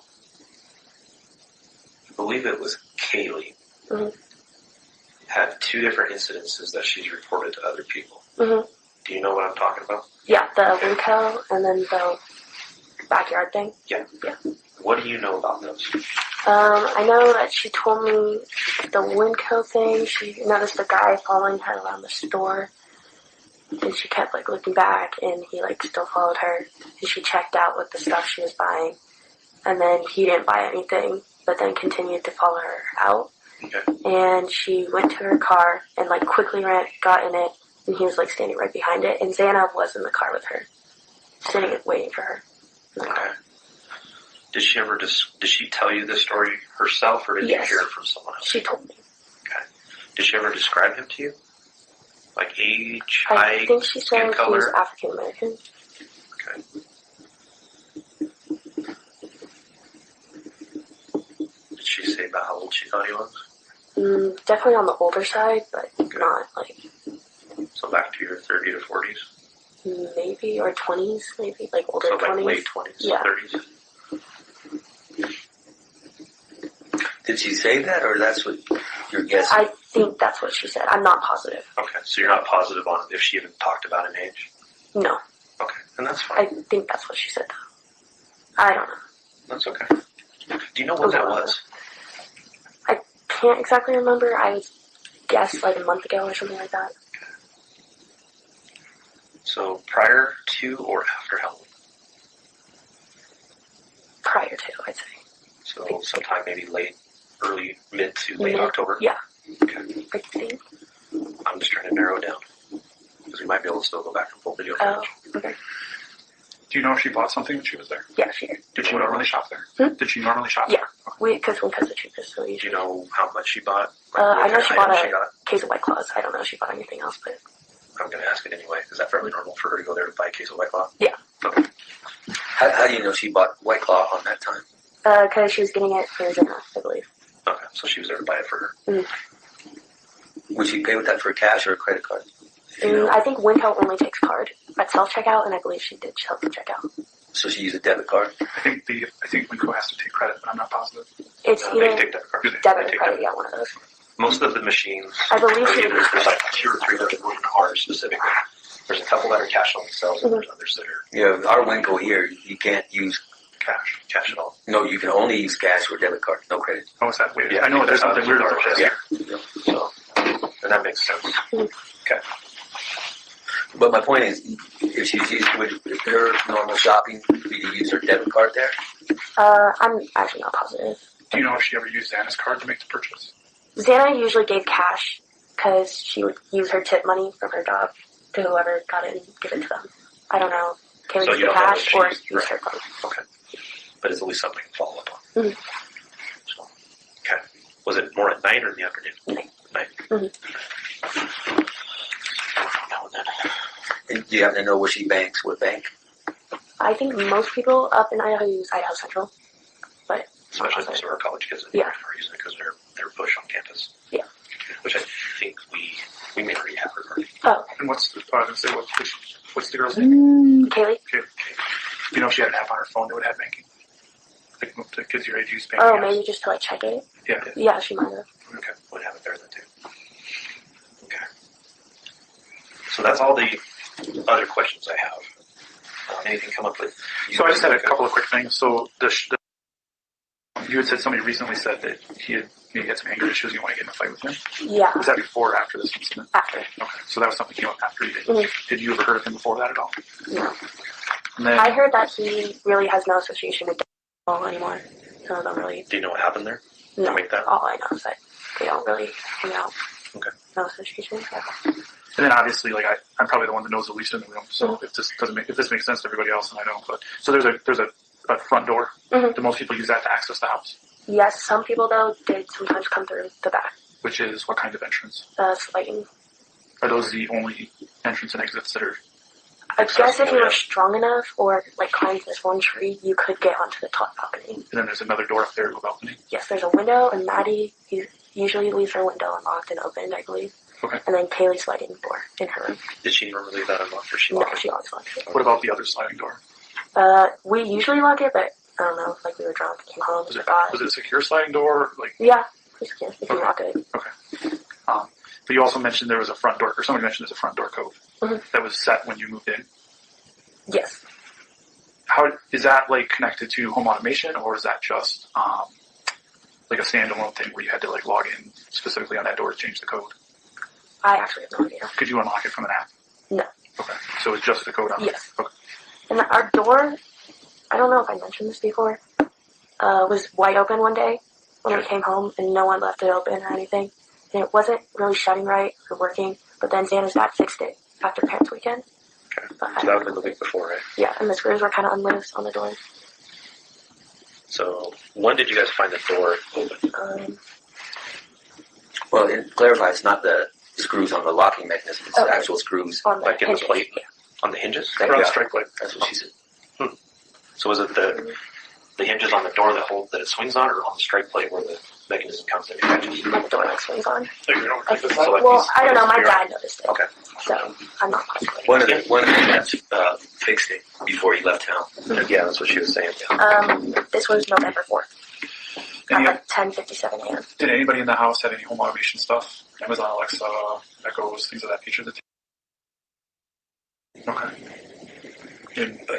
I believe it was Kaylee had two different incidences that she's reported to other people. Do you know what I'm talking about? Yeah, the Winco and then the backyard thing. Yeah. What do you know about those? I know that she told me the Winco thing. She noticed a guy following her around the store, and she kept like looking back, and he like still followed her. And she checked out with the stuff she was buying, and then he didn't buy anything, but then continued to follow her out. Okay. And she went to her car and like quickly got in it, and he was like standing right behind it. And Xana was in the car with her, sitting and waiting for her. Okay. Did she tell you this story herself, or did you hear it from someone else? She told me. Okay. Did she ever describe him to you? Like age, I height, think she said skin he was color? African American. Okay. Did she say about how old she thought he was? Definitely on the older side, but not like. So back to your 30 to 40s? maybe, or 20s, maybe, like older So 20s. like late 20s, Yeah. 30s. Did she say that, or that's what you're guessing? I think that's what she said. I'm not positive. Okay, so you're not positive on if she even talked about an age? No. Okay, and that's I fine. think that's what she said, though. I don't know. That's okay. Do you know when that was? I can't exactly remember. I would guess like a month ago or something like that. So prior to or after Halloween? Prior to, I'd say. So sometime maybe early, mid to late October? Yeah. Okay. I think. I'm just trying to narrow it down. Because we might be able to still go back and full video Oh, footage. okay. Do you know if she bought something when she was there? Yeah, she did. Did she normally shop there? Did she normally shop there? Yeah. Because Funke's the cheapest, so Do usually. you know how much she bought? I know What she kind of bought item a got? case of White Claws. I don't know if she bought anything else, but. I'm going to ask it anyway. Is that fairly normal for her to go there to buy a case of White Claw? Yeah. Okay. How do you know she bought White Claw on that time? Because she was getting it for Zena, I believe. Okay, so she was there to buy it for her. Would she pay with that for cash or a credit card? I think Winco only takes card at self-checkout, and I believe she did self-checkout. So she used a debit card? I think Winco has to take credit, but I'm not positive. It's They either take debit cards. debit or credit, yeah, one of those. Most of the machines, I believe she there's like 2 or 3 that are cards specifically. There's a couple that are cash on themselves, and there's others that are Yeah, our Winco here, you can't use cash at all. No, you can only use cash or debit card, no credit. Oh, is that weird? Yeah, I know there's something weird about this. Yeah. So, and that makes sense. Okay. But my point is, if she's used with her normal shopping, would you use her debit card there? I'm actually not positive. Do you know if she ever used Xana's card to make the purchase? Xana usually gave cash because she would use her tip money from her job to whoever got it and give it to them. I don't know. Can So we you use don't know cash if or she's- use right. her phone? Okay. But it's at least something to follow up on. Mhm. So, okay. Was it more at night or in the afternoon? Night. Now and then. And do you happen to know where she banks? What bank? I think most people up in Idaho use Idaho Central, but Especially most of our college kids that Yeah. are using it because they're push on campus. Yeah. Which I think we may already have her card. Oh. And what's the girl's name? Kaylee. Okay. You know if she had an app on her phone that would have banking? Like the kids your age use banking Oh, apps? maybe just to like check it. Yeah. Yeah, she might have. Okay. Would have it there then too. Okay. So that's all the other questions I have. Anything come up with? So I just had a couple of quick things. So you had said somebody recently said that he had maybe had some anger issues and you want to get in a fight with him. Yeah. Was that before or after this incident? After. Okay. So that was something that came up after you did. Mhm. Did you ever heard of him before that at all? No. And then, I heard that he really has no association with Idaho anymore. So I don't really. Do you know what happened there? No. To make that? All I know is that they don't really hang out. Okay. No association. Yeah. And then obviously, like I'm probably the one that knows the least in the room. So if this makes sense to everybody else, then I don't. But so there's a front door. Mhm. Do most people use that to access the house? Yes, some people though did sometimes come through the back. Which is what kind of entrance? Sliding. Are those the only entrance and exits that are? I guess if you were strong enough or like climbed this one tree, you could get onto the top balcony. And then there's another door up there to a balcony. Yes, there's a window, and Maddie usually leaves her window unlocked and opened, I believe. Okay. And then Kaylee's sliding door in her room. Did she normally leave that unlocked or she No, locked it? she always locks it. What about the other sliding door? We usually lock it, but I don't know, like we were drunk, came home, Was forgot. it a secure sliding door? Like Yeah, if you lock it. okay. But you also mentioned there was a front door, or somebody mentioned there's a front door code that was set when you moved in. Yes. How is that like connected to home automation, or is that just like a standalone thing where you had to like log in specifically on that door to change the code? I actually have no idea. Could you unlock it from an app? No. Okay, so it's just the code on it. Yes. Okay. And our door, I don't know if I mentioned this before, was wide open one day when we came home, and no one left it open or anything. And it wasn't really shutting right or working, but then Xana's dad fixed it after Parents Weekend. Okay. But So that would have been the week before, right? yeah, and the screws were kind of unloose on the door. So when did you guys find the door open? Well, to clarify, it's not the screws on the locking mechanism. It's the actual screws. On the Like in the hinges. plate? On the hinges? Yeah. Or on the strike plate? That's what she said. So was it the hinges on the door that it swings on, or on the strike plate where the mechanism comes in and catches? Like the door like swings on. So you don't think Well, I don't know. My dad noticed it. Okay. So I'm not positive. One of the cats fixed it before he left town. Yeah, that's what she was saying. This was November 4th. Any- At like 10:57 a.m. Did anybody in the house have any home automation stuff? Amazon Alexa, Echoes, things of that nature? Okay.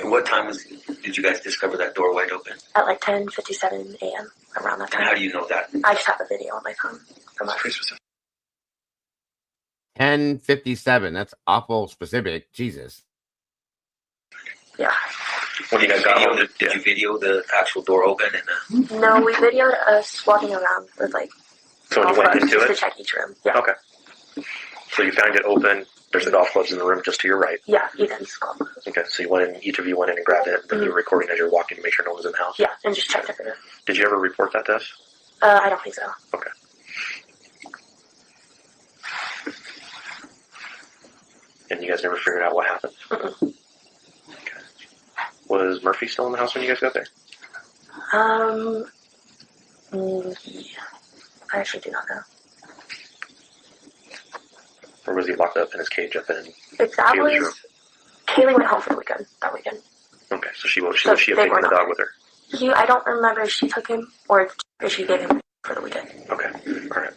What time did you guys discover that door wide open? At like 10:57 a.m. around that And time. how do you know that? I just have a video on my phone from us. 10:57. That's awful specific. Jesus. Yeah. When you guys got home, did you video the actual door open? And No, we videoed us walking around with like. So when you golf went clubs into to it? check each room. Yeah. Okay. So you found it open. There's the golf clubs in the room just to your right. Yeah, Ethan's golf club. Okay. So you went in. Each of you went in and grabbed it. And then you were recording as you're walking to make sure no one was in the house. Yeah, and just checked everything. Did you ever report that to us? I don't think so. Okay. And you guys never figured out what happened? Mm-mm. Okay. Was Murphy still in the house when you guys got there? Yeah. I actually do not know. Or was he locked up in his cage up in If that Kaylee's was, room? Kaylee went home for the weekend. That weekend. Okay, so she have So taken they were the not dog there. with her? I don't remember if she took him or if she gave him for the weekend. Okay, all right.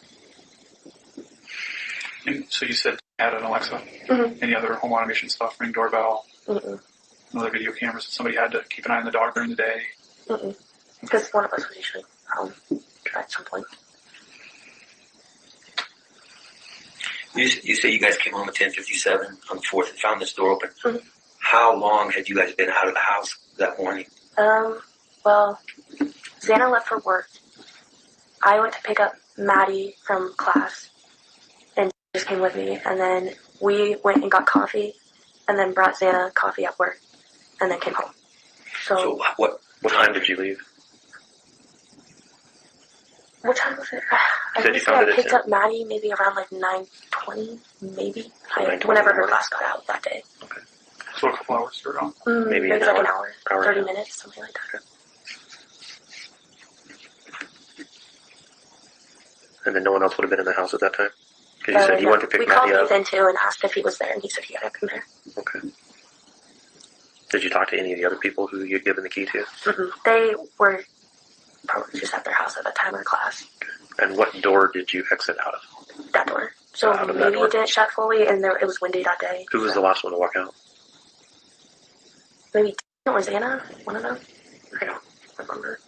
And so you said add an Alexa. Mhm. Any other home automation stuff? Ring doorbell. Mm-mm. Another video cameras. Somebody had to keep an eye on the dog during the day. Mm-mm. Because one of us was usually home at some point. You say you guys came home at 10:57 on the 4th and found this door open. Mhm. How long had you guys been out of the house that morning? Well, Xana left for work. I went to pick up Maddie from class and just came with me. And then we went and got coffee and then brought Xana coffee at work and then came home. So what time did you leave? What time was it? I Said you think found I it at picked 10. up Maddie maybe around like 9:20, maybe. 9:20. Whenever her class got out that day. So a couple hours ago. Maybe Maybe an like hour. an hour, Hour and a 30 half. minutes, something like that. And then no one else would have been in the house at that time? Because you said you No, went to pick we called Maddie up. Ethan too and asked if he was there, and he said he had been there. Okay. Did you talk to any of the other people who you'd given the key to? Mm-mm. They were probably just at their house at the time of class. And what door did you exit out of? That door. So Out of that maybe door. it didn't shut fully, and it was windy that day. Who was the last one to walk out? Maybe or Xana, one of them. I don't remember.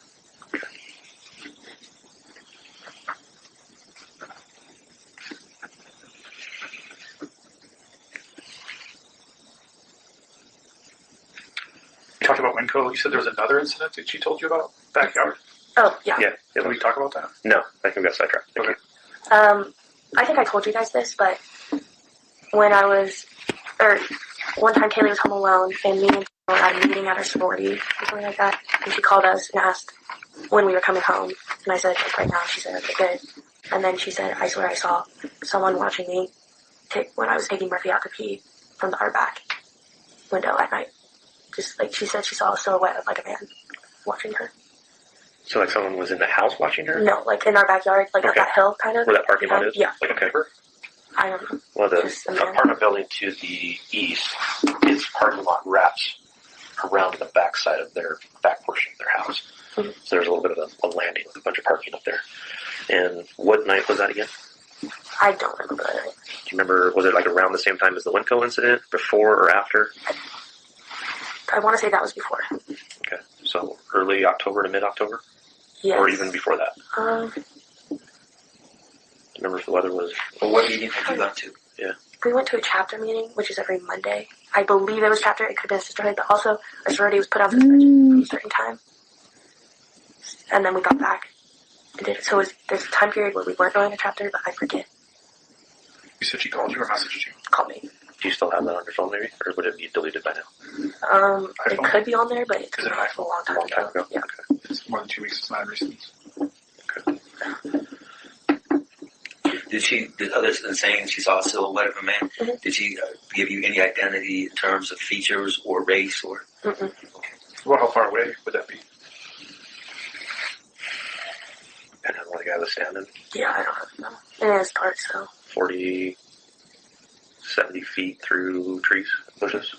You talked about Winco. You said there was another incident that she told you about? Backyard? Oh, yeah. Yeah. Can we talk about that? No, I think we got sidetracked. Thank you. I think I told you guys this, but when I was, or one time Kaylee was home alone, and me and were at a meeting at our sorority, or something like that, and she called us and asked when we were coming home, and I said, like, right now. She said, okay, good. And then she said, I swear I saw someone watching me when I was taking Murphy out to pee from the our back window at night. Just like she said, she saw a silhouette of like a man watching her. So like someone was in the house watching her? No, like in our backyard, like up Okay. that hill, kind of. Where that parking lot is? Yeah. Like a camper? I don't know. Well, the Just a man. apartment building to the east, its parking lot wraps around the back side of their back portion of their house. Mhm. So there's a little bit of a landing with a bunch of parking up there. And what night was that again? I don't remember that. Do you remember, was it like around the same time as the Winco incident? Before or after? I want to say that was before. Okay, so early October to mid-October? Yes. Or even before that? Um, Remember if the weather was... Well, what meeting had you gone to? Yeah. we went to a chapter meeting, which is every Monday. I believe it was chapter. It could have been sisterhood, but also our sorority was put on suspension from a certain time. And then we got back and did it. So there's a time period where we weren't going to chapter, but I forget. You said she called you or messaged you? Call me. Do you still have that on your phone maybe? Or would it be deleted by now? It could be on there, but it's Is it been a long time ago. Yeah. It's more than 2 weeks. It's not recent. Other than saying she saw a silhouette of a man, Mm-hmm. did she give you any identity in terms of features or race or? Mm-mm. Well, how far away would that be? Depending on where guy was standing? Yeah, I don't know. And it was dark, so. 40, 70 feet through trees, bushes?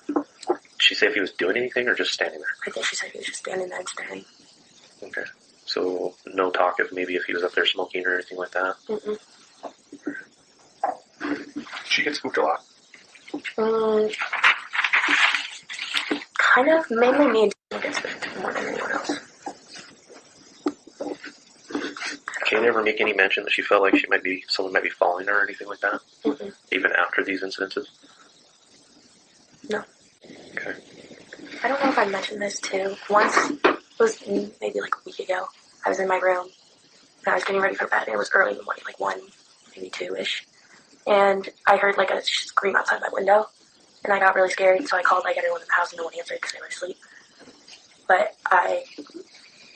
Did she say if he was doing anything or just standing there? I think she said he was just standing there and staring. Okay. So no talk of maybe if he was up there smoking or anything like that? Mm-mm. She gets spooked a lot. Kind of. Mainly me and Tim get spooked more than anyone else. Can you ever make any mention that she felt like someone might be following her or anything like that? Mm-mm. Even after these incidences? No. Okay. I don't know if I mentioned this too. Once, it was maybe like a week ago, I was in my room and I was getting ready for bed. It was early in the morning, like 1, maybe 2-ish. And I heard like a scream outside my window. And I got really scared, so I called like everyone in the house and no one answered because they were asleep. But I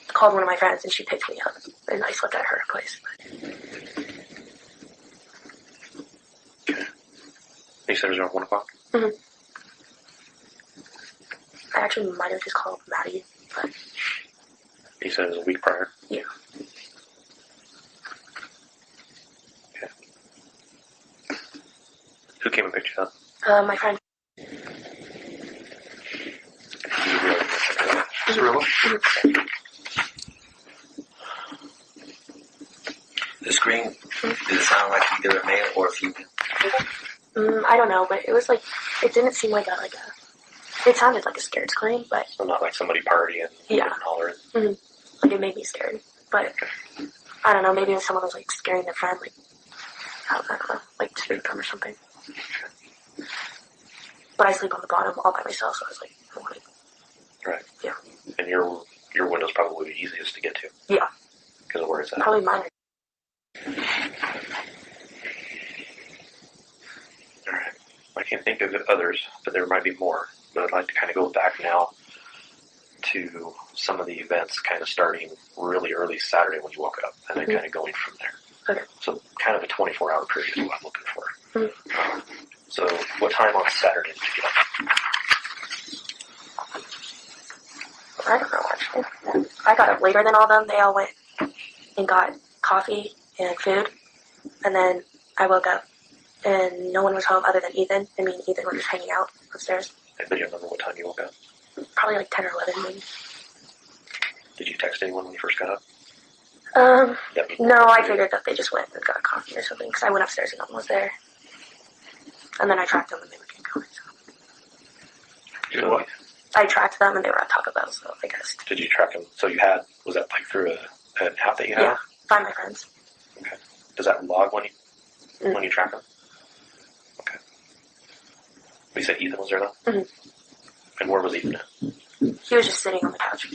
called one of my friends and she picked me up and I slept at her place. Okay. You said it was around 1 o'clock? Mm-hmm. I actually might have just called Maddie, but... You said it was a week prior? Yeah. Okay. Who came and picked you up? My friend. The scream, did it sound like either a male or a female? I don't know, but it was like, it didn't seem like it sounded like a scared scream, but... So not like somebody partying and hollering? Mm-hmm. Like, it made me scared. But, I don't know, maybe if someone was, like, scaring their friend, like, I don't know, like, spooked them or something. But I sleep on the bottom all by myself, so I was like, morning. Right. Yeah. And your window's probably the easiest to get to? Yeah. Because of where it's at? Probably mine. Alright. I can't think of others, but there might be more. But I'd like to kind of go back now to some of the events kind of starting really early Saturday when you woke up, and then kind of going from there. Okay. So kind of a 24-hour period is what I'm looking for. Mm-hmm. So what time on Saturday did you get up? I don't know, actually. I got up later than all of them. They all went and got coffee and food. And then I woke up and no one was home other than Ethan. And me and Ethan were just hanging out upstairs. Did you remember what time you woke up? Probably like 10 or 11 maybe. Did you text anyone when you first got up? No, I figured that they just went and got coffee or something because I went upstairs and no one was there. And then I tracked them and they were getting going. So. You know what? I tracked them and they were at Taco Bell, so I guess. Did you track them? So you had, was that like through an app that you had? Yeah, Find My Friends. Okay. Does that log when you track them? Okay. You said Ethan was there though? Mm-hmm. And where was Ethan at? He was just sitting on the couch.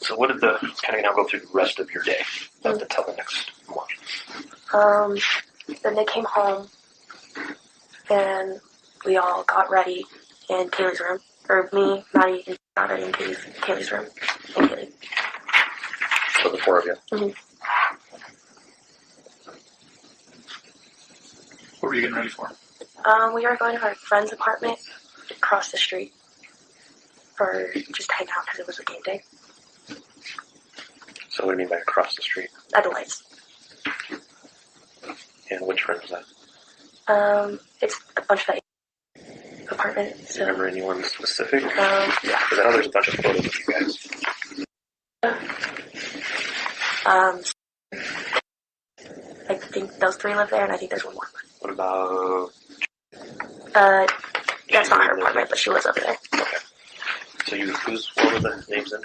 So what did kind of now go through the rest of your day up until the next morning? Then they came home and we all got ready in Kaylee's room. Or me, Maddie, and got ready in Kaylee's room. And Kaylee. So the four of you? Mm-hmm. What were you getting ready for? We were going to our friend's apartment across the street for just hang out because it was a game day. So what do you mean by across the street? At the lights. And which friend was that? It's a bunch of apartment. Do you remember anyone specific? Yeah. Because I know there's a bunch of photos of you guys. I think those three live there, and I think there's one more. What about... That's not her apartment, but she lives over there. Okay. So what were the names in?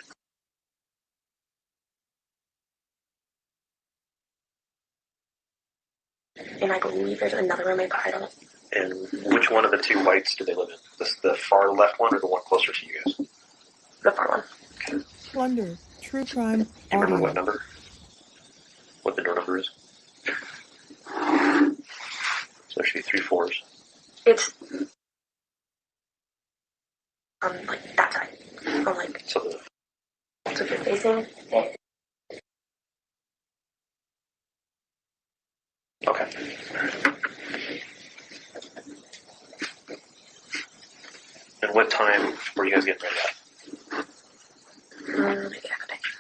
And I believe there's another roommate, but I don't know. And which one of the two whites did they live in? The far left one or the one closer to you guys? The far one. Okay. Wonder, true crime. Do you remember audio. what number? What the door number is? So there should be 3 4s. It's on like that side. On like so if you're facing it. Okay. And what time were you guys getting ready at? Maybe I have a picture.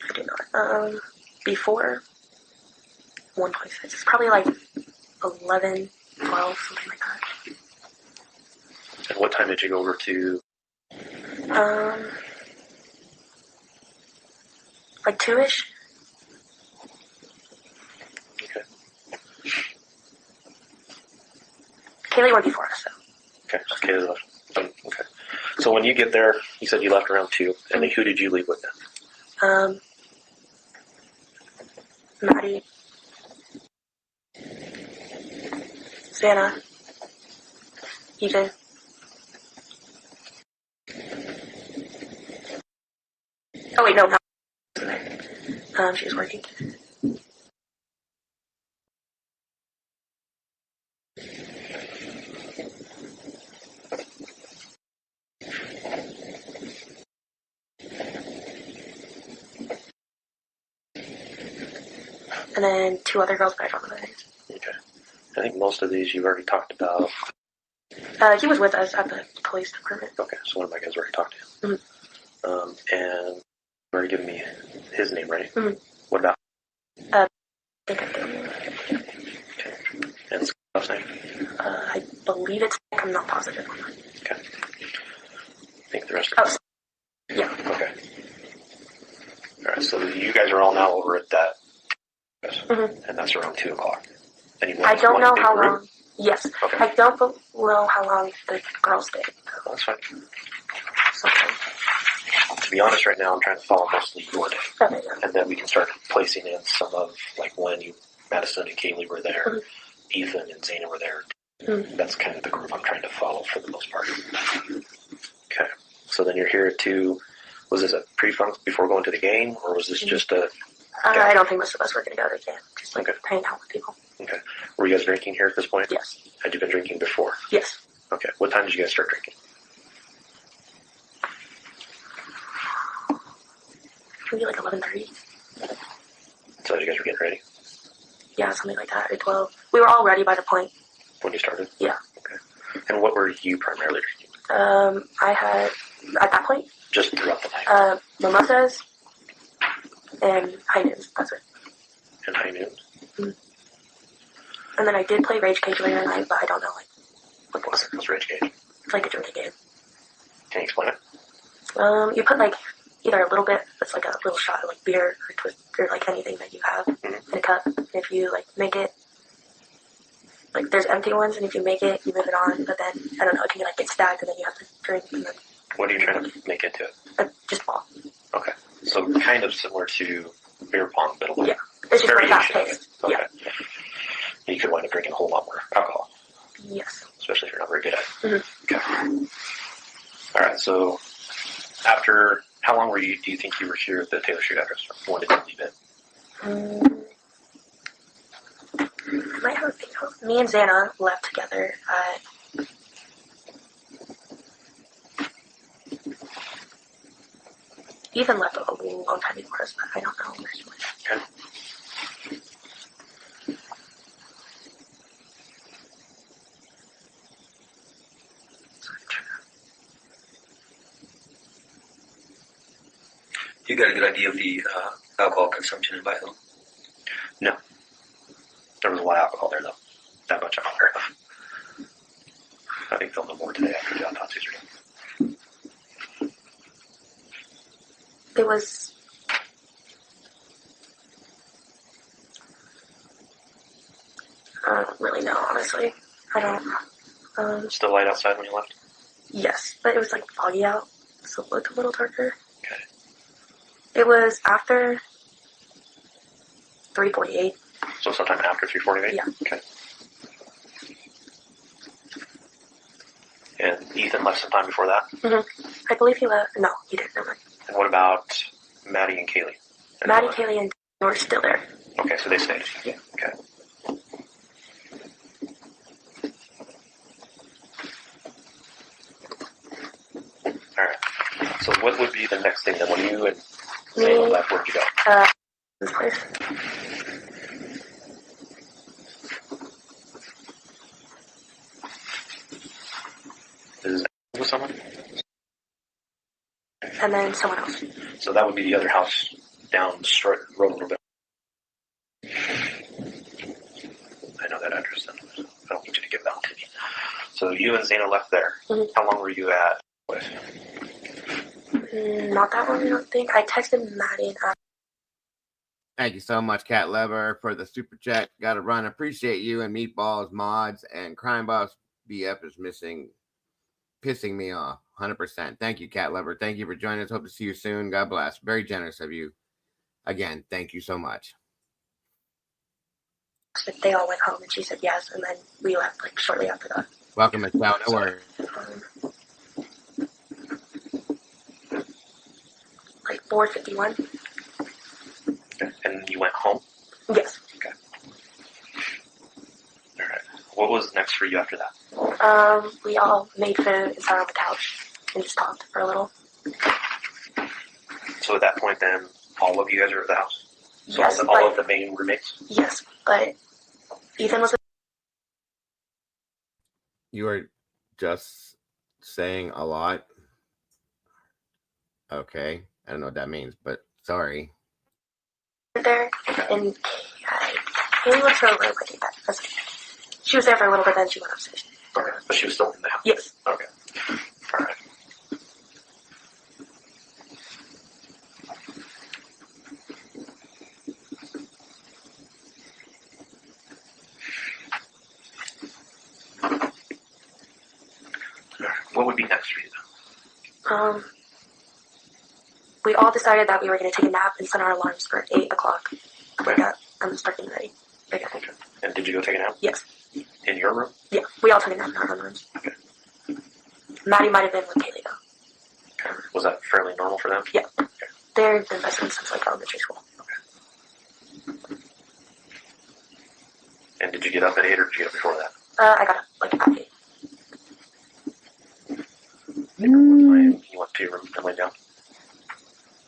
I do not. Before 1:26. It's probably like 11, 12, something like that. And what time did you go over to? Like 2-ish. Okay. Kaylee went before us, so. Okay, so Kaylee left. Okay. So when you get there, you said you left around 2, and then who did you leave with then? Maddie, Savannah, Ethan. Oh wait, no, not there. She was working. And then 2 other girls, but I don't know their names. Okay. I think most of these you've already talked about. He was with us at the police department. Okay, so one of my guys already talked to him. Mm-hmm. And you've already given me his name, right? Mm-hmm. What about? I think I did. Okay. And his last name? I believe it's Nick. I'm not positive. Okay. I think the rest of Oh, yeah. Okay. Alright, so you guys are all now over at that. And that's around 2 o'clock. I don't know how group? long. Yes. Okay. I don't know how long the girls stayed. Oh, that's fine. To be honest, right now I'm trying to follow mostly your day. Okay, yeah. And then we can start placing in some of, like, when Madison and Kaylee were there, Ethan and Zana were there. That's kind of the group I'm trying to follow for the most part. Okay. So then you're here to, was this a pre-funk before going to the game, or was this just a... I don't think most of us were going to go to the game. Just like hanging out with people. Okay. Were you guys drinking here at this point? Yes. Had you been drinking before? Yes. Okay. What time did you guys start drinking? Maybe like 11:30. So you guys were getting ready? Yeah, something like that. Or 12. We were all ready by the point. When you started? Yeah. Okay. And what were you primarily drinking? I had, at that point, just throughout the night? mimosas and high noons. That's it. And high noons? Mm-hmm. And then I did play Rage Cage later in the night, but I don't know what What's Rage Cage? It's like a drinking game. Can you explain it? You put like either a little bit, it's like a little shot of like beer or twist or like anything that you have in a cup. And if you like make it, like there's empty ones, and if you make it, you move it on. But then I don't know, it can like get stacked, and then you have to drink. And then what are you trying to make into it? Just ball. Okay, so kind of similar to beer pong, but a little it's just very fast variation. paced. Okay. Yeah. You could wind up drinking a whole lot more alcohol. Yes. Especially if you're not very good at it. Mm-hmm. Okay. All right. So, after how long do you think you were here at the Taylor Street address? When did you leave it? I might have a video. Me and Xana left together at Ethan left a long time before us, but I don't know where he went. Okay. You got a good idea of the alcohol consumption in Idaho? No. There was a lot of alcohol there, though. That much I'm aware of. I think they'll know more today after the autopsies are done. It was... I don't really know, honestly. I don't... Still light outside when you left? Yes, but it was like foggy out, so it looked a little darker. Okay. It was after 3:48. So sometime after 3:48? Yeah. Okay. And Ethan left sometime before that? Mm-hmm. I believe he left. No, he didn't. Never mind. And what about Maddie and Kaylee? Maddie, Kaylee, and were still there. Okay, so they stayed. Yeah. Okay. Alright. So what would be the next thing then when you and Zayla left? Where'd you go? This place. Is it with someone? and then someone else. So that would be the other house down the road a little bit. I know that address then. I don't need you to give that one to me. So you and Zana left there. Mm-hmm. How long were you at with? Not that long, I don't think. I texted Maddie and asked. Thank you so much, Cat Lever, for the super chat. Got to run. Appreciate you and Meatballs, Mods, and Crime Boss BF is pissing me off. 100%. Thank you, Cat Lever. Thank you for joining us. Hope to see you soon. God bless. Very generous of you. Again, thank you so much. If they all went home, and she said yes, and then we left like shortly after that. Welcome, Miss Wow. No worries. Like 4:51. Okay. And you went home? Yes. Okay. All right. What was next for you after that? We all made food and sat on the couch and just talked for a little. So at that point, then all of you guys are at the house. So Yes, all of the main roommates. Yes, but Ethan was. You are just saying a lot. Okay. I don't know what that means, but sorry. There, and Kaylee was her room. I think that's. She was there for a little bit, then she went upstairs. Okay. But she was still in the house. Yes. Okay. All right. What would be next for you then? We all decided that we were going to take a nap and set our alarms for 8 o'clock. Wake up and start getting ready. Okay. And did you go take a nap? Yes. In your room? Yeah, we all took a nap in our own rooms. Okay. Maddie might have been with Kaylee though. Okay. Was that fairly normal for them? Yeah. Okay. They've been best friends since like elementary school. Okay. And did you get up at 8 or did you get up before that? I got up like at 8. You went to your room and lay down?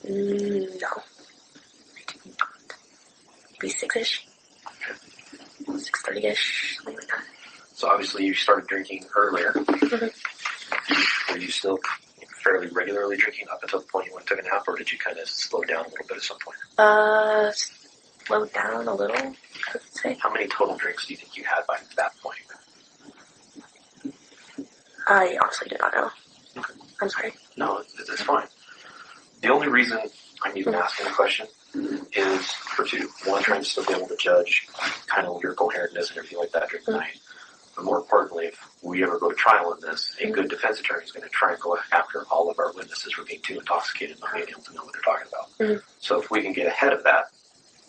No. Maybe 6-ish. 6:30-ish, something like that. So obviously you started drinking earlier. Mm-hmm. Were you still fairly regularly drinking up until the point you went and took a nap, or did you kind of slow down a little bit at some point? Slowed down a little, I would say. How many total drinks do you think you had by that point? I honestly do not know. I'm sorry. No, it's fine. The only reason I'm even asking the question is for two. One, trying to still be able to judge kind of your coherentness and everything like that during the night. But more importantly, if we ever go to trial in this, a good defense attorney is going to try and go after all of our witnesses for being too intoxicated and not being able to know what they're talking about. So if we can get ahead of that,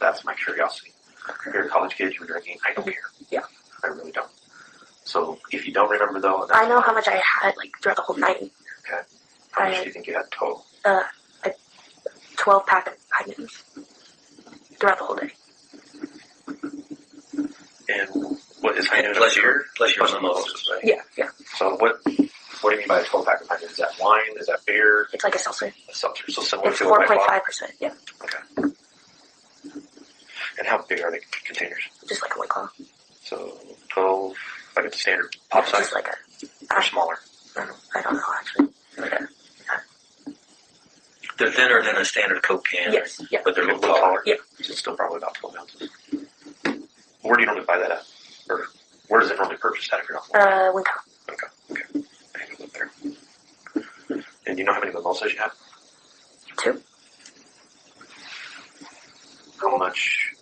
that's my curiosity. If you're a college kid, you were drinking, I don't care. Yeah. I really don't. So if you don't remember though, I know how much I had like throughout the whole night. Okay. How much do you think you had total? A 12-pack of Heinekens throughout the whole day. And what is Heineken? Plus your mimosas, right? Yeah, yeah. So what do you mean by a 12-pack of Heineken? Is that wine? Is that beer? It's like a seltzer. A seltzer. So similar It's to a White Claw? 4.5%, yeah. Okay. And how big are the containers? Just like a White Claw. So 12, like it's a standard pop size? Just like or smaller? I don't know actually. They're thinner than a standard Coke can. Yes, yeah. But they're a little taller? Yeah. So it's still probably about 12 ounces. Where do you normally buy that at? Or where does it normally purchase at if you're not? Winco. Okay. I can live there. And do you know how many mimosas you have? 2. How much?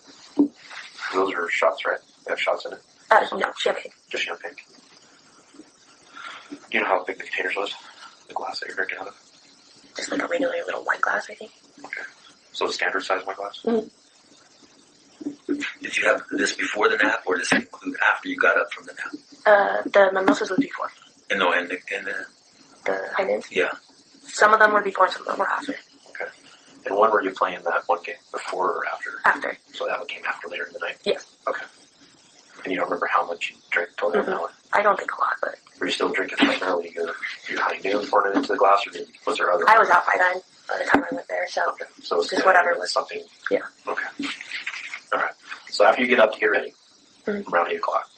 Those are shots, right? They have shots in it? No, champagne. Just champagne. Do you know how big the containers was? The glass that you're drinking out of? Just like a regular little wine glass, I think. Okay. So a standard size wine glass? Mm-hmm. Did you have this before the nap, or does it include after you got up from the nap? The mimosas was before. And the Heinekens? Yeah. Some of them were before, some of them were after. Okay. And when were you playing that one game? Before or after? After. So that one came after later in the night? Yes. Okay. And you don't remember how much you drank total an hour? I don't think a lot, but... Were you still drinking primarily your high noon pouring it into the glass, or was there other... I was out by then, by the time I went there, so... Okay. So it's just whatever was... something... Yeah. Okay. All right. So after you get up to get ready, around 8 o'clock,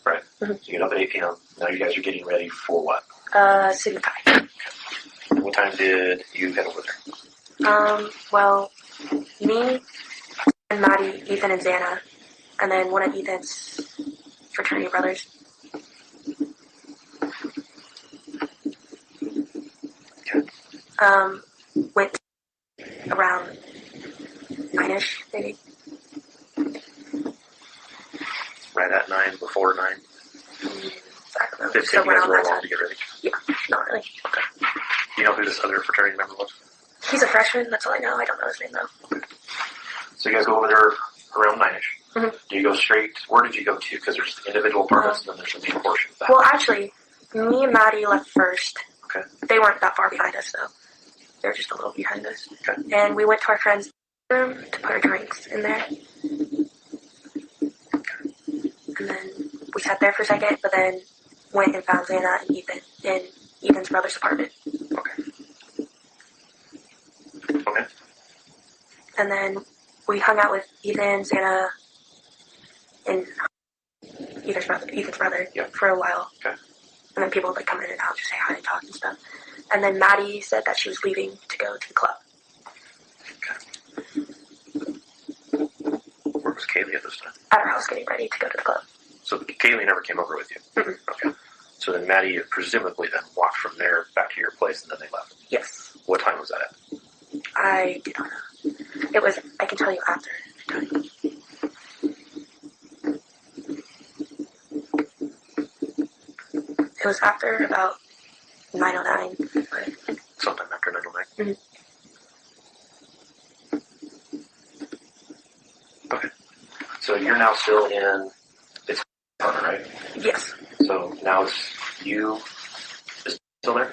right? So you get up at 8 p.m. Now you guys are getting ready for what? Sigma Chi. What time did you head over there? Well, me and Maddie, Ethan, and Xana, and then one of Ethan's fraternity brothers. Went around 9-ish, maybe. Right at 9, before 9? I don't know. 15, you guys were alone to get ready? Yeah, not really. Okay. Do you know who this other fraternity member was? He's a freshman, that's all I know. I don't know his name, though. Okay. So you guys go over there around 9-ish. Mm-hmm. Do you go straight? Where did you go to? Because there's individual apartments and then there's a main portion of that. Well, actually, me and Maddie left first. Okay. They weren't that far behind us, though. They were just a little behind us. Okay. And we went to our friend's room to put our drinks in there. And then we sat there for a second, but then went and found Xana and Ethan in Ethan's brother's apartment. Okay. Okay. And then we hung out with Ethan, Xana, and Ethan's brother for a while. Okay. And then people would like come in and out, just say hi and talk and stuff. And then Maddie said that she was leaving to go to the club. Where was Kaylee at this time? At our house, getting ready to go to the club. So Kaylee never came over with you? Mm-mm. Okay. So then Maddie presumably then walked from there back to your place and then they left? Yes. What time was that at? I do not know. It was, I can tell you after. It was after about 9:09. Sometime after 9:09? Mm-hmm. Okay. So you're now still in this apartment, right? Yes. So now it's you is still there?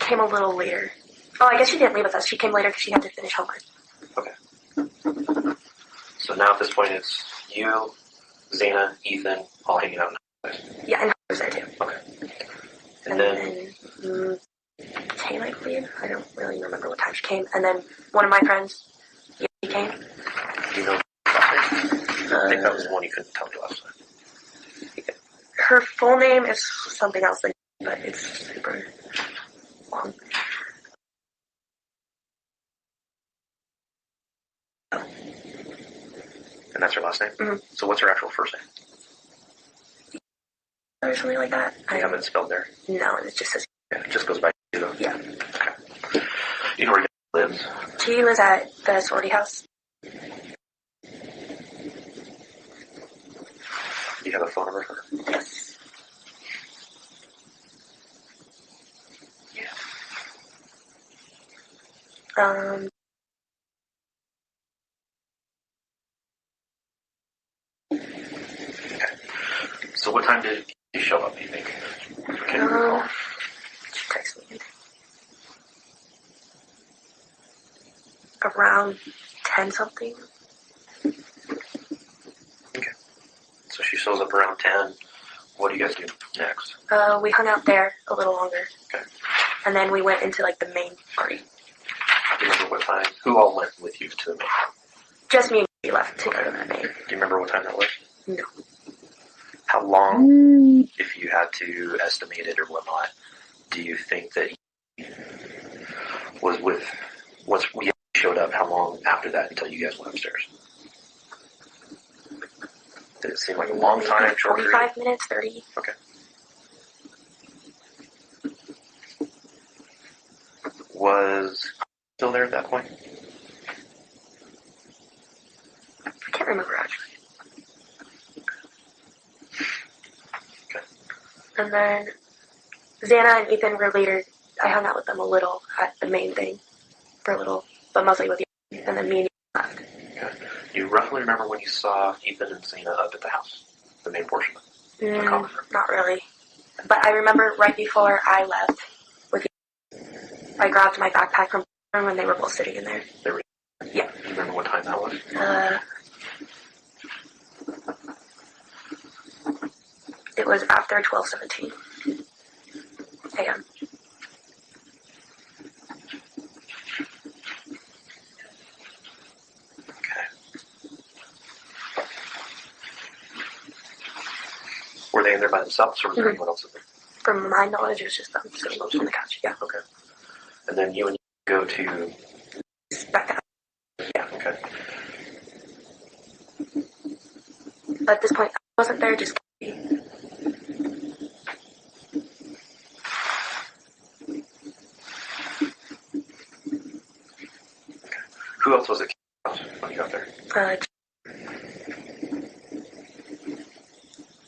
Came a little later. Oh, I guess she didn't leave with us. She came later because she had to finish homework. Okay. So now at this point it's you, Xana, Ethan, all hanging out in the house. Yeah, and was there too. Okay. And then came, I believe. I don't really remember what time she came. And then one of my friends, he came. Do you know I think that was the one you couldn't tell me last time. Her full name is something else, but it's super long. And that's her last name? Mm-hmm. So what's her actual first name? Or something like that. Do you have it spelled there? No, it just says. Yeah, it just goes by you though? Yeah. Okay. You know where he lives? She lives at the sorority house. Do you have a phone number for her? Yes. So what time did you show up, do you think? Can you recall? She texted me. Around 10 something. Okay. So she shows up around 10. What do you guys do next? We hung out there a little longer. Okay. And then we went into like the main party. Do you remember what time? Who all went with you to the main? Just me and she left to go to that main. Do you remember what time that was? No. How long, if you had to estimate it or whatnot, do you think that he was with, once we showed up, how long after that until you guys went upstairs? Did it seem like a long time, short period? 45 minutes, 30. Okay. Was still there at that point? I can't remember actually. Okay. And then Xana and Ethan were later. I hung out with them a little at the main thing for a little, but mostly with you. And then me and you left. Okay. Do you roughly remember when you saw Ethan and Xana up at the house, the main portion of it? Not really. But I remember right before I left with you, I grabbed my backpack from the room and they were both sitting in there. They were. Yeah. Do you remember what time that was? It was after 12:17 a.m. Were they in there by themselves, or was there anyone else in there? From my knowledge, it was just them sitting on the couch. Yeah. Okay. And then you and you go to. Yeah. Okay. At this point, I wasn't there, just Who else was it when you got there?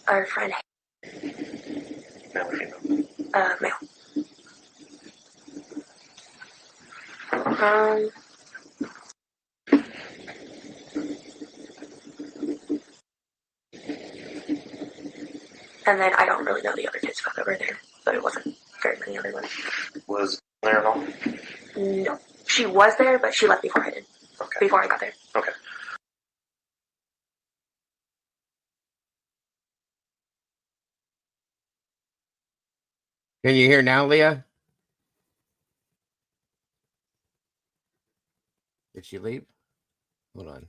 Our friend, Male or female? Male. And then I don't really know the other kids that were there, but it wasn't very many other ones. Was there at all? No. She was there, but she left before I did. Okay. Before I got there. Okay. Can you hear now, Leah? Did she leave? Hold on.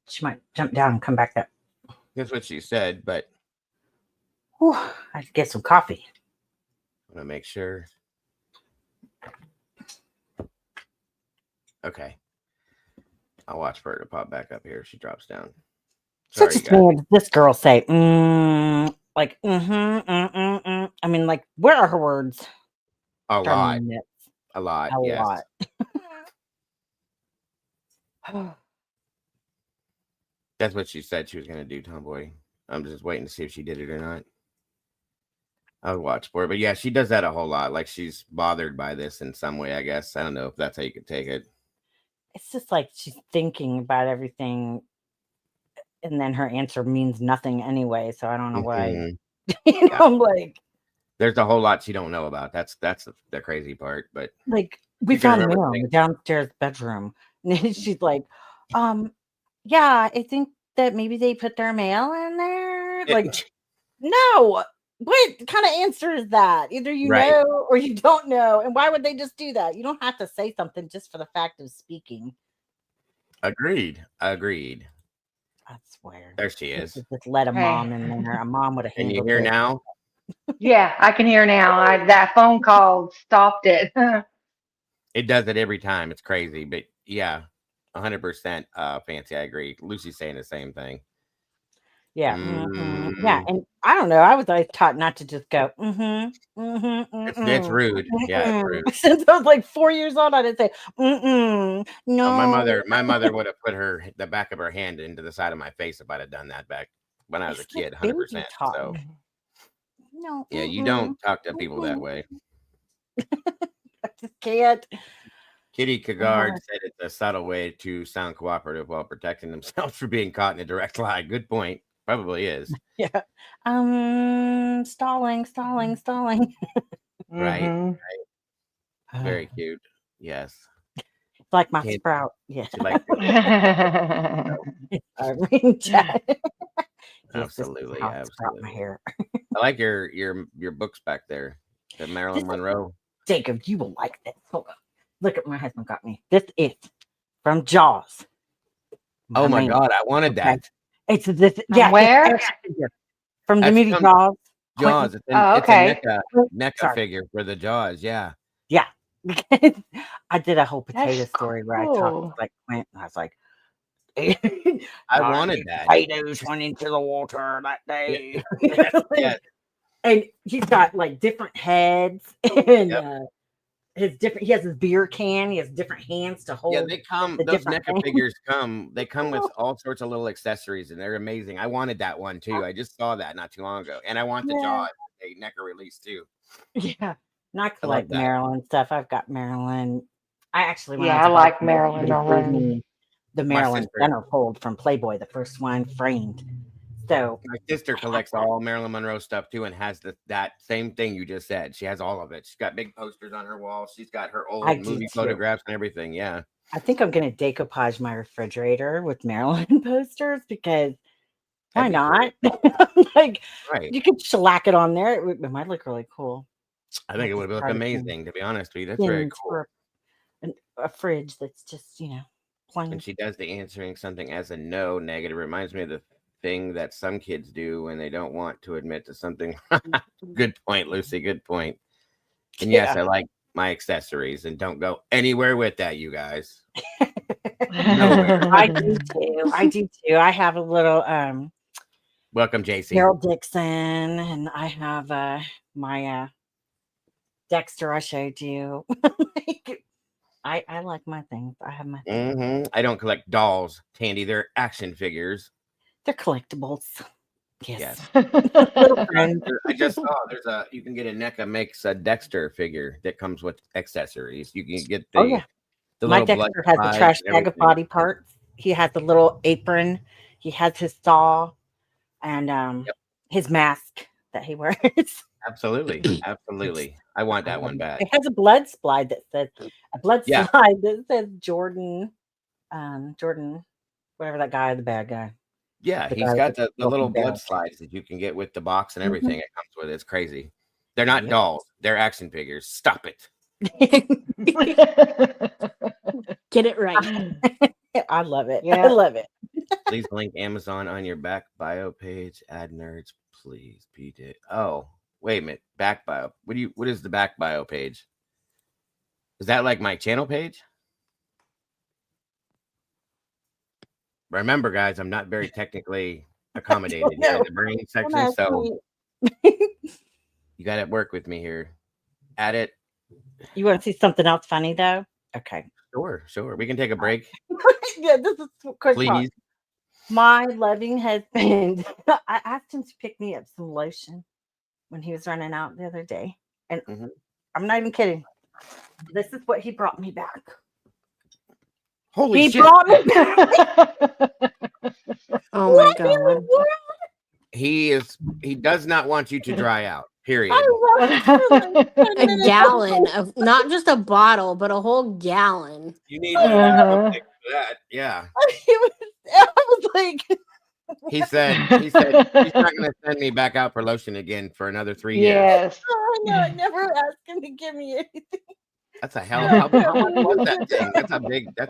She might jump down and come back up. That's what she said, but Whew, I have to get some coffee. I want to make sure. Okay. I'll watch for her to pop back up here if she drops down. Sorry, Such a guys. thing does this girl say, like, I mean, like, where are her words? A lot. Darn it. A lot. A Yes. lot. That's what she said she was going to do, Tomboy. I'm just waiting to see if she did it or not. I'll watch for it. But yeah, she does that a whole lot. Like she's bothered by this in some way, I guess. I don't know if that's how you could take it. It's just like she's thinking about everything, and then her answer means nothing anyway. So I don't know why. I'm like, there's a whole lot she don't know about. That's the crazy part. But like we you can found remember mail in the things. downstairs bedroom, and then she's like, yeah, I think that maybe they put their mail in there. Like, no. What kind of answer is that? Either you Right. know or you don't know. And why would they just do that? You don't have to say something just for the fact of speaking. Agreed. I swear. There she is. Just let a Hey. mom in there. A mom would have Can you handled hear it. now? Yeah, I can hear now. That phone call stopped it. It does it every time. It's crazy. But yeah, 100% Fancy. I agree. Lucy's saying the same thing. Yeah. Yeah. And I don't know. I was always taught not to just go, It's rude. Yeah, it's rude. Since I was like 4 years old, I didn't say, no. My mother would have put the back of her hand into the side of my face if I'd have done that back when I was a kid, 100%. So No. yeah, you don't talk to people that way. I just can't. Kitty Kagard said it's a subtle way to sound cooperative while protecting themselves from being caught in a direct lie. Good point. Probably is. Yeah. Stalling. Right. Very cute. Yes. It's like my Can't- sprout. Yeah. She likes I read chat. Absolutely. How I sprout my Absolutely. hair. I like your books back there. The Marilyn Monroe. Jacob, you will like this. Hold on. Look at my husband got me. This is from Jaws. Oh my man. God, I wanted that. It's this. Yeah. where? it's action figure from the That's movie from Jaws. Jaws. It's okay. a NECA Sorry. figure for the Jaws. Yeah. Yeah. I did a whole potato That's story where I cool. talked like Clint, and I was like, I wanted that. potatoes went into the water that day. Yes. And he's got like different heads and he has his beer can, he has different hands to hold. Yeah, they come. the Those different NECA things. figures come. They come with all sorts of little accessories, and they're amazing. I wanted that one too. I just saw that not too long ago, and I want the Jaws a NECA release too. Yeah. And I I collect love that. Maryland stuff. I've got Maryland. I actually when Yeah, was I a like kid, Maryland they gave already. me the My Maryland sister- centerfold from Playboy, the first one framed. So My sister collects all Marilyn Monroe stuff too, and has that same thing you just said. She has all of it. She's got big posters on her wall. She's got her old I do movie too. photographs and everything. Yeah. I think I'm gonna decoupage my refrigerator with Maryland posters because why That'd be not? Like Right. you could shellac it on there. It might look really cool. I think it would look Try to amazing, to be honest with you. That's very things cool. for a fridge that's just plain. When she does the answering something as a no negative, reminds me of the thing that some kids do when they don't want to admit to something. Good point, Lucy. Good point. And yes, I like my accessories, and don't go anywhere with that, you guys. Nowhere. I do too. I do too. I have a little Welcome, JC. Harold Dixon, and I have my Dexter I showed you. I like my things. I have my things. I don't collect dolls, Tandy. They're action figures. They're collectibles. Yes. Little friends. I just saw you can get a NECA makes a Dexter figure that comes with accessories. You can get the the My little blood Dexter has a slides trash and bag of everything. body parts. He has a little apron. He has his saw and his mask that he wears. Absolutely. Absolutely. I want that one back. It has a blood slide that says slide that says Jordan, Jordan, whatever that guy, the bad guy. Yeah, The he's guy got with the the little broken blood belt. slides that you can get with the box and everything it comes with. It's crazy. They're not dolls. They're action figures. Stop it. Get it right. I love it. Yeah. I love it. Please link Amazon on your back bio page. Add nerds, please. Beat it. Oh, wait a minute. Back bio. What is the back bio page? Is that like my channel page? Remember, guys, I'm not very technically accommodated here in the brain section, so you got to work with me here. Add it. You want to see something else funny though? Okay. Sure. We can take a break. Yeah, this is quick. Please. My loving husband, I asked him to pick me up some lotion when he was running out the other day. And I'm not even kidding. This is what he brought me back. Holy he shit. brought me back. Oh my god. He does not want you to dry out. Period. A gallon of not just a bottle, but a whole gallon. You need something for that. Yeah. I was like, He said he's not gonna send me back out for lotion again for another 3 years. Yes. oh no, I never asked him to give me anything. That's a hell. How much was that thing? That's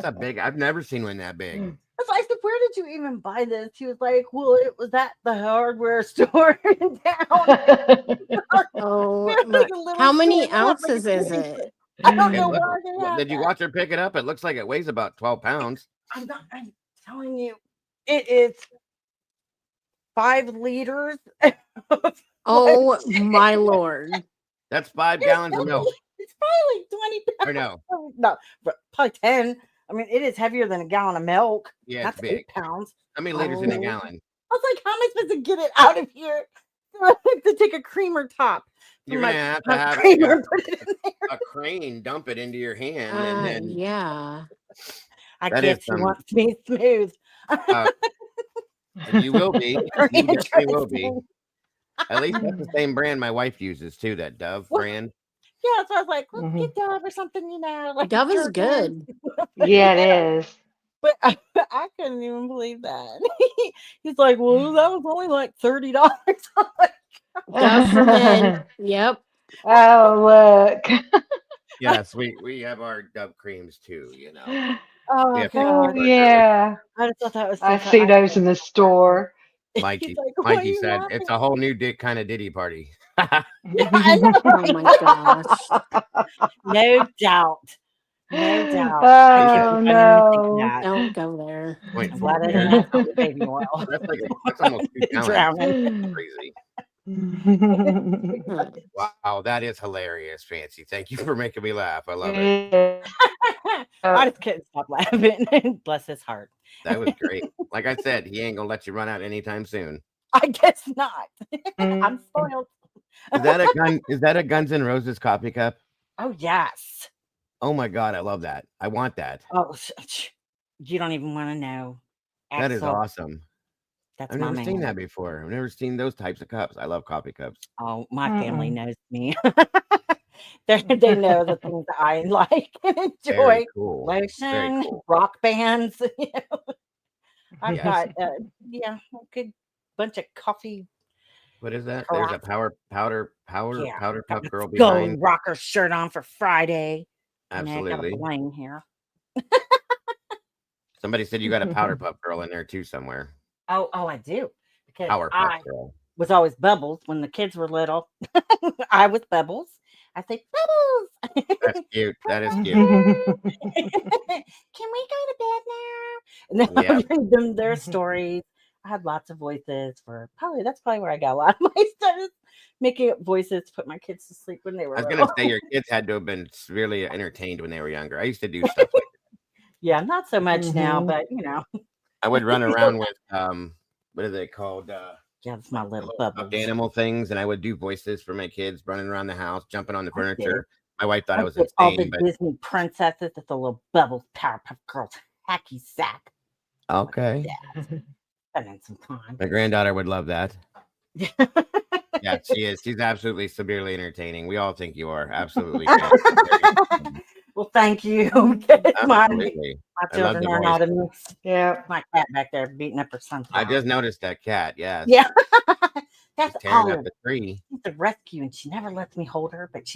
a big. I've never seen one that big. I was like, where did you even buy this? He was like, well, it was at the hardware store in town. Oh, Like a little how many store, not like ounces a is big it? I don't know why they have Did you that. watch her pick it up? It looks like it weighs about 12 pounds. I'm telling you, it is 5 liters. Oh my lord. That's 5 gallons of milk. It's probably like 20 Or pounds. no? No, but probably 10. I mean, it is heavier than a gallon of milk. Yeah, That's it's big. 8 pounds. How many liters in a gallon? I was like, how am I supposed to get it out of here? I have to take a creamer top. You're from gonna have to my have creamer and put it in there. a crane dump it into your hand, and then Yeah. I that guess is he some- wants me smooth. and you will be. You definitely will be. Interesting. At least that's the same brand my wife uses too. That Dove brand. Yeah, so I was like, let's get Dove or something, you know. Like Dove is Jergens. good. Yeah, it is. But I couldn't even believe that. He's like, well, that was only like $30. I'm like, Dove for men. Yep. Oh, look. Yes, we have our Dove creams too. You know. oh, Yeah, Oh, God. yeah. I just thought that was so I fun. see those in the store. Mikey, like, "Why are Mikey you said laughing?" it's a whole new kind of Diddy party. I know, Oh my gosh. No doubt. No doubt. Oh, no. Don't go there. Wait, I'm glad I didn't have some baby oil. That's almost 2 gallons. Drowning. Crazy. Wow, that is hilarious, Fancy. Thank you for making me laugh. I love it. I just couldn't stop laughing. Bless his heart. That was great. Like I said, he ain't gonna let you run out anytime soon. I guess not. I'm spoiled. Is that a gun? Is that a Guns N' Roses coffee cup? Oh yes. Oh my god, I love that. I want that. Oh, you don't even want to know. That is Axel, awesome. That's I've my never seen man. that before. I've never seen those types of cups. I love coffee cups. Oh, my family knows me. They know the things that I like and enjoy. Very cool. Very Lotion, cool. rock bands. You know. I've Yes. got a good bunch of coffee. What is that? There's a powder puff girl Gold behind. rocker shirt on for Friday. And I got a Absolutely. bling here. Somebody said you got a powder puff girl in there too somewhere. Oh, I do. Because Powerpuff I Girl. was always Bubbles when the kids were little. I was Bubbles. I say Bubbles. That's cute. That is cute. Can we go to bed now? And then I Yep. would read them their stories. I had lots of voices for that's probably where I got a lot of my stuff. Is making up voices to put my kids to sleep when they were I was gonna little. say your kids had to have been severely entertained when they were younger. I used to do stuff like Yeah, not so much now, Mhm. but you know. I would run around with what are they called? Yeah, it's my The little little Bubbles. stuffed animal things, and I would do voices for my kids running around the house, jumping on the I did. furniture. My wife thought I I was did all the insane, but Disney princesses with the little Bubbles Powerpuff Girls hacky sack. okay. Spending some time. My granddaughter would love that. Yeah, she is. She's absolutely severely entertaining. We all think you are. Absolutely. Well, thank you. my Absolutely. I love children the are voice. not a mix. Yeah. My cat back there beating up her I sunflower. just noticed that cat. Yes. Yeah. She's That's tearing up Olive. the tree. She's a rescue and she never lets me hold her, but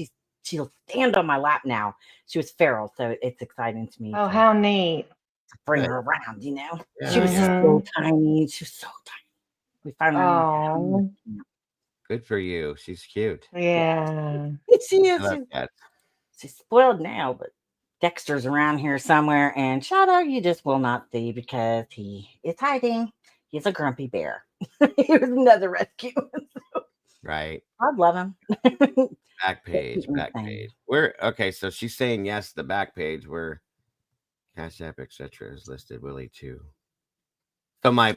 she'll stand on my lap now. She was feral, so it's exciting to me Oh, to how neat. bring Good. her around, you know. Yeah, She was yeah. so tiny. She was so tiny. We finally got her home. Oh, Good for you. She's cute. yeah. She I is. love cats. She's spoiled now, but Dexter's around here somewhere, and Shadow you just will not see because he is hiding. He's a grumpy bear. He was another rescue. Right. I love him. Back page. Back page. Where? Okay. So she's saying yes. The back page where Cash App, etc. is listed. Willie too. So my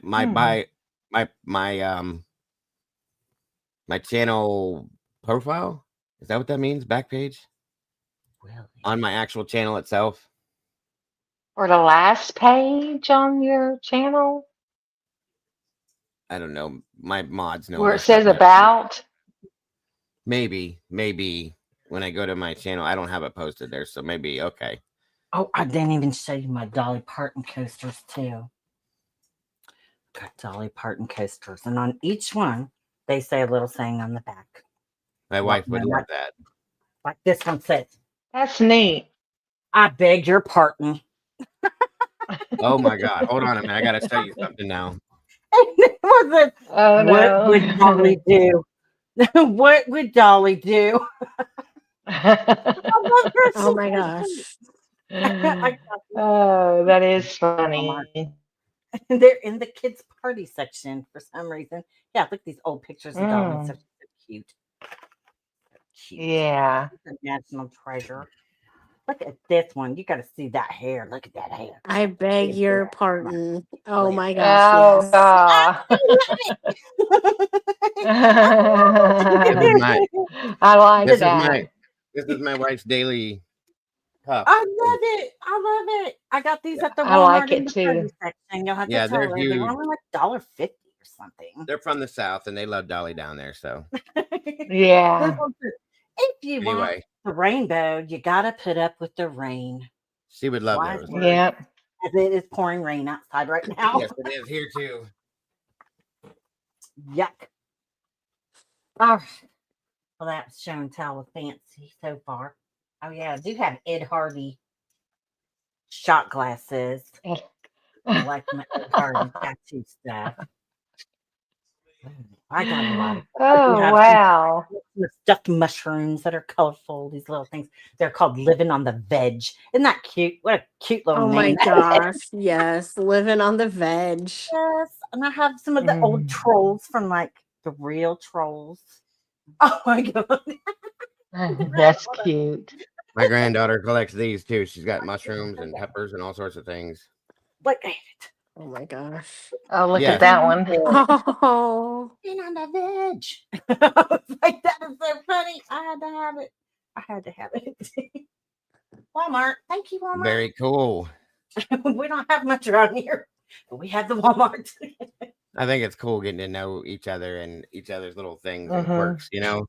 channel profile, is that what that means? Back page on my actual channel itself. Or the last page on your channel I don't know. My mods know where it this stuff says better. about. Maybe when I go to my channel, I don't have it posted there, so maybe okay. Oh, I didn't even show you my Dolly Parton coasters too. Got Dolly Parton coasters, and on each one they say a little saying on the back. My wife would love that. Like this one says, That's neat. I beg your pardon. Oh my God. Hold on a minute. I gotta tell you something now. It was Oh, what no. would Dolly do? What would Dolly do? I love her Oh so my much. gosh. Oh, that is funny. They're in the kids' party section for some reason. Yeah, look at these old pictures of Dolly. Mm. So cute. Cute. Yeah. She's a national treasure. Look at this one. You got to see that hair. Look at that hair. I beg Big your hair. pardon. Oh my Oh, gosh, yes. God. This is my I like this that. is my wife's daily cup. I love it. I love it. I got these at the I like Walmart in it the too. party section. You'll have Yeah, to tell they're her. They were huge. only like $1.50 or something. They're from the South and they love Dolly down there. So Yeah. If you want anyway, the rainbow, you got to put up with the rain. she would love Wise those. words. Yeah. As it is pouring rain outside right now. Yes, it is here too. Yuck. All right. Well, that's show and tell with Fancy so far. Oh, yeah. I do have Ed Hardy shot glasses. I like my Ed Hardy tattoo stuff. I got a lot of. Oh, wow. Some stuffed mushrooms that are colorful. These little things. They're called living on the veg. Isn't that cute? What a cute little Oh name. my that gosh, is. yes. Living on the veg. Yes. And I have some of the old trolls from like the real trolls. Oh my God. That's cute. My granddaughter collects these too. She's got mushrooms and peppers and all sorts of things. Look at it. Oh my gosh. Oh, look Yes. at that one. Oh. Living on the veg. I was like, that is so funny. I had to have it. I had to have it. Walmart. Thank you, Walmart. Very cool. We don't have much around here, but we have the Walmart. I think it's cool getting to know each other and each other's little things and Mhm. quirks, you know?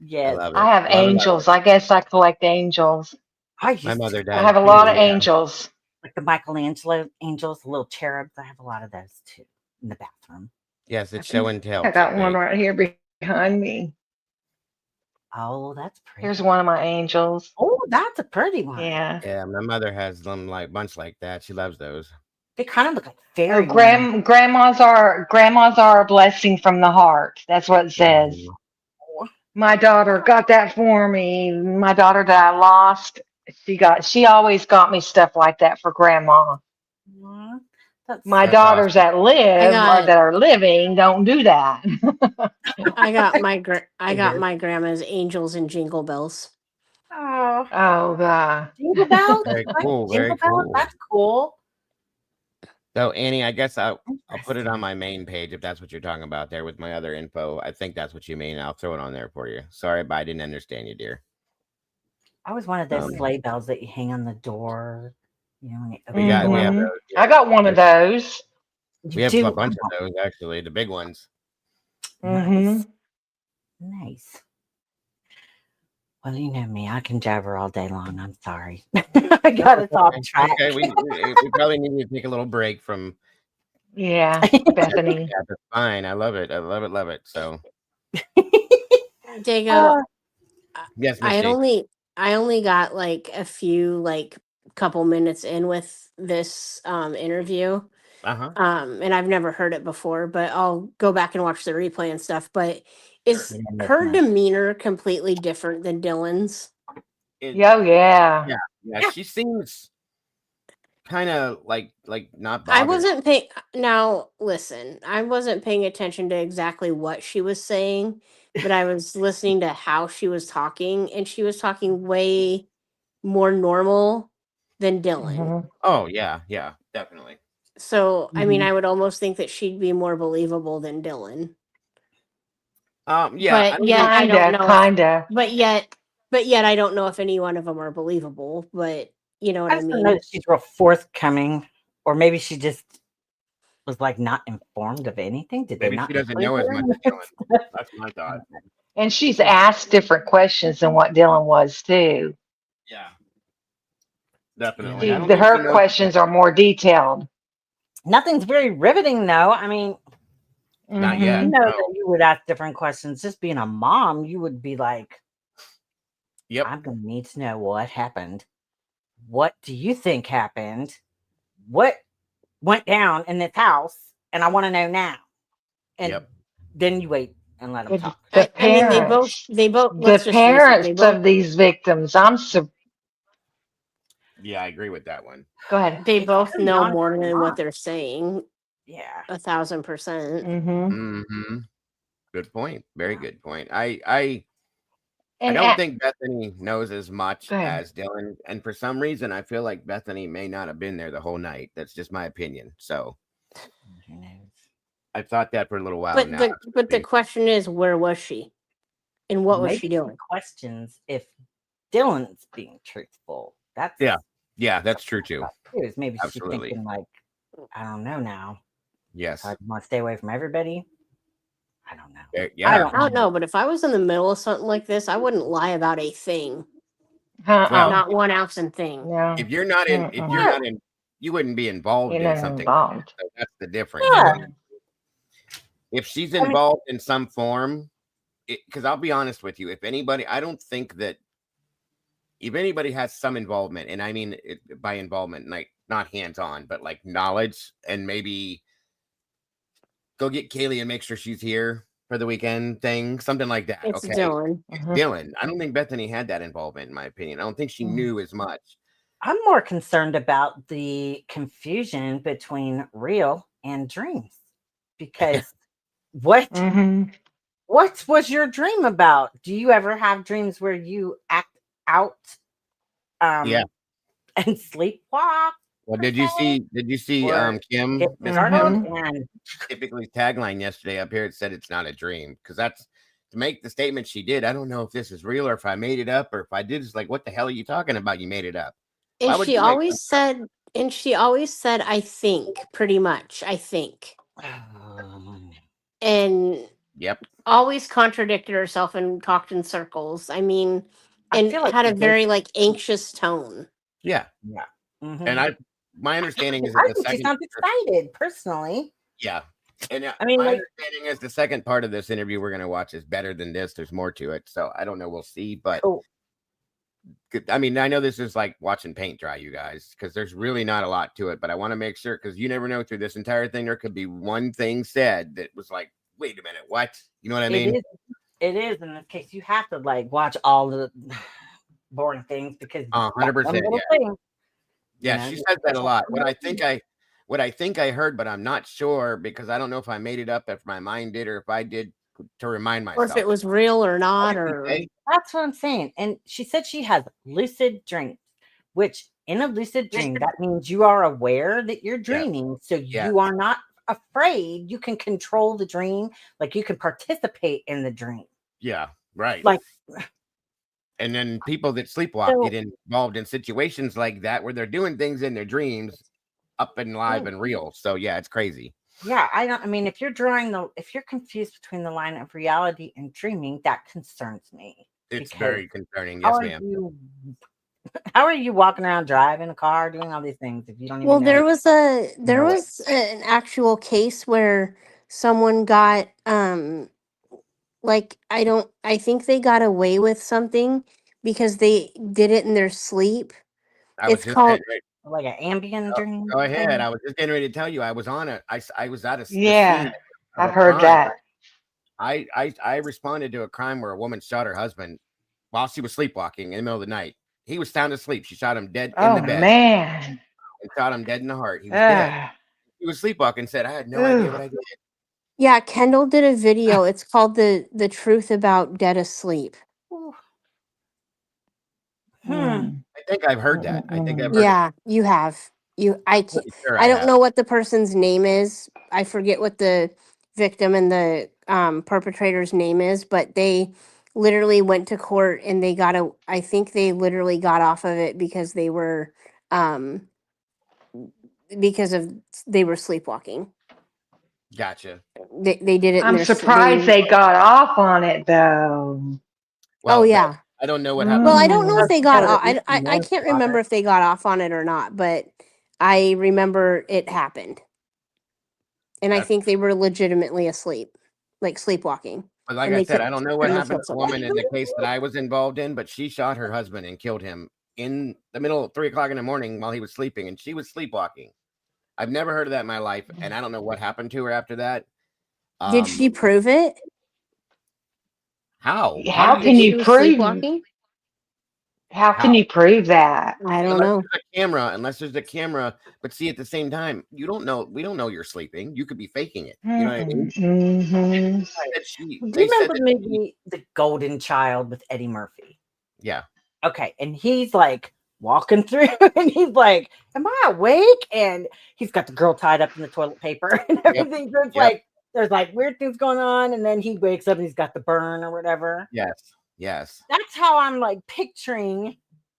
Yes. I love it. I have Love it, love it. angels. I guess I collect angels. I My used mother to. I does have a too, lot of yeah. angels. Like the Michelangelo angels, the little cherubs. I have a lot of those too in the bathroom. Yes, it's show and tell. I got one Kate. right here behind me. Oh, that's pretty. Here's one of my angels. Oh, that's a pretty one. Yeah. Yeah, my mother has them like bunch like that. She loves those. They kind of look like Oh, fairy ones. grandmas are a blessing from the heart. That's what it says. My daughter got that for me. My daughter that I lost, she always got me stuff like that for grandma. Aw, that's My That's daughters awesome. that live or that are living don't do that. I got figured. my grandma's angels and jingle bells. Oh, Oh God. jingle bells? Very You like cool. Very jingle bells? cool. That's cool. So Annie, I guess I'll put it on Interesting. my main page if that's what you're talking about there with my other info. I think that's what you mean. I'll throw it on there for you. Sorry, but I didn't understand you, dear. I always wanted those Um, sleigh bells that you hang on the door. You know, when you we open the door. have Hmm. those. I Yeah, got one of those. we You have a do? bunch Oh, of those actually. The big ones. Hmm. nice. Nice. Well, you know me. I can jabber all day long. I'm sorry. I got us off Okay. track. Okay. We probably need to take a little break from. Yeah, Bethany. Yeah, that's fine. I love it. I love it. Love it. So Dago, yes, Miss I J. only got like a few like couple minutes in with this interview. Uh-huh. And I've never heard it before, but I'll go back and watch the replay and stuff. But is You didn't miss her much. demeanor completely different than Dylan's? Oh yeah. Yeah. She seems kind of like not I bothered. wasn't paying. Now, listen, I wasn't paying attention to exactly what she was saying, but I was listening to how she was talking, and she was talking way more normal than Dylan. Hmm. Oh yeah, yeah, definitely. So, I mean, Mhm. I would almost think that she'd be more believable than Dylan. Yeah, I But don't know. yet, I don't know if. Kinda. But yet, I don't know if any one of them are believable. But you know what I I just don't know mean. that she's real forthcoming, or maybe she just was like not informed of anything. Did they Maybe not she doesn't include know as her much in as this? Dylan. That's my thought. And she's asked different questions than what Dylan was too. Yeah, definitely. I don't think she Her knows. questions are more detailed. Nothing's very riveting, though. I mean, Not you yet. Hmm. know No. that you would ask different questions. Just being a mom, you would be like, Yep. I'm going to need to know what happened. What do you think happened? What went down in this house? And I want to know now. And Yep. then you wait and let them talk. The I mean, parents, let's the just face it, parents of these victims. Yeah, I agree with that one. Go ahead. they It's both very know more than what nonchalant. they're saying. Yeah. 1,000%. Hmm. Mm-hmm. Good point. Very good point. I And don't think Bethany knows as much go ahead. as Dylan, and for some reason, I feel like Bethany may not have been there the whole night. That's just my opinion. So Who knows? I've thought that for a little while But now. the question is, where was she, and what was Maybe she she doing? questions if Dylan's being truthful. That's Yeah, that's true too. is maybe she's Absolutely. thinking like, I don't know now. Yes. I want to stay away from everybody. I don't know. Yeah. I I don't don't know. know, but if I was in the middle of something like this, I wouldn't lie about a thing. Well, Not 1 ounce and thing. No. if you're not in, you wouldn't be involved You're in not something like that. involved. So that's the difference. Yeah. If she's I mean- involved in some form, because I'll be honest with you, if anybody, I don't think that if anybody has some involvement, and I mean by involvement, like not hands-on, but like knowledge, and maybe go get Kaylee and make sure she's here for the weekend thing, something like that. It's Okay. Dylan. It's Dylan. I don't think Bethany had that involvement, in my opinion. I don't think she knew as much. I'm more concerned about the confusion between real and dreams. Because what was your dream about? Do you ever have dreams where you act out Yeah. and sleepwalk? Well, did you see Or Kim, get Miss startled Kim? and Typically tagline yesterday up here, it said it's not a dream, because that's to make the statement she did. I don't know if this is real or if I made it up, or if I did. It's like, what the hell are you talking about? You made it up. Why And would she you make always said, I think, pretty much, I think. And Yep. always contradicted herself and talked in circles. I mean, I and feel like had a the very like anxious tone. Yeah. Yeah. And my understanding is that I the think she second, sounds excited, personally. yeah. And I mean, my like- understanding is the second part of this interview we're going to watch is better than this. There's more to it. So I don't know. We'll see. But I mean, I know this is like watching paint dry, you guys, because there's really not a lot to it, but I want to make sure, because you never know, through this entire thing, there could be one thing said that was like, wait a minute, what? You know what I mean? It is in this case. You have to like watch all the boring things because 100%. one little Yeah. thing. Yeah, You know, she you says that a just lot. have to What I think I heard, but I'm not sure because I don't know if I made it up, if my mind did, or if I did to remind Or if myself. it was real or not, What did or she say? That's what I'm saying. And she said she has lucid dreams, which in a lucid dream, that means you are aware that you're dreaming. So you are not afraid. You can control the dream. Like you can participate in the dream. Yeah, right. Like, and then people that sleepwalk get involved in situations like that where they're doing things in their dreams up and live and real. So yeah, it's crazy. yeah, I mean, if you're confused between the line of reality and dreaming, that concerns me. It's because very concerning. Yes, ma'am. How are you walking around driving a car, doing all these things if you don't even well, know? there was an actual case where someone got like I think they got away with something because they did it in their sleep. It's called like an ambient dream. Go ahead. I was just getting ready to tell you. I was on it. I was at the Yeah, scene of I've a heard crime. that. I responded to a crime where a woman shot her husband while she was sleepwalking in the middle of the night. He was sound asleep. She shot him dead in the bed. Man. And shot him dead in the heart. He was dead. He was sleepwalking. Said, "I had no idea what I did." Yeah, Kendall did a video. It's called the truth about dead asleep. I think I've heard that. I think I've heard Yeah, you have. I sure I I don't have. know what the person's name is. I forget what the victim and the perpetrator's name is, but they literally went to court and they got a. I think they literally got off of it because they were they were sleepwalking. Gotcha. They did it in I'm their surprised they got off on it though. Well, oh yeah. I don't know what happened. Well, I don't know if they got off. Mm. I can't remember if they got off on it or not, but I remember it happened. And I think they were legitimately asleep, like sleepwalking. But like And I they said, took- I don't know what and they happened killed to the woman somebody. in the case that I was involved in, but she shot her husband and killed him in the middle of 3:00 in the morning while he was sleeping, and she was sleepwalking. I've never heard of that in my life, and I don't know what happened to her after that. Did she prove it? How? How can you prove? How can you prove that? I don't know. Unless there's a camera, but see, at the same time, you don't know. We don't know you're sleeping. You could be faking it. You know what I mean? Mm-hmm. Do you remember the movie The Golden Child with Eddie Murphy? Yeah. Okay, and he's like walking through, and he's like, "Am I awake?" And he's got the girl tied up in the toilet paper and everything. So it's like there's like weird things going on, and then he wakes up and he's got the burn or whatever. Yes. That's how I'm like picturing.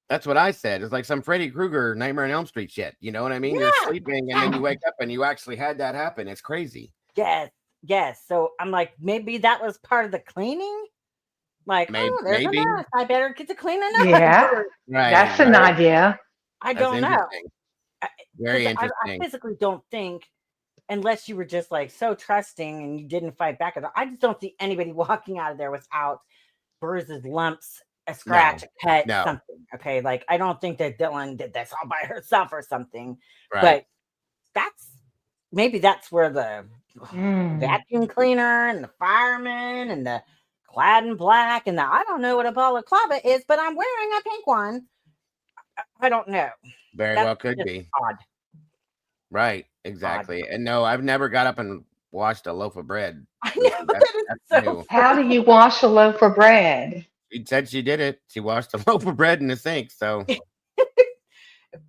That's what I said. It's like some Freddy Krueger Nightmare on Elm Street shit. You know what I mean? You're sleeping and then you wake up and you actually had that happen. It's crazy. Yes. So I'm like, maybe that was part of the cleaning. Like, there's a mess. I better get to cleaning up. Yeah, that's an idea. I don't know. Very 'Cause interesting. I physically don't think, unless you were just like so trusting and you didn't fight back. I just don't see anybody walking out of there without bruises, lumps, a scratch, a cut, something. Okay, like I don't think that Dylan did this all by herself or something. Right. But that's where the vacuum cleaner and the fireman and the clad in black and I don't know what a balaclava is, but I'm wearing a pink one. I don't know. Very well could be. Odd. Right. Exactly. And no, I've never got up and washed a loaf of bread. I know that's new. How do you wash a loaf of bread? She said she did it. She washed a loaf of bread in the sink. So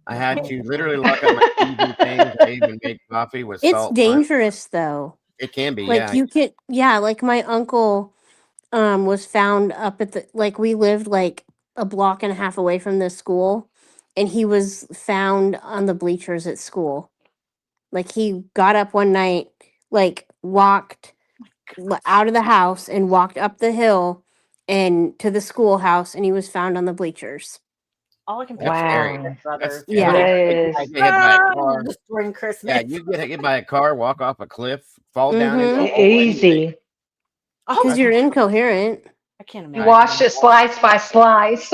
I had to literally lock up my TV things. I even made coffee with It's salt. dangerous though. It can be, Like you can, like my uncle was found up at the, like we lived like a block and a half away from this school, and he was found on the bleachers at school. Like he got up one night, like walked out of the house and walked up the hill and to the schoolhouse, and he was found on the bleachers. All I can That's picture scary. is brothers. Yeah. You get hit by a car. Destroying Christmas. Yeah, you get hit by a car, walk off a cliff, fall down into a hole. Easy. Because you're incoherent. I can't You imagine. wash it slice by slice.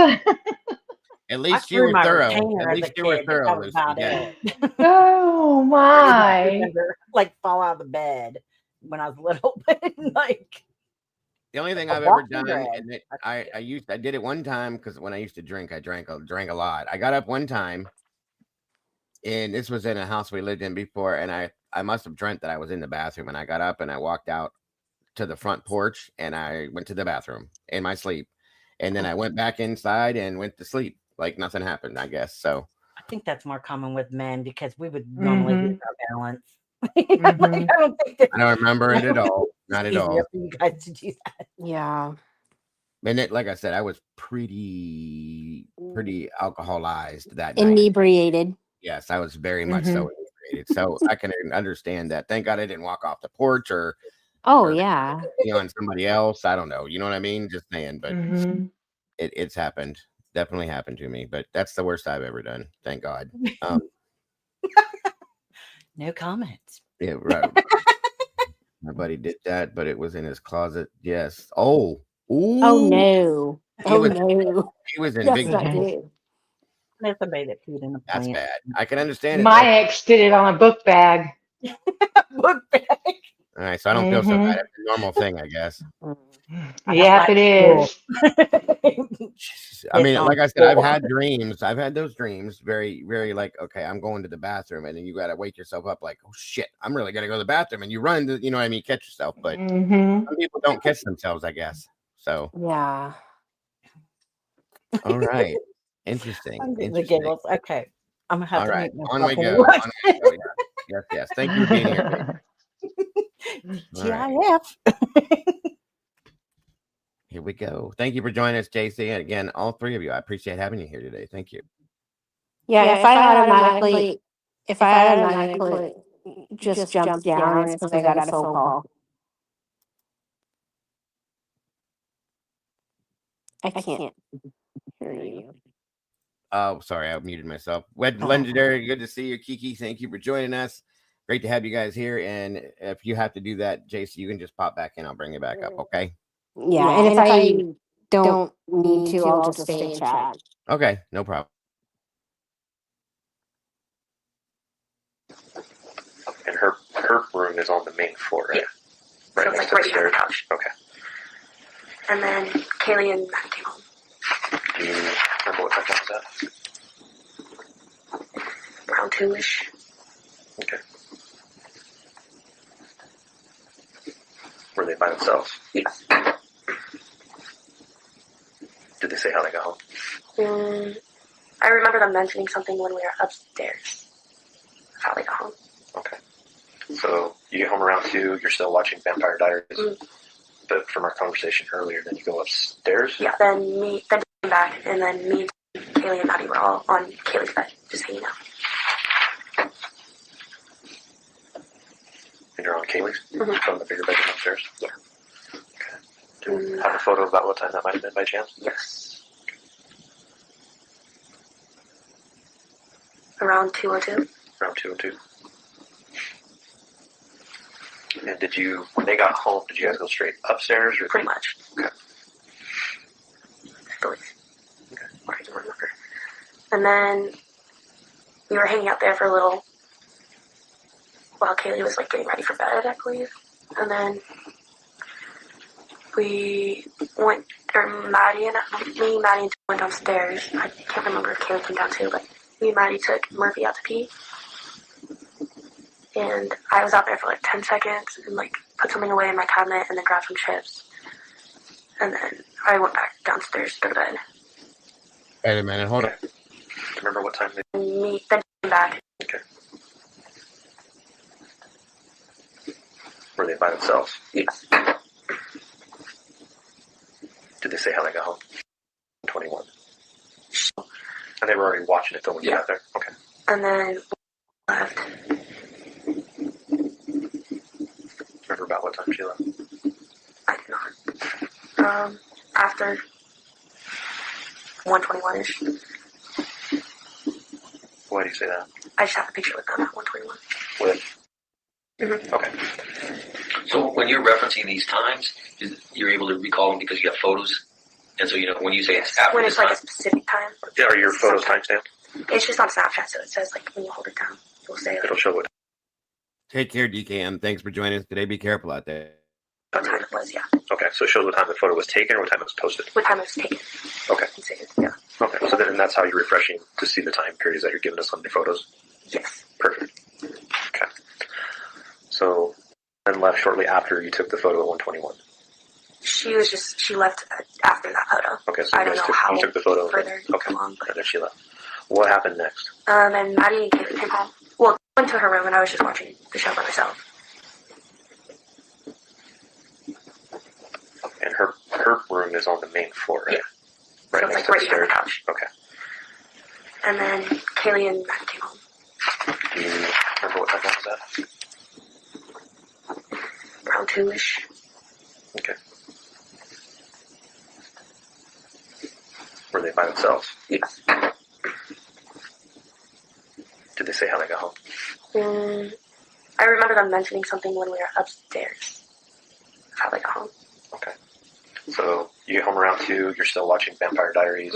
At I least you threw were my thorough. retainer At as a least you were kid, but thorough, that was Lucy. about Yeah. it. Oh I my. remember, like, fall out of the bed when I was little, but like The only thing a I've ever walking done, drag. and I did it one time because when I used to drink, I drank a lot. I got up one time, and this was in a house we lived in before, and I must have dreamt that I was in the bathroom, and I got up and I walked out to the front porch, and I went to the bathroom in my sleep, and then I went back inside and went to sleep like nothing happened, I guess. So I think that's more common with men because we would normally lose our balance. Mhm. I don't think that I don't remember it at all. Not it's at all. easier for you guys to do that. Yeah. And it, like I said, I was pretty alcoholized that night. Inebriated. Yes, I was very much so inebriated. So I can understand that. Thank God I didn't walk off the porch or Oh, yeah. be on somebody else. I don't know. You know what I mean? Just saying. But Mhm. it's happened. Definitely happened to me. But that's the worst I've ever done. Thank God. No comments. Yeah, right. My buddy did that, but it was in his closet. Yes. Oh. Ooh. Oh, no. He Oh, was, no. he was in Yes, big I trouble. did. There's somebody that peed in a That's plant. bad. I can understand it. My Though. ex did it on a book bag. Book bag. All right, so I don't feel so bad. It's a normal thing, I guess. Yep, it is. I mean, like I said, I've had dreams. I've had those dreams very, very like, okay, I'm going to the bathroom, and then you got to wake yourself up like, oh shit, I'm really going to go to the bathroom. And you run to, you know what I mean, catch yourself. But some people don't catch themselves, I guess. So, Yeah. all right. Interesting. I'm getting the Interesting. giggles. Okay. I'm going to have All to right. mute On myself we when go. you watch On we go. Yes, yes. Thank you for being here. All right. GIF. Here we go. Thank you for joining us, JC. And again, all three of you, I appreciate having you here today. Thank you. Yeah, if I automatically just jumped down, it's because I got a phone call. I can't hear you. Oh, sorry, I muted myself. Legendary, good to see you, Kiki. Thank you for joining us. Great to have you guys here. And if you have to do that, JC, you can just pop back in. I'll bring you back up, okay? Yeah, and if I don't need to, I'll just stay in chat. Okay, no problem. And her room is on the main floor, right? Yeah. So it's like right behind the couch. Okay. And then Kaylee and Matt came home. Do you remember what time that was at? Around 2-ish. Okay. Were they by themselves? Yes. Did they say how they got home? I remember them mentioning something when we were upstairs. That's how they got home. Okay. So you get home around 2, you're still watching Vampire Diaries. But from our conversation earlier, then you go upstairs? Yeah, then came back, and then me, Kaylee, and Maddie were all on Kaylee's bed, just hanging out. And you're on Kaylee's? From the bigger bedroom upstairs? Yeah. Okay. Do you have a photo about what time that might have been by chance? Yes. Around 2:02. Around 2:02. And did you, when they got home, did you guys go straight upstairs? Or pretty much. Okay. I believe. Okay. I don't remember. And then we were hanging out there for a little while Kaylee was like getting ready for bed, I believe. And then we went, or Maddie and Tim went downstairs. I can't remember if Kaylee came down too, but me and Maddie took Murphy out to pee. And I was out there for like 10 seconds and like put something away in my cabinet and then grabbed some chips. And then I went back downstairs to go to bed. Wait a minute, hold on. Do you remember what time they Then came back. Okay. Were they by themselves? Yes. Did they say how they got home? 21. And they were already watching it though when you got there? Okay. And then left. Remember about what time she left? I did not. After 1:21-ish. Why do you say that? I just have a picture with them at 1:21. With? Okay. So when you're referencing these times, you're able to recall them because you have photos And so, you know, when you say it's after When the it's like time, a specific time. Are your photos timestamped? It's just on Snapchat, so it says like when you hold it down, it'll say like, It'll show what. Take care, DKM. Thanks for joining us today. Be careful out there. what time it was. Yeah, Okay, so it shows what time the photo was taken or what time it was posted. what time it was taken. Okay. and saved. Yeah. Okay, so then that's how you're refreshing to see the time periods that you're giving us on your photos. Yes. Perfect. Okay. So then left shortly after you took the photo at 121. She left after that photo. Okay, so I don't know how you took the photo. further Okay. along, but And then she left. What happened next? and Maddie and Kaylee came home. Well, I went to her room and I was just watching the show by myself. And her room is on the main floor, right? Yeah. Right So it's next like to the right behind the stairs. couch. Okay. And then Kaylee and Maddie came home. Do you remember what time that was at? Around 2-ish. Okay. Were they by themselves? Yes. Did they say how they got home? I remember them mentioning something when we were upstairs. How they got home. Okay. So you get home around 2, you're still watching Vampire Diaries.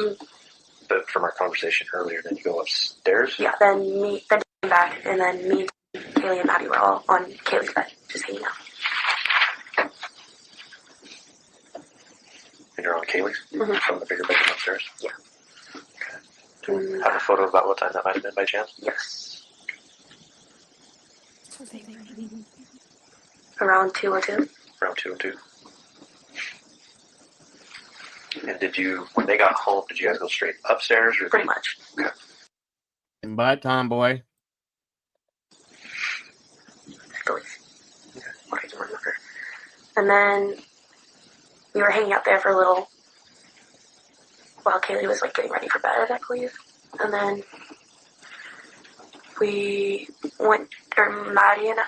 But from our conversation earlier, then you go upstairs? Yeah, then they came back, and then me, Kaylee, and Maddie were all on Kaylee's bed, just hanging out. And you're on Kaylee's? From the bigger bedroom upstairs? Yeah. Okay. Have a photo about what time that might have been by chance? Yes. Around 2 or 2. Around 2 and 2. And when they got home, did you guys go straight upstairs? Or Pretty much. Okay. And bye, Tomboy. I believe. I don't remember. And then we were hanging out there for a little while Kaylee was like getting ready for bed, I believe. And then we went, or Maddie and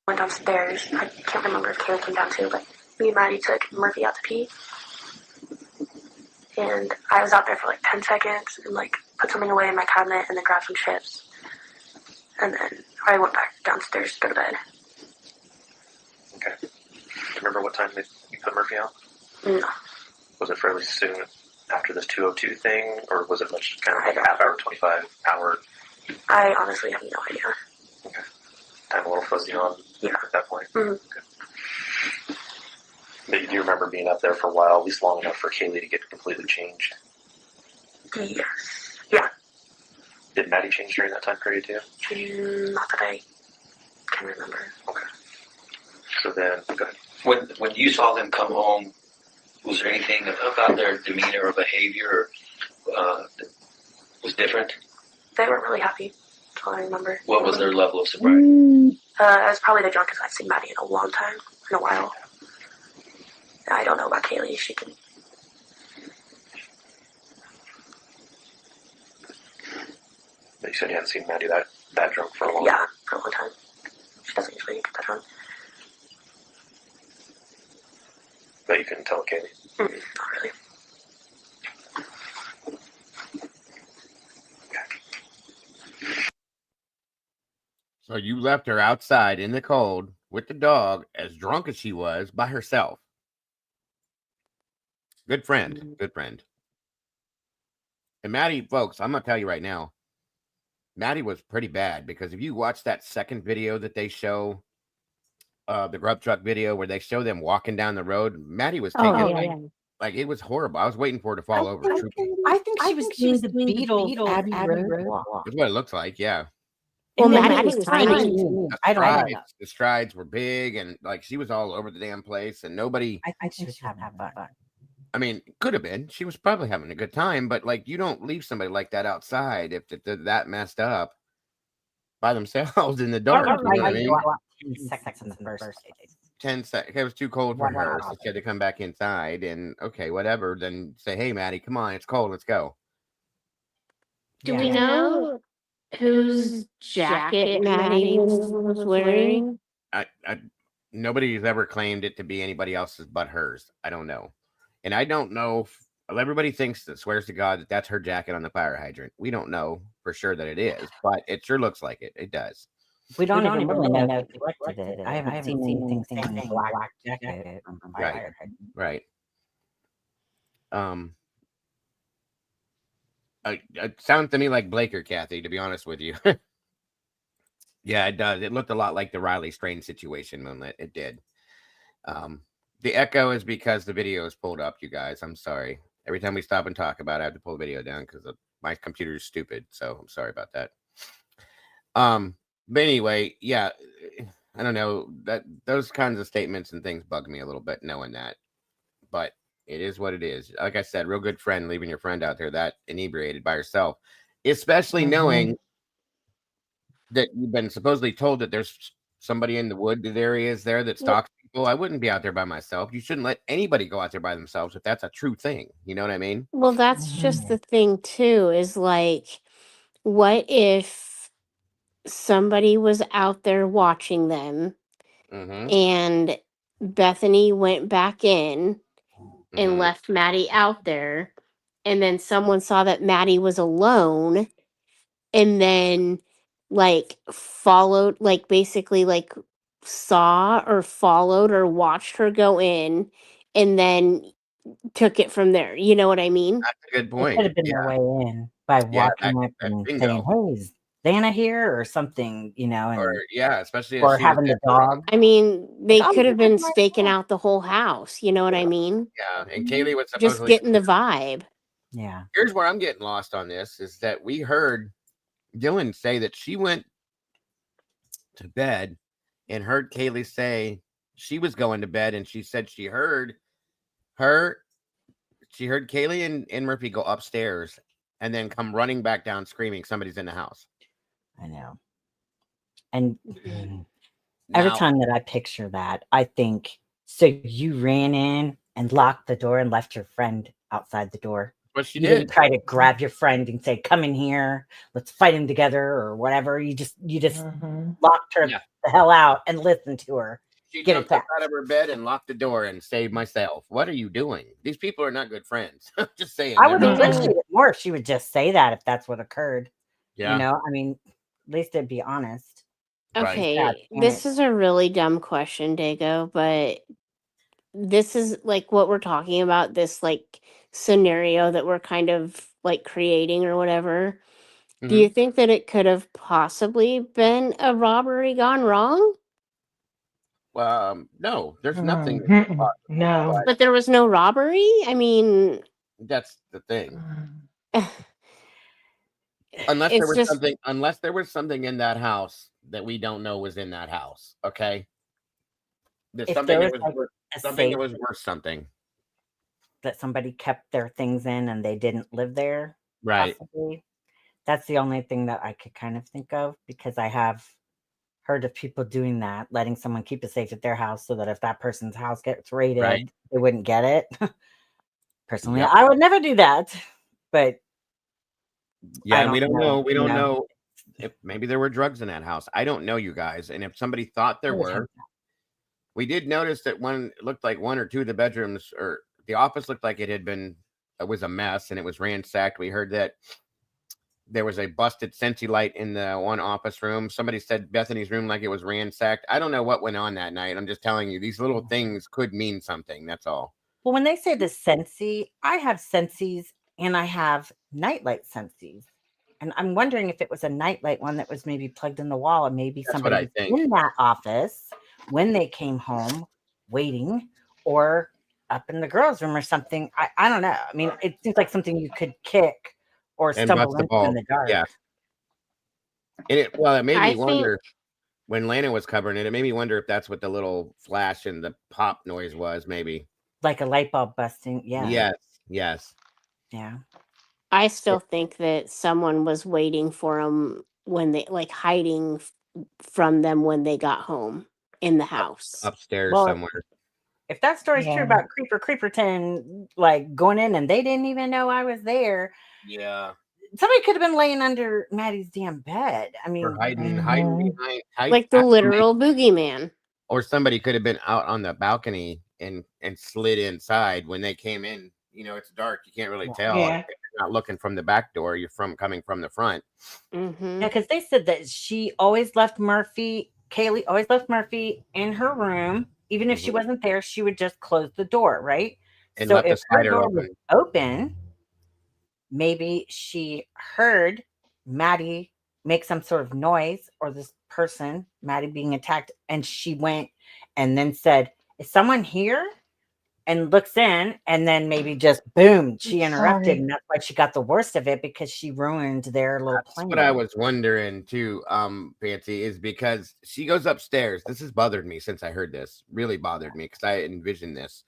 went downstairs. I can't remember if Kaylee came down too, but me and Maddie took Murphy out to pee. And I was out there for like 10 seconds and like put something away in my cabinet and then grabbed some chips. And then I went back downstairs to go to bed. Okay. Do you remember what time you put Murphy out? No. Was it fairly soon after this 2:02 thing, or was it much kind of like a half hour, 25 hour? I honestly have no idea. Okay. Time a little fuzzy on at that point? Mm-hmm. Okay. But you do remember being up there for a while, at least long enough for Kaylee to get completely changed? Yes. Yeah. Did Maddie change during that time period too? Not that I can remember. Okay. So then, go ahead. When you saw them come home, was there anything about their demeanor or behavior that was different? They weren't really happy. That's all I remember. What was their level of sobriety? I was probably the drunkest I've seen Maddie in a long time, in a while. I don't know about Kaylee. She can. But you said you hadn't seen Maddie that drunk for a long time. Yeah, for a long time. She doesn't usually get that drunk. But you couldn't tell Kaylee? Not really. So you left her outside in the cold with the dog, as drunk as she was, by herself. Good friend. Good friend. And Maddie, folks, I'm going to tell you right now, Maddie was pretty bad, because if you watch that second video that they show, the grub truck video where they show them walking down the road, Maddie was taking like it was horrible. I was waiting for her to fall over. I think she was doing the Beatles Abbey Road walk. That's what it looks like. Yeah. Well, Maddie was tiny. I don't know. The strides were big, and like she was all over the damn place, and nobody. I think she was having fun. I mean, could have been. She was probably having a good time, but like you don't leave somebody like that outside if they're that messed up by themselves in the dark. You know what I mean? 10 seconds in the first place. 10 seconds. It was too cold for her, so she had to come back inside. And okay, whatever. Then say, "Hey, Maddie, come on, it's cold. Let's go." Do we know whose jacket Maddie was wearing? Nobody's ever claimed it to be anybody else's but hers. I don't know, and I don't know if everybody thinks that swears to God that that's her jacket on the fire hydrant. We don't know for sure that it is, but it sure looks like it. It does. We don't even really know who collected it. I haven't seen anything saying black jacket. Right. It sounds to me like Blake or Kathy, to be honest with you. Yeah, it does. It looked a lot like the Riley Strain situation, Moonlit. It did. The echo is because the video is pulled up, you guys. I'm sorry. Every time we stop and talk about it, I have to pull the video down because my computer is stupid. So I'm sorry about that. But anyway, yeah, I don't know, that those kinds of statements and things bug me a little bit knowing that. But it is what it is. Like I said, real good friend leaving your friend out there that inebriated by herself, especially knowing that you've been supposedly told that there's somebody in the wood areas there that stalks people. I wouldn't be out there by myself. You shouldn't let anybody go out there by themselves if that's a true thing. You know what I mean? Well, that's just the thing too, is like, what if somebody was out there watching them Mm-hmm. and Bethany went back in and Mm-hmm. left Maddie out there, and then someone saw that Maddie was alone and then like followed, like basically like saw or followed or watched her go in and then took it from there. You know what I mean? That's a good It point. could have been Yeah. their way in by Yeah, walking up that and bingo. saying, "Hey, is Dana here?" or something, you know, Or and yeah, especially if or she was having the there. dog. I mean, they Oh, could have been that's my staking dog. out the whole house. You know what I mean? Yeah, and Kaylee was Just supposedly. getting the vibe. Yeah. Here's where I'm getting lost on this is that we heard Dylan say that she went to bed and heard Kaylee say she was going to bed, and she said she heard Kaylee and Murphy go upstairs and then come running back down screaming somebody's in the house. I know. And every Now, time that I picture that, I think, so you ran in and locked the door and left your friend outside the door. what she You did. didn't try to grab your friend and say, "Come in here, let's fight him together," or whatever. You just locked her Yeah. the hell out and listened to her. She Get jumped up attacked. out of her bed and locked the door and saved myself. What are you doing? These people are not good friends. Just saying. I They're would not. appreciate it more if she would just say that, if that's what occurred. Yeah. You know, I mean, at least it'd be honest. Right. Okay, God damn this it. is a really dumb question, Dago, but this is like what we're talking about, this like scenario that we're kind of like creating or whatever. Do you think that it could have possibly been a robbery gone wrong? No, there's nothing. No. But there was no robbery? I mean, That's the thing. Unless there it's was just something, in that house that we don't know was in that house. Okay. There's If something there that was was like worth, a something that safe was worth something. that somebody kept their things in and they didn't live there, Right. possibly. That's the only thing that I could kind of think of, because I have heard of people doing that, letting someone keep a safe at their house so that if that person's house gets raided, Right. they wouldn't get it. Personally, Yep. I would never do that, but Yeah, I and we don't don't know. know. We You don't know, know if maybe there were drugs in that house. I don't know, you guys. And if somebody thought there I would hope were, we did notice that one it looked like one or two of the bedrooms or the office looked like it was a mess and it was ransacked. We heard that there was a busted Sensi light in the one office room. Somebody said Bethany's room like it was ransacked. I don't know what went on that night. I'm just telling you, these little things could mean something. That's all. well, when they say the Sensi, I have Sensis and I have nightlight Sensis. And I'm wondering if it was a nightlight one that was maybe plugged in the wall, and maybe That's somebody what I was think. in that office when they came home waiting, or up in the girls' room or something. I don't know. I mean, it seems like something you could kick or And stumble bust the into in ball. the dark. Yeah. And it made I me think wonder when Lana was covering it. It made me wonder if that's what the little flash and the pop noise was. Maybe. Like a light bulb busting. Yeah. Yes. Yes. Yeah. I still think that someone was waiting for them when they like hiding from them when they got home in the house. Upstairs Well, somewhere. if that story's true Yeah. about Creeperton, like going in and they didn't even know I was there, Yeah. somebody could have been laying under Maddie's damn bed. I mean, Or hiding behind Like the literal boogeyman. or somebody could have been out on the balcony and slid inside when they came in. You know, it's dark. You can't really tell. Yeah. If you're not looking from the back door. You're coming from the front. Mm-hmm. yeah, because they said that she always left Kaylee always left Murphy in her room. Even if she wasn't there, she would just close the door, right? And So left the if her slider door was open. open, maybe she heard Maddie make some sort of noise, or this person, Maddie, being attacked, and she went and then said, "Is someone here?" And looks in, and then maybe just boom, she interrupted, Sorry. and that's why she got the worst of it, because she ruined their little That's what I plan. was wondering too, Fancy, is because she goes upstairs. This has bothered me since I heard this. Really bothered me because I envisioned this.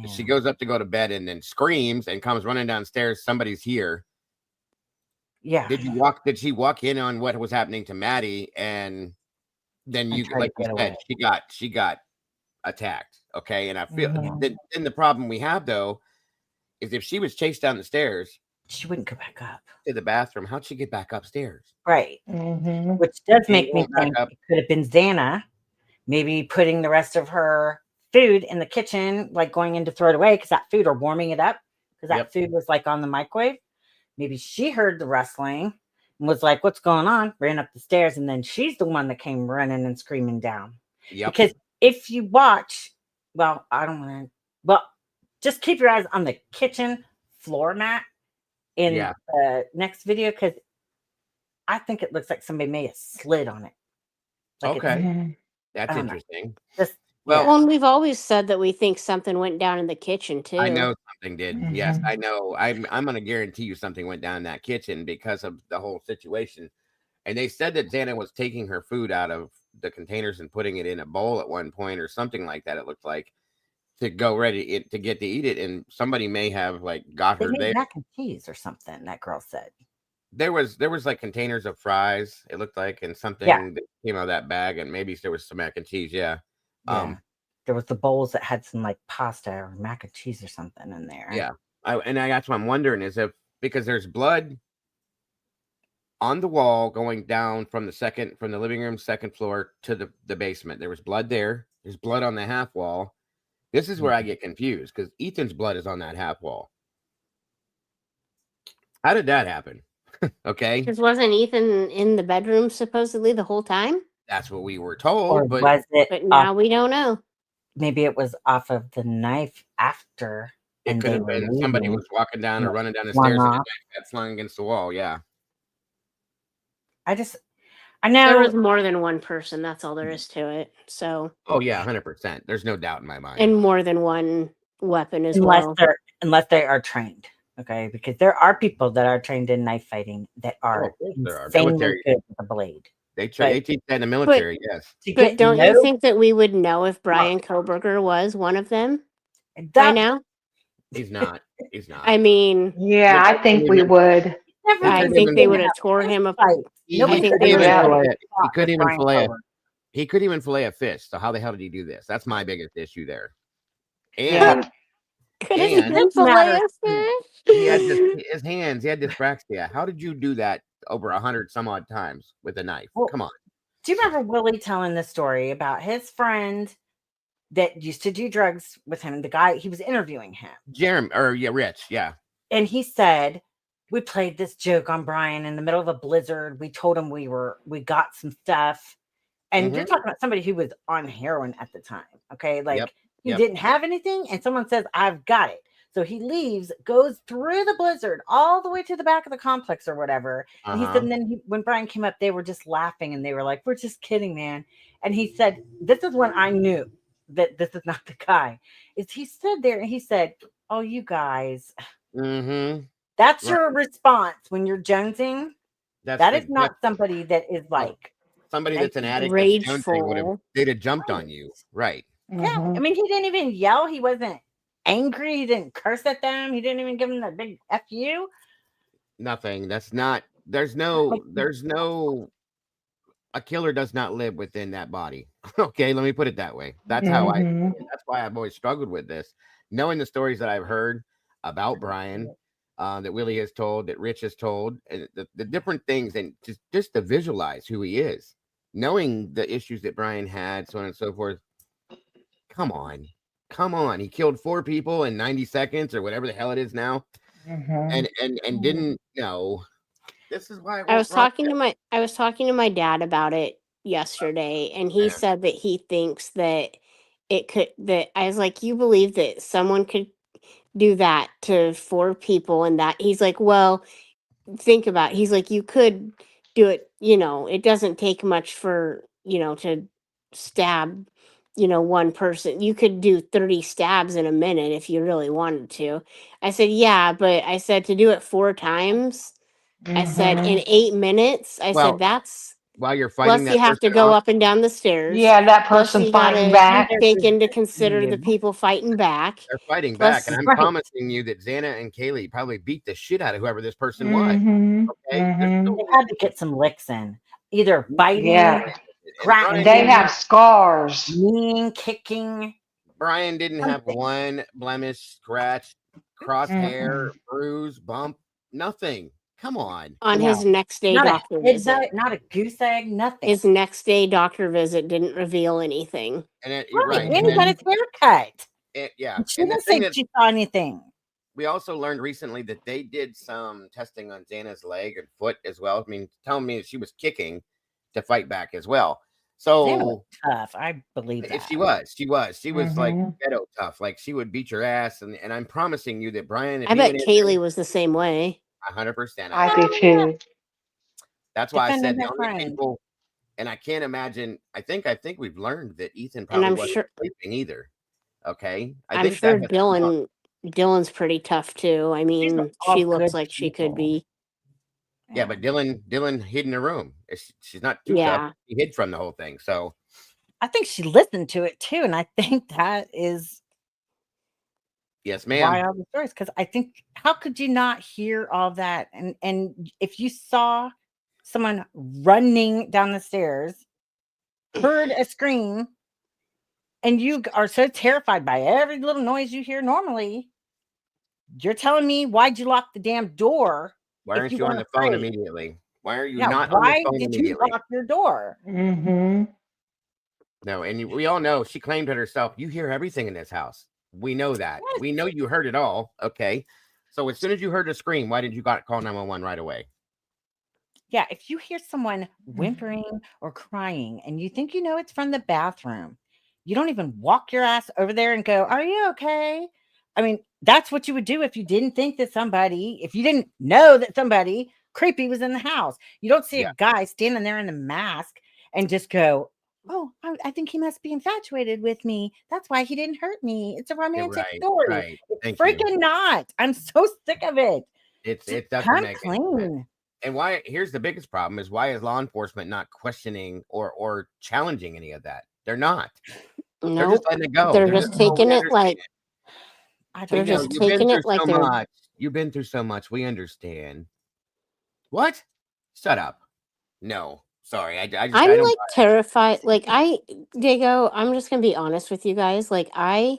She goes up to go to bed and then screams and comes running downstairs. Somebody's here. Yeah. Did she walk in on what was happening to Maddie, and then And you, try to like you get said, away. she got attacked. Okay, and I feel Mhm. then the problem we have though is if she was chased down the stairs, She wouldn't go back up. to the bathroom, how'd she get back upstairs? Right. Mm-hmm. Which does She make me went back think up. it could have been Xana, maybe putting the rest of her food in the kitchen, like going in to throw it away because that food, or warming it up because that Yep. food was like on the microwave. Maybe she heard the rustling and was like, "What's going on?" Ran up the stairs, and then she's the one that came running and screaming down. Yep. Because if you watch, well, I don't want to, well, just keep your eyes on the kitchen floor mat in Yeah. the next video, because I think it looks like somebody may have slid on it. Like Okay. Mhm. That's I don't know. interesting. Just Well, Well, and we've always said that we think something went down in the kitchen too. I know something did. Yes, Mhm. I know. I'm going to guarantee you something went down in that kitchen because of the whole situation. And they said that Xana was taking her food out of the containers and putting it in a bowl at one point or something like that. It looked like, to go ready to get to eat it, and somebody may have like got they her made there. mac and cheese or something. That girl said. There was like containers of fries. It looked like, and Yeah. something that came out of that bag, and maybe there was some mac and cheese. Yeah. Yeah. There was the bowls that had some like pasta or mac and cheese or something in there. Yeah. That's what I'm wondering is if, because there's blood on the wall going down from the living room second floor to the basement. There was blood there. There's blood on the half wall. This is where I get confused because Ethan's blood is on that half wall. How did that happen? Okay. Because wasn't Ethan in the bedroom supposedly the whole time? That's what we were Or told, but was it But off, now we don't know. maybe it was off of the knife after, it and could they have were been somebody leaving. was walking down or Yeah. running down the One stairs and a off. knife got flung against the wall. Yeah. I There know. was more than one person. That's all there is to it. So, Oh yeah, 100%. There's no doubt in my mind. and more than one weapon as well. Unless they are trained, okay? Because there are people that are trained in knife fighting that are of course there are. insanely Military. good with a blade. They But teach that in the military. Yes. to But get don't no, you think that we would know if Brian Koberger was one of them by now? He's not. He's not. I mean, Yeah, I think we would. I think they would have tore him apart. He I think couldn't they would even have. fillet- he couldn't even fillet. He couldn't even fillet a fish. So how the hell did he do this? That's my biggest issue there. And Couldn't and even fillet a fish. he had his hands. He had dyspraxia. How did you do that over 100 some odd times with a knife? Come on. Do you remember Willie telling the story about his friend that used to do drugs with him? The guy, he was interviewing him. Rich, yeah. And he said, we played this joke on Brian in the middle of a blizzard. We told him we got some stuff. And you're talking about somebody who was on heroin at the time. Okay. Like he didn't have anything. And someone says, I've got it. So he leaves, goes through the blizzard all the way to the back of the complex or whatever. And he said, and then when Brian came up, they were just laughing and they were like, we're just kidding, man. And he said, this is when I knew that this is not the guy. Is he stood there and he said, oh, you guys. That's your response when you're jonesing. That is not somebody that is like somebody that's an addict. Rageful. They'd have jumped on you. Right. Yeah. I mean, he didn't even yell. He wasn't angry. He didn't curse at them. He didn't even give them that big F you. Nothing. That's not, there's no, a killer does not live within that body. Okay. Let me put it that way. That's how that's why I've always struggled with this. Knowing the stories that I've heard about Brian, that Willie has told, that Rich has told, and the different things, and just to visualize who he is, knowing the issues that Brian had, so on and so forth. Come on. He killed 4 people in 90 seconds or whatever the hell it is now. And didn't know. This is why I was talking to my dad about it yesterday, and he said that he thinks that I was like, you believe that someone could do that to 4 people and that he's like, well, think about it. He's like, you could do it, it doesn't take much for, to stab, one person. You could do 30 stabs in a minute if you really wanted to. I said, yeah, but I said to do it 4 times. I said in 8 minutes, I said Well, that's while you're fighting plus you that have to person go off, up and down the stairs. Yeah, that Plus person you fighting gotta back. take into consider the people fighting back. they're fighting back, and Plus, I'm Right. promising you that Xana and Kaylee probably beat the shit out of whoever this person was. Mm-hmm. Okay, there's no They had to get some licks in, either biting, Yeah. and And they cracking, have scars. kneeing, kicking. Brian didn't have Something. one blemish, scratch, crosshair, bruise, bump, nothing. Come on. on his No. next day Not a doctor head visit. nut, not a goose egg, nothing. His next day doctor visit didn't reveal anything. And Right. right, And he got his hair cut. yeah. She And the didn't thing say that she saw anything. we also learned recently that they did some testing on Xana's leg and foot as well. I mean, telling me that she was kicking to fight back as well. Xana was So tough. I believe if that. she was like Mhm. ghetto tough, like she would beat your ass. And I'm promising you that Brian, if I he bet went in Kaylee was the same way. 100%, I do Oh, yeah. too. that's why I Defending said the her only friend. people, and I can't imagine. I think we've learned that Ethan And probably I'm wasn't sure sleeping either. Okay, I I'm think sure that has come up. Dylan's pretty tough too. I These are mean, all she looks good like she could people. be. Yeah, but Dylan hid in a room. She's not too tough. Yeah. She hid from the whole thing. So I think she listened to it too, and I think that is yes, why ma'am. all the stories. Because I think, how could you not hear all that? And if you saw someone running down the stairs, heard a scream, and you are so terrified by every little noise you hear normally, you're telling me, why'd you lock the damn door Why if aren't you you on weren't the phone afraid? immediately? Why are you Yeah, not on the why phone did you immediately? lock your door? Mm-hmm. No, and we all know she claimed it herself. You hear everything in this house. We know that. Yes. We know you heard it all. Okay. So as soon as you heard the scream, why did you call 911 right away? Yeah, if you hear someone whimpering or crying and you think you know it's from the bathroom, you don't even walk your ass over there and go, "Are you okay?" I mean, that's what you would do if you didn't think that if you didn't know that somebody creepy was in the house. You don't see Yeah. a guy standing there in a mask and just go, "Oh, I think he must be infatuated with me. That's why he didn't hurt me. It's a romantic Right. story." Right. It's Thank you. freaking not. I'm so sick of it. It Just doesn't come make any sense. clean. And why? Here's the biggest problem: is why is law enforcement not questioning or challenging any of that? They're not. They're just Nope. letting it go. They're They're just just, "Oh, we taking it understand. like I they're don't You know, just you've been taking through it like so they're much. You've been through so much. We understand." What? Shut up. No, sorry. I I'm don't like buy it. terrified. Diego, I'm just gonna be honest with you guys. Like I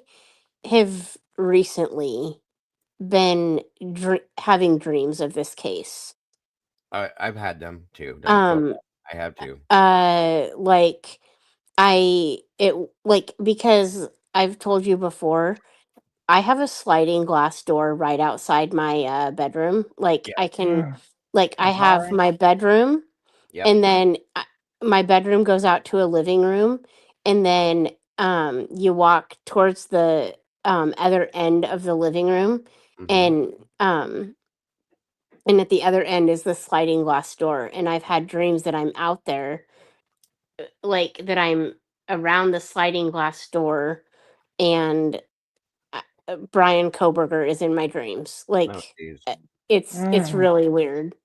have recently been having dreams of this case. I've had them too. Don't feel bad. I have too. Like because I've told you before, I have a sliding glass door right outside my bedroom. Like Yeah. I can, Mm. like I a have bar. my bedroom, Yep. and then my bedroom goes out to a living room, and then you walk towards the other end of the living room, Mhm. and at the other end is the sliding glass door. And I've had dreams that I'm out there, like that I'm around the sliding glass door, and Brian Koberger is in my dreams. Oh, Like jeez. it's really weird.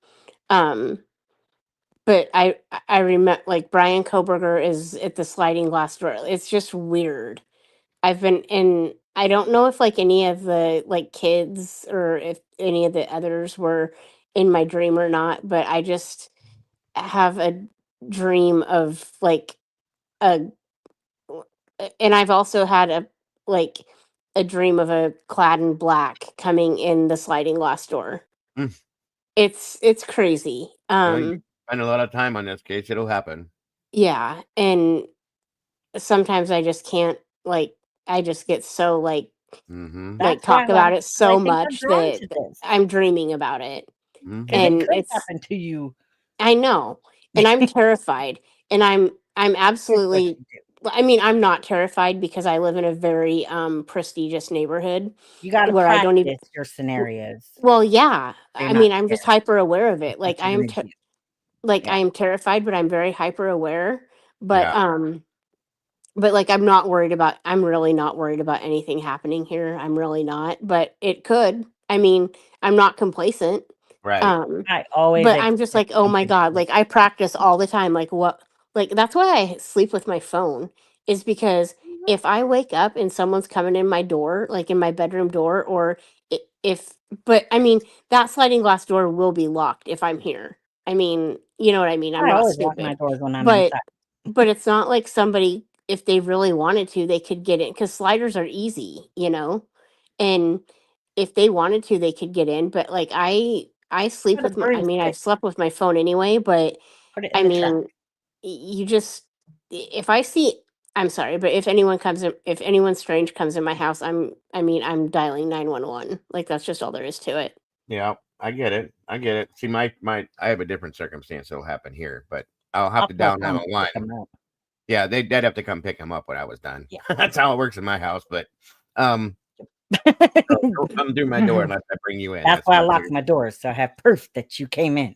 Um, but I remember, like, Brian Koberger is at the sliding glass door. It's just weird. I've been in. I don't know if like any of the like kids or if any of the others were in my dream or not, but I just have a dream of like a and I've also had like a dream of a clad in black coming in the sliding glass door. Mm. It's crazy. Well, you spend a lot of time on this case. It'll happen. Yeah, and sometimes I just can't, like, I just get so like Mm-hmm. That's why talk a lot about of it people, so I think, are much drawn that to this I'm dreaming about it. Mm-hmm. because it And could it's happen to you. I know, and I'm terrified, and I'm Here's what absolutely you do. I mean, I'm not terrified because I live in a very prestigious neighborhood You got to where I don't even. practice your scenarios. Well, yeah. They're I not mean, I'm just scary. hyper aware of it. Like What I you're am, gonna do. like Yeah. I am terrified, but I'm very hyper aware. But Yeah. like I'm not worried about. I'm really not worried about anything happening here. I'm really not. But it could. I mean, I'm not complacent. Right. I always But I'm just like, expect oh my something. God, like I practice all the time. Like what, like that's why I sleep with my phone, is because if I wake up and someone's coming in my door, like in my bedroom door, or if, but I mean, that sliding glass door will be locked if I'm here. I mean, you know what I mean? I'm I not always lock my stupid. doors when I'm But, inside. but it's not like somebody, if they really wanted to, they could get in, because sliders are easy, you know? And if they wanted to, they could get in. But like I sleep Put a with my, I mean, I've broomstick. slept with my phone anyway, but Put it in I the truck. mean, you just, if I see, I'm sorry, but if anyone comes in, if anyone strange comes in my house, I'm dialing 911. Like that's just all there is to it. Yeah, I get it. I get it. See, I have a different circumstance that'll happen here, but I'll have to dial 911. Yeah, they'd have to come pick him up when I was done. Yeah. That's how it works in my house. But don't come through my door unless I bring you in. That's why I my lock biggest- my doors, so I have proof that you came in.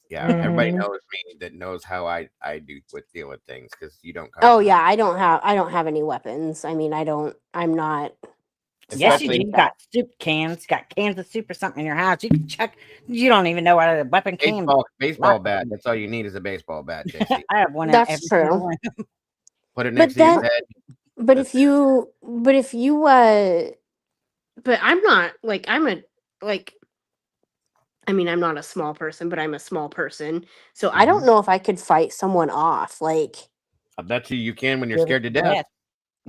Yeah, everybody knows me that knows how I deal with things because you don't come. Oh yeah, I don't have any weapons. I mean, I'm not. Yes, you do. Especially- You got soup cans. You got cans of soup or something in your house. You can check. You don't even know what a weapon came. baseball bat. That's all you need is a baseball bat, JC. I have one in That's every true. single room. Put it next to your then- head. But if you, but I'm not like I mean, I'm not a small person, but I'm a small person. So I don't know if I could fight someone off. Like, I bet you can when you're scared to death. Yes.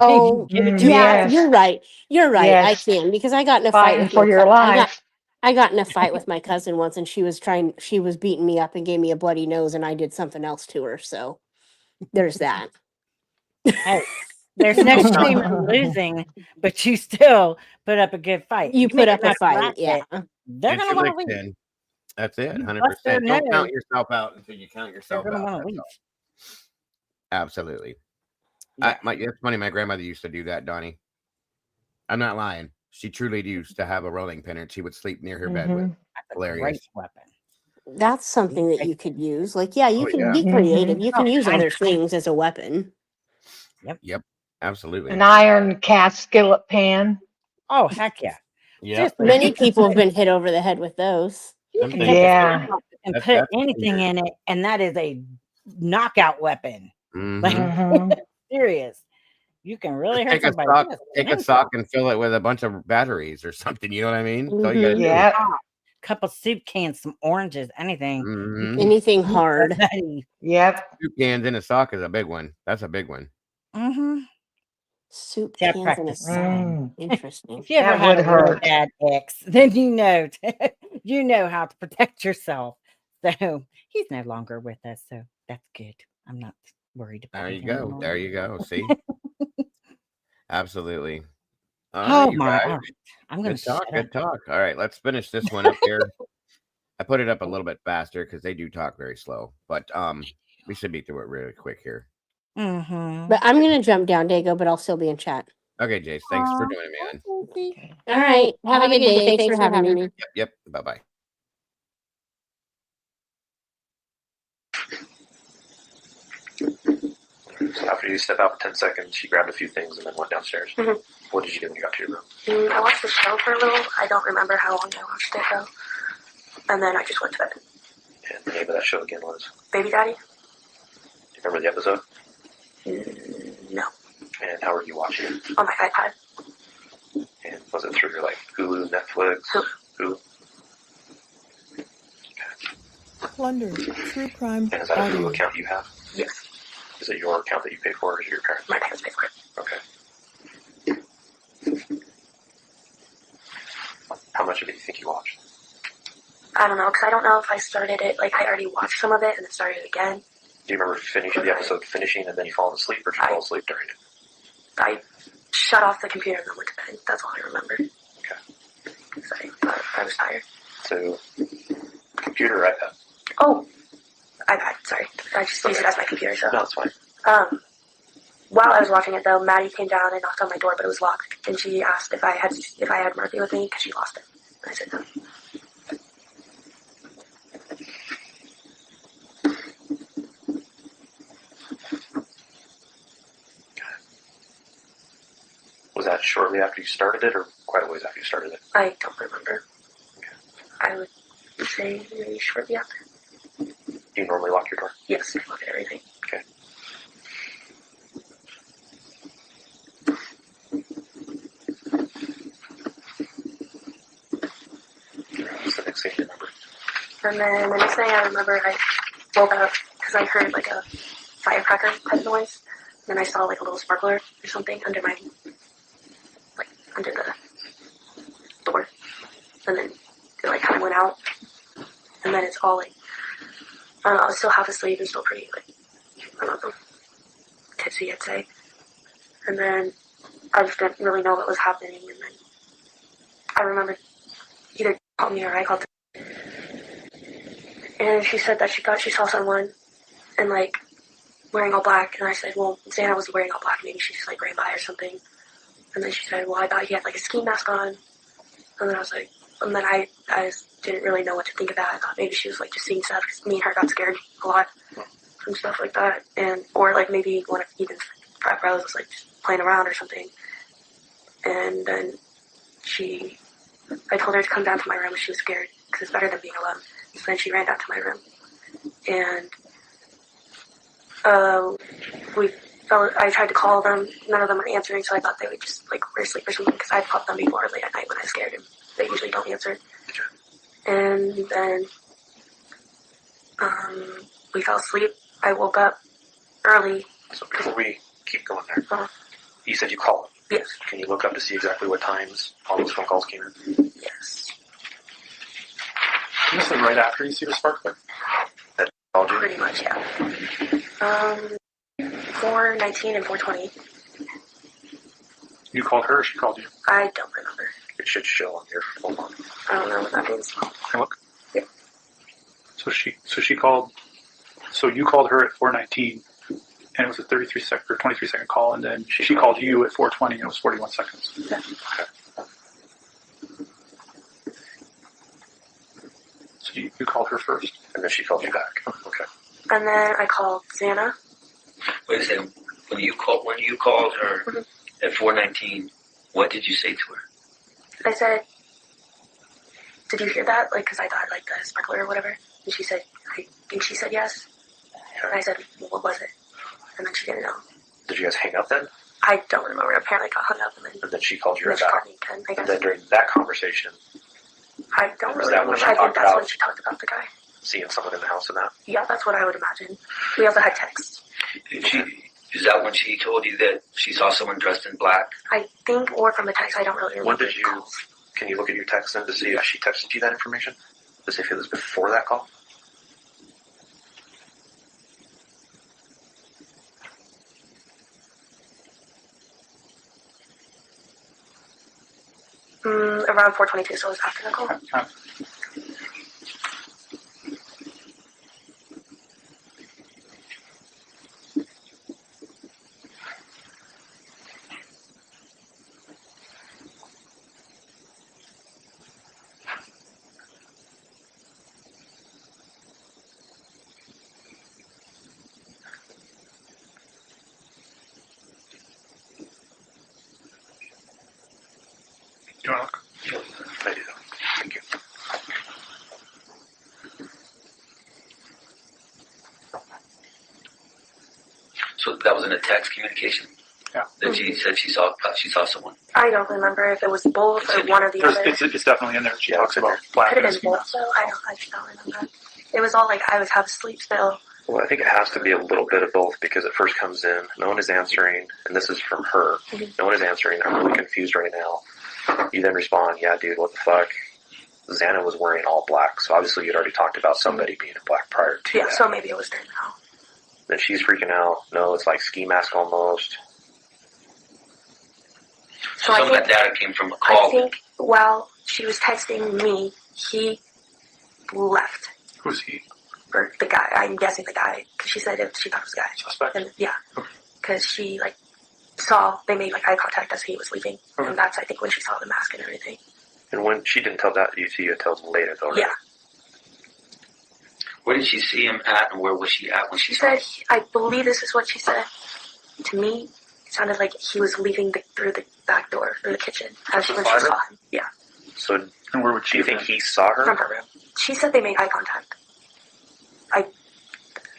oh, Give it to yeah, yes. you're right. You're right. I Yes. can, because I got in a fight Fighting with for my your life. I got in a fight with my cousin once, and she was beating me up and gave me a bloody nose, and I did something else to her. So there's that. Hey, there's no shame in losing, but you still put up a good fight. You put make up a enough fight, racket, yeah. They're Get gonna your want to licks leave. in. That's it. You 100%. bust their Don't count nose. yourself out until you count They're yourself gonna out. want to That's leave. all. Absolutely. Yeah. It's funny. My grandmother used to do that, Donnie. I'm not lying. She truly used to have a rolling pin, and she would sleep near her bed with. That's a Hilarious. great weapon. That's something that you could use. Like, yeah, you Oh, can yeah. be creative. You can Oh, use I other know. things as a weapon. Yep. Absolutely. An iron cast skillet pan. Oh heck yeah! Yeah. Just Many you can people have take- been hit over the head with those. You Them can things take a Yeah. stick and That's- put that's anything weird. in it, and that is a knockout weapon. Mhm. Like Mhm. serious. You can really Just hurt take a somebody. sock, Yes, take a slingshot. sock, and fill it with a bunch of batteries or something. You know what I mean? That's all you gotta Mhm. do. Yep. Couple soup cans, some oranges, anything. Mhm. Anything hard. Yep. 2 cans in a sock is a big one. That's a big one. Mm-hmm. Soup Yeah, cans in a practice. sock. Interesting. If you ever That had would a really hurt. bad ex, then you know you know how to protect yourself. So he's no longer with us, so that's good. I'm not worried about There it you go. anymore. There you go. See? Absolutely. All Oh right, you my! guys. All right. I'm gonna Good talk. shut Good up. talk. All right, let's finish this one up here. I put it up a little bit faster because they do talk very slow, but we should be through it really quick here. Mm-hmm. But I'm gonna jump down, Dago, but I'll still be in chat. Okay, Jace, thanks for joining me on. All right. Have a good day. Thanks for having me. Yep. Bye bye. So after you step out for 10 seconds, she grabbed a few things and then went downstairs. Mhm. What did you do when you got to your room? I watched the show for a little. I don't remember how long I watched it though. And then I just went to bed. And the name of that show again was? Baby Daddy? Do you remember the episode? No. And how were you watching it? On my iPad. And was it through your like Hulu, Netflix? Hulu? London, true crime And is that a Hulu audio. account you have? Yes. Is it your account that you pay for or is it your parents? My parents pay for it. Okay. How much of it do you think you watched? I don't know, because I don't know if I started it, like I already watched some of it and then started it again. Do you remember the episode finishing and then you falling asleep or did you fall asleep during it? I shut off the computer and then went to bed. That's all I remember. Okay. Because I was tired. So, computer or iPad? Oh, iPad, sorry. I just use it as my computer, so. No, it's fine. while I was watching it though, Maddie came down and knocked on my door, but it was locked, and she asked if I had Murphy with me because she lost it. And I said no. Was that shortly after you started it, or quite a ways after you started it? I don't remember. I would say maybe shortly after. Do you normally lock your door? Yes, I look at everything. Okay. What's the next thing you remember? And then the next thing I remember, I woke up because I heard like a firecracker type noise. And then I saw like a little sparkler or something under the door. And then it like kind of went out. And then it's all like, I don't know, I was still half asleep and still pretty like, I don't know, tipsy I'd say. And then I just didn't really know what was happening. And then I remember either called me or I called her. And she said that she thought she saw someone and like wearing all black. And I said, well, Santa was wearing all black. Maybe she just like ran by or something. And then she said, well, I thought he had like a ski mask on. And then I was like, and then I just didn't really know what to think of that. I thought maybe she was like just seeing stuff because me and her got scared a lot from stuff like that. And, or like maybe one of Ethan's frat bros was like just playing around or something. And then I told her to come down to my room if she was scared because it's better than being alone. So then she ran down to my room. And I tried to call them. None of them were answering, so I thought they would just like were asleep or something because I've called them before late at night when I scared them. They usually don't answer. And then we fell asleep. I woke up early. So before we keep going there, you said you called them. Yes. Can you look up to see exactly what times all those phone calls came in? Yes. This is right after you see the sparkler? That called you? Pretty much, yeah. 4:19 and 4:20. You called her or she called you? I don't remember. It should show on your phone. I don't know what that means. Can I look? Yeah. So she called. So you called her at 4:19, and it was a 33-second or 23-second call, and then she called you at 4:20, and it was 41 seconds. Yeah. Okay. So you called her first, and then she called you back. Okay. And then I called Xana. Wait a second. When you called her at 4:19, what did you say to her? I said, "Did you hear that?" Like, because I thought like the sparkler or whatever. And she said, "I think she said yes." And I said, "Well, what was it?" And then she didn't know. Did you guys hang up then? I don't remember. Apparently, I got hung up, And then she called you and right then she back. called me again, I guess. And then during that conversation, I don't Was really that when remember. she I think talked that's about- when she talked about the guy. seeing someone in the house and that. Yeah, that's what I would imagine. We also had text. Is that when she told you that she saw someone dressed in black? I think, or from the text, I don't really remember. When did you? Can you look at your text then to see if she texted you that information? To see if it was before that call? Around 4:22, so it was after the call. You want to look? I do. Thank you. So that was in a text communication? Yeah. That she said she saw someone. I don't remember if it was both or one or the other. It's definitely in there. She talks about black Could and have been both, though. I just don't remember. It was all like I was half asleep still. Well, I think it has to be a little bit of both because it first comes in, no one is answering, and this is from her. No one is answering. I'm really confused right now. You then respond, yeah, dude, what the fuck? Xana was wearing all black, so obviously you'd already talked about somebody being in black prior to Yeah, that. so maybe it was during the call. Then she's freaking out. No, it's like ski mask almost. So Some of that data came from a call. I think while she was texting me, he left. Who's he? Or the guy. I'm guessing the guy, because she said she thought it was a guy. Suspect? And, yeah. Because she, like, saw they made like eye contact as he was leaving, and that's I think when she saw the mask and everything. And when she didn't tell that you until later, though, right? Yeah. Where did she see him at, and where was she at when She said, I believe this is what she said to me. It sounded like he was leaving through the back door, through the kitchen, as when she saw him. Yeah. So, and where would she think he saw her? From her room. She said they made eye contact.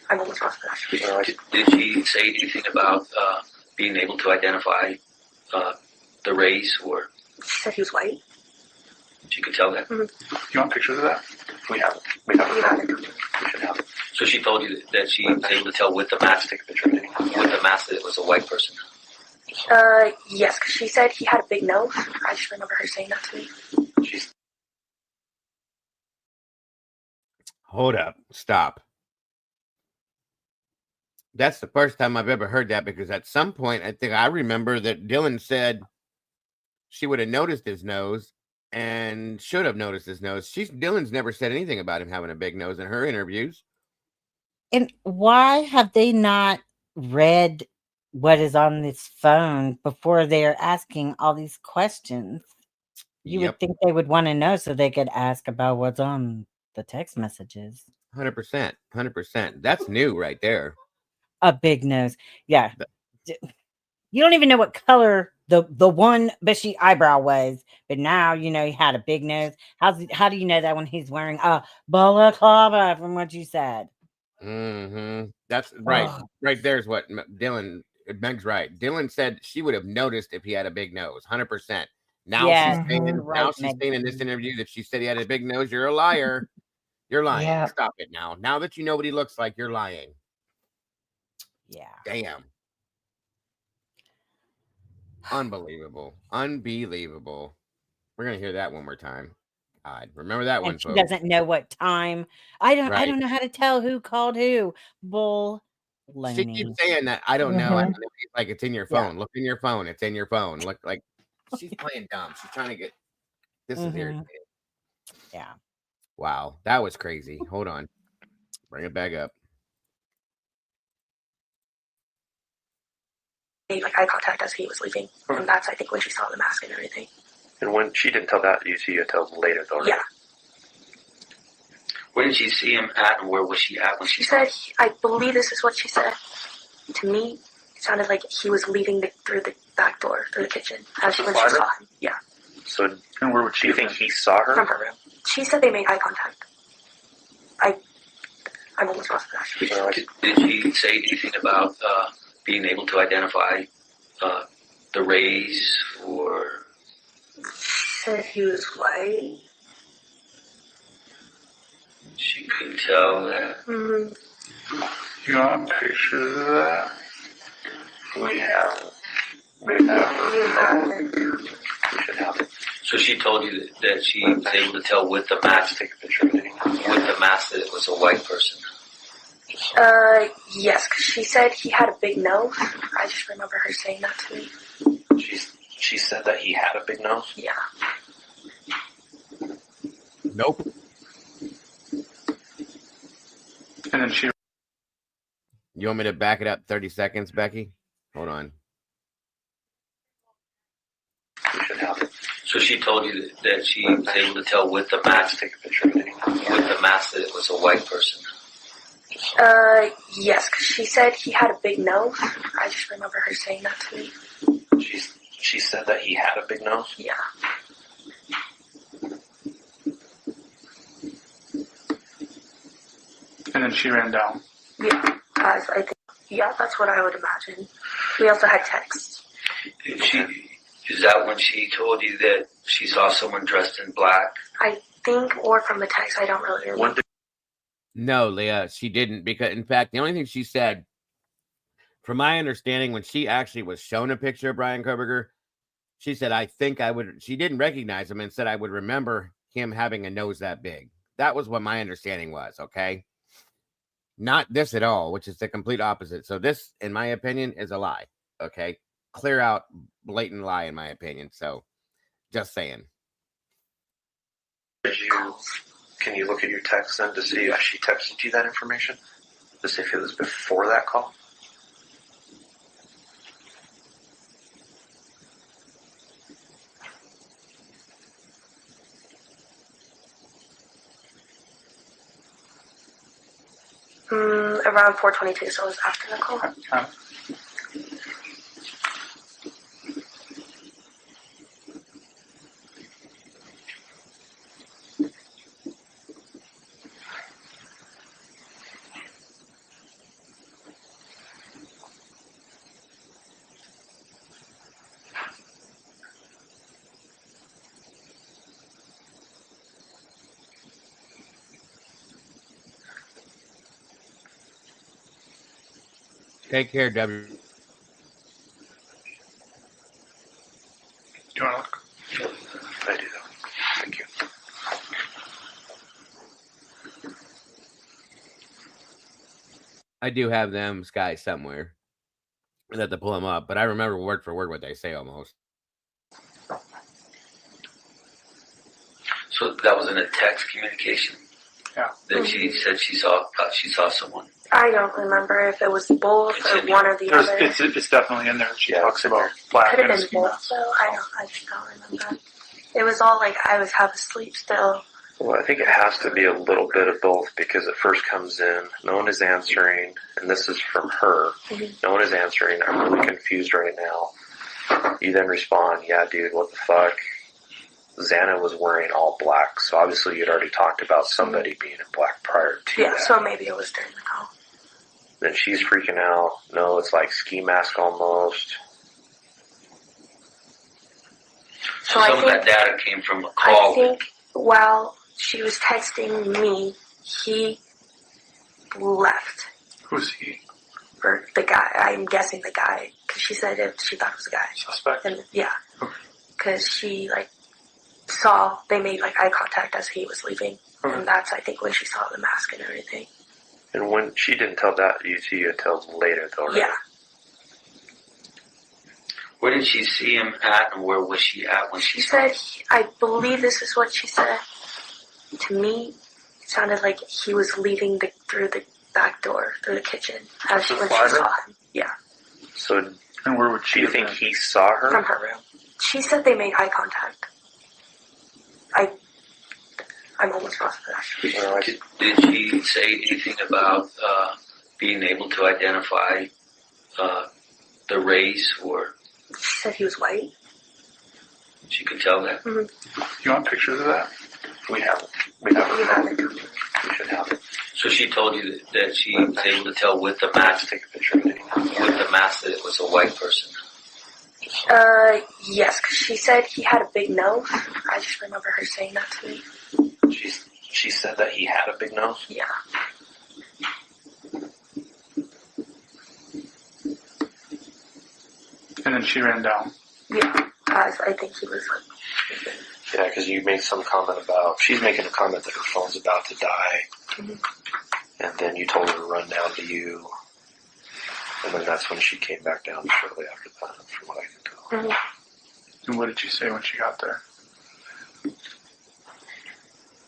I'm almost positive that. Did she say anything about being able to identify the race, or? She said he was white. She could tell that. Mm-hmm. You want pictures of that? We have it. We have it. We should have it. So she told you that she was able to tell with the mask, take a picture of it, with the mask that it was a white person. Yes, because she said he had a big nose. I just remember her saying that to me. Hold up. Stop. That's the first time I've ever heard that, because at some point, I think I remember that Dylan said she would have noticed his nose and should have noticed his nose. Dylan's never said anything about him having a big nose in her interviews. And why have they not read what is on this phone before they're asking all these questions? You would think they would want to know so they could ask about what's on the text messages. 100%. 100%. That's new right there. A big nose. Yeah. You don't even know what color the one bushy eyebrow was, but now you know he had a big nose. How do you know that when he's wearing a balaclava from what you said? Mm-hmm. That's right. Right there's what Dylan, Meg's right. Dylan said she would have noticed if he had a big nose. 100%. Now Yes, she's saying, right, now she's Meg. saying in this interview that she said he had a big nose. You're a liar. You're lying. Yeah. Stop it now. Now that you know what he looks like, you're lying. Yeah. Damn. Unbelievable. Unbelievable. We're gonna hear that one more time. God, remember that one, And she folks. doesn't know what time. I don't Right. know how to tell who called who. Bull. She keeps saying that. I don't know. I don't know. He's like, it's in your Yeah. phone. Look in your phone. It's in your phone. Look, like she's playing dumb. She's trying to get. This is irritating. Yeah. Wow, that was crazy. Hold on. Bring it back up. Made like eye contact as he was leaving, and that's I think when she saw the mask and everything. And when she didn't tell that you until later, though, right? Yeah. Where did she see him at, and where was she at when She said, I believe this is what she said to me. It sounded like he was leaving through the back door, through the kitchen, as when she saw him. Yeah. So, and where would she think he saw her? From her room. She said they made eye contact. I'm almost positive that. Did she say anything about being able to identify the race, or? She said he was white. She could tell that. Mm-hmm. You want pictures of that? We have. So she told you that she was able to tell with the mask, take a picture of it, with the mask that it was a white person. Yes, because she said he had a big nose. I just remember her saying that to me. She said that he had a big nose? Yeah. Nope. And then she. You want me to back it up 30 seconds, Becky? Hold on. So she told you that she was able to tell with the mask, take a picture of it, with the mask that it was a white person. Yes, because she said he had a big nose. I just remember her saying that to me. She said that he had a big nose? Yeah. And then she ran down. Yeah, I think. Yeah, that's what I would imagine. We also had texts. Is that when she told you that she saw someone dressed in black? I think, or from the text, I don't really remember. No, Leah, she didn't. Because, in fact, the only thing she said, from my understanding, when she actually was shown a picture of Brian Koberger, she said, I think I would. She didn't recognize him and said, I would remember him having a nose that big. That was what my understanding was, okay? Not this at all, which is the complete opposite. So this, in my opinion, is a lie, okay? Clear out, blatant lie, in my opinion. So, just saying. Can you look at your text then to see if she texted you that information? To see if it was before that call? Around 4:22, so it was after the call. Take care, W. Do you want to look? I do. Thank you. I do have them guys somewhere. I have to pull them up, but I remember word for word what they say almost. So that was in a text communication. Yeah. That she said she saw someone. I don't remember if it was both or one or the other. It's definitely in there. She talks about black Could have and been ski both, mask. though. I just don't remember. It was all like I was half asleep still. Well, I think it has to be a little bit of both because it first comes in, no one is answering, and this is from her. No one is answering. I'm really confused right now. You then respond, yeah, dude, what the fuck? Xana was wearing all black, so obviously you'd already talked about somebody being in black prior to Yeah, that. so maybe it was during the call. Then she's freaking out. No, it's like ski mask almost. So Some of that data came from a call. I think while she was texting me, he left. Who's he? Or the guy. I'm guessing the guy, because she said she thought it was a guy. Suspect? And, yeah. Because she, saw, they made, eye contact as he was leaving. Okay. And that's, I think, when she saw the mask and everything. And when she didn't tell that you until later, though, right? Yeah. Where did she see him at, and where was she at when she She said, I believe this is what she said. To me, it sounded like he was leaving through the back door, through the kitchen, when she saw him. Yeah. So, and where would she you think he saw her? From her room. She said they made eye contact. I'm almost positive. Did she say anything about being able to identify the race, or She said he was white. she could tell that? Mm-hmm. You want pictures of that? We have it. You have it. We should have it. So she told you that she was able to tell with the mask, take a picture of it. with the mask, that it was a white person. Yes, because she said he had a big nose. I just remember her saying that to me. She said that he had a big nose? Yeah. And then she ran down. Yeah. I think he was Yeah, because you made some comment about, she's making a comment that her phone's about to die. Mhm. And then you told her to run down to you. And then that's when she came back down shortly after that, from what I can tell. Mhm. And what did she say when she got there?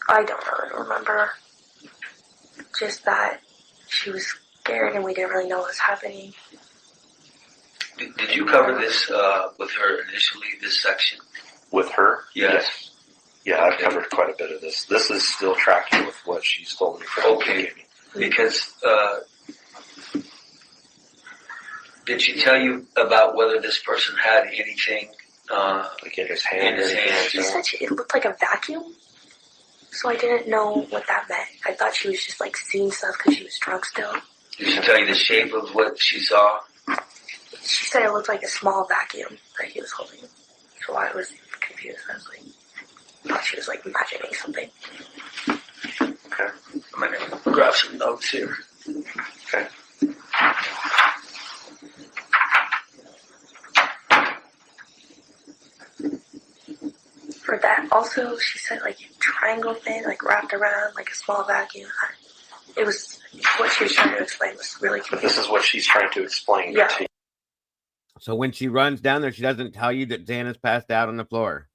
I don't really remember. Just that she was scared and we didn't really know what was happening. Did you cover this with her initially, this section? With her? Yes. Yeah, I've covered quite a bit of this. This is still tracking with what she's told me from the beginning. Because did she tell you about whether this person had anything like in his hand? She said it looked like a vacuum. So I didn't know what that meant. I thought she was just seeing stuff because she was drunk still. Did she tell you the shape of what she saw? She said it looked like a small vacuum that he was holding. So I was confused. I was thought she was imagining something. Okay. I'm going to grab some notes here. Okay. For that, also, she said triangle thing, wrapped around a small vacuum. It was what she was trying to explain was really confusing. But this is what she's trying to explain to you. So when she runs down there, she doesn't tell you that Xana's passed out on the floor.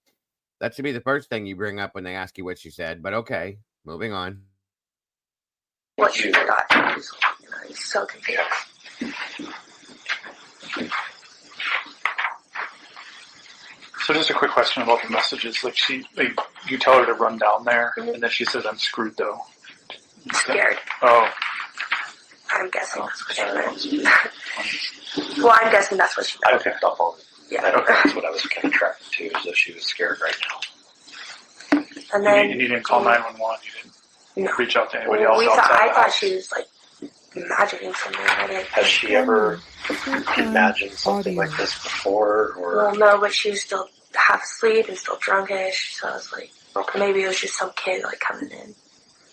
That should be the first thing you bring up when they ask you what she said. But okay, moving on. What she forgot. I was so confused. So just a quick question about the messages. You tell her to run down there, and then she says, "I'm screwed though." Scared. Oh. I'm guessing that's what she meant. Well, I'm guessing that's what she meant. I picked up on it. Yeah. I think that's what I was kind of tracking to, is that she was scared right now. And then you didn't call 911. You didn't reach out to anybody else I outside the thought house. she was like imagining something. I didn't. Has she ever imagined something like this before? Or Well, no, but she was still half asleep and still drunkish. So I was like, maybe it was just some kid like coming in.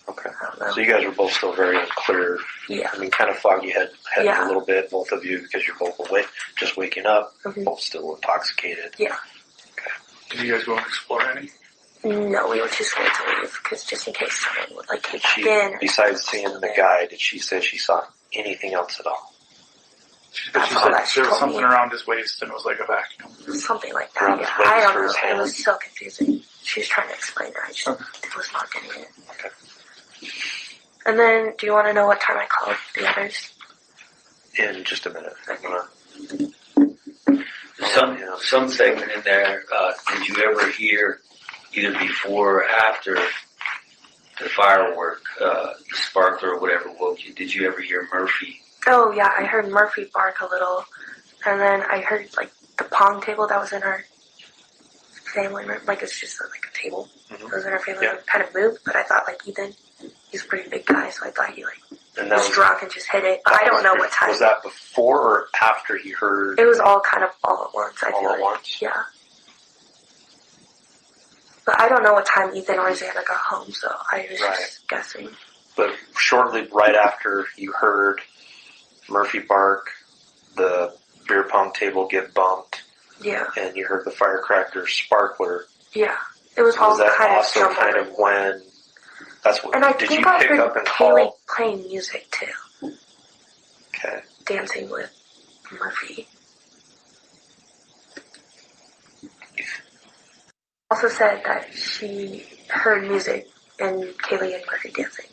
Okay. I don't know. So you guys were both still very unclear. Yeah. I mean, kind of foggy head Yeah. a little bit, both of you, because you're both awake, just waking up, Mhm. both still intoxicated. Yeah. Did you guys go and explore any? No, we were just going to leave because just in case someone would like kick back She, in. besides seeing the guy, did she say she saw anything else at all? She That's said all that she there was told something me. around his waist and it was like a vacuum. Something like that. Around Yeah. his waist I don't or know. his It hand? was so confusing. She was trying to explain it. I just was not getting it. Okay. And then, do you want to know what time I called the others? In just a minute. Some segment in there, did you ever hear, either before or after the firework, the sparkler or whatever woke you, did you ever hear Murphy? Oh yeah, I heard Murphy bark a little, and then I heard like the pong table that was in our family room. Like it's just like a table that was in our family room, kind of moved. But I thought like Ethan, he's a pretty big guy, so I thought he like And that was drunk and just hit it. But I don't know what time. Was that before or after he heard? It was all kind of all at once. I All feel at like. once? Yeah. But I don't know what time Ethan or Xana got home, so I was just guessing. But shortly right after you heard Murphy bark, the beer pong table get bumped, Yeah. and you heard the firecracker sparkler. Yeah. It was all that kind of also jumbled. kind of when? That's what. And I did think you I pick heard up and Kaylee call? playing music too. Okay. Dancing with Murphy. Also said that she heard music and Kaylee and Murphy dancing.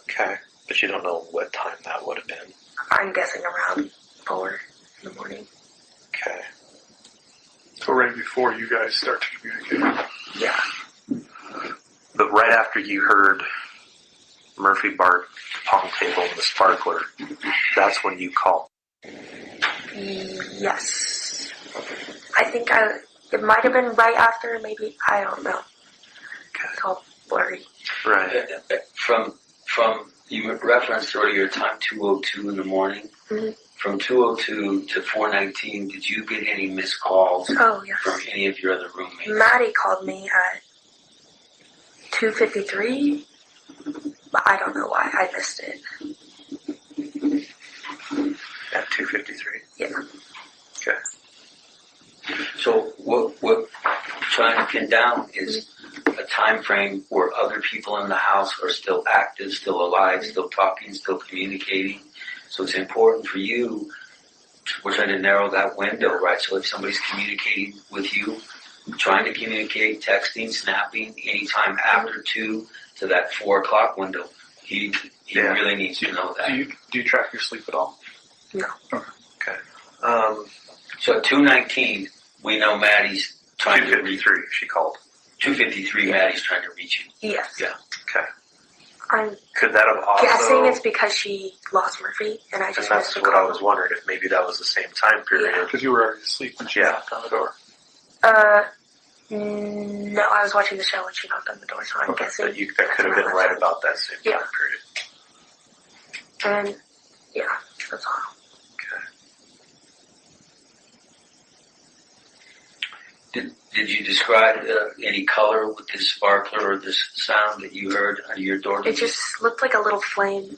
Okay. But you don't know what time that would have been. I'm guessing around 4 in the morning. Okay. So right before you guys start to communicate. Yeah. But right after you heard Murphy bark, the pong table, and the sparkler, that's when you called. Yes. I think it might have been right after, maybe, I don't know. It's all blurry. Right. From you referenced earlier time 2:02 in the morning. Mm-hmm. From 2:02 to 4:19, did you get any missed calls Oh, yes. from any of your other roommates? Maddie called me at 2:53, but I don't know why. I missed it. At 2:53. Yeah. Okay. So what we're trying to pin down is a time frame where other people in the house are still active, still alive, still talking, still communicating. So it's important for you. We're trying to narrow that window, right? So if somebody's communicating with you, trying to communicate, texting, snapping, anytime after 2 to that 4 o'clock window, he really needs to know that. Do you track your sleep at all? No. Okay. So at 2:19, we know Maddie's trying to reach. 2:53, she called. 2:53, Maddie's trying to reach you. Yes. Yeah. Okay. I'm Could that have also? guessing it's because she lost Murphy, and I just And missed that's the what I call. was wondering, if maybe that was the same time period. Because you were already asleep when she knocked on the door. No, I was watching the show when she knocked on the door, so I'm guessing. That could have been right about that same Yeah. time period. And yeah, that's all. Did you describe any color with this sparkler or this sound that you heard out of your door? It just looked like a little flame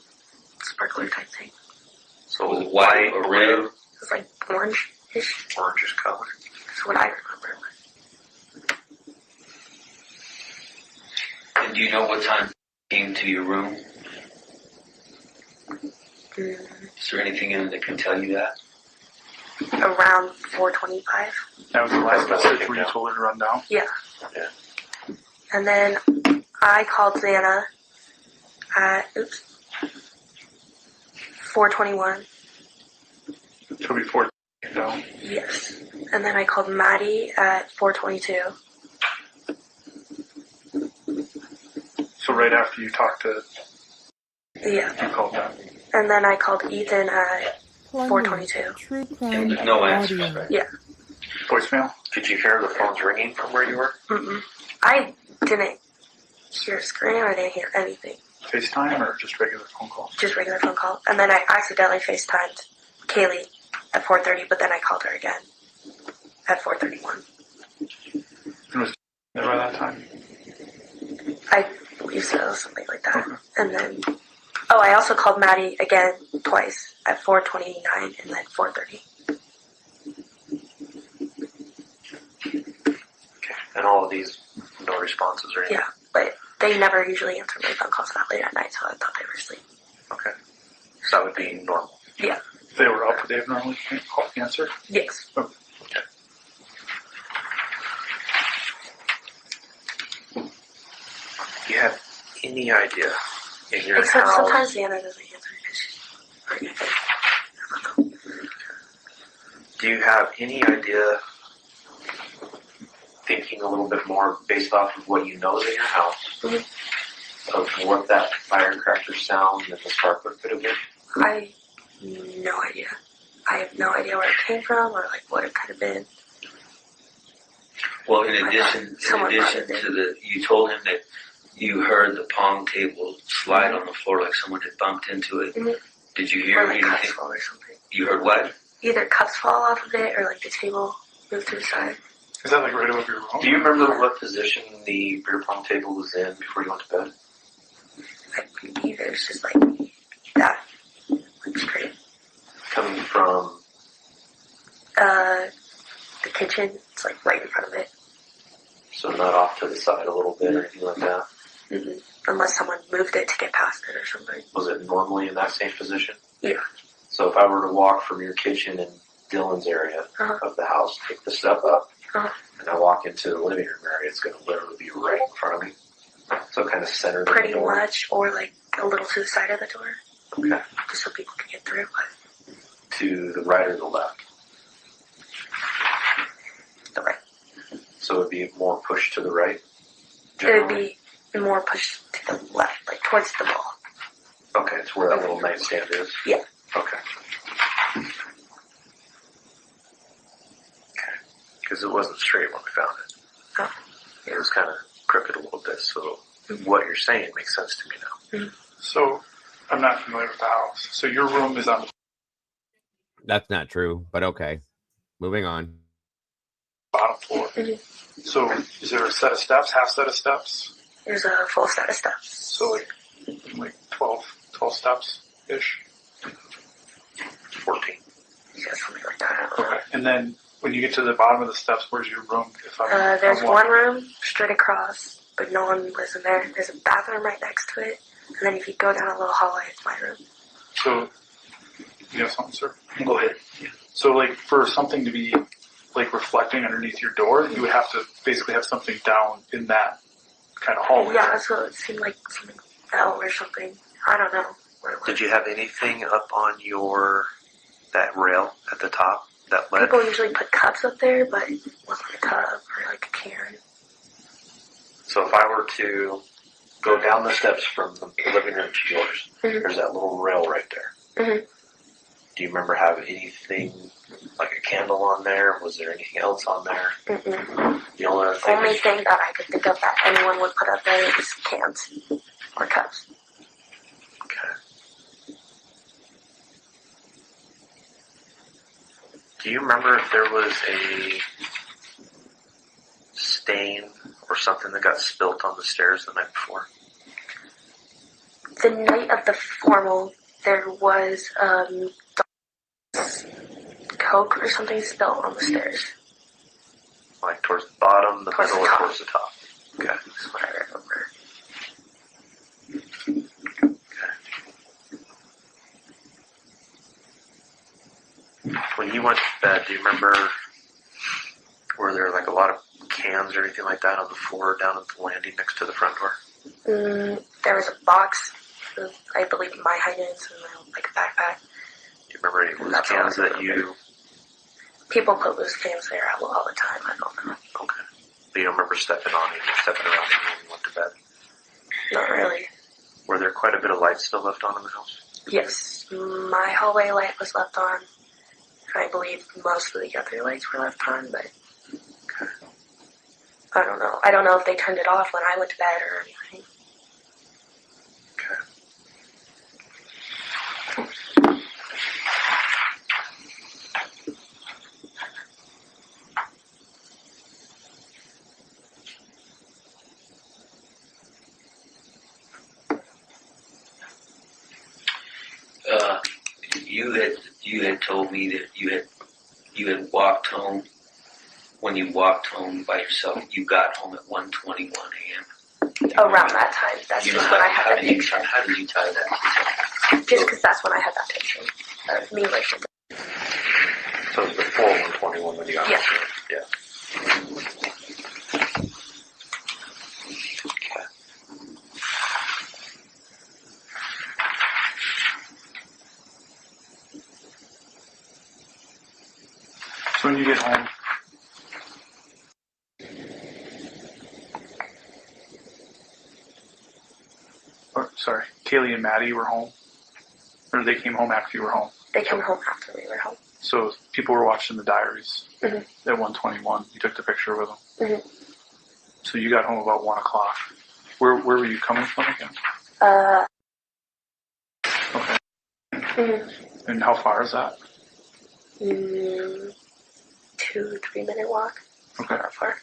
sparkler type thing. So was it white or red? It was like orange-ish. Orangish color. That's what I remember. And do you know what time it came to your room? Is there anything in it that can tell you that? Around 4:25. That was the last message where you told her to run down? Yeah. Yeah. And then I called Xana at 4:21. So before you know. Yes. And then I called Maddie at 4:22. So right after you talked to Yeah. you called that. And then I called Ethan at Plundering 4:22. True crime No answer. audio. Yeah. Voicemail? Did you hear the phones ringing from where you were? Mm-mm. I didn't hear a scream. I didn't hear anything. FaceTime or just regular phone call? Just regular phone call. And then I accidentally FaceTimed Kaylee at 4:30, but then I called her again at 4:31. And was there by that time? I believe so, something like that. And then, I also called Maddie again twice at 4:29 and then 4:30. Okay. And all of these, no responses or anything? Yeah, but they never usually answer my phone calls that late at night, so I thought they were asleep. Okay. So that would be normal? Yeah. If they were up, would they have normally answered? Yes. Okay. Do you have any idea in your Except house? sometimes Deanna doesn't answer because she's pregnant. Do you have any idea, thinking a little bit more based off of what you know is in your house, of what that firecracker sound and the sparkler could have been? I have no idea. I have no idea where it came from or like what it could have been. Well, in addition to the, you told him that you heard the pong table slide on the floor like someone had bumped into it. Mm-hmm. Did you hear Or like cups anything? fall or something. You heard what? Either cups fall off of it or like the table move to the side. Is that like right over your room? Do you remember what position the beer pong table was in before you went to bed? I believe it was just like that. Like straight. Coming from? The kitchen. It's like right in front of it. So not off to the side a little bit or anything like that? Mm-hmm. Unless someone moved it to get past it or something. Was it normally in that same position? Yeah. So if I were to walk from your kitchen and Dylan's area of the house, take the step up, and I walk into the living room area, it's going to literally be right in front of me. So kind of centered in the Pretty door. much, or like a little to the side of the door. Okay. Just so people can get through. But To the right or the left? The right. So it would be more pushed to the right? It would Generally? be more pushed to the left, like towards the wall. Okay, it's where that little nightstand is? Yeah. Okay. Because it wasn't straight when we found it. Oh. It was kind of crooked a little bit, so what you're saying makes sense to me now. Mm-hmm. So, I'm not familiar with the house. So your room is on the That's not true, but okay. Moving on. bottom floor. Mm-hmm. So is there a set of steps, half set of steps? There's a full set of steps. So like 12 steps-ish? 14. Yeah, something like that. Okay. And then when you get to the bottom of the steps, where's your room? If There's one room straight across, but no one lives in there. There's a bathroom right next to it. And then if you go down a little hallway, it's my room. So, you have something, sir? Go ahead. Yeah. So like for something to be like reflecting underneath your door, you would have to basically have something down in that kind of hallway. Yeah, that's what it seemed like, something fell or something. I don't know what it was. Did you have anything up on that rail at the top that led? People usually put cups up there, but it wasn't a cup or like a can. So if I were to go down the steps from the living room to yours, there's that little rail right there. Mm-hmm. Do you remember having anything like a candle on there? Was there anything else on there? Mm-mm. The only other Only thing that I could think of that anyone would put up there is cans or cups. Okay. Do you remember if there was a stain or something that got spilt on the stairs the night before? The night of the formal, there was Coke or something spilled on the stairs. Like towards the bottom, the Towards middle, the or top. towards the top? Okay. That's what I remember. When you went to bed, do you remember, were there like a lot of cans or anything like that on the floor down at the landing next to the front door? There was a box of, I believe, my Heinens and like a backpack. Do you remember any loose cans that you... People put loose cans there all the time. I don't know. Okay. But you don't remember stepping on it or stepping around it when you went to bed? Not really. Were there quite a bit of lights still left on in the house? Yes, my hallway light was left on. I believe most of the other lights were left on, but I don't know. I don't know if they turned it off when I went to bed or anything. You had told me that you had walked home. When you walked home by yourself, you got home at 1:21 a.m. Around that time, that's just when I had that picture. How did you tie that? Just because that's when I had that picture of me like. So it was before 1:21 when you got Yeah. home. Yeah. So when you get home, sorry, Kaylee and Maddie were home? Or they came home after you were home? They came home after we were home. So people were watching the diaries Mhm. at 1:21. You took the picture with them. Mhm. So you got home about 1 o'clock. Where were you coming from again? Okay. Mhm. And how far is that? 2-3 minute walk. Okay. Not far.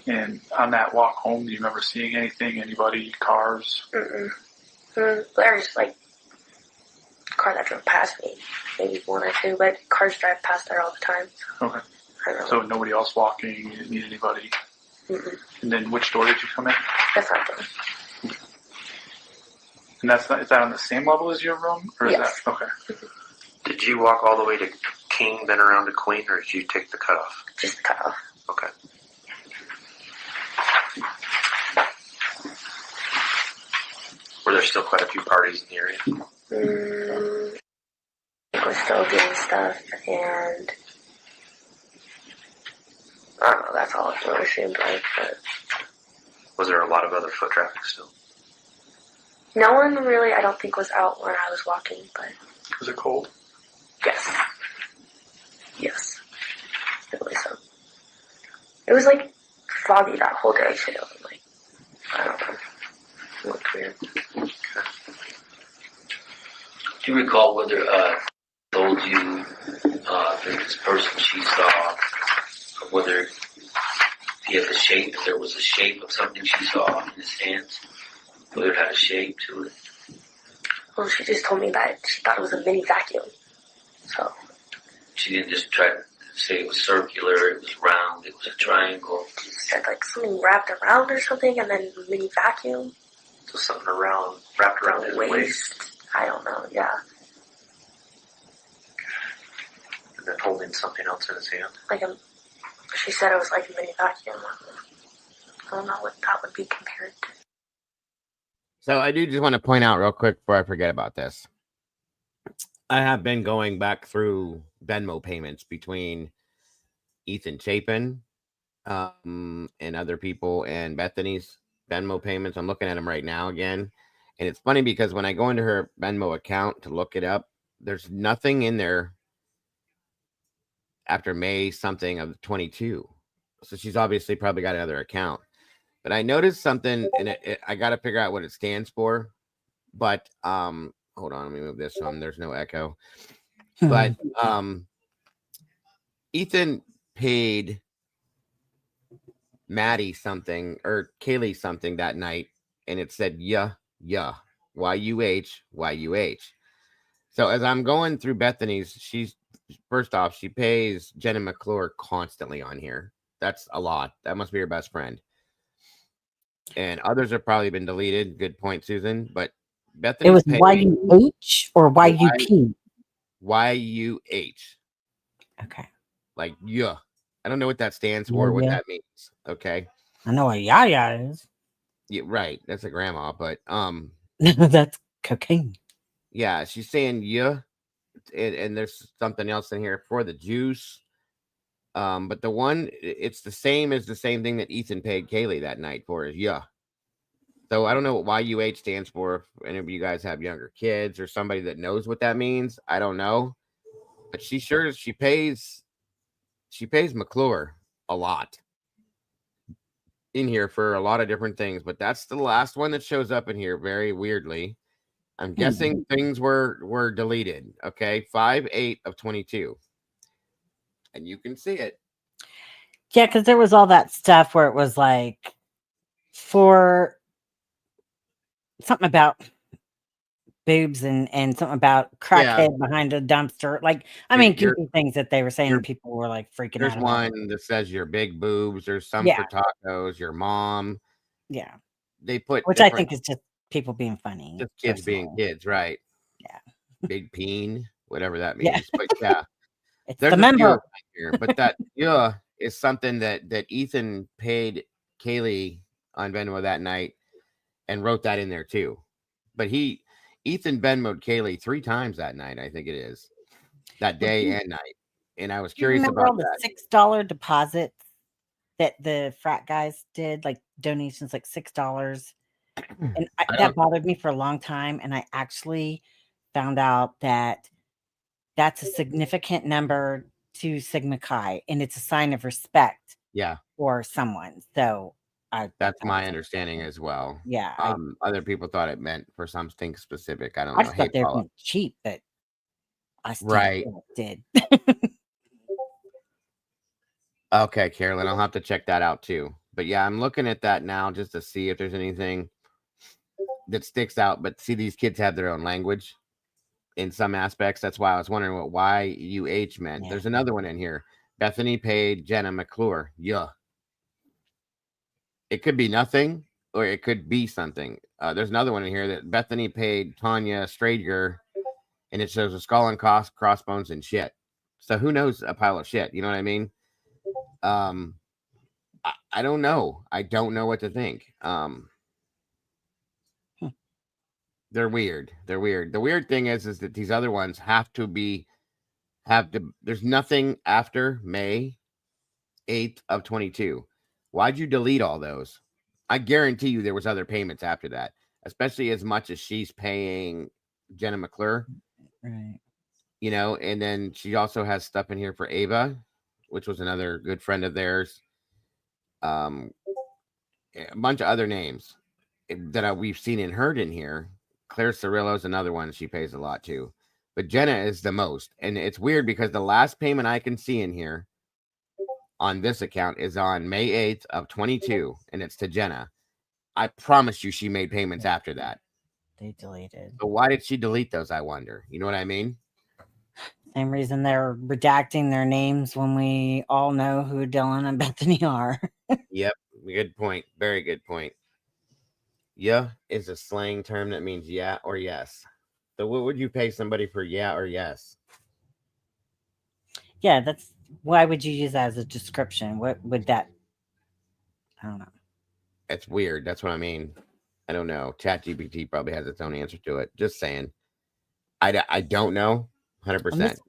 And on that walk home, do you remember seeing anything? Anybody? Cars? There's like a car that drove past me, maybe one or two, but cars drive past there all the time. Okay. I don't know. So nobody else walking? You didn't meet anybody? Mm-mm. And then which door did you come in? The front door. And that's not, is that on the same level as your room? Or is Yes. that okay? Did you walk all the way to King, then around to Queen, or did you take the cutoff? Just cut off. Okay. Were there still quite a few parties in the area? We're still doing stuff, and I don't know, that's all it really seemed like, but Was there a lot of other foot traffic still? no one really, I don't think, was out when I was walking, but Was it cold? yes. Yes. It was so. It was like foggy that whole day too. Like, I don't know. It looked weird. Do you recall whether told you that this person she saw, or whether he had the shape, if there was a shape of something she saw in his hands, whether it had a shape to it? Well, she just told me that she thought it was a mini vacuum. So. She didn't just try to say it was circular, it was round, it was a triangle. She said like something wrapped around or something, and then a mini vacuum. So something wrapped around his waist. I don't know, yeah. And then holding something else in his hand. Like she said it was like a mini vacuum. I don't know what that would be compared to. So I do just want to point out real quick before I forget about this. I have been going back through Venmo payments between Ethan Chapin and other people and Bethany's Venmo payments. I'm looking at them right now again. And it's funny because when I go into her Venmo account to look it up, there's nothing in there after May something of 22. So she's obviously probably got another account. But I noticed something, and I got to figure out what it stands for. But hold on, let me move this so there's no echo. But Ethan paid Maddie something or Kaylee something that night, and it said YUH. So as I'm going through Bethany's, she's first off, she pays Jenna McClure constantly on here. That's a lot. That must be her best friend. And others have probably been deleted. Good point, Susan. But Bethany, it was YUH or YUP? YUH. Okay. Like yeah. I don't know what that stands for, what that means. Okay. I know what yaya is. Yeah, right. That's a grandma, but that's cocaine. Yeah, she's saying yeah, and there's something else in here for the juice. But the one, it's the same thing that Ethan paid Kaylee that night for is yeah. So I don't know what YUH stands for. If any of you guys have younger kids or somebody that knows what that means, I don't know. But she pays McClure a lot in here for a lot of different things. But that's the last one that shows up in here very weirdly. I'm guessing things were deleted. Okay, 5/8 of 22, and you can see it. Yeah, because there was all that stuff where it was like for something about boobs and something about crackhead behind a dumpster. Like, I mean, goofy things that they were saying, and people were like freaking There's out about it. one that says your big boobs. There's some Yeah. for tacos. Your mom. Yeah. They put Which I think is just people being funny. Just kids being kids, right? Yeah. Big peen, whatever that Yeah. means. But yeah, It's there's the a few member. of them here. But that is something that Ethan paid Kaylee on Venmo that night and wrote that in there too. But Ethan Venmoed Kaylee 3 times that night, I think it is. That day and night. And I was Do you curious remember about all the that. $6 deposits that the frat guys did, like donations, like $6? And that bothered me for a long time. And I actually found out that that's a significant number to Sigma Chi, and it's a sign of respect. Yeah. For someone. So that's my understanding as well. Yeah. Other people thought it meant for something specific. I don't I know. just Hey, thought they were Paula. being cheap, but I still Right. did. Okay, Carolyn, I'll have to check that out too. But yeah, I'm looking at that now just to see if there's anything that sticks out. But see, these kids have their own language in some aspects. That's why I was wondering what YUH meant. Yeah. There's another one in here. Bethany paid Jenna McClure. Yeah. It could be nothing or it could be something. There's another one in here that Bethany paid Tanya Strader, and it shows a skull and crossbones and shit. So who knows a pile of shit? You know what I mean? I don't know. I don't know what to think. They're weird. They're weird. The weird thing is that these other ones there's nothing after May 8th of 22. Why'd you delete all those? I guarantee you there was other payments after that, especially as much as she's paying Jenna McClure. Right. You know, and then she also has stuff in here for Ava, which was another good friend of theirs. A bunch of other names that we've seen and heard in here. Claire Cirillo's another one she pays a lot to. But Jenna is the most. And it's weird because the last payment I can see in here on this account is on May 8th of 22, and it's to Jenna. I promise you she made payments after that. They deleted. So why did she delete those, I wonder? You know what I mean? Same reason they're redacting their names when we all know who Dylan and Bethany are. Yep. Good point. Very good point. Yeah is a slang term that means yeah or yes. So what would you pay somebody for yeah or yes? Yeah, that's why would you use that as a description? What would that? I don't know. It's weird. That's what I mean. I don't know. ChatGPT probably has its own answer to it. Just saying. I don't know. 100%. This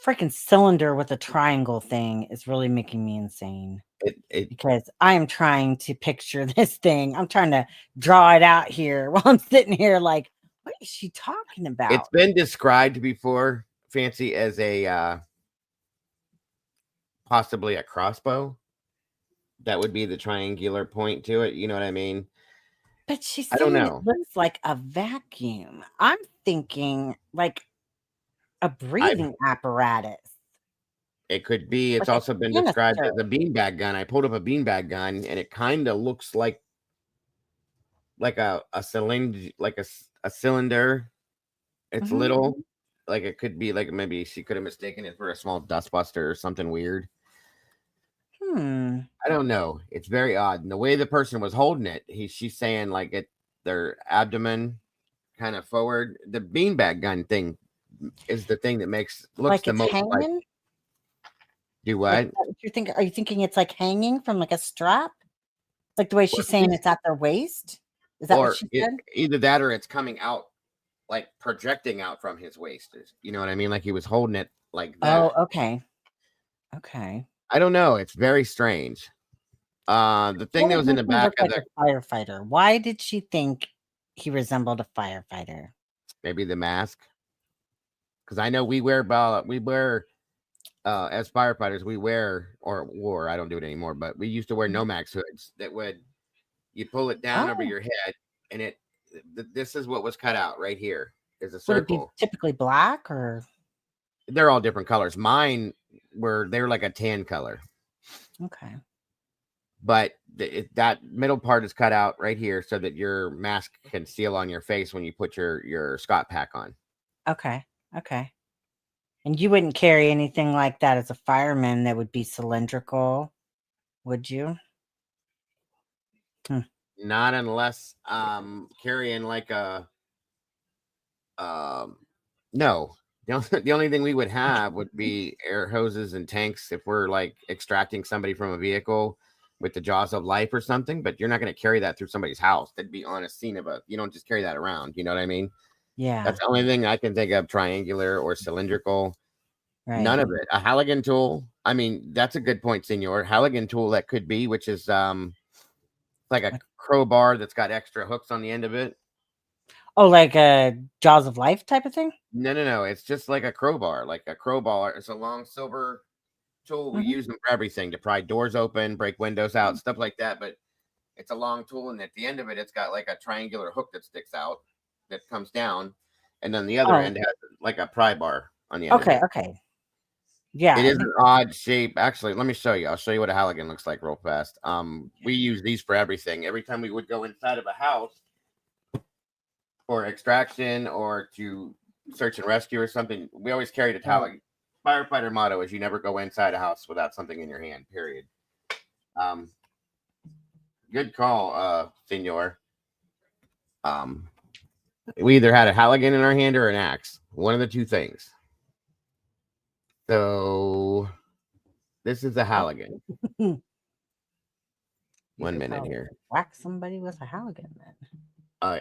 freaking cylinder with a triangle thing is really making me insane. Because I am trying to picture this thing. I'm trying to draw it out here while I'm sitting here like, what is she talking about? It's been described before, Fancy, as a possibly a crossbow. That would be the triangular point to it. You know what I mean? But she's I don't saying know. it looks like a vacuum. I'm thinking like a breathing apparatus. It could be. It's Like a also been described as canister. a beanbag gun. I pulled up a beanbag gun, and it kind of looks like a cylinder, like a cylinder. It's little, like it could be like maybe she could have mistaken it for a small dustbuster or something weird. I don't know. It's very odd. And the way the person was holding it, she's saying like their abdomen kind of forward. The beanbag gun thing is the thing that looks Like the it's most hanging? like. Do what? Like, is that what you're thinking? Are you thinking it's like hanging from like a strap? Like the way she's saying it's at their waist? Is that or what she said? either that or it's coming out, like projecting out from his waist. You know what I mean? Like he was holding it like that. Oh, okay. Okay. I don't know. It's very strange. The thing What that would was in the make him back look of like the a firefighter? Why did she think he resembled a firefighter? maybe the mask, because I know we wear as firefighters we wear or wore. I don't do it anymore, but we used to wear Nomax hoods that would you pull it down over Oh. your head, and this is what was cut out right here is a Would it be circle. typically black or? They're all different colors. Mine they're like a tan color, Okay. but that middle part is cut out right here so that your mask can seal on your face when you put your Scott pack on. Okay. Okay. And you wouldn't carry anything like that as a fireman that would be cylindrical, would you? Not unless carrying like a no. The only thing we would have would be air hoses and tanks if we're like extracting somebody from a vehicle with the jaws of life or something, but you're not going to carry that through somebody's house. That'd be on a scene you don't just carry that around. You know what I mean? Yeah. That's the only thing I can think of, triangular or cylindrical. Right. None of it. A Halligan tool. I mean, that's a good point, Senor. Halligan tool that could be, which is like a crowbar that's got extra hooks on the end of it. Oh, like a Jaws of Life type of thing? No. It's just like a crowbar. Like a crowbar. It's a long silver tool. We use them for everything to pry doors open, break windows out, stuff like that. But it's a long tool, and at the end of it, it's got like a triangular hook that sticks out that comes down, and then the other end has like a pry bar on the end of it. Okay. Yeah. It is an odd shape. Actually, let me show you. I'll show you what a Halligan looks like real fast. We use these for everything. Every time we would go inside of a house for extraction or to search and rescue or something, we always carried a Halligan. Firefighter motto is you never go inside a house without something in your hand, period. Good call, Senor. We either had a Halligan in our hand or an axe. One of the two things. So this is a Halligan. 1 minute here. Whack somebody with a Halligan then.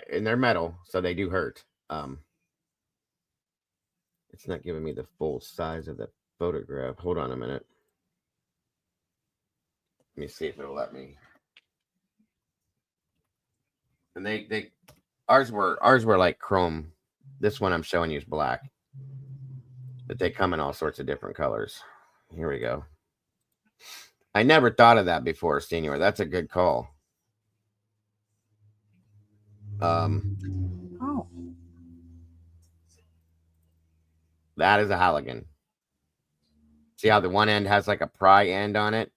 And they're metal, so they do hurt. It's not giving me the full size of the photograph. Hold on a minute. Let me see if it'll let me. And ours were like chrome. This one I'm showing you is black. But they come in all sorts of different colors. Here we go. I never thought of that before, Senor. That's a good call. That is a Halligan. See how the one end has like a pry end on it?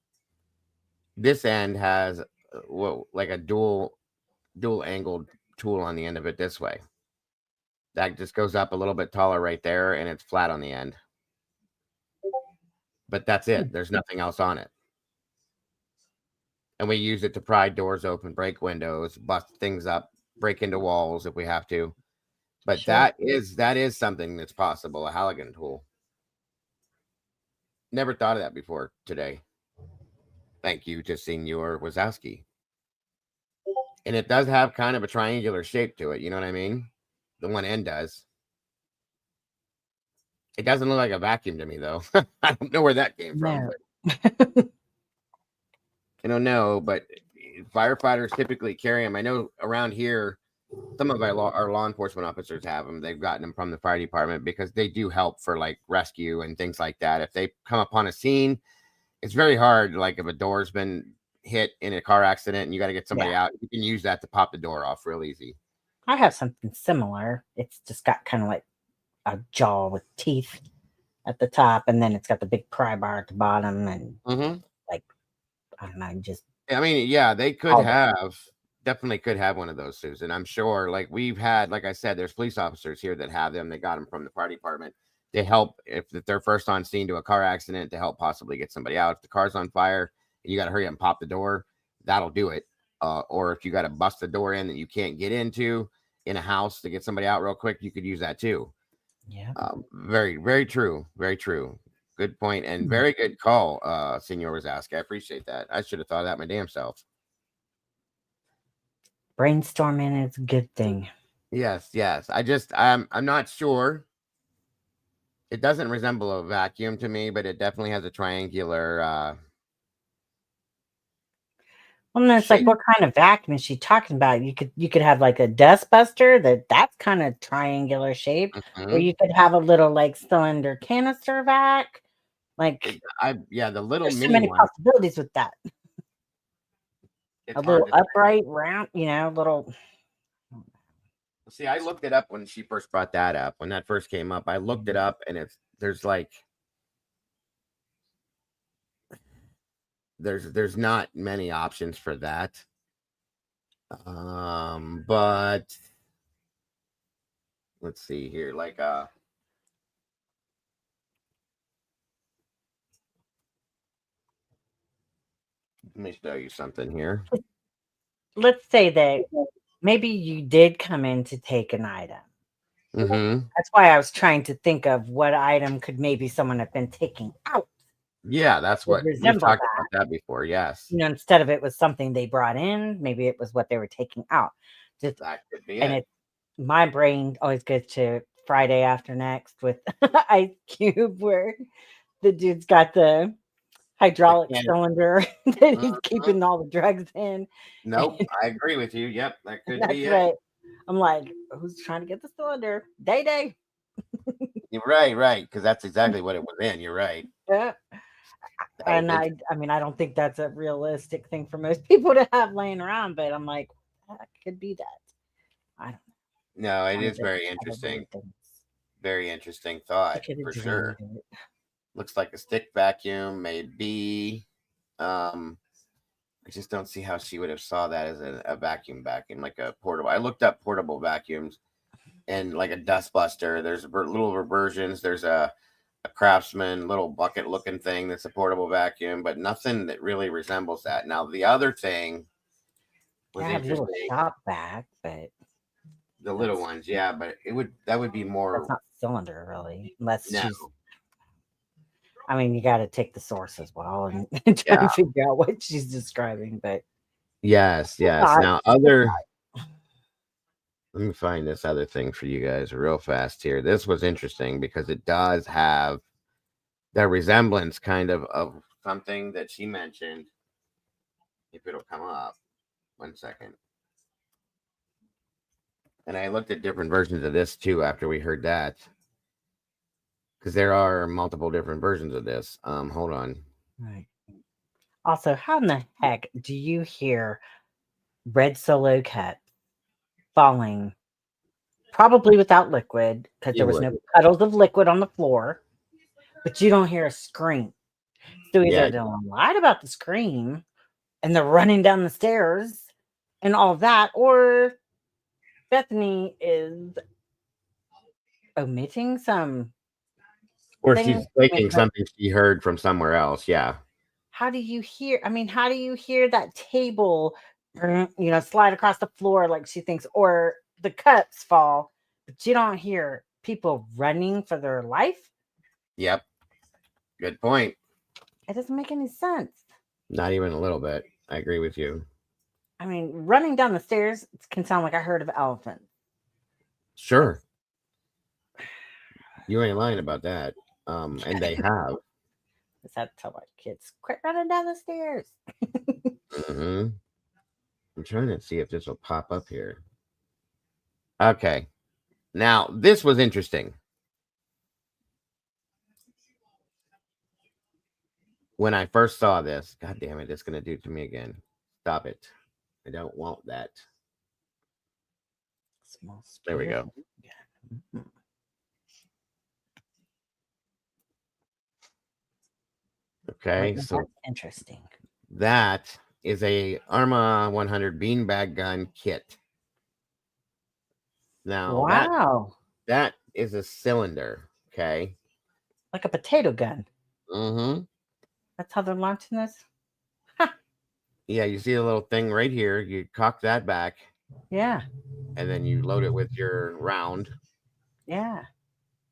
This end has like a dual angled tool on the end of it this way. That just goes up a little bit taller right there, and it's flat on the end. But that's it. There's nothing else on it. And we use it to pry doors open, break windows, bust things up, break into walls if we have to. But that is something that's possible, a Halligan tool. Never thought of that before today. Thank you to Senor Wazowski. And it does have kind of a triangular shape to it. You know what I mean? The one end does. It doesn't look like a vacuum to me, though. I don't know where that came from. But I don't know, but firefighters typically carry them. I know around here, some of our law enforcement officers have them. They've gotten them from the fire department because they do help for like rescue and things like that. If they come upon a scene, it's very hard. Like if a door's been hit in a car accident and you got to get somebody out, you can use that to pop the door off real easy. I have something similar. It's just got kind of like a jaw with teeth at the top, and then it's got the big pry bar at the bottom, and like I don't know, just. I mean, yeah, they could definitely could have one of those, Susan. I'm sure. Like we've had, like I said, there's police officers here that have them. They got them from the fire department. They help if they're first on scene to a car accident to help possibly get somebody out. If the car's on fire and you got to hurry up and pop the door, that'll do it. Or if you got to bust the door in that you can't get into in a house to get somebody out real quick, you could use that too. Yeah. Very, very true. Very true. Good point and very good call, Senor Wazowski. I appreciate that. I should have thought of that my damn self. Brainstorming is a good thing. Yes. I'm not sure. It doesn't resemble a vacuum to me, but it definitely has a triangular Well, then it's like, what kind of vacuum is she talking about? You could have like a dust buster that's kind of triangular shaped, or Mhm. you could have a little like cylinder canister vac. Like, Yeah, the little there's so mini many one. possibilities with that. It's A hard little to upright, round, little. see. I looked it up when she first brought that up. When that first came up, I looked it up, and there's like there's not many options for that. But let's see here. Like let me show you something here. Let's say that maybe you did come in to take an item. Mm-hmm. That's why I was trying to think of what item could maybe someone have been taking out. Yeah, that's Would what we've resemble talked that. about that before. Yes, Instead of it was something they brought in, maybe it was what they were taking out. Just that could be and it. my brain always goes to Friday After Next with Ice Cube, where the dude's got the hydraulic Can't- cylinder that he's Mhm. keeping all the drugs in. Nope, I agree with you. Yep, that could That's be it. what I'm like. Who's trying to get the cylinder? Day Day. You're right, because that's exactly what it was in. You're right. Yeah. That was And I mean, I don't think that's a realistic thing for most people to have laying around, but I'm like, that could be that. I don't No, it know. is very Kind of interesting. weird things. Very interesting I thought could have for dreamed sure. it. Looks like a stick vacuum, maybe. I just don't see how she would have saw that as a vacuum, like a portable. I looked up portable vacuums and like a dust buster. There's little versions. There's a Craftsman little bucket looking thing that's a portable vacuum, but nothing that really resembles that. Now the other thing was I have a little interesting. shop vac, but The little that's ones, yeah, but that would be more. not cylinder really, unless No, she's. I mean, you got to take the source as well and try yeah, and figure out what she's describing. But yes. thought, Now let me find this other thing for you guys real fast here. This was interesting because it does have the resemblance kind of something that she mentioned. If it'll come up, 1 second. And I looked at different versions of this too after we heard that. Because there are multiple different versions of this. Hold on. right. Also, how in the heck do you hear red solo cut falling? Probably without liquid, because there You was would. no puddles of liquid on the floor, but you don't hear a scream. So Yeah. either Dylan lied about the scream and they're running down the stairs and all that, or Bethany is omitting some Or things. she's taking something she heard from somewhere else. Yeah. How do you hear? I mean, how do you hear that table, slide across the floor like she thinks, or the cups fall, but you don't hear people running for their life? Yep. Good point. It doesn't make any sense. Not even a little bit. I agree with you. I mean, running down the stairs can sound like a herd of elephants. Sure. You ain't lying about that. And they have. Is that tell our kids quit running down the stairs? Mm-hmm. I'm trying to see if this will pop up here. Okay. Now, this was interesting. When I first saw this, God damn it, it's going to do it to me again. Stop it. I don't want that. Small There we go. Mhm. Okay, Well, so that's interesting. that is a Arma 100 beanbag gun kit. Now Wow. that is a cylinder. Okay. Like a potato gun. Mm-hmm. That's how they're launching this? Yeah, you see a little thing right here. You cock that back. Yeah. And then you load it with your round. Yeah.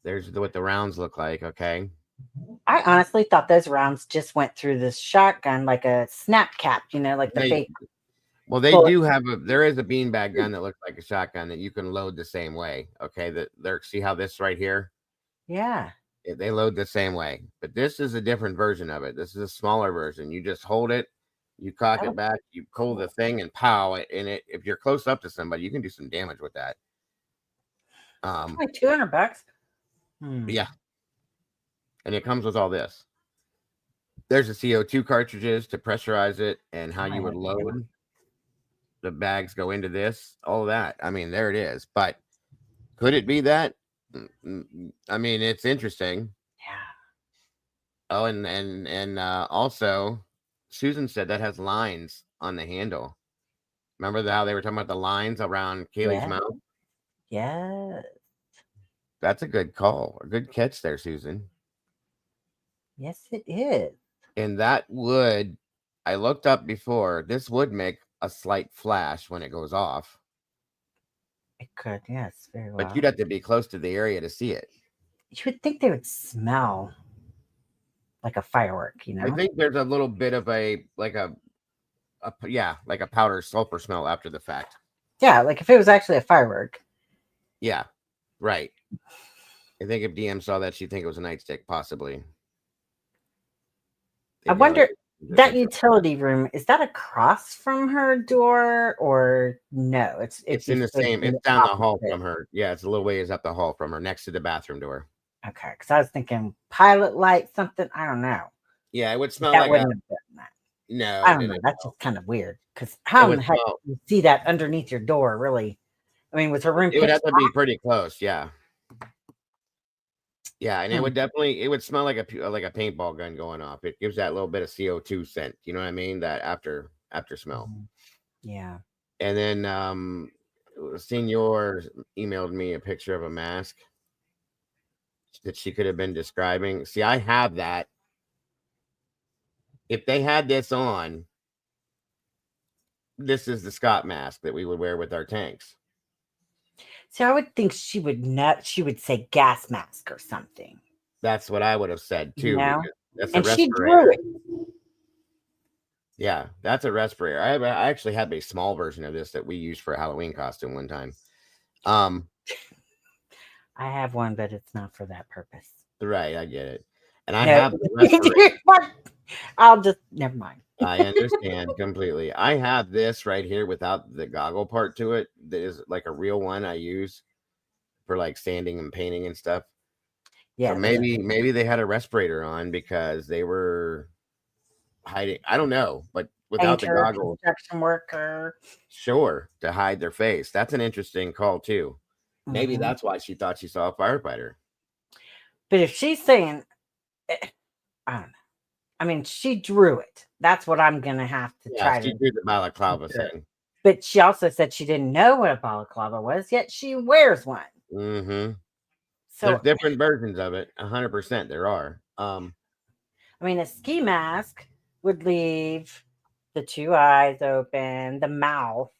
There's what the rounds look like. Okay. I honestly thought those rounds just went through this shotgun like a snap cap, like the fake. Well, they bullet. do have there is a beanbag gun that looks like a shotgun that you can load the same way. Okay. See how this right here? Yeah. They load the same way, but this is a different version of it. This is a smaller version. You just hold it You cock it back, you pull the thing, and pow! And it, if you're close up to somebody, you can do some damage with that. Like $200. Yeah. And it comes with all this. There's the CO2 cartridges to pressurize it, and how you would load the bags go into this, all that. I mean, there it is. But could it be that? I mean, it's interesting. Yeah. Oh, and also, Susan said that has lines on the handle. Remember how they were talking about the lines around Kaylee's mouth? Yes. That's a good call. A good catch there, Susan. Yes, it is. And that would, I looked up before, this would make a slight flash when it goes off. It could, yes, very well. But you'd have to be close to the area to see it. You would think they would smell like a firework, you know? I think there's a little bit of a powder sulfur smell after the fact. Yeah, like if it was actually a firework. Yeah, right. I think if DM saw that, she'd think it was a nightstick, possibly. I wonder, that utility room, is that across from her door or no? It's in the same, it's down the hall from her. Yeah, it's a little ways up the hall from her, next to the bathroom door. Okay, because I was thinking pilot light, something, I don't know. Yeah, it would smell That like wouldn't have been that. No, I don't know. That's just kind of weird. Because how in the heck do you see that underneath your door, really? I mean, with her room, it would have to be pretty close. Yeah. Yeah, and it would definitely, it would smell like a paintball gun going off. It gives that little bit of CO2 scent. You know what I mean? That after smell. Yeah. And then Senor emailed me a picture of a mask that she could have been describing. See, I have that. If they had this on, this is the Scott mask that we would wear with our tanks. So I would think she would say gas mask or something. That's what I would have said too. You know? That's and a she respirator. drew it. Yeah, that's a respirator. I actually have a small version of this that we used for a Halloween costume one time. I have one, but it's not for that purpose. Right, I get it. And I have the respirator. I'll just never mind. I understand completely. I have this right here without the goggle part to it. That is like a real one I use for like sanding and painting and stuff. Yeah. So maybe they had a respirator on because they were hiding. I don't know, but without the goggles, construction worker. Sure, to hide their face. That's an interesting call too. Maybe that's why she thought she saw a firefighter. But if she's saying, I don't know. I mean, she drew it. That's what I'm gonna have to try. She drew the balaclava thing. But she also said she didn't know what a balaclava was, yet she wears one. Mm-hmm. So there's different versions of it. 100% there are. I mean, a ski mask would leave the two eyes open, the mouth,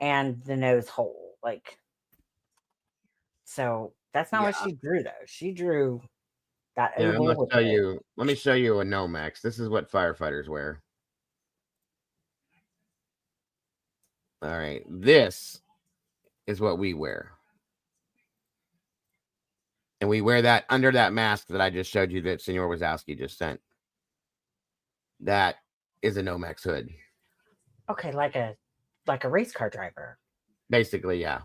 and the nose hole. Like, so that's not what she drew, though. She drew that oval. Let me show you a Nomex. This is what firefighters wear. All right, this is what we wear. And we wear that under that mask that I just showed you that Senor Wazowski just sent. That is a Nomex hood. Okay, like a race car driver. Basically, yeah.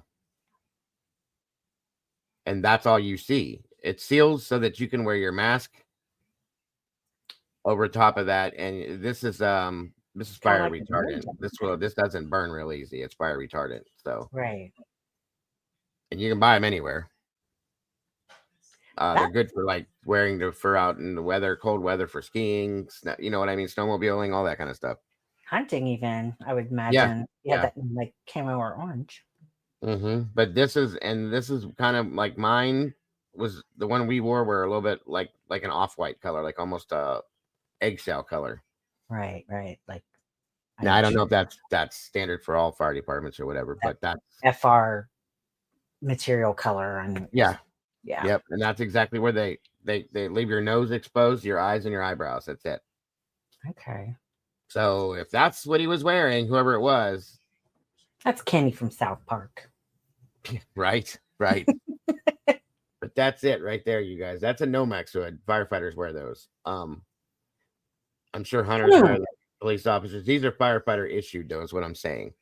And that's all you see. It seals so that you can wear your mask over top of that. And this is fire retardant. This doesn't burn real easy. It's fire retardant. So right. And you can buy them anywhere. They're good for like wearing for out in the weather, cold weather, for skiing. You know what I mean? Snowmobiling, all that kind of stuff. Hunting, even I would imagine. Yeah, that like camo or orange. But this is kind of like mine was the one we wore were a little bit like an off-white color, like almost a eggshell color. Right. Like now I don't know if that's standard for all fire departments or whatever, but that's FR material color and yeah. Yep. And that's exactly where they leave your nose exposed, your eyes and your eyebrows. That's it. Okay. So if that's what he was wearing, whoever it was, that's Kenny from South Park. Right. But that's it right there, you guys. That's a Nomex hood. Firefighters wear those. I'm sure hunters wear them. police officers. These are firefighter issued, though, is what I'm saying.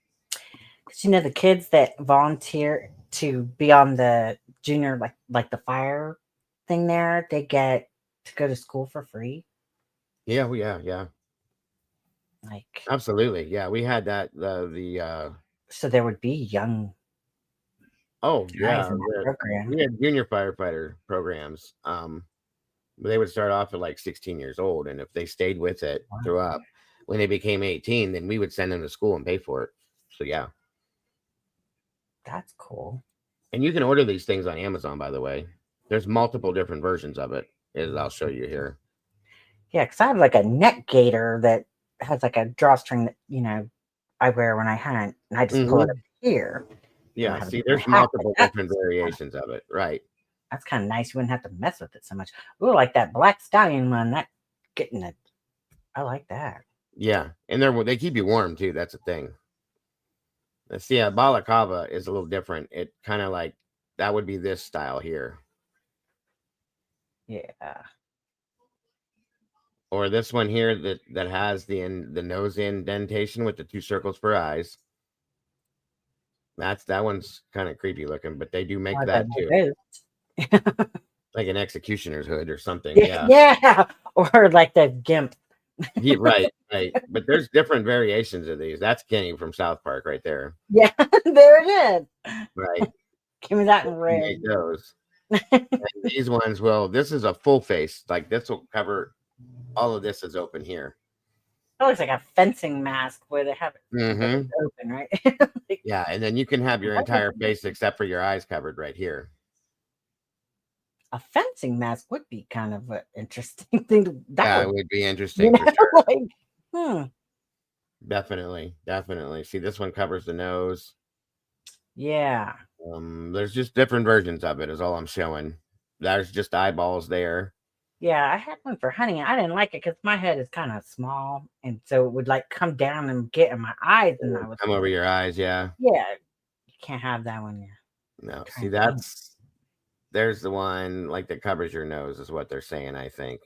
Because you know the kids that volunteer to be on the junior like the fire thing there, they get to go to school for free. Yeah, well, yeah. Like Absolutely. Yeah, we had that so there would be young oh yeah, guys in that program. we had junior firefighter programs. They would start off at like 16 years old, and if they stayed with it throughout, when they became 18, then we would send them to school and pay for it. So yeah. That's cool. And you can order these things on Amazon, by the way. There's multiple different versions of it, as I'll show you here. Yeah, because I have like a neck gaiter that has like a drawstring that, you know, I wear when I hunt, and I just pull it up here. Yeah, see, there's multiple different variations of it, right? That's kind of nice. You wouldn't have to mess with it so much. Ooh, like that black stallion one. That getting it. I like that. Yeah, and they keep you warm too. That's the thing. Let's see, a balaclava is a little different. It kind of like that would be this style here. Yeah. Or this one here that has the nose indentation with the 2 circles for eyes. That one's kind of creepy looking, but they do make that too. Like an executioner's hood or something. Yeah. Yeah. Or like the gimp. Yeah, right. But there's different variations of these. That's Kenny from South Park right there. Yeah, there it is. Right. Give me that in red. Make those. And these ones, well, this is a full face. Like this will cover all of this is open here. It looks like a fencing mask where they have it open, right? Yeah, and then you can have your entire face except for your eyes covered right here. A fencing mask would be kind of an interesting thing. It would be interesting. For sure. Definitely. See, this one covers the nose. Yeah. There's just different versions of it is all I'm showing. There's just eyeballs there. Yeah, I had one for hunting. I didn't like it because my head is kind of small, and so it would like come down and get in my eyes, and I would come over your eyes. Yeah. Yeah, you can't have that one. Yeah. No, see, there's the one like that covers your nose is what they're saying, I think.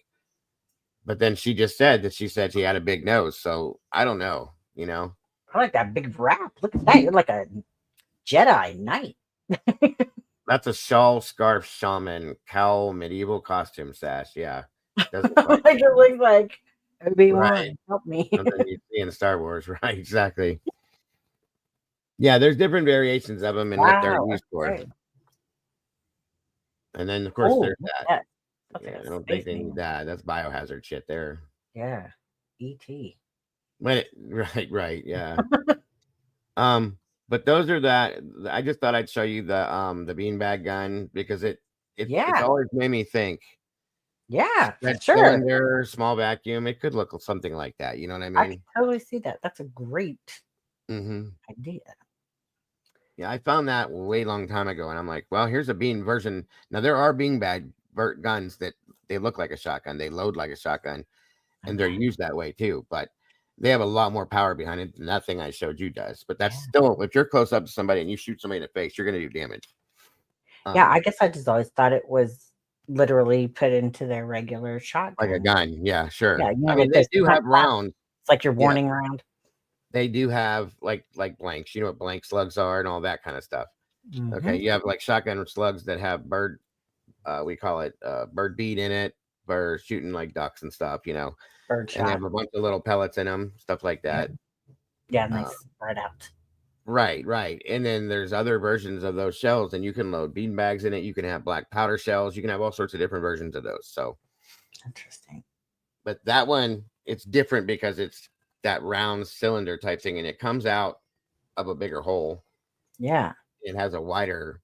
But then she just said that she had a big nose, so I don't know. You know. I like that big wrap. Look at that. You're like a Jedi Knight. That's a shawl, scarf, shaman, cowl, medieval costume sash. Yeah. It looks like Obi-Wan. Right. Help me. Something you see in Star Wars, right? Exactly. Yeah, there's different variations of them and what they're used for. Right. And then, of course, there's that. Yeah, I don't think they need that. That's biohazard shit there. Yeah. E.T. Right. Yeah. But those are that. I just thought I'd show you the beanbag gun because it's always made me think. Yeah, that sure. Cylinder, small vacuum. It could look something like that. You know what I mean? I can totally see that. That's a great idea. Yeah, I found that way long time ago, and I'm like, well, here's a bean version. Now there are beanbag guns that they look like a shotgun. They load like a shotgun, and they're used that way too. But they have a lot more power behind it than that thing I showed you does. But that's still, if you're close up to somebody and you shoot somebody in the face, you're going to do damage. Yeah, I guess I just always thought it was literally put into their regular shotgun. Like a gun. Yeah, sure. Yeah, I mean, they do have rounds. It's like your warning round. They do have like blanks. You know what blank slugs are and all that kind of stuff. Okay, you have like shotgun slugs that have bird, we call it bird bead in it for shooting like ducks and stuff, you know. Bird shot. And they have a bunch of little pellets in them, stuff like that. Yeah, nice spread out. Right. And then there's other versions of those shells, and you can load bean bags in it. You can have black powder shells. You can have all sorts of different versions of those. So interesting. But that one, it's different because it's that round cylinder type thing, and it comes out of a bigger hole. Yeah. It has a wider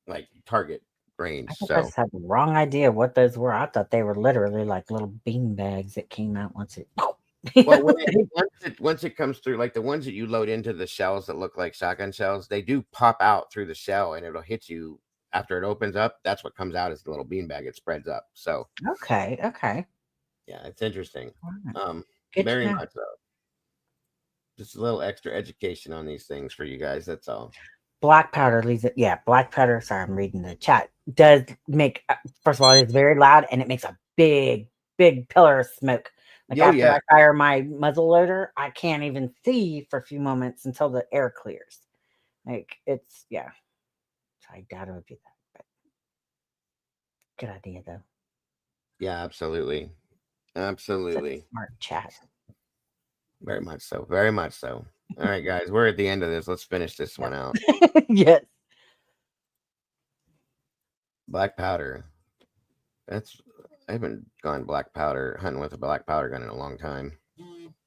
like target range. I just had the wrong idea what those were. I thought they were literally like little bean bags that came out once it. Well, once it comes through, like the ones that you load into the shells that look like shotgun shells, they do pop out through the shell, and it'll hit you after it opens up. That's what comes out is the little bean bag. It spreads up. So okay. Yeah, it's interesting. Good Very much so. Just a little extra education on these things for you guys. That's all. Black powder leaves it. Yeah, black powder. Sorry, I'm reading the chat. Does make, first of all, it's very loud and it makes a big pillar of smoke Like Oh, after yeah. I fire my muzzle loader, I can't even see for a few moments until the air clears. Like it's So I doubt it would be that, but good idea though. Yeah, absolutely. Such a Absolutely. smart chat. Very much so. Very much so. All right, guys, we're at the end of this. Let's finish this one out. Yes. Black powder. I haven't gone black powder hunting with a black powder gun in a long time.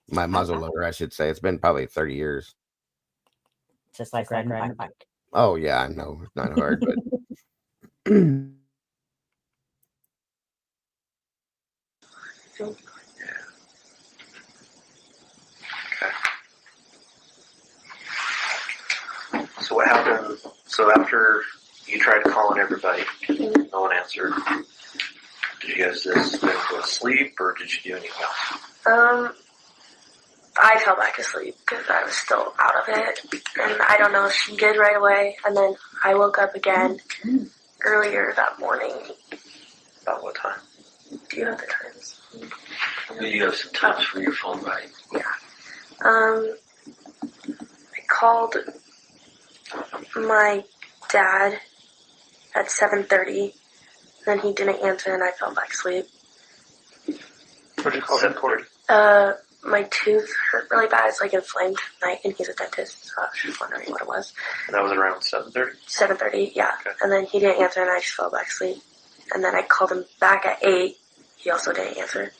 My muzzle loader, I should say. It's been probably 30 years. Just like riding a bike. Oh yeah, I know it's not hard, but So what happened? So after you tried calling everybody, no one answered. Did you guys just then go to sleep, or did you do anything else? I fell back asleep because I was still out of it, and I don't know if she did right away. And then I woke up again earlier that morning. About what time? Do you have the times? You have some times for your phone, right? Yeah. I called my dad at 7:30. Then he didn't answer, and I fell back asleep. What did you call him for? My tooth hurt really bad. It's like inflamed tonight, and he's a dentist, so I was just wondering what it was. And that was around 7:30? 7:30, yeah. Okay. And then he didn't answer, and I just fell back asleep. And then I called him back at 8. He also didn't answer.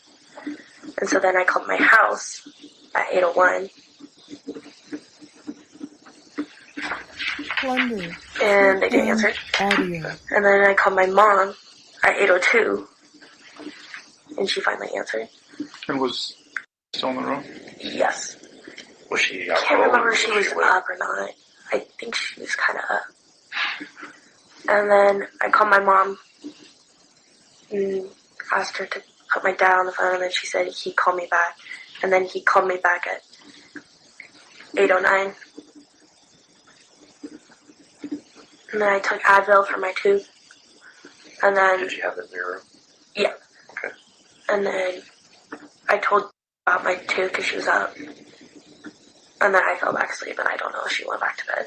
And so then I called my house at 8:01. Plunder. And they didn't answer. Audio. And then I called my mom at 8:02. And she finally answered. And was still in the room? Yes. Was she I out can't cold, remember or if she was awake? up or not. I think she was kind of up. And then I called my mom and asked her to put my dad on the phone, and then she said he'd call me back. And then he called me back at 8:09. And then I took Advil for my tooth. And then... Did you have it in your room? Yeah. Okay. And then I told about my tooth because she was up. And then I fell back asleep, and I don't know if she went back to bed.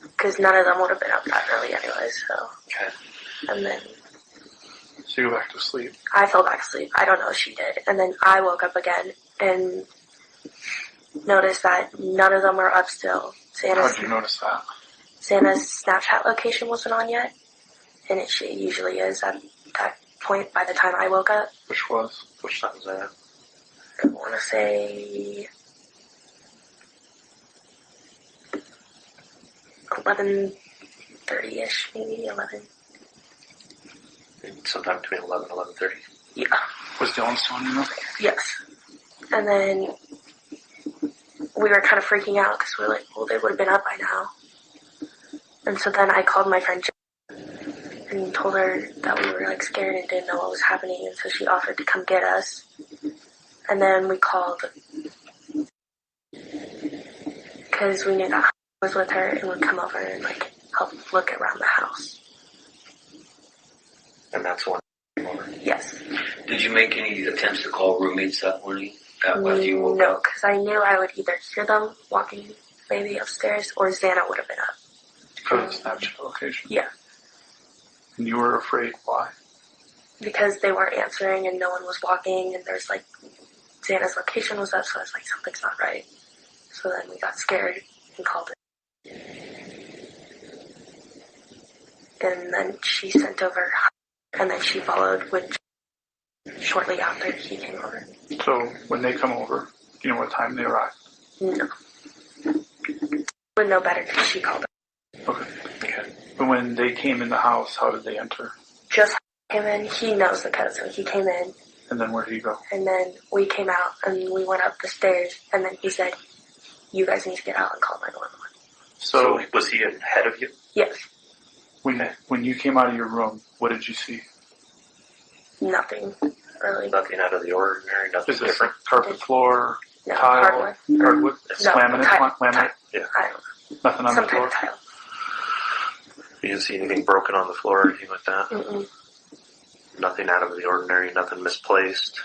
Because none of them would have been up that early anyways, so... Okay. And then So you go back to sleep. I fell back asleep. I don't know if she did. And then I woke up again and noticed that none of them were up still. How did you notice that? Santa's Snapchat location wasn't on yet. And it usually is at that point by the time I woke up. Which was? Which time was that? I want to say 11:30ish, maybe 11. Sometime between 11 and 11:30. Yeah. Was Dylan still in your room? Yes. And then we were kind of freaking out because we were like, well, they would have been up by now. And so then I called my friend and told her that we were like scared and didn't know what was happening. And so she offered to come get us. And then we called because we knew that I was with her and would come over and like help look around the house. And that's when you came over? Yes. Did you make any attempts to call roommates that morning after you woke No, up? because I knew I would either hear them walking maybe upstairs or Xana would have been up. Because of the Snapchat location? Yeah. And you were afraid? Why? Because they weren't answering and no one was walking and there's like Xana's location was up, so I was like, something's not right. So then we got scared and called it. And then she sent over, and then she followed with shortly after he came over. So when they come over, do you know what time they arrive? No. Would know better because she called it. Okay. But when they came in the house, how did they enter? Just came in. He knows the code, so he came in. And then where did he go? And then we came out and we went up the stairs, and then he said, you guys need to get out and call 911. So was he ahead of you? Yes. When you came out of your room, what did you see? Nothing, really. Nothing out of the ordinary, nothing Is this different? carpet floor, No, tile, hardwood. hardwood, No, laminate, tile. laminate? Yeah. I don't know. Nothing on Some the floor? type of tile. You didn't see anything broken on the floor or anything like that? Mm-mm. Nothing out of the ordinary, nothing misplaced?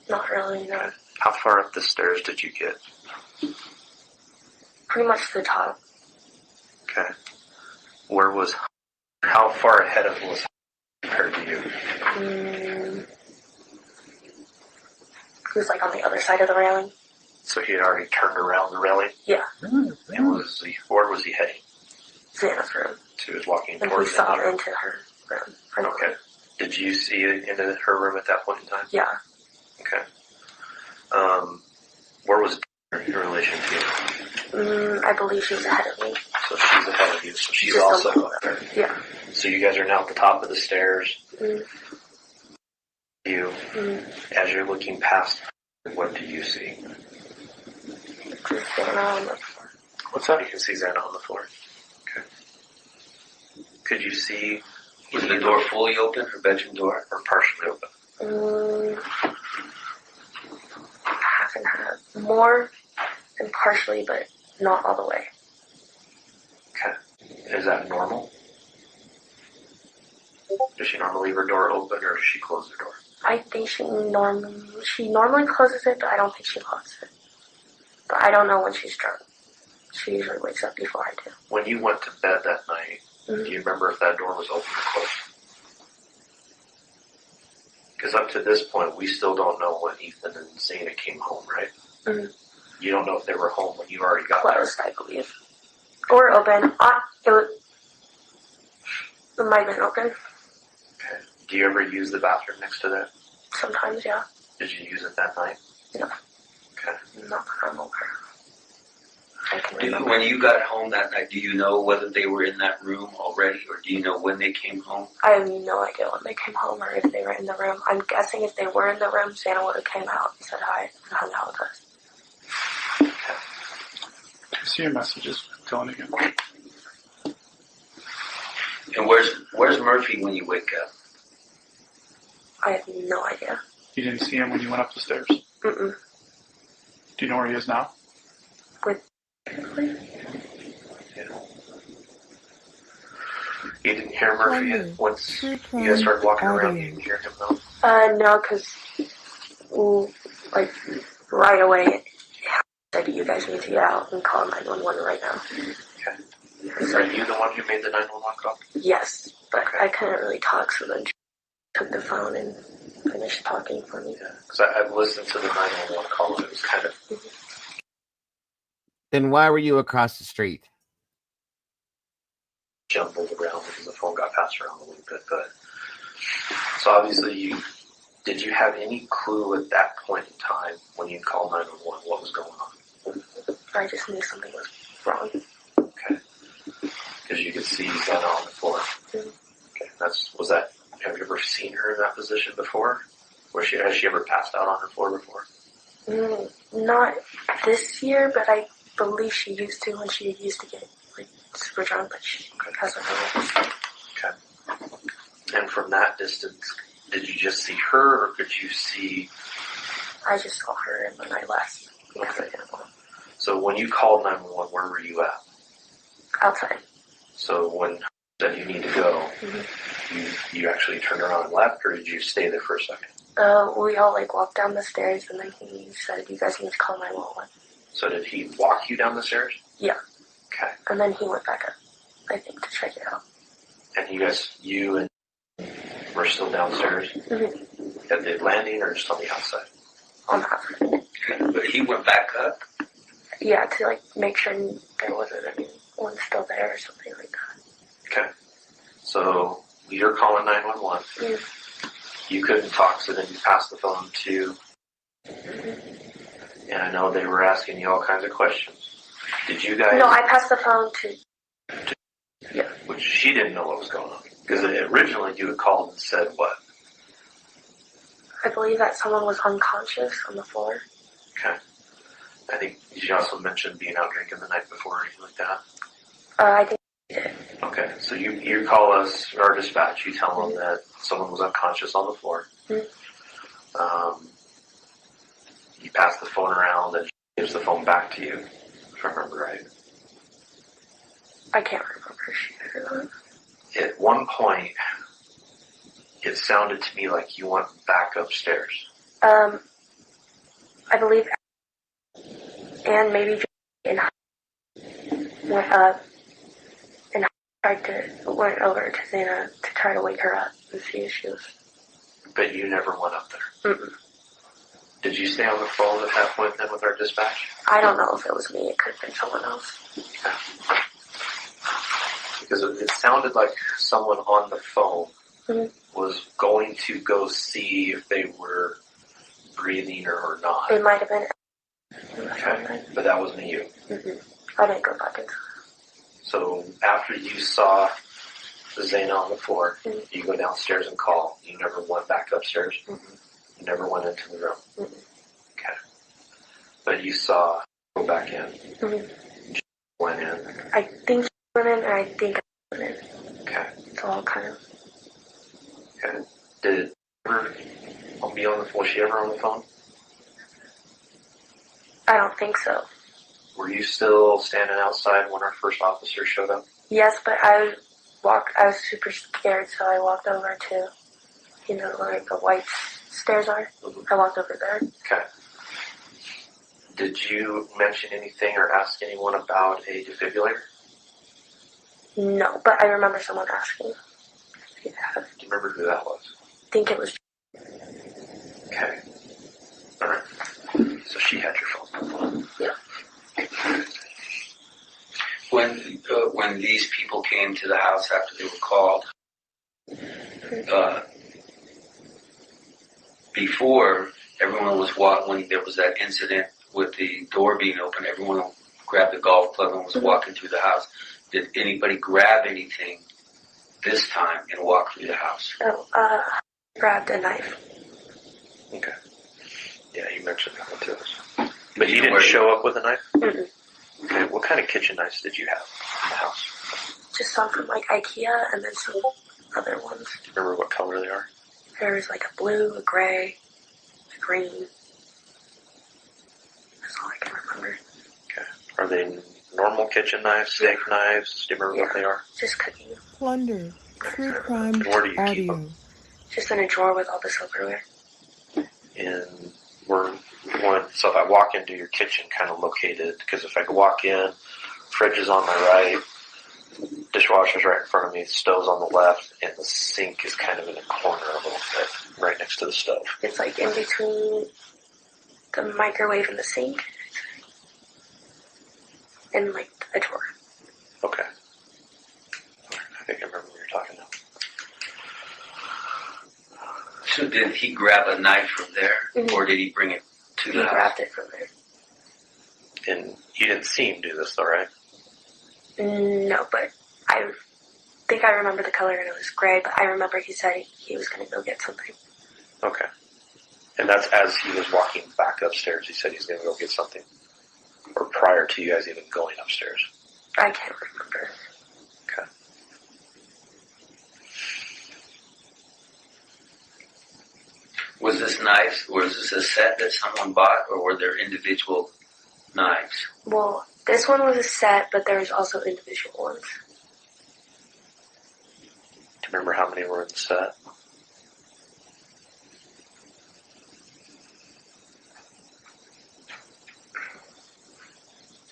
Not really, no. How far up the stairs did you get? Pretty much the top. Okay. How far ahead of was compared to you? He was like on the other side of the railing. So he had already turned around the railing? Yeah. And where was he heading? Xana's room. So he was walking And he towards saw the room. into her room. Okay. Did you see into her room at that point in time? Yeah. Okay. Where was in relation to you? I believe she was ahead of me. So she's ahead of you. So she's Just also a- up there. Yeah. So you guys are now at the top of the stairs. Mm. As you're looking past, what do you see? Xana on the floor. What's that? You can see Xana on the floor. Okay. Could you see? Was the door fully open, her bedroom door, or partially open? Half and half. More than partially, but not all the way. Okay. Is that normal? Does she normally leave her door open, or does she close her door? I think she normally closes it, but I don't think she locks it. But I don't know when she's drunk. She usually wakes up before I do. When you went to bed that night, do you remember if that door was open or closed? Because up to this point, we still don't know when Ethan and Xana came home, right? Mm-hmm. You don't know if they were home when you already got Closed, I believe. Or open. It might have been open. Okay. Do you ever use the bathroom next to that? Sometimes, yeah. Did you use it that night? No. Okay. Not that I'm aware. I can Do you, remember. when you got home that night, do you know whether they were in that room already, or do you know when they came home? I have no idea when they came home or if they were in the room. I'm guessing if they were in the room, Xana would have came out and said hi and hung out with us. I see your messages telling again. And where's Murphy when you wake up? I have no idea. You didn't see him when you went up the stairs? Mm-mm. Do you know where he is now? You didn't hear Murphy once you guys started walking around. You didn't hear him though? No, because like right away, it said you guys need to get out and call 911 right now. Okay. Are you the one who made the 911 call? Yes, but I couldn't really talk, so then she took the phone and finished talking for me. Because I've listened to the 911 call and it was kind of... Then why were you across the street? Jumbled around because the phone got passed around a little bit, but... So obviously did you have any clue at that point in time when you called 911 what was going on? I just knew something was wrong. Okay. Because you could see Xana on the floor. Mm-hmm. Okay. Have you ever seen her in that position before? Has she ever passed out on her floor before? Not this year, but I believe she used to when she used to get like super drunk, but she hasn't really. Okay. And from that distance, did you just see her, or could you see... I just saw her and then I left because I didn't want. So when you called 911, where were you at? Outside. So when you said you need to go, you actually turned around and left, or did you stay there for a second? We all like walked down the stairs and then he said, you guys need to call 911. So did he walk you down the stairs? Yeah. Okay. And then he went back up, I think, to check it out. And you and were still downstairs? Mm-hmm. At the landing or just on the outside? On the outside. But he went back up? Yeah, to like make sure there wasn't anyone still there or something like that. Okay. So you're calling 911. Mm-hmm. You couldn't talk, so then you passed the phone to... And I know they were asking you all kinds of questions. Did you guys... No, I passed the phone to... Yeah, which she didn't know what was going on. Because originally you had called and said what? I believe that someone was unconscious on the floor. Okay. I think you also mentioned being out drinking the night before or anything like that. I think she did. Okay, so you call us, our dispatch, you tell them that someone was unconscious on the floor. Mm-hmm. You pass the phone around and she gives the phone back to you, if I remember right. I can't remember if she did or not. At one point, it sounded to me like you went back upstairs. I believe, and maybe in went up and went over to Zana to try to wake her up and see if she was. But you never went up there. Mm-mm. Did you stay on the phone at that point then with our dispatch? I don't know if it was me. It could have been someone else. Yeah. Because it sounded like someone on the phone was going to go see if they were breathing or not. It might have been. Okay, but that wasn't you. Mm-mm. I didn't go back into. So after you saw Zana on the floor, you go downstairs and call. You never went back upstairs. You never went into the room. Okay, but you saw go back in. Went in. I think she went in, and I think I went in. Okay. It's all kind of. Okay. Did it ever be on the phone? Was she ever on the phone? I don't think so. Were you still standing outside when our first officer showed up? Yes, but I was super scared, so I walked over to, where the white stairs are. I walked over there. Okay. Did you mention anything or ask anyone about a defibrillator? No, but I remember someone asking. Do you remember who that was? I think it was. Okay. All right. So she had your phone. Yeah. When these people came to the house after they were called, before everyone was when there was that incident with the door being open, everyone grabbed the golf club and was walking through the house. Did anybody grab anything this time and walk through the house? Oh, grabbed a knife. Okay. Yeah, you mentioned that one to us. But he didn't show up with a knife? Mm-mm. Okay, what kind of kitchen knives did you have in the house? Just some from like IKEA and then some other ones. Do you remember what color they are? There was like a blue, a gray, a green. That's all I can remember. Okay. Are they normal kitchen knives, steak knives? Do you remember what they are? Just cooking. Plunder. True crime And where do you keep audio. them? Just in a drawer with all the silverware. And so if I walk into your kitchen, kind of located, because if I walk in, fridge is on my right, dishwasher's right in front of me, stove's on the left, and the sink is kind of in a corner a little bit, right next to the stove. It's like in between the microwave and the sink. And like a drawer. Okay. I think I remember what you're talking about. So did he grab a knife from there, or did he bring it to the house? He grabbed it from there. And you didn't see him do this, though, right? No, but I think I remember the color and it was gray, but I remember he said he was going to go get something. Okay. And that's as he was walking back upstairs, he said he's going to go get something? Or prior to you guys even going upstairs? I can't remember. Okay. Was this knife, was this a set that someone bought, or were there individual knives? Well, this one was a set, but there was also individual ones. Do you remember how many were in the set?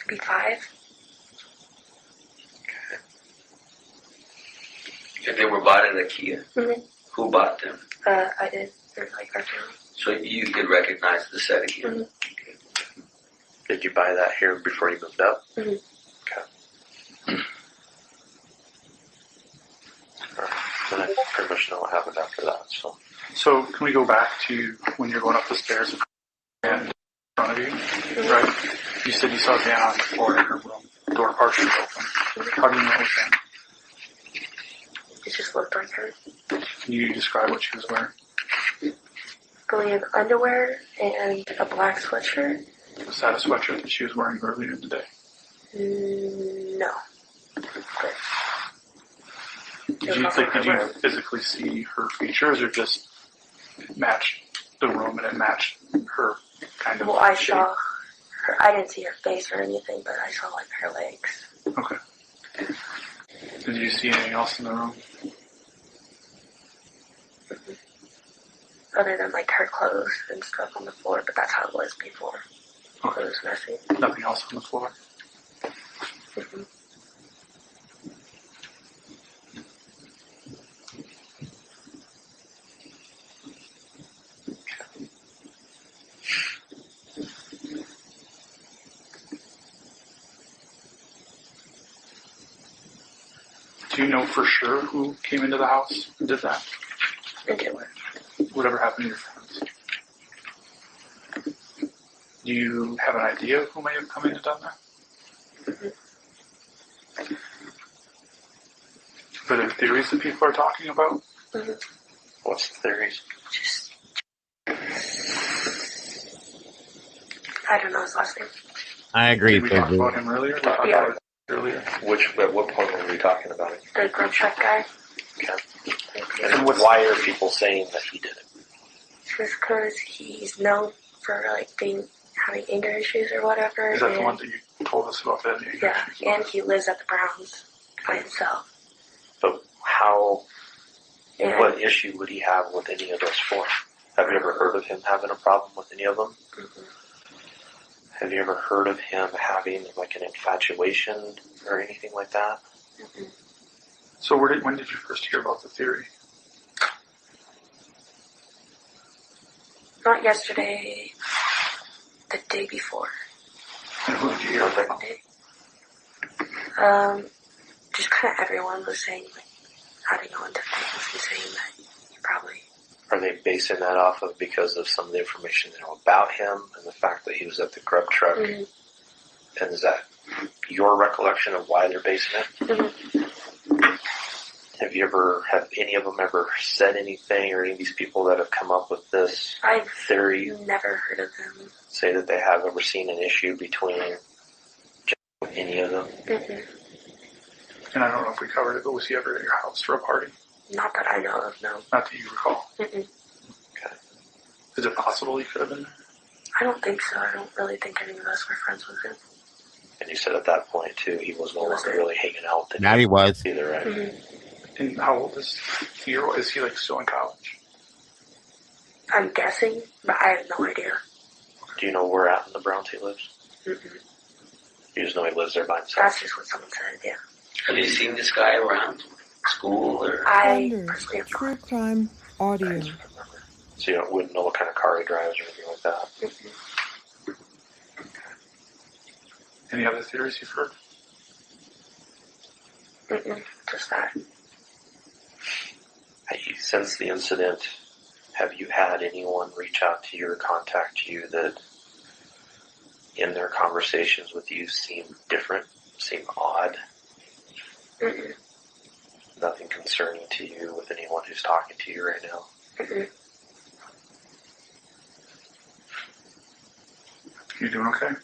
Maybe 5. Okay. If they were bought at IKEA? Mm-hmm. Who bought them? I did. Or like our family. So you could recognize the set again? Mm-hmm. Okay. Did you buy that here before you moved up? Mm-hmm. Okay. Alright. Then I pretty much know what happened after that, so. So can we go back to when you're going up the stairs and in front of you, right? You said you saw Zana on the floor in her room, door partially open. How do you know it was Zana? It just looked like her. Can you describe what she was wearing? Believe underwear and a black sweatshirt. Was that a sweatshirt that she was wearing earlier in the day? No. Did you physically see her features, or just matched the room and it matched her kind of Well, I shape? saw her. I didn't see her face or anything, but I saw like her legs. Okay. Did you see anything else in the room? other than like her clothes and stuff on the floor, but that's how it was before. Okay. It was messy. Nothing else on the floor. Mm-hmm. Do you know for sure who came into the house and did that? And did what? Whatever happened to your friends? Do you have an idea of who may have come in and done that? Mm-hmm. Are there theories that people are talking about? Mm-hmm. What's the theories? I don't know his last name. I agree. Did we talk about him earlier? Yeah. At what point were we talking about it? The grub truck guy. Okay. And why are people saying that he did it? Just because he's known for like having anger issues or whatever. Is that the one that you told us about that? Yeah, and he lives at the Browns by himself. But what issue would he have with any of those four? Have you ever heard of him having a problem with any of them? Mm-hmm. Have you ever heard of him having like an infatuation or anything like that? Mm-hmm. So when did you first hear about the theory? Not yesterday, the day before. And who did you hear about? Just kind of everyone was saying, like, adding on to things and saying that he probably... Are they basing that off of because of some of the information they know about him and the fact that he was at the grub truck? Mm-hmm. And is that your recollection of why they're basing it? Mm-hmm. Have any of them ever said anything, or any of these people that have come up with this theory Never heard of them. say that they have ever seen an issue between any of them? Mm-hmm. And I don't know if we covered it, but was he ever at your house for a party? Not that I know of, no. Not that you recall. Mm-mm. Okay. Is it possible he could have been there? I don't think so. I don't really think any of us were friends with him. And you said at that point, too, he was no longer really hanging out with Now he was. either, right? Mm-hmm. And how old is he? Is he like still in college? I'm guessing, but I have no idea. Do you know where out in the Browns he lives? Mm-mm. You just know he lives there by himself? That's just what someone said, yeah. Have you seen this guy around school or? Thunder, true crime audio. So you wouldn't know what kind of car he drives or anything like that? Mm-hmm. Any other theories you've heard? Mm-mm. Just that. Since the incident, have you had anyone reach out to you or contact you that in their conversations with you seem different, seem odd? Mm-mm. Nothing concerning to you with anyone who's talking to you right now? Mm-mm. You doing okay?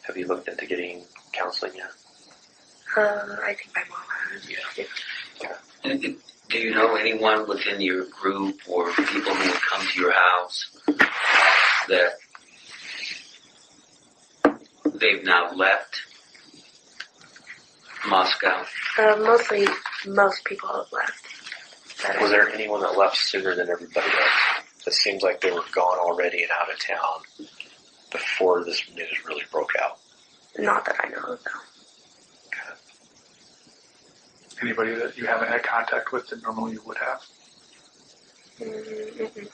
Have you looked into getting counseling yet? I think my mom has. Yeah. And do you know anyone within your group or people who would come to your house that they've now left Moscow? Most people have left. Was there anyone that left sooner than everybody else? It seems like they were gone already and out of town before this news really broke out. Not that I know of, though. Anybody that you haven't had contact with that normally you would have? Mm-mm.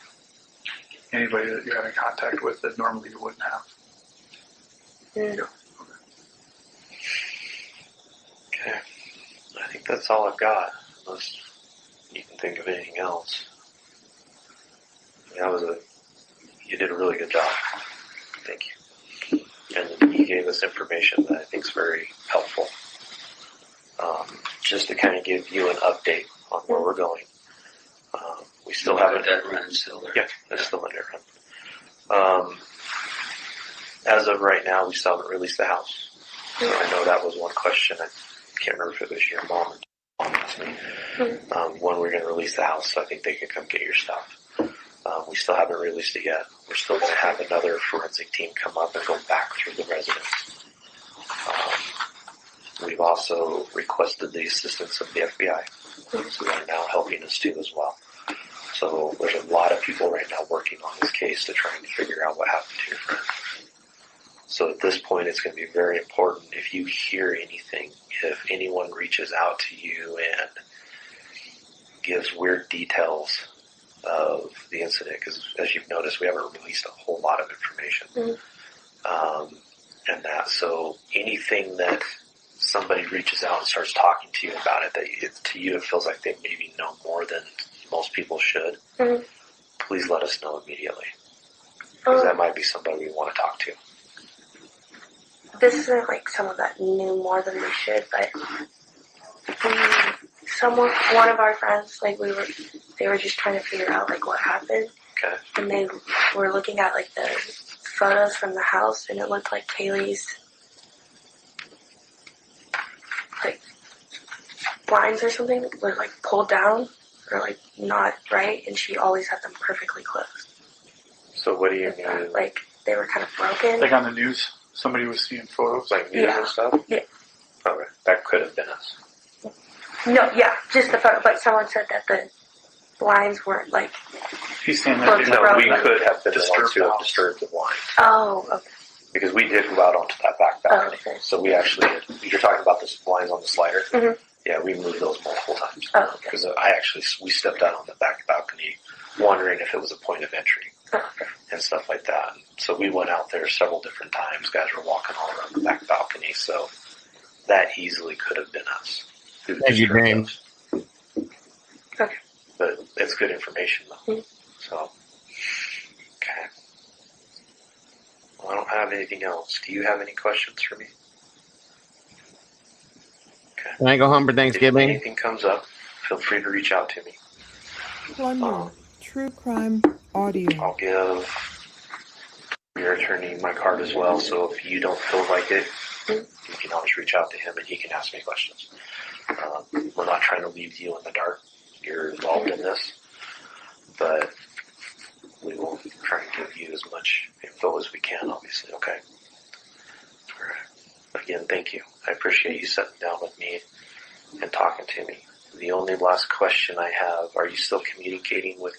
Anybody that you're having contact with that normally you wouldn't have? No. Okay. I think that's all I've got, unless you can think of anything else. You did a really good job. Thank you. And you gave us information that I think is very helpful. Just to kind of give you an update on where we're going. We still haven't... That run still there? Yeah, it's still in there. As of right now, we still haven't released the house. So I know that was one question. I can't remember if it was your mom or mom asked me. When we're going to release the house, so I think they can come get your stuff. We still haven't released it yet. We're still going to have another forensic team come up and go back through the residence. We've also requested the assistance of the FBI who are now helping us too as well. So there's a lot of people right now working on this case to try and figure out what happened to your friend. So at this point, it's going to be very important if you hear anything, if anyone reaches out to you and gives weird details of the incident, because as you've noticed, we haven't released a whole lot of information. And that, so anything that somebody reaches out and starts talking to you about it, to you it feels like they maybe know more than most people should, please let us know immediately. Because that might be somebody we want to talk to. This isn't like someone that knew more than they should, but one of our friends, like they were just trying to figure out like what happened. Okay. And they were looking at like the photos from the house, and it looked like Kaylee's like blinds or something were like pulled down or like not right, and she always had them perfectly closed. So what do you mean? Like they were kind of broken. Like on the news, somebody was seeing photos. Like news and stuff? Yeah. Okay, that could have been us. No, yeah, just the photo. But someone said that the blinds weren't like. He's saying No, that we could have been the ones who have disturbed the blinds. Oh, okay. Because we did go out onto that back balcony. Oh, okay. So we actually, you're talking about the blinds on the slider? Mhm. Yeah, we moved those multiple times. Oh, okay. Because we stepped out on the back balcony wondering if it was a point of entry and stuff like that. So we went out there several different times. Guys were walking all around the back balcony. So that easily could have been us. Thank you, James. Okay. But it's good information, though. Mm-hmm. So, okay. Well, I don't have anything else. Do you have any questions for me? Okay. Can I go home for Thanksgiving? If anything comes up, feel free to reach out to me. Plunder, true crime audio. I'll give your attorney my card as well, so if you don't feel like it, you can always reach out to him and he can ask me questions. We're not trying to leave you in the dark. You're involved in this, but we will try and give you as much info as we can, obviously, okay? All right. Again, thank you. I appreciate you sitting down with me and talking to me. The only last question I have, are you still communicating with...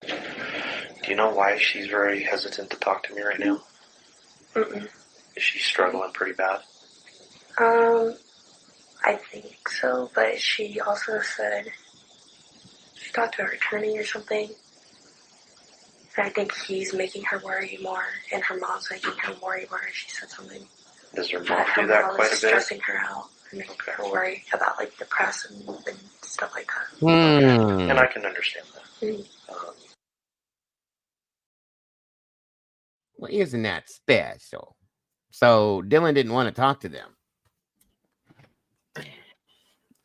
Do you know why she's very hesitant to talk to me right now? Mm-mm. Is she struggling pretty bad? I think so, but she also said she talked to her attorney or something. And I think he's making her worry more, and her mom's making her worry more. She said something. Does her mom That her do that mom quite is a bit? stressing her out and making her worry about like the press and stuff like that. And I can understand that. Mm. Well, isn't that special? So Dylan didn't want to talk to them.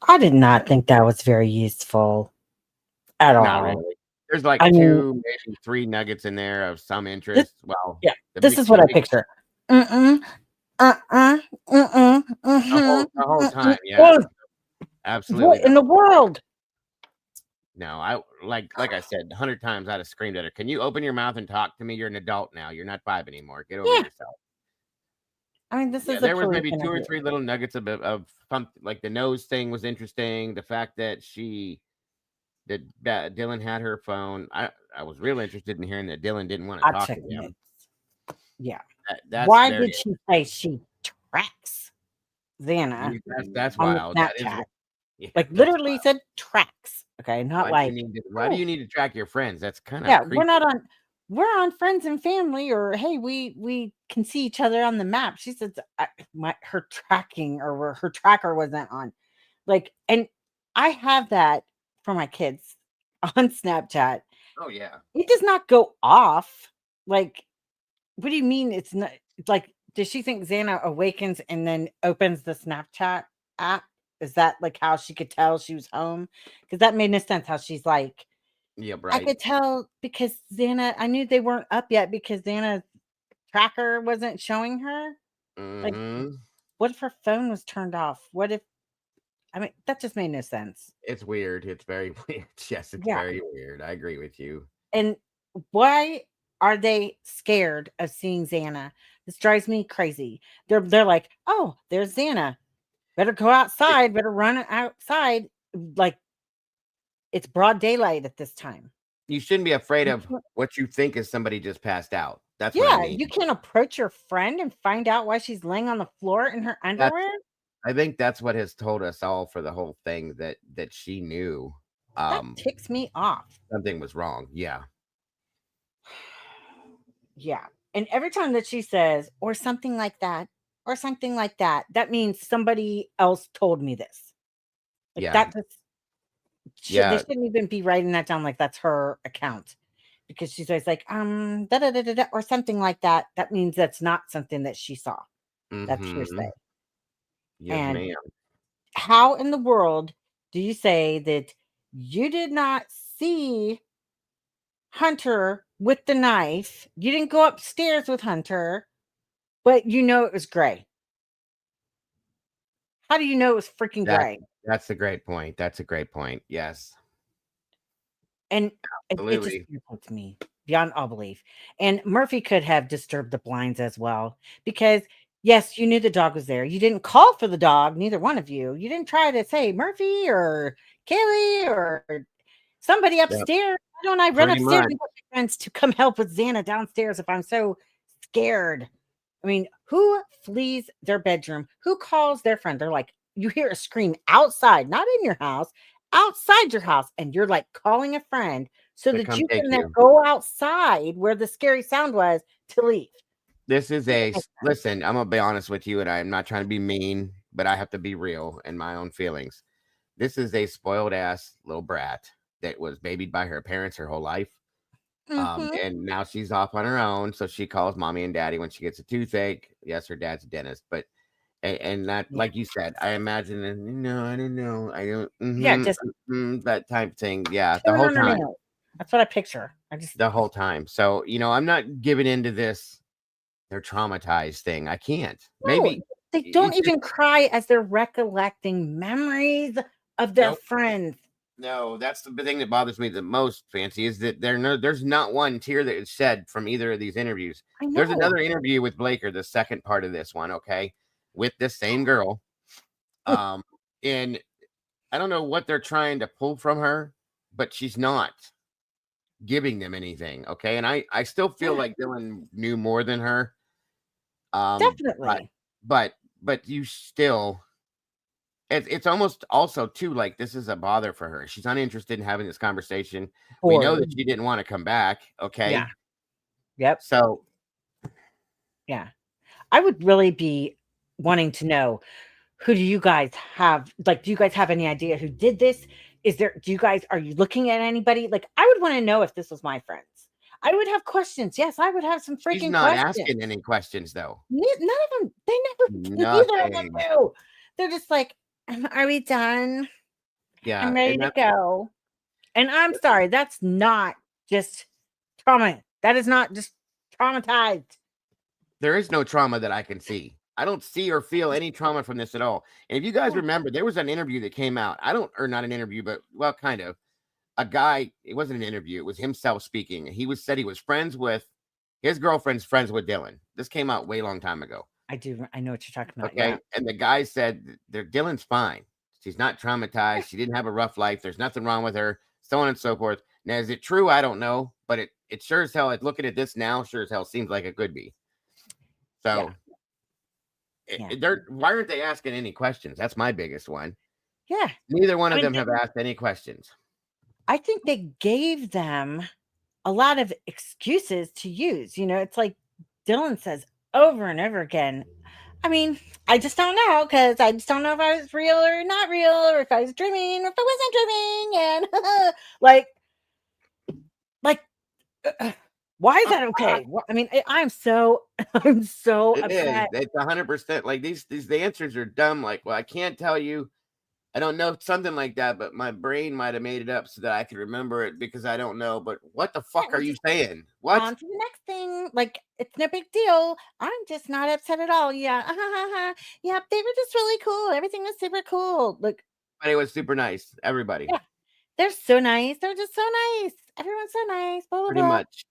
I did not think that was very useful at all. Not really. There's like I mean- two, maybe three nuggets in there of some interest. Well, Yeah, the this big- is what I big- picture. The whole time, yeah. Absolutely. What in the world? No, I like I said 100 times I'd have screamed at her. Can you open your mouth and talk to me? You're an adult now. You're not 5 anymore. Get over yourself. I mean, this Yeah, is there a was police maybe 2 or interview. 3 little nuggets of like the nose thing was interesting. The fact that Dylan had her phone. I was real interested in hearing that Dylan didn't want to I'll talk check to them. it. Yeah. That's Why very- did she say she tracks Xana? That's on the wild. That is- Snapchat? yeah, Like that's literally said tracks. Okay, not why like do you need to track your friends? That's kind of yeah, we're on friends and family, or hey, we can see each other on the map. She said her tracking or her tracker wasn't on. Like, and I have that for my kids on Snapchat. Oh yeah. It does not go off. Like, what do you mean it's not like does she think Xana awakens and then opens the Snapchat app? Is that like how she could tell she was home? Because that made no sense how she's like, yeah, I right. could tell because Xana, I knew they weren't up yet because Xana's tracker wasn't showing her. Like, Mhm. what if her phone was turned off? What if, I mean, that just made no sense. It's weird. It's very weird. Yes, it's Yeah. very weird. I agree with you. And why are they scared of seeing Xana? This drives me crazy. They're like, oh, there's Xana. Better go outside. Better run outside. Like it's broad daylight at this time. You shouldn't be afraid of what you think is somebody just passed out. That's what I Yeah, mean. you can't approach your friend and find out why she's laying on the floor in her underwear. I think that's what has told us all for the whole thing that she knew That ticks me off. something was wrong. Yeah. Yeah. And every time that she says, or something like that, or something like that, that means somebody else told me this. Like Yeah. that just they Yeah. shouldn't even be writing that down like that's her account. Because she's always like, da da da da, or something like that. That means that's not something that she saw. That's hearsay. Yes, And ma'am. how in the world do you say that you did not see Hunter with the knife? You didn't go upstairs with Hunter, but you know it was Gray. How do you know it was freaking Gray? That's a great point. That's a great point. Yes. And it just Absolutely. irritates me beyond all belief. And Murphy could have disturbed the blinds as well because, yes, you knew the dog was there. You didn't call for the dog, neither one of you. You didn't try to say Murphy or Kaylee or somebody Yep. upstairs. Why don't I run Pretty upstairs much. and get my friends to come help with Xana downstairs if I'm so scared? I mean, who flees their bedroom? Who calls their friend? They're like, you hear a scream outside, not in your house, outside your house, and you're like calling a friend so To that come you take can then you. go outside where the scary sound was to leave. This is listen, I'm gonna be honest with you, and I'm not trying to be mean, but I have to be real in my own feelings. This is a spoiled ass little brat that was babied by her parents her whole life. And now she's off on her own, so she calls mommy and daddy when she gets a toothache. Yes, her dad's a dentist, but and that, like you said, I imagine, and no, I don't know, I don't, Yeah, just that type thing. Yeah, the chewing whole on her time, nails. That's what I picture. the whole time. So I'm not giving into this. They're traumatized thing. I can't. No, Maybe they don't even cry as they're recollecting memories of their Nope. friends. No, that's the thing that bothers me the most, Fancy, is that there's not one tear that is shed from either of these interviews. I There's know. another interview with Blaker, the second part of this one, okay, with this same girl. And I don't know what they're trying to pull from her, but she's not giving them anything, okay? And I still feel like Dylan knew more than her. Definitely. But you still it's almost also too like this is a bother for her. She's uninterested in having this conversation. We know that she didn't want to come back. Okay. Yeah. Yep. So yeah, I would really be wanting to know who do you guys have? Like, do you guys have any idea who did this? Are you looking at anybody? Like, I would want to know if this was my friends. I would have questions. Yes, I would have some freaking she's not questions. asking any questions though. None of them. They never. Neither of them do. They're just like, "Are we done? Yeah, I'm ready to go." And I'm sorry, that's not just trauma. That is not just traumatized. There is no trauma that I can see. I don't see or feel any trauma from this at all. And if you guys remember, there was an interview that came out. Or not an interview, but well, kind of. A guy, it wasn't an interview, it was himself speaking. He said he was friends with his girlfriend's friends with Dylan. This came out way long time ago. I know what you're talking about. Okay. Yeah. And the guy said Dylan's fine. She's not traumatized. She didn't have a rough life. There's nothing wrong with her, so on and so forth. Now, is it true? I don't know, but it sure as hell, looking at this now, sure as hell seems like it could be. So why aren't they asking any questions? That's my biggest one. Yeah. Neither one of them have asked any questions. I think they gave them a lot of excuses to use. It's like Dylan says over and over again. I mean, I just don't know because I just don't know if I was real or not real, or if I was dreaming or if I wasn't dreaming. And why is that okay? I mean, I'm so upset. It's 100%. Like the answers are dumb. Like, well, I can't tell you. I don't know, something like that, but my brain might have made it up so that I could remember it because I don't know. But what the fuck are you saying? What? On to the next thing. Like, it's no big deal. I'm just not upset at all. Yeah. Yeah, they were just really cool. Everything was super cool. Look. But it was super nice. Everybody. Yeah. They're so nice. They're just so nice. Everyone's so nice. Blah, blah, Pretty blah. much.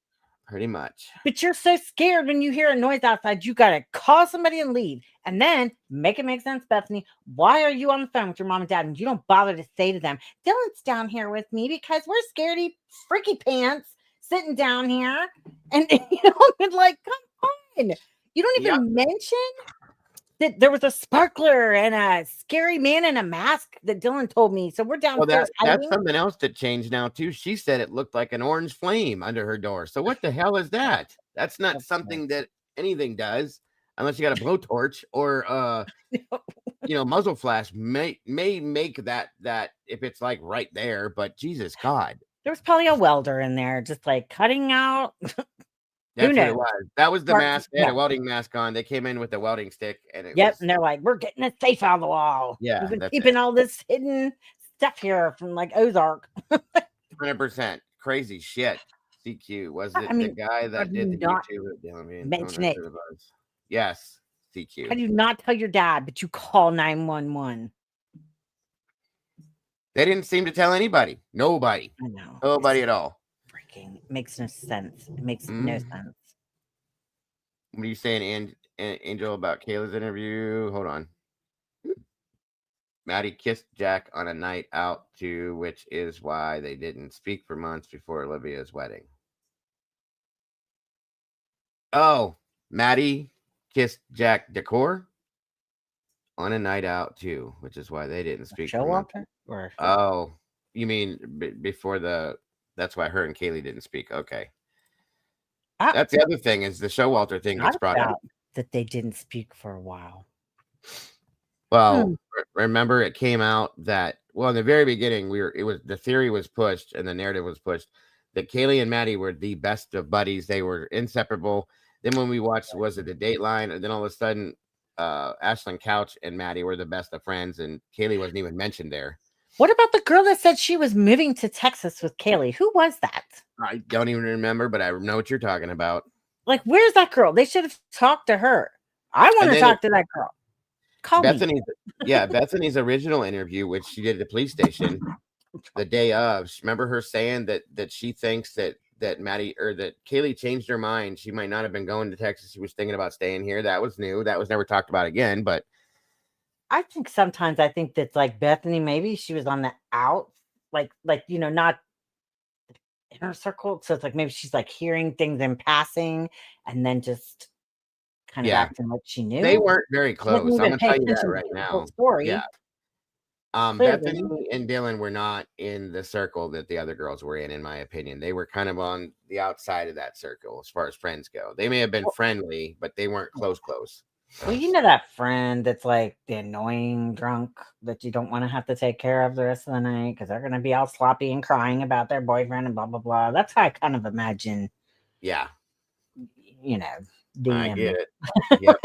Pretty much. But you're so scared when you hear a noise outside, you gotta call somebody and leave. And then make it make sense, Bethany. Why are you on the phone with your mom and dad and you don't bother to say to them, Dylan's down here with me because we're scaredy freaky pants sitting down here. And and like, come on. You don't even mention that there was a sparkler and a scary man in a mask that Dylan told me. So we're Well, downstairs that's hiding. something else that changed now too. She said it looked like an orange flame under her door. So what the hell is that? That's not something that anything does, unless you got a blowtorch or muzzle flash may make that if it's like right there. But Jesus God, There was probably a welder in there, just like cutting out. that's what knows? it was. That was the Part- mask. They had yeah. a welding mask on. They came in with a welding stick, and it Yep, was and they're like, we're getting a safe out of the wall. Yeah, We've been that's keeping it. all this hidden stuff here from like Ozark. 100% crazy shit. CQ was it I mean, the guy that have did you the not YouTube? mention it? Yes, CQ. How do you not tell your dad, but you call 911? They didn't seem to tell anybody. Nobody. I know. Nobody at all. Freaking makes no sense. It makes Mm-hmm. no sense. What are you saying, Angel, about Kayla's interview? Hold on. Maddie kissed Jack on a night out too, which is why they didn't speak for months before Olivia's wedding. Oh, Maddie kissed Jack Decor on a night out too, which is why they didn't speak for months. Oh, you mean before that's why her and Kaylee didn't speak. Okay. That's the other thing is the Showalter thing gets brought up. That they didn't speak for a while. Well, remember it came out that in the very beginning the theory was pushed and the narrative was pushed that Kaylee and Maddie were the best of buddies. They were inseparable. Then when we watched, was it the Dateline? And then all of a sudden, Ashlyn Couch and Maddie were the best of friends, and Kaylee wasn't even mentioned there. What about the girl that said she was moving to Texas with Kaylee? Who was that? I don't even remember, but I know what you're talking about. Like, where's that girl? They should have talked to her. I want to talk to that girl. Call Bethany's, me. Bethany's original interview, which she did at the police station the day of. Remember her saying that she thinks that Maddie or that Kaylee changed her mind. She might not have been going to Texas. She was thinking about staying here. That was new. That was never talked about again. But I think sometimes that's like Bethany. Maybe she was on the out, like not inner circle. So it's like maybe she's like hearing things in passing, and then just kind of acting like she knew. They weren't very close. I'm gonna tell you that right now. Story. Yeah. Bethany and Dylan were not in the circle that the other girls were in my opinion. They were kind of on the outside of that circle as far as friends go. They may have been friendly, but they weren't close. Well, you know that friend that's like the annoying drunk that you don't want to have to take care of the rest of the night because they're going to be all sloppy and crying about their boyfriend and blah, blah, blah. That's how I kind of imagine. Yeah. DM. I get it. Yep.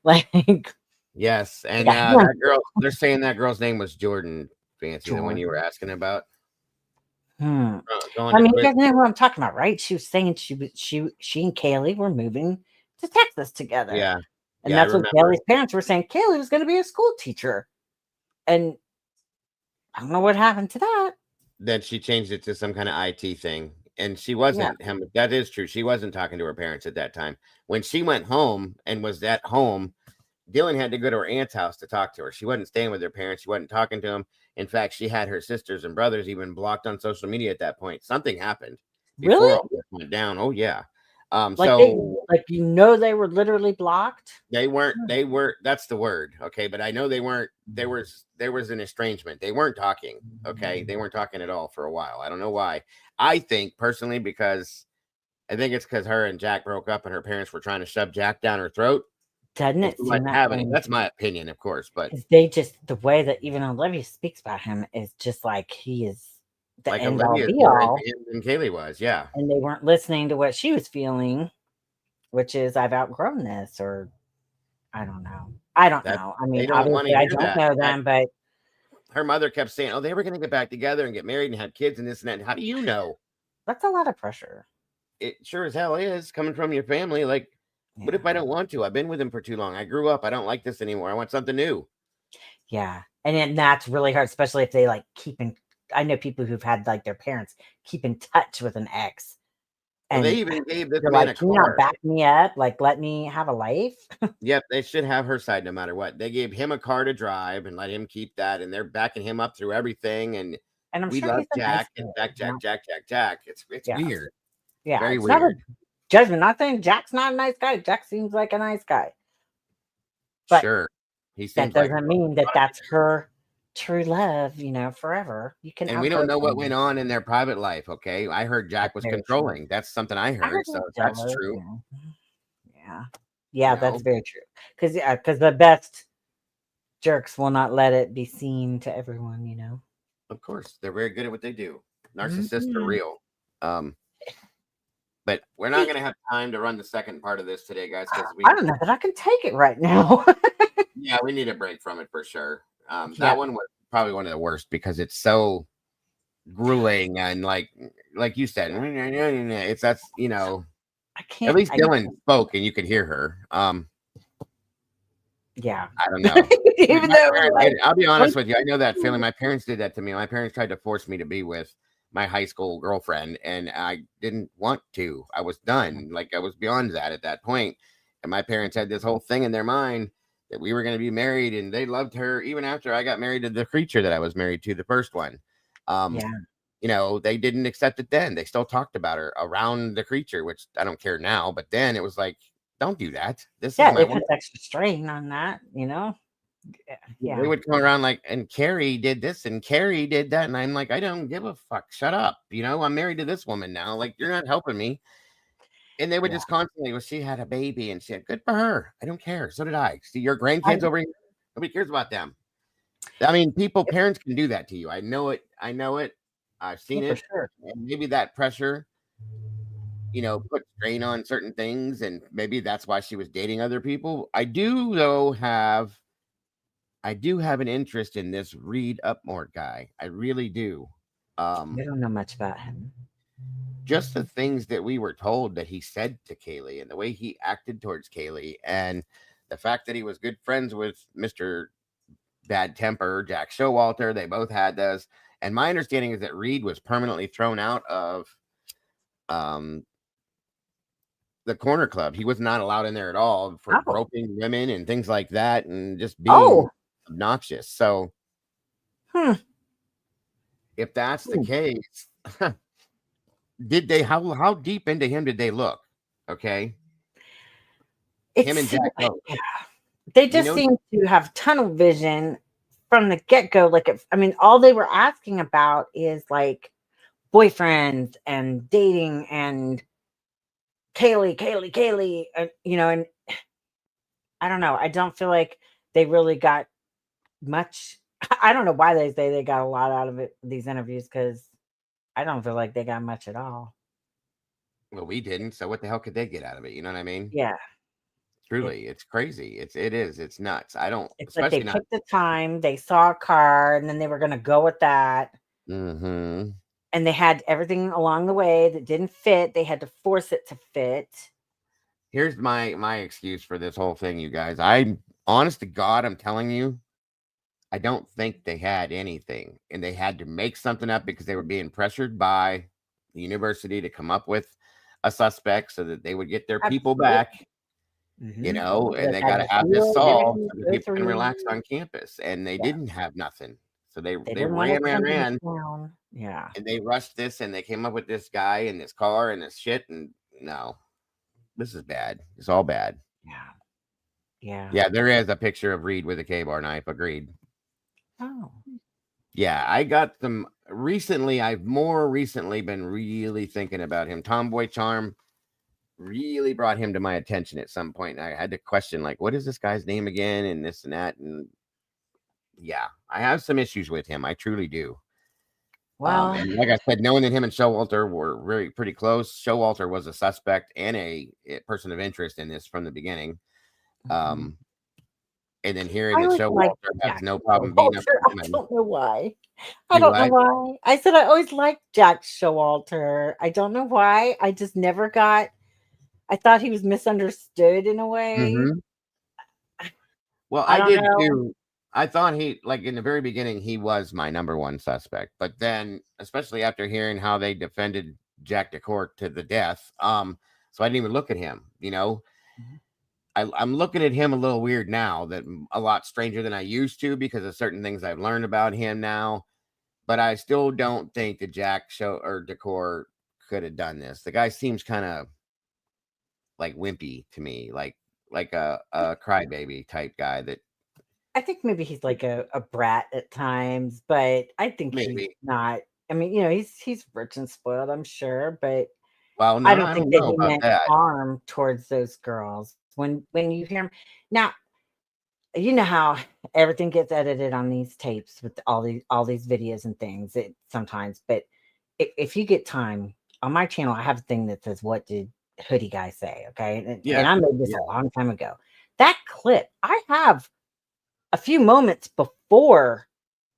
like yes. And that girl, they're saying that girl's name was Jordan Fancy, the one you were asking about. I mean, you guys know who I'm talking about, right? She was saying she and Kaylee were moving to Texas together. Yeah. And that's what Kaylee's parents were saying. Kaylee was going to be a school teacher. And I don't know what happened to that. Then she changed it to some kind of IT thing. And she wasn't him. That is true. She wasn't talking to her parents at that time. When she went home and was at home, Dylan had to go to her aunt's house to talk to her. She wasn't staying with her parents. She wasn't talking to them. In fact, she had her sisters and brothers even blocked on social media at that point. Something happened before all this went down. Oh yeah. They were literally blocked. They were. That's the word. Okay. But I know they weren't. There was an estrangement. They weren't talking. Okay. They weren't talking at all for a while. I don't know why. I think personally, because I think it's because her and Jack broke up and her parents were trying to shove Jack down her throat. Doesn't it seem that way? That's my opinion, of course. But they just, the way that even Olivia speaks about him is just like he is the like end all Olivia be all. And Kaylee was, yeah. And they weren't listening to what she was feeling, which is I've outgrown this, or I don't know. I mean, obviously I don't know them, but her mother kept saying, "Oh, they were going to get back together and get married and have kids and this and that." How do you know? That's a lot of pressure. It sure as hell is coming from your family. Like, what if I don't want to? I've been with him for too long. I grew up. I don't like this anymore. I want something new. Yeah. And then that's really hard, especially if they like keep in. I know people who've had like their parents keep in touch with an ex. Well, And they even gave this you're man like, a can you not car. back me up? Like, let me have a life. Yep, they should have her side no matter what. They gave him a car to drive and let him keep that, and they're backing him up through everything. And And I'm we sure love he's a nice Jack guy. and Jack, You Jack, know? Jack, Jack, Jack. It's Yeah. weird. Yeah. Very It's not a weird. judgment. Not saying Jack's not a nice guy. Jack seems like a nice guy. But Sure. He that seems like doesn't mean that that's her true love, you know, forever. You can and we don't outgrow know what someone. went on in their private life, okay? I heard Jack That's was very true. controlling. That's something I I heard heard. he So was if that's jealous. true, Yeah. Yeah, you that's know, very true. Because the best jerks will not let it be seen to everyone, you know. of course, they're very good at what they do. Narcissists are Mhm. real. But we're not going to have time to run the second part of this today, guys, because I don't know that I can take it right now. yeah, we need a break from it for sure. Yeah. That one was probably one of the worst because it's so grueling and like you said, it's that's I at can't. least Dylan spoke and you could hear her. Yeah. I don't know. Even My though parents, like, I'll be honest with you, I know that feeling. My parents did that to me. My parents tried to force me to be with my high school girlfriend, and I didn't want to. I was done. Like I was beyond that at that point. And my parents had this whole thing in their mind that we were going to be married, and they loved her even after I got married to the creature that I was married to, the first one. yeah. They didn't accept it then. They still talked about her around the creature, which I don't care now. But then it was like, don't do that. This is Yeah, my it woman. puts extra strain on that, you know. Yeah. They would come around like, and Carrie did this and Carrie did that. And I'm like, I don't give a fuck. Shut up. I'm married to this woman now. Like, you're not helping me. And they would Yeah. just constantly, well, she had a baby and she had good for her. I don't care. So did I. See your I grandkids over here. Nobody cares about them. I mean, parents can do that to you. I know it. I've seen for it. sure. And maybe that pressure, put strain on certain things. And maybe that's why she was dating other people. I do, though, have an interest in this Reed Upmore guy. I really do. I don't know much about him. Just the things that we were told that he said to Kaylee and the way he acted towards Kaylee and the fact that he was good friends with Mr. Bad Temper, Jack Showalter. They both had those. And my understanding is that Reed was permanently thrown out of the corner club. He was not allowed in there at all for groping women and things like that and just being obnoxious. So if that's the case, did they how deep into him did they look? Okay. Him and Jack both. Yeah. They just seem to have tunnel vision from the get-go. Like, all they were asking about is like boyfriends and dating and Kaylee, and I don't know. I don't feel like they really got much. I don't know why they say they got a lot out of it, these interviews, because I don't feel like they got much at all. Well, we didn't. So what the hell could they get out of it? You know what I mean? Yeah. Truly, it's crazy. It's nuts. I don't. It's like they Especially not. took the time, they saw a car, and then they were going to go with that. Mm-hmm. And they had everything along the way that didn't fit. They had to force it to fit. Here's my excuse for this whole thing, you guys. I'm honest to God, I'm telling you, I don't think they had anything, and they had to make something up because they were being pressured by the university to come up with a suspect so that they would get their people back. Mm-hmm. And they got to have this solved so that people can relax on campus, and they didn't have nothing. So they ran. Yeah. And they rushed this, and they came up with this guy and this car and this shit. And no, this is bad. It's all bad. Yeah. There is a picture of Reed with a K-bar knife. Agreed. Oh. Yeah, I got some recently. I've more recently been really thinking about him. Tomboy Charm really brought him to my attention at some point. And I had to question, like, what is this guy's name again? And this and that. And yeah, I have some issues with him. I truly do. Well, and like I said, knowing that him and Showalter were pretty close, Showalter was a suspect and a person of interest in this from the beginning. And then hearing that Showalter has no problem being up. I don't know why. I don't know why. I said I always liked Jack Showalter. I don't know why. I just never got. I thought he was misunderstood in a way. Mm-hmm. Well, I did too. I thought he, like in the very beginning, he was my number one suspect. But then, especially after hearing how they defended Jack Decor to the death. So I didn't even look at him. You know, I'm looking at him a little weird now, that a lot stranger than I used to because of certain things I've learned about him now. But I still don't think that Jack Show or Decor could have done this. The guy seems kind of like wimpy to me, like a crybaby type guy. That I think maybe he's like a brat at times, but I think he's maybe. not. I mean, you know, he's rich and spoiled, I'm sure, but Well, no, I don't I think don't that know he about meant that. harm towards those girls. When you hear him now, you know how everything gets edited on these tapes with all these videos and things. It sometimes, but if you get time on my channel, I have a thing that says, "What did Hoodie Guy say?" Okay, and I made this a long time ago. That clip, I have a few moments before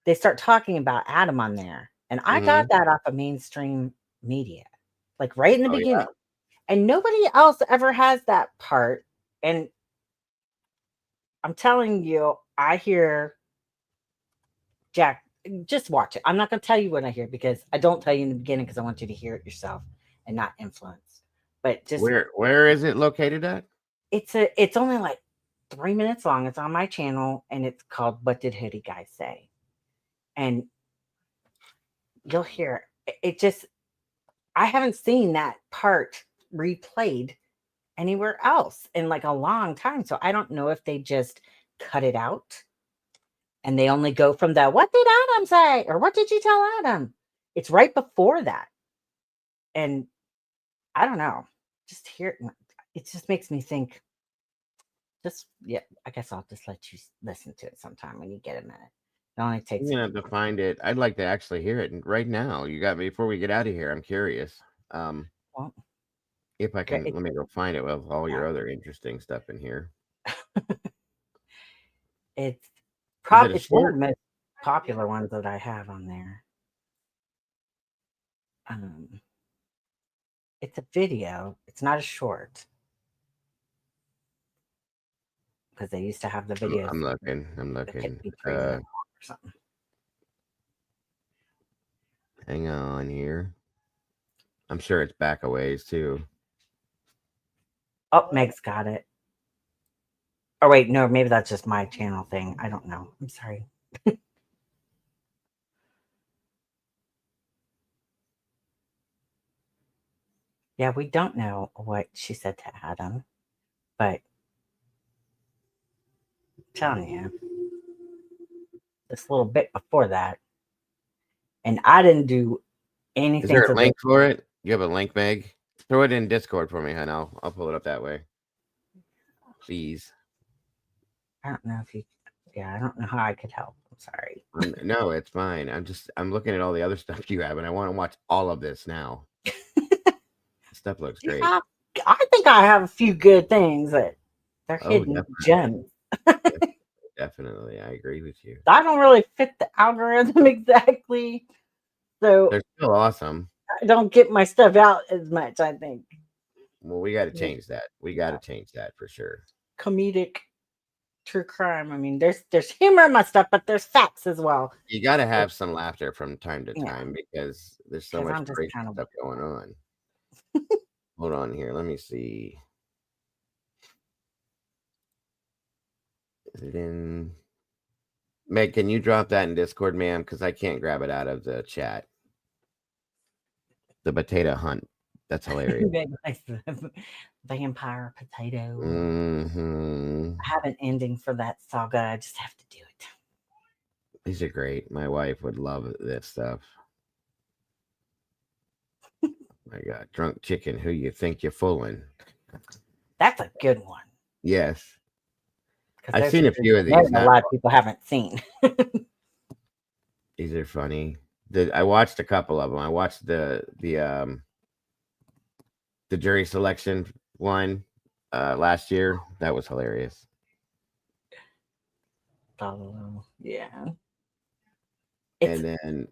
they start talking about Adam on there, and I got that off of mainstream media, like right in the Oh, beginning, and nobody else ever has that part. And I'm telling you, I hear Jack. Just watch it. I'm not going to tell you what I hear because I don't tell you in the beginning because I want you to hear it yourself and not influence. But just where is it located at? it's only like 3 minutes long. It's on my channel and it's called "What Did Hoodie Guy Say?" And you'll hear it. Just I haven't seen that part replayed anywhere else in like a long time, so I don't know if they just cut it out and they only go from the "What did Adam say?" or "What did you tell Adam?" It's right before that, and I don't know. Just hear it just makes me think. Just yeah, I guess I'll just let you listen to it sometime when you get a minute. It only takes. I'm gonna have to find it. I'd like to actually hear it right now. You got me before we get out of here. I'm curious. Well, If I can, it, let me go find it with all your other interesting stuff in here. it's Is it probably a it's one of short? the most popular ones that I have on there. It's a video. It's not a short because they used to have the videos. I'm looking. I'm that could looking. be 3 minutes long or something. Hang on here. I'm sure it's back a ways too. Oh, Meg's got it. Oh wait, no, maybe that's just my channel thing. I don't know. I'm sorry. Yeah, we don't know what she said to Adam, but I'm telling you, this little bit before that, and I didn't do Is anything there to a the. link for it? You have a link, Meg? Throw it in Discord for me, hon. I'll pull it up that way. Please. I don't know if you. Yeah, I don't know how I could help. I'm sorry. No, it's fine. I'm looking at all the other stuff you have, and I want to watch all of this now. Stuff looks great. Yeah, I think I have a few good things that they're hidden gems. Definitely, I agree with you. I don't really fit the algorithm exactly, so They're still awesome. I don't get my stuff out as much. I think Well, we got to change that. We got to change that for sure. Comedic, true crime. I mean, there's humor in my stuff, but there's facts as well. You got to have some laughter from time to time because there's so 'Cause much I'm just great kind of- stuff going on. Hold on here. Let me see. Is it in? Meg, can you drop that in Discord, ma'am? Because I can't grab it out of the chat. The potato hunt. That's hilarious. Vampire potato. Mm-hmm. I have an ending for that saga. I just have to do it. These are great. My wife would love this stuff. My God, drunk chicken. Who you think you're fooling? That's a good one. Yes. 'Cause I've there's seen a few of these. a lot of people haven't seen. These are funny. I watched a couple of them. I watched the jury selection one last year. That was hilarious. Oh, yeah. And then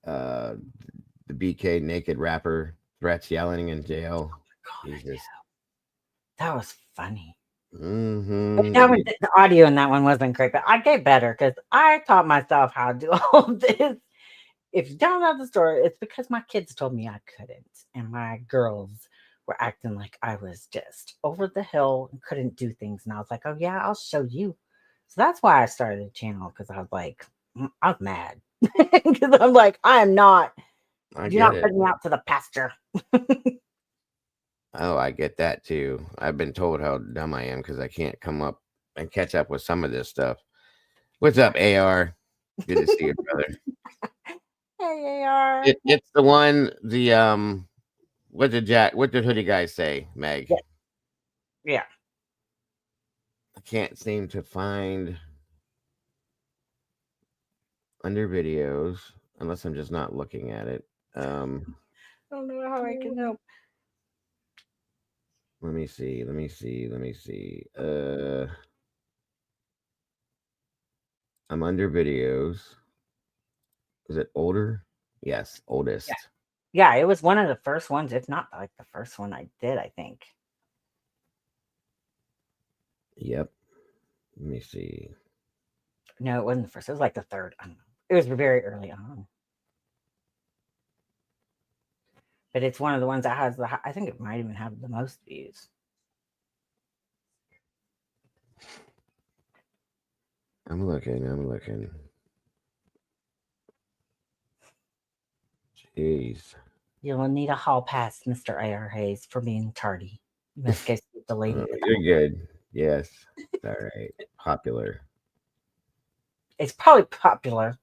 the BK naked rapper threats yelling in jail. Jesus. That was funny. Mm-hmm. The audio in that one wasn't great, but I get better because I taught myself how to do all of this. if you don't know the story, it's because my kids told me I couldn't, and my girls were acting like I was just over the hill and couldn't do things. And I was like, oh yeah, I'll show you. So that's why I started a channel, because I was like, I was mad. Because I'm like, I am not. I You're get not it. putting me out to the pasture. Oh, I get that too. I've been told how dumb I am because I can't come up and catch up with some of this stuff. What's up, AR? Good to see you, brother. Hey, AR. It's the one. What did Hoodie guy say, Meg? Yeah. I can't seem to find under videos unless I'm just not looking at it. I don't know how I can help. Let me see. I'm under videos. Is it older? Yes, oldest. Yeah, it was one of the first ones, if not like the first one I did, I think. Yep. Let me see. No, it wasn't the first. It was like the third. I don't know. It was very early on. But it's one of the ones that has I think it might even have the most views. I'm looking. Jeez. You'll need a hall pass, Mr. A.R. Hayes, for being tardy. You must go see the lady. You're good. Yes. All right. Popular. It's probably popular.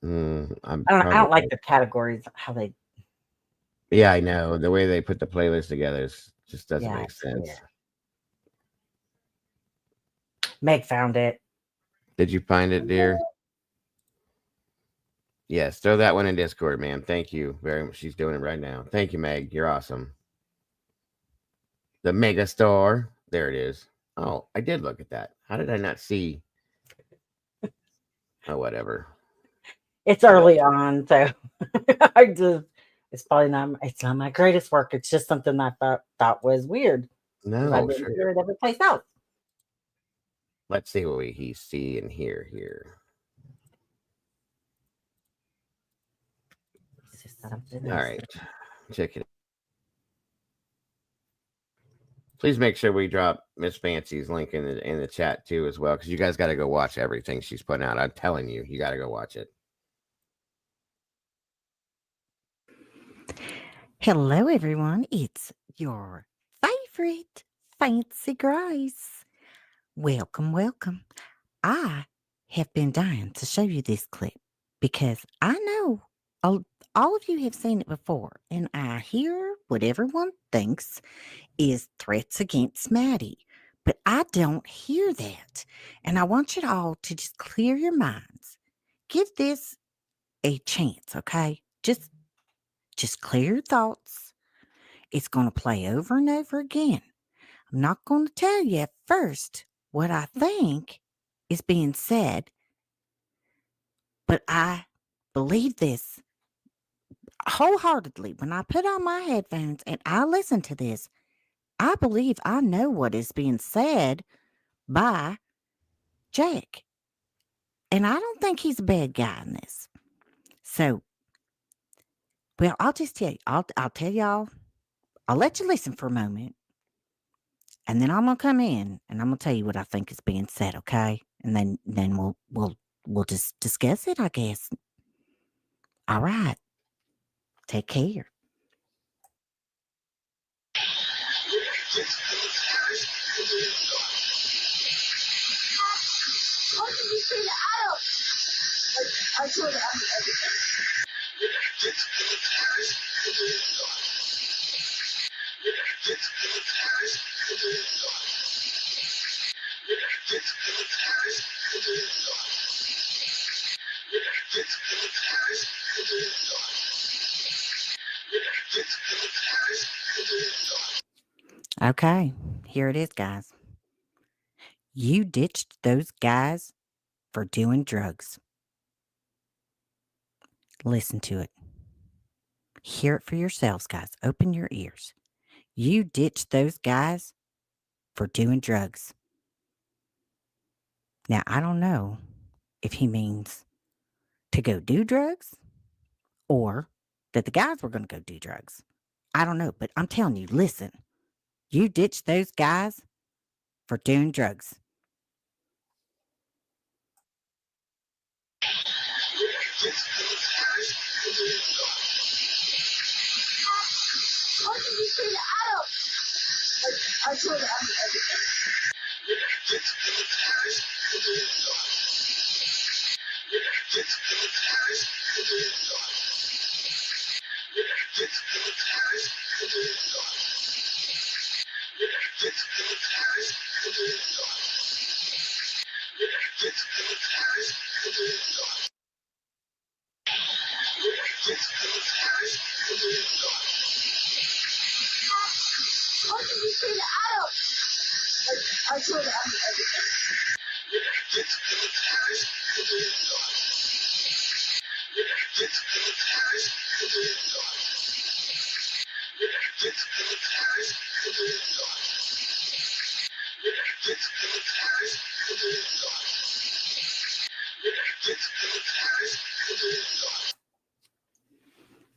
I I don't like the categories, how they. Yeah, I know. The way they put the playlist together just doesn't make it's sense. weird. Meg found it. Did you find it, dear? Yes, throw that one in Discord, ma'am. Thank you very much. She's doing it right now. Thank you, Meg. You're awesome. The Mega Star. There it is. Oh, I did look at that. How did I not see? Oh, whatever. It's early on, so it's probably not. It's not my greatest work. It's just something I thought was weird. No, I didn't hear it every place else. Let's see what we see and hear here. All right, check it. Please make sure we drop Miss Fancy's link in the chat too as well, because you guys got to go watch everything she's putting out. I'm telling you, you got to go watch it. Hello, everyone. It's your favorite Fancy Grace. Welcome. I have been dying to show you this clip because I know all of you have seen it before, and I hear what everyone thinks is threats against Maddie, but I don't hear that. And I want you all to just clear your minds. Give this a chance, okay? Just clear your thoughts. It's going to play over and over again. I'm not going to tell you at first what I think is being said, but I believe this wholeheartedly. When I put on my headphones and I listen to this, I believe I know what is being said by Jack. And I don't think he's a bad guy in this. So, well, I'll just tell you. I'll tell y'all. I'll let you listen for a moment. And then I'm gonna come in and I'm gonna tell you what I think is being said, okay? And then we'll just discuss it, I guess. All right. Take care. Okay, here it is, guys. You ditched those guys for doing drugs. Listen to it. Hear it for yourselves, guys. Open your ears. You ditched those guys for doing drugs. Now, I don't know if he means to go do drugs or that the guys were going to go do drugs. I don't know, but I'm telling you, listen, you ditched those guys for doing drugs. I told her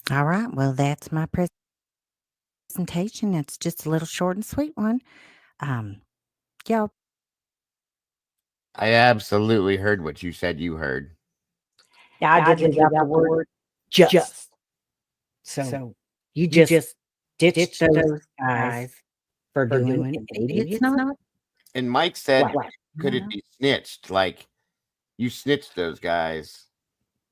All right. Well, that's my presentation. It's just a little short and sweet one. Y'all. I absolutely heard what you said you heard. Yeah, I did leave out the word just. So you just ditched those guys for doing it. Maybe it's not. And Mike said, What? could it be snitched? Like you snitched those guys.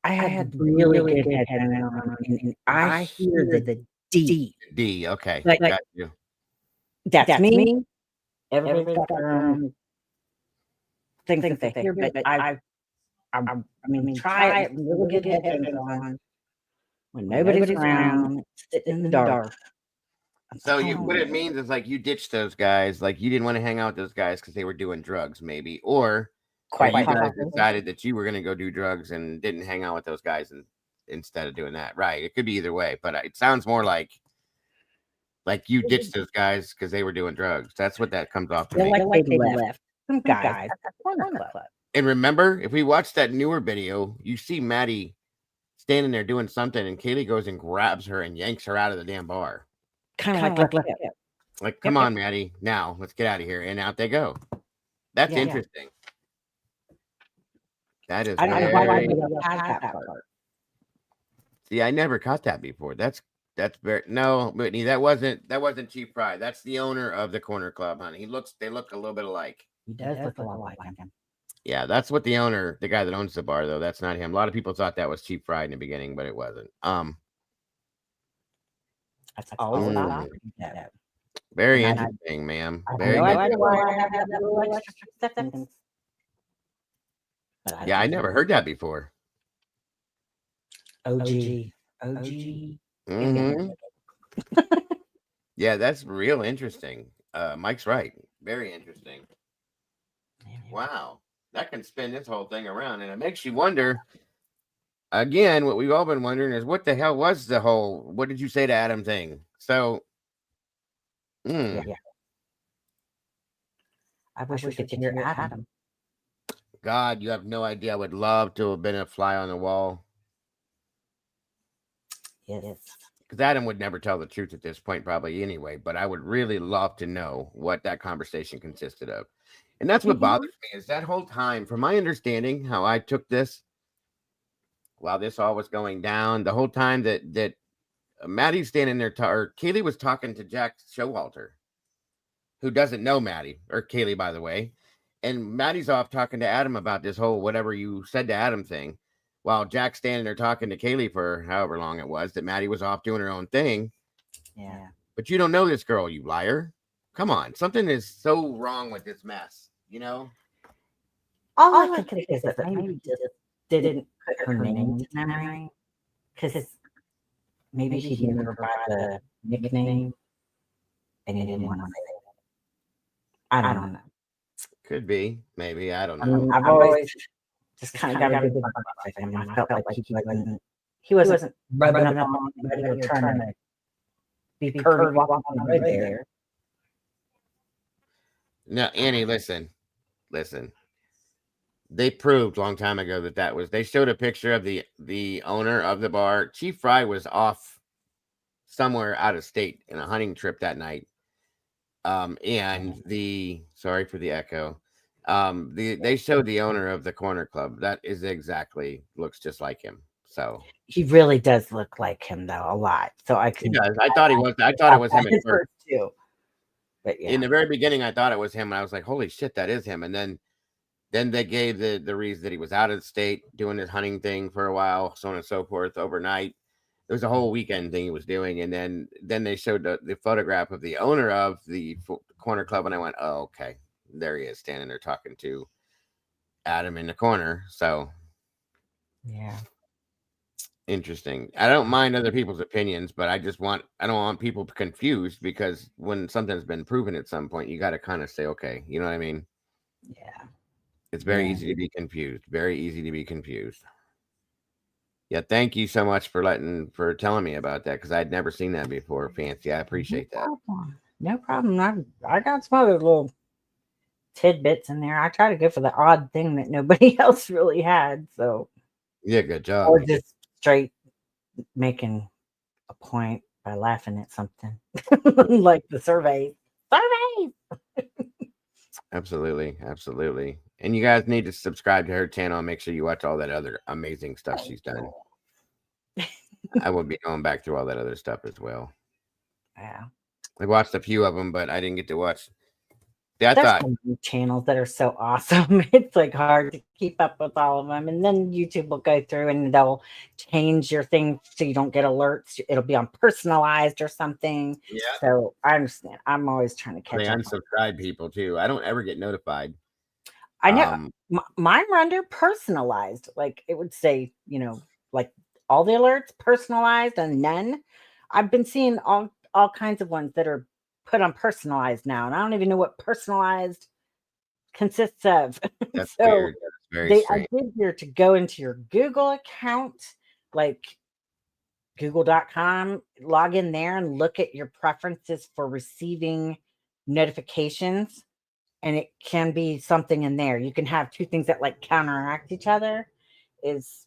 I had really good headphones on, and I hear the D. D. Okay. Like, got you. That's me. Everybody's got their own things that they hear, but I mean, try it. Really good headphones on when nobody's around, sitting in the dark. So what it means is like you ditched those guys, like you didn't want to hang out with those guys because they were doing drugs, maybe, or you guys decided that you were going to go do drugs and didn't hang out with those guys instead of doing that. Right? It could be either way, but it sounds more like you ditched those guys because they were doing drugs. That's what that comes off to me. Like they left some guys at the corner club. And remember, if we watch that newer video, you see Maddie standing there doing something, and Kaylee goes and grabs her and yanks her out of the damn bar. Kind of like, come on, Maddie, now let's get out of here, and out they go. That's interesting. That is. I don't know why I that part. See, I never caught that before. That's very no, Whitney. That wasn't Chief Fry. That's the owner of the corner club, honey. They look a little bit alike. He does look a lot like him. Yeah, that's what the guy that owns the bar, though. That's not him. A lot of people thought that was Chief Fry in the beginning, but it wasn't. That's all about very interesting, ma'am. Very good. Yeah, I never heard that before. OG. Mm-hmm. Yeah, that's real interesting. Mike's right. Very interesting. Wow. That can spin this whole thing around, and it makes you wonder. Again, what we've all been wondering is what the hell was the whole "what did you say to Adam" thing? So, I wish we could hear Adam. God, you have no idea. I would love to have been a fly on the wall. Yes. Because Adam would never tell the truth at this point, probably anyway. But I would really love to know what that conversation consisted of. And that's what bothers me is that whole time, from my understanding, how I took this while this all was going down, the whole time that Maddie's standing there, or Kaylee was talking to Jack Showalter, who doesn't know Maddie, or Kaylee, by the way. And Maddie's off talking to Adam about this whole whatever you said to Adam thing, while Jack's standing there talking to Kaylee for however long it was that Maddie was off doing her own thing. Yeah. But you don't know this girl, you liar. Come on. Something is so wrong with this mess, you know? All I can think is that maybe just didn't put her name tonight. Because maybe she didn't provide the nickname and he didn't want to say that. I don't know. Could be. Maybe. I don't know. I mean, I've always just kind of got a good vibe with him. I felt like he wasn't rubbing up on anybody or trying to be pervy walking on the road there. No, Annie, listen. They proved a long time ago that was. They showed a picture of the owner of the bar. Chief Fry was off somewhere out of state in a hunting trip that night. And sorry for the echo. They showed the owner of the corner club. That is exactly looks just like him. So He really does look like him though a lot. So I he can. does. I thought he was. I thought it was him at first too. But yeah, in the very beginning, I thought it was him, and I was like, "Holy shit, that is him!" And then they gave the reason that he was out of the state doing his hunting thing for a while, so on and so forth, overnight. It was a whole weekend thing he was doing, and then they showed the photograph of the owner of the corner club, and I went, "Oh, okay, there he is, standing there talking to Adam in the corner." So yeah, interesting. I don't mind other people's opinions, but I don't want people confused, because when something's been proven at some point, you got to kind of say, okay, you know what I mean? Yeah. It's very easy to be confused. Very easy to be confused. Yeah, thank you so much for telling me about that, because I'd never seen that before. Fancy, I appreciate that. No problem. I got some other little tidbits in there. I try to go for the odd thing that nobody else really had. So yeah, good job. Or just straight making a point by laughing at something like the survey. Absolutely. And you guys need to subscribe to her channel and make sure you watch all that other amazing stuff she's done. I will be going back through all that other stuff as well. Yeah. I watched a few of them, but I didn't get to watch. There's so many channels that are so awesome. It's like hard to keep up with all of them. And then YouTube will go through and they'll change your thing so you don't get alerts. It'll be on personalized or something. Yeah. So I understand. I'm always trying to catch They up. unsubscribe people too. I don't ever get notified. I know mine were under personalized. Like it would say, like all the alerts personalized and none. I've been seeing all kinds of ones that are put on personalized now, and I don't even know what personalized consists of. That's so weird. That's very strange. I did here to go into your Google account, like google.com, log in there and look at your preferences for receiving notifications. And it can be something in there. You can have two things that like counteract each other, is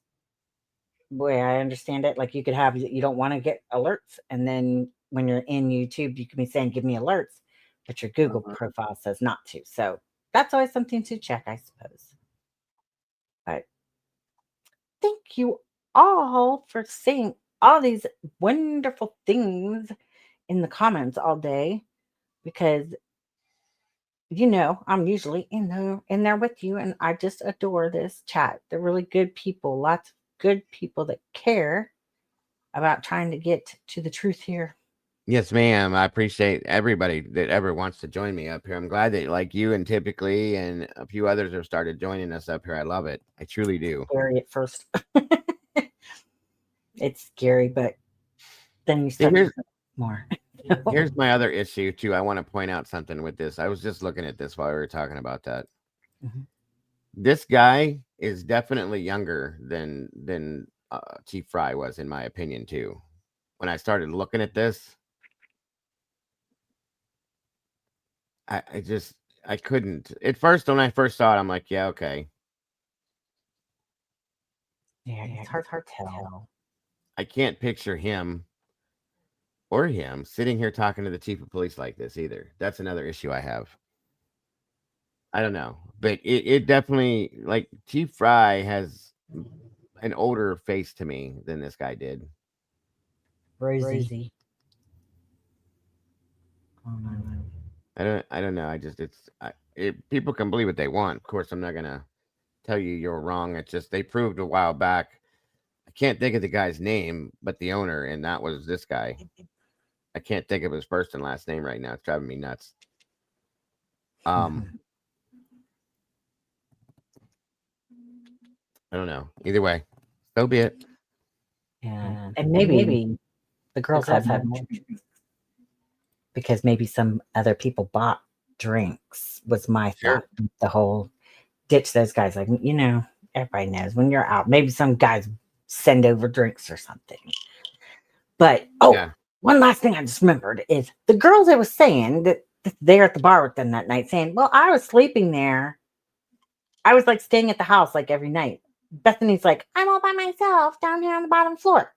the way I understand it. Like you could have, you don't want to get alerts. And then when you're in YouTube, you can be saying, give me alerts, but your Google profile says not to. So that's always something to check, I suppose. But thank you all for saying all these wonderful things in the comments all day, because I'm usually in there with you, and I just adore this chat. They're really good people, lots of good people that care about trying to get to the truth here. Yes, ma'am. I appreciate everybody that ever wants to join me up here. I'm glad that like you and Typically and a few others have started joining us up here. I love it. I truly do. Scary at first. It's scary, but then you start to more. Here's my other issue too. I want to point out something with this. I was just looking at this while we were talking about that. Mm-hmm. This guy is definitely younger than Chief Fry was, in my opinion, too. When I started looking at this, I couldn't. At first, when I first saw it, I'm like, yeah, okay. Yeah, it's hard to tell. I can't picture him sitting here talking to the chief of police like this either. That's another issue I have. I don't know, but it definitely, like, Chief Fry has an older face to me than this guy did. Rosie. I don't know. People can believe what they want. Of course, I'm not gonna tell you you're wrong. It's just they proved a while back. I can't think of the guy's name, but the owner, and that was this guy. I can't think of his first and last name right now. It's driving me nuts. I don't know. Either way, so be it. Yeah, and maybe the girls have more, because maybe some other people bought drinks. Was my thought. The whole ditch those guys. Like, everybody knows when you're out. Maybe some guys send over drinks or something. But one last thing I just remembered is the girls that was saying that they're at the bar with them that night saying, well, I was sleeping there. I was like staying at the house like every night. Bethany's like, I'm all by myself down here on the bottom floor.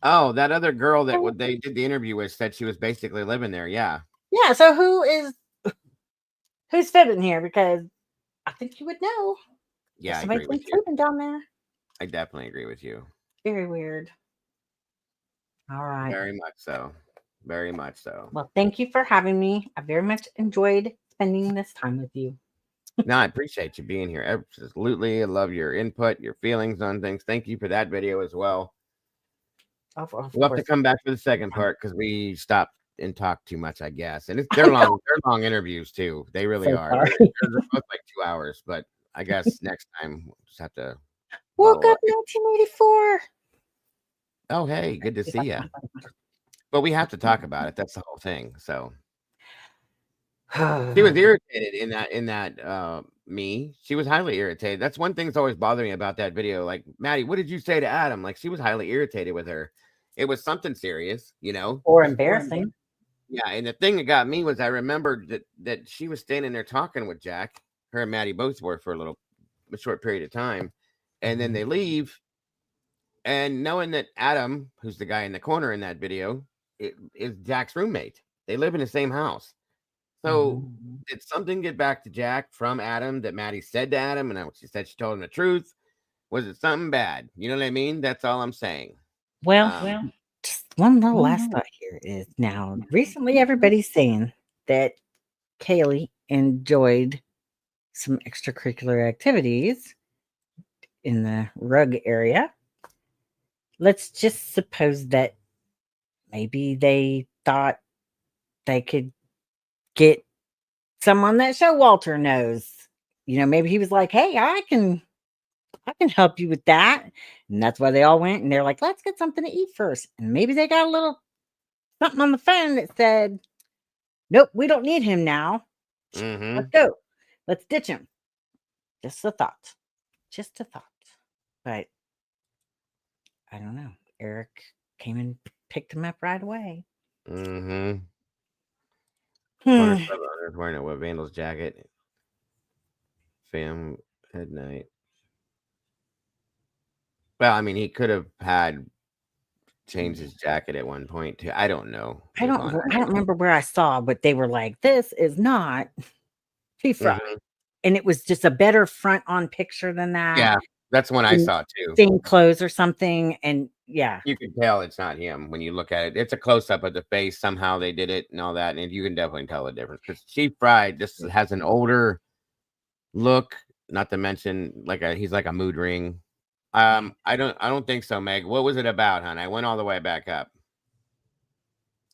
Oh, that other girl that they did the interview with said she was basically living there. Yeah. Yeah. So who's fibbing here? Because I think you would know. Yeah, I Somebody's agree been with you. sleeping down there. I definitely agree with you. Very weird. All right. Very much so. Very much so. Well, thank you for having me. I very much enjoyed spending this time with you. No, I appreciate you being here. Absolutely. I love your input, your feelings on things. Thank you for that video as well. We'll have to come back for the second part because we stopped and talked too much, I guess. And they're long, they're long interviews too. They really are. They're both like 2 hours, but I guess next time we'll just have to. Woke up 1984. Oh, hey, good to see you. But we have to talk about it. That's the whole thing. So she was irritated in that me. She was highly irritated. That's one thing that's always bothering me about that video. Like, Maddie, what did you say to Adam? Like, she was highly irritated with her. It was something serious, you know, or embarrassing. Yeah, and the thing that got me was I remembered that she was standing there talking with Jack. Her and Maddie both were for a short period of time, and then they leave. And knowing that Adam, who's the guy in the corner in that video, is Jack's roommate. They live in the same house. So did something get back to Jack from Adam that Maddie said to Adam, and she said she told him the truth? Was it something bad? You know what I mean? That's all I'm saying. Well, just one little last thought here is now recently everybody's saying that Kaylee enjoyed some extracurricular activities in the rug area. Let's just suppose that maybe they thought they could get someone that Showalter knows. You know, maybe he was like, hey, I can help you with that. And that's why they all went and they're like, let's get something to eat first. And maybe they got a little something on the phone that said, nope, we don't need him now. Let's go. Let's ditch him. Just a thought. Just a thought. But I don't know. Eric came and picked him up right away. Wearing a what Vandal's jacket. Fam at night. Well, I mean, he could have changed his jacket at one point too. I don't know. I don't remember where I saw, but they were like, this is not Chief Fry. And it was just a better front on picture than that. Yeah, that's one I saw too. Same clothes or something. And yeah. You can tell it's not him when you look at it. It's a close up of the face. Somehow they did it and all that. And you can definitely tell the difference because Chief Fry just has an older look, not to mention he's like a mood ring. I don't think so, Meg. What was it about, hon? I went all the way back up.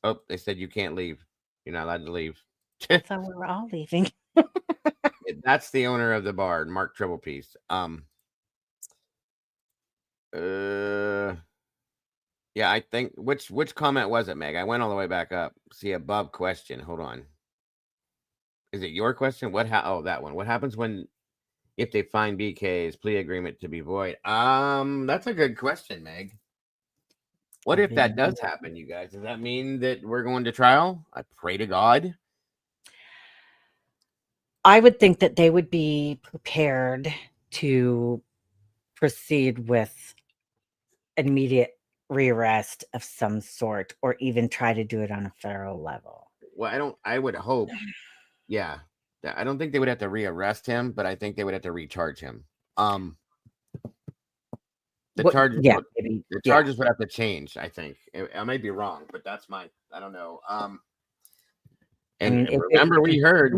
Oh, they said you can't leave. You're not allowed to leave. So we're all leaving. That's the owner of the bar, Mark Triple-Piece. Yeah, I think which comment was it, Meg? I went all the way back up. See above question. Hold on. Is it your question? That one. What happens if they find BK's plea agreement to be void? That's a good question, Meg. What if that does happen, you guys? Does that mean that we're going to trial? I pray to God. I would think that they would be prepared to proceed with an immediate rearrest of some sort, or even try to do it on a federal level. Well, I would hope. Yeah. I don't think they would have to rearrest him, but I think they would have to recharge him. The charges would have to change, I think. I might be wrong, but that's I don't know. And remember, we heard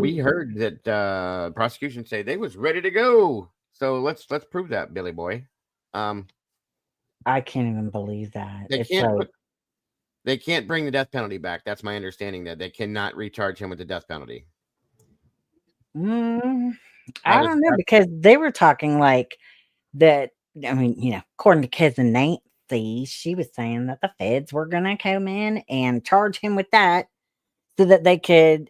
that prosecution say they was ready to go. So let's prove that, Billy boy. I can't even believe that. They can't bring the death penalty back. That's my understanding, that they cannot recharge him with the death penalty. I don't know, because they were talking like that. I mean, you know, according to Cousin Nancy, she was saying that the feds were going to come in and charge him with that so that they could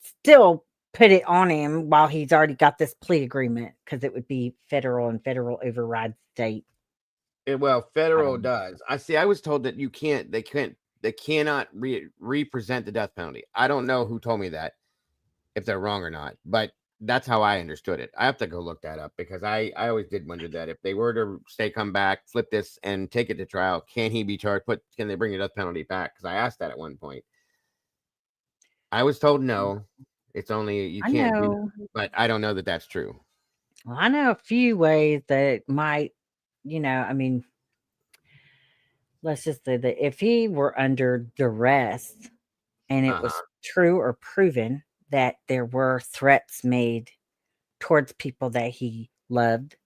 still put it on him while he's already got this plea agreement, because it would be federal, and federal overrides state. Federal does. I was told that they cannot represent the death penalty. I don't know who told me that, if they're wrong or not, but That's how I understood it. I have to go look that up because I always did wonder that if they were to say come back, flip this, and take it to trial, can he be charged? Can they bring the death penalty back? Because I asked that at one point. I was told no. It's only you I can't do know. that, but I don't know that that's true. Well, I know a few ways that it might, I mean, let's just say that if he were under duress and it was true or proven that there were threats made towards people that he loved,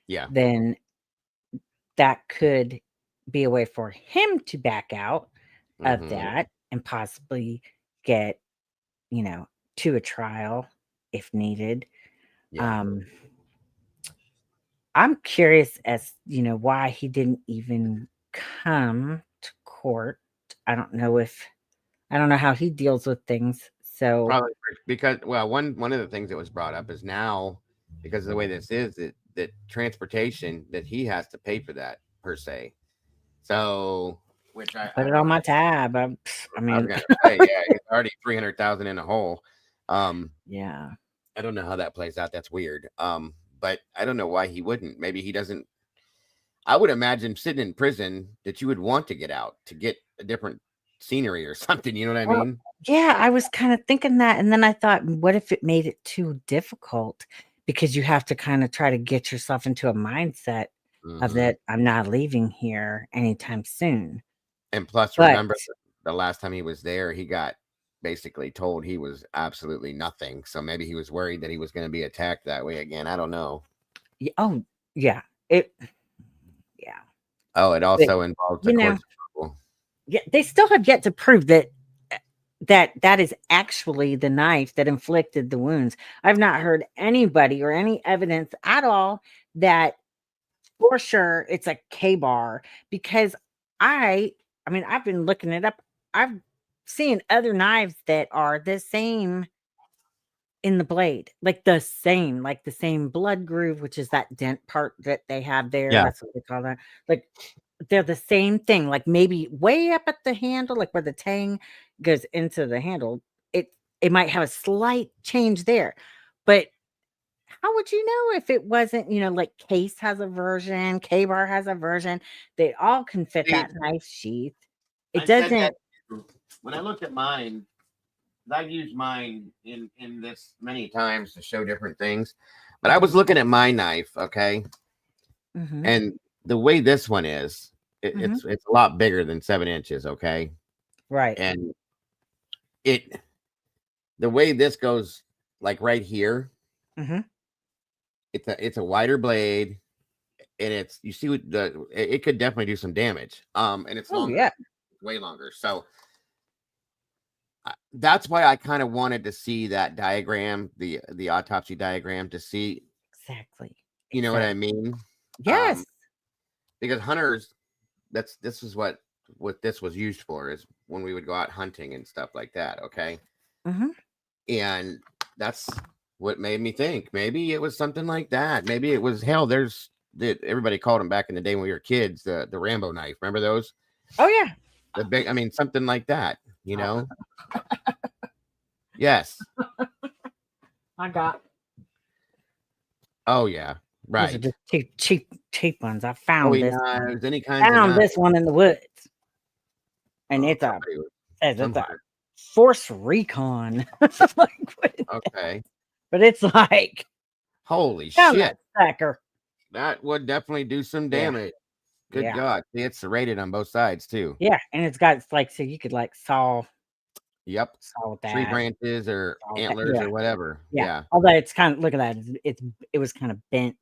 Yeah. then that could be a way for him to back out of Mhm. that and possibly get, to a trial if needed. Yeah. I'm curious as, why he didn't even come to court. I don't know how he deals with things. So Probably because one of the things that was brought up is now because of the way this is that transportation that he has to pay for that per se. So which I put it don't on know. my tab. I I mean, was gonna say, yeah, he's already 300,000 in a hole. yeah. I don't know how that plays out. That's weird. But I don't know why he wouldn't. Maybe he doesn't. I would imagine sitting in prison that you would want to get out to get a different scenery or something. You know what I Well, mean? yeah, I was kind of thinking that, and then I thought, what if it made it too difficult because you have to kind of try to get yourself into a mindset of Mhm. that I'm not leaving here anytime soon. And plus, But remember the last time he was there, he got basically told he was absolutely nothing. So maybe he was worried that he was going to be attacked that way again. I don't know. oh yeah, yeah. Oh, it But also involves the you know, courts of trouble. yeah, they still have yet to prove that is actually the knife that inflicted the wounds. I've not heard anybody or any evidence at all that for sure it's a K-bar because I mean I've been looking it up. I've seen other knives that are the same in the blade, like the same blood groove, which is that dent part that they have there. Yeah. That's what they call that. Like they're the same thing, like maybe way up at the handle, like where the tang goes into the handle. It might have a slight change there, but how would you know if it wasn't, like Case has a version, K-Bar has a version. They all can fit See, that knife sheath. It I said that doesn't. when I looked at mine. I've used mine in this many times to show different things, but I was looking at my knife, okay, Mhm. and the way this one is, Mhm. it's a lot bigger than 7 inches, okay, Right. and the way this goes, like right here, Mhm. it's a wider blade, and it's you see what it could definitely do some damage, and it's Oh longer, yeah. way longer, so. That's why I kind of wanted to see that diagram, the autopsy diagram, to see, Exactly. you know what I mean? Yes. Because hunters, this is what this was used for is when we would go out hunting and stuff like that. Okay, Mhm. and that's what made me think maybe it was something like that. Maybe it was hell. There's that everybody called them back in the day when we were kids, the Rambo knife. Remember those? Oh yeah. The big, I mean, something like that. You know? Yes. I got Oh yeah. these are Right. just cheap ones. I found Bowie this one. knives, any kinds of Found knives. this one in the woods. And Oh, it's a somebody was says some it's a hunter. Force Recon. Like, what is that? Okay. But it's like Holy found shit. that sucker. That would definitely do some Yeah. damage. Good Yeah. God. See, it's serrated on both sides too. Yeah. And it's got like so you could like saw Yep. with Tree that. branches or Saw with that. antlers Yeah. or whatever. Yeah. Yeah. Although it's kind of look at that. It was kind of bent.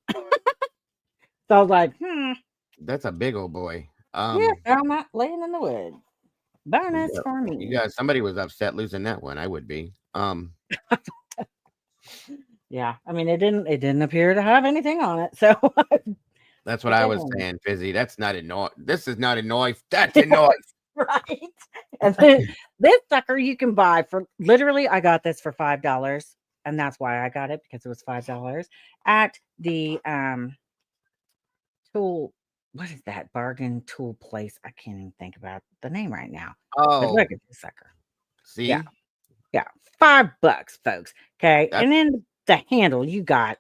So I was like, That's a big old boy. yeah, found that laying in the wood. Bonus Yeah, for you me. guys, somebody was upset losing that one. I would be. Yeah. I mean it didn't appear to have anything on it. So That's what I was saying, Fizzy. That's not a knife. This is not a knife. That's a knife. Right. And then this sucker you can buy for literally, I got this for $5. And that's why I got it because it was $5 at the tool. What is that bargain tool place? I can't even think about the name right now. But Oh, look at this sucker. see? Yeah. Yeah. $5, folks. Okay. That's And then the handle, you got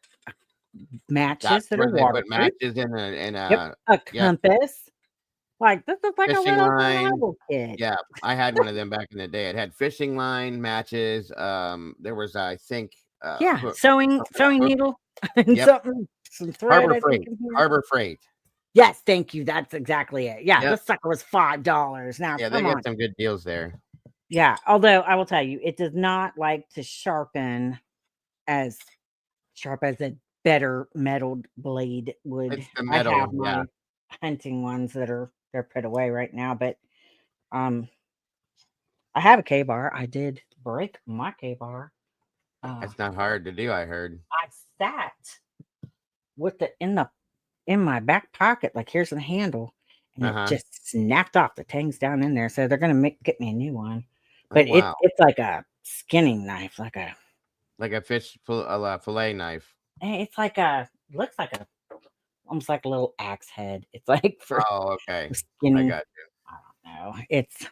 matches That's that are where they put waterproof. matches in Yep, a a yep, compass. Like this is like a fishing little line. survival kit. Yeah, I had one of them back in the day. It had fishing line, matches. There was, I think, Yeah, hook, sewing hook. needle and Yep, some thread. Harbor I think Freight. in here. Harbor Freight. Yes, thank you. That's exactly it. Yeah, Yep. this sucker was $5. Now, Yeah, they come get on. some good deals there. Yeah, although I will tell you, it does not like to sharpen as sharp as a better metal blade would. It's the I have metal. Yeah, my hunting ones that they're put away right now, but um I have a K-bar. I did break my K-bar. it's not hard to do. I heard. I sat with it in my back pocket, like here's the handle, and it Uh-huh. just snapped off. The tang's down in there, so they're gonna get me a new one. Oh But wow, it's like a skinning knife, like a fillet knife. it's like a looks like a almost like a little axe head. It's like for Oh, okay. I skinning. got you. I don't know. It's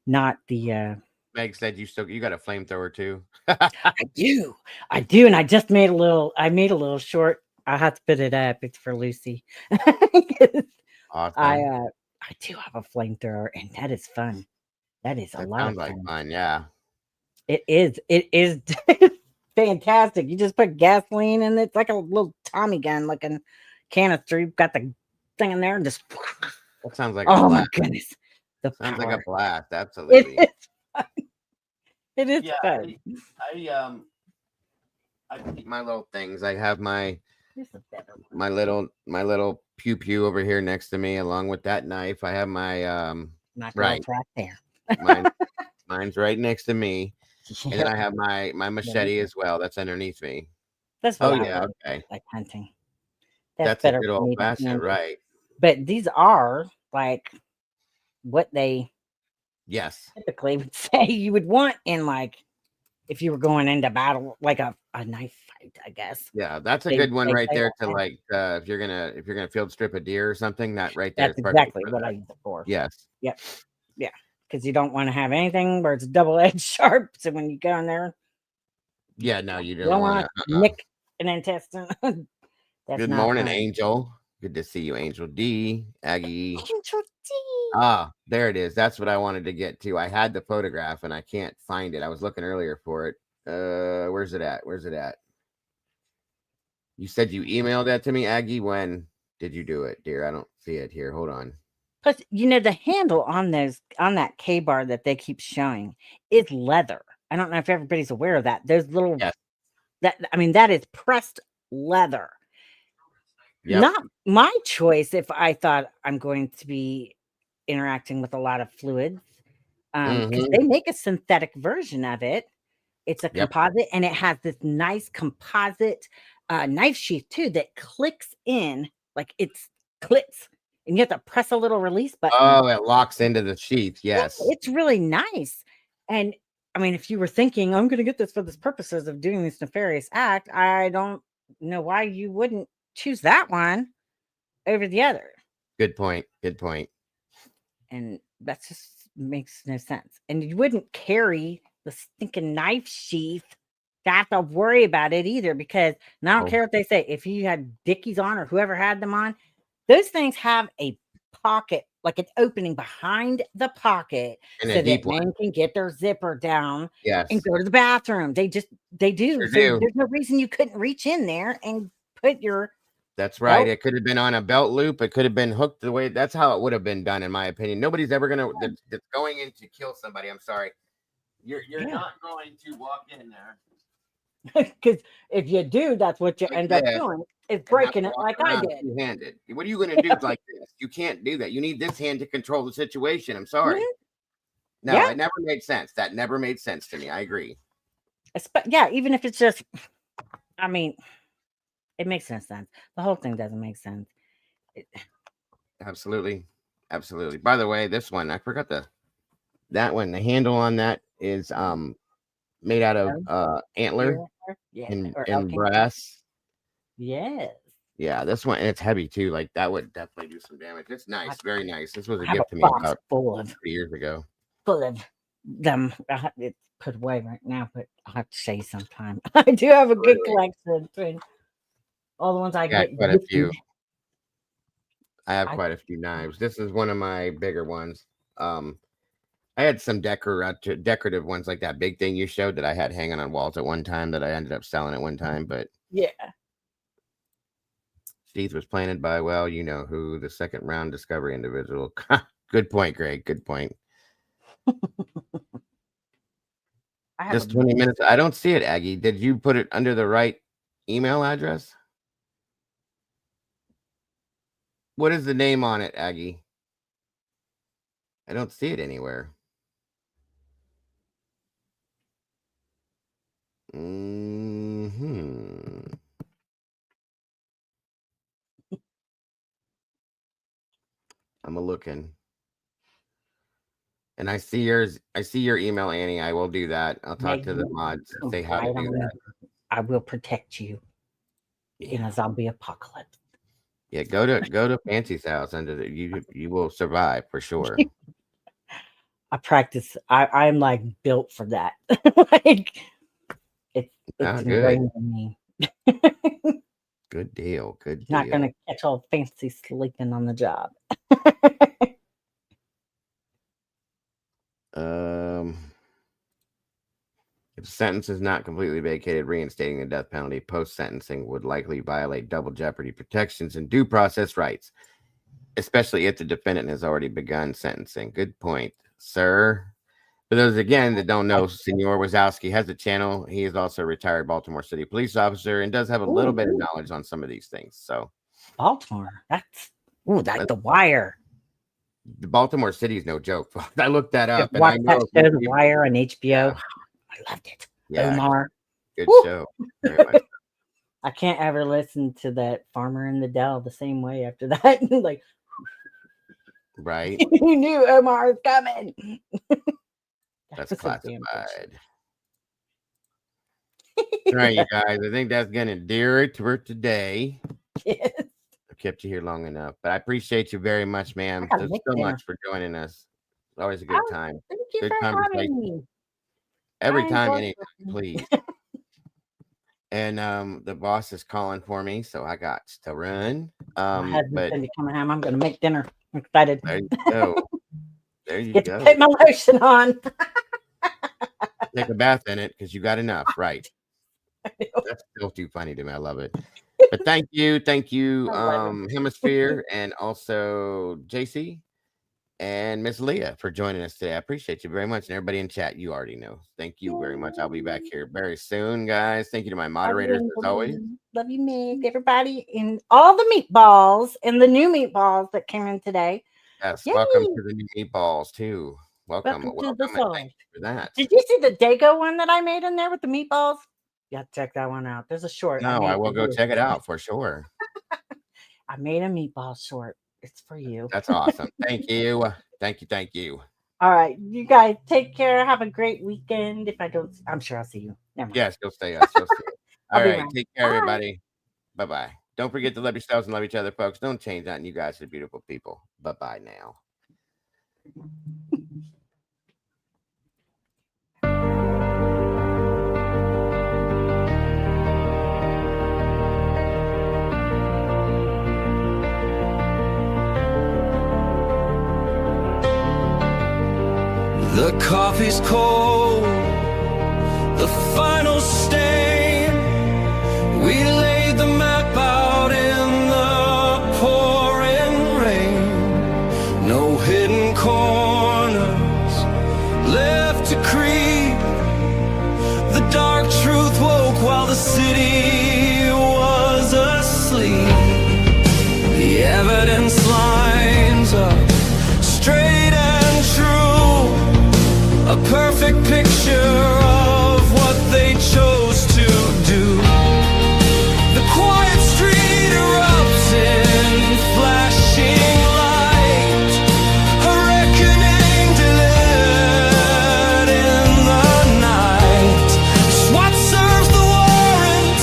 not the Meg said you got a flamethrower too. I do, and I just made I made a little short. I'll have to put it up. It's for Lucy. 'Cause Awesome. I do have a flamethrower, and that is fun. That is a That lot sounds of like fun. fun. Yeah. It is. It is fantastic. You just put gasoline in it. It's like a little Tommy gun looking canister. You've got the thing in there and just That sounds like a oh my blast. goodness. The Sounds power. like a blast. It Absolutely. is fun. It is Yeah, fun. I keep my little things. I have my Here's a better one. my little pew pew over here next to me, along with that knife. I have my My right. girl's right there. Mine's right next to me, and then I have my machete as well. That's underneath me. That's what Oh I yeah, like. okay. Like hunting. That's a better good for old me to fashioned, handle. right? But these are like what they Yes. typically would say you would want in like if you were going into battle, like a knife fight, I guess. Yeah, that's a They good one they right say there that to kind. like if you're gonna field strip a deer or something. That right there That's is perfect exactly for what I that. use it for. Yes. Yep. Yeah. Because you don't want to have anything where it's double-edged sharp. So when you go in there, Yeah. No, you you don't don't want want to. to nick an intestine. That's Good not morning, fun. Angel. Good to see you, Angel D. Aggie. Angel D. Ah, there it is. That's what I wanted to get to. I had the photograph and I can't find it. I was looking earlier for it. Where's it at? Where's it at? You said you emailed that to me, Aggie. When did you do it, dear? I don't see it here. Hold on. Plus, the handle on that K-bar that they keep showing is leather. I don't know if everybody's aware of that. Those little Yes. that is pressed leather. Yep. Not my choice if I thought I'm going to be interacting with a lot of fluids. Because they make a synthetic version of it. It's a Yep. composite, and it has this nice composite knife sheath too that clicks in, like it's clips, and you have to press a little release button. Oh, it locks into the sheath. Yes. It's really nice. And I mean, if you were thinking, I'm going to get this for the purposes of doing this nefarious act, I don't know why you wouldn't choose that one over the other. Good point. Good point. And that just makes no sense. And you wouldn't carry the stinking knife sheath to have to worry about it either, because and I don't care what they say. If you had Dickies on or whoever had them on, those things have a pocket, like an opening behind the pocket, And so a deep that men one. can get their zipper down Yes. and go to the bathroom. They do. Sure So do. there's no reason you couldn't reach in there and put your That's right. belt. It could have been on a belt loop. It could have been hooked the way. That's how it would have been done, in my opinion. Nobody's ever gonna that's going in to kill somebody. I'm sorry. You're not going to walk in there. Because if you do, that's what you end up this doing, is and have breaking to it walk like I around did. two-handed. What are you gonna do like this? You can't do that. You need this hand to control the situation. I'm sorry. No, Yeah. it never made sense. That never made sense to me. I agree. Yeah, even if it's just, I mean, it makes no sense. The whole thing doesn't make sense. Absolutely. Absolutely. By the way, this one, I forgot that one. The handle on that is made out of antler Yeah, and or elk antler. brass. Yes. Yeah, this one, and it's heavy too. Like that would definitely do some damage. It's nice, very nice. This was a I have gift a to me box about full of 2 years ago. them. It's put away right now, but I'll have to show you sometime. I do have a good collection between all the ones I got get quite a gifted. few. I have I- quite a few knives. This is one of my bigger ones. I had some decorative ones like that big thing you showed that I had hanging on walls at one time that I ended up selling at one time. But Yeah. Steve was planted by, well, you know who, the second round discovery individual. Good point, Greg. Good point. Just 20 minutes. I don't see it, Aggie. Did you put it under the right email address? What is the name on it, Aggie? I don't see it anywhere. I'm looking. And I see yours. I see your email, Annie. I will do that. I'll talk to the mods, say how to do that. I will protect you in a zombie apocalypse. Yeah, go to Fancy's house under the you will survive for sure. I practice. I'm like built for that. Like it's ingrained in me. Good deal. Good deal. Not gonna catch all fancy sleeping on the job. If the sentence is not completely vacated, reinstating the death penalty post-sentencing would likely violate double jeopardy protections and due process rights, especially if the defendant has already begun sentencing. Good point, sir. For those, again, that don't know, Senor Wazowski has a channel. He is also a retired Baltimore City police officer and does have a little bit of knowledge on some of these things. So Baltimore, that's The Wire. The Baltimore City is no joke. I looked that up. And I know that show, The Wire on HBO. Yeah. I loved it. Yeah, Omar. Good show. Very much. I can't ever listen to that Farmer in the Dell the same way after that. Like, right. You knew Omar was coming. That's classified. All right, you guys. I think that's gonna do it for today. Yes. I've kept you here long enough, but I appreciate you very much, ma'am. Thanks so much for joining us. It's always a good time. Thank you Good for conversation. having me. Every time, anytime, please. And the boss is calling for me, so I got to run. My husband's gonna be coming home. I'm gonna make dinner. I'm excited. There you go. There you Get go. to put my lotion on. Take a bath in it because you got enough, right? That's still too funny to me. I love it. But thank you, Hemisphere, and also JC and Miss Leah for joining us today. I appreciate you very much, and everybody in chat. You already know. Thank you very much. I'll be back here very soon, guys. Thank you to my moderators as always. Love you, Meg. Everybody, and all the meatballs and the new meatballs that came in today. Yes, Yay. welcome to the new meatballs too. Welcome to the and thank song. you for that. Did you see the Dago one that I made in there with the meatballs? Yeah, check that one out. There's a short. No, I will go check it out for sure. I made a meatball short. It's for you. That's awesome. Thank you. Thank you. All right, you guys take care. Have a great weekend. If I don't, I'm sure I'll see you. Never mind. Yes, you'll stay us. You'll see us. All right, around. take care, everybody. Bye-bye. Don't forget to love yourselves and love each other, folks. Don't change that. And you guys are beautiful people. Bye-bye now. The coffee's cold, the final stain. We laid the map out in the pouring rain. No hidden corners left to creep. The dark truth woke while the city was asleep. The evidence lines up straight and true. A perfect picture of what they chose to do. The quiet street erupts in flashing light. A reckoning delivered in the night. SWAT serves the warrant.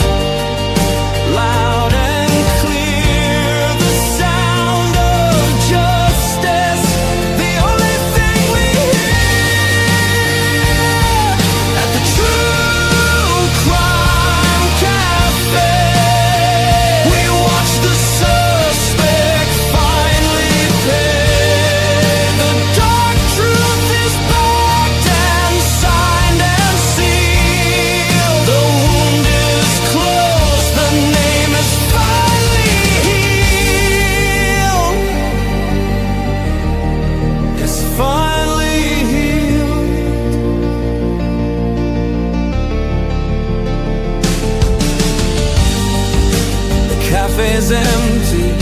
cafe's empty,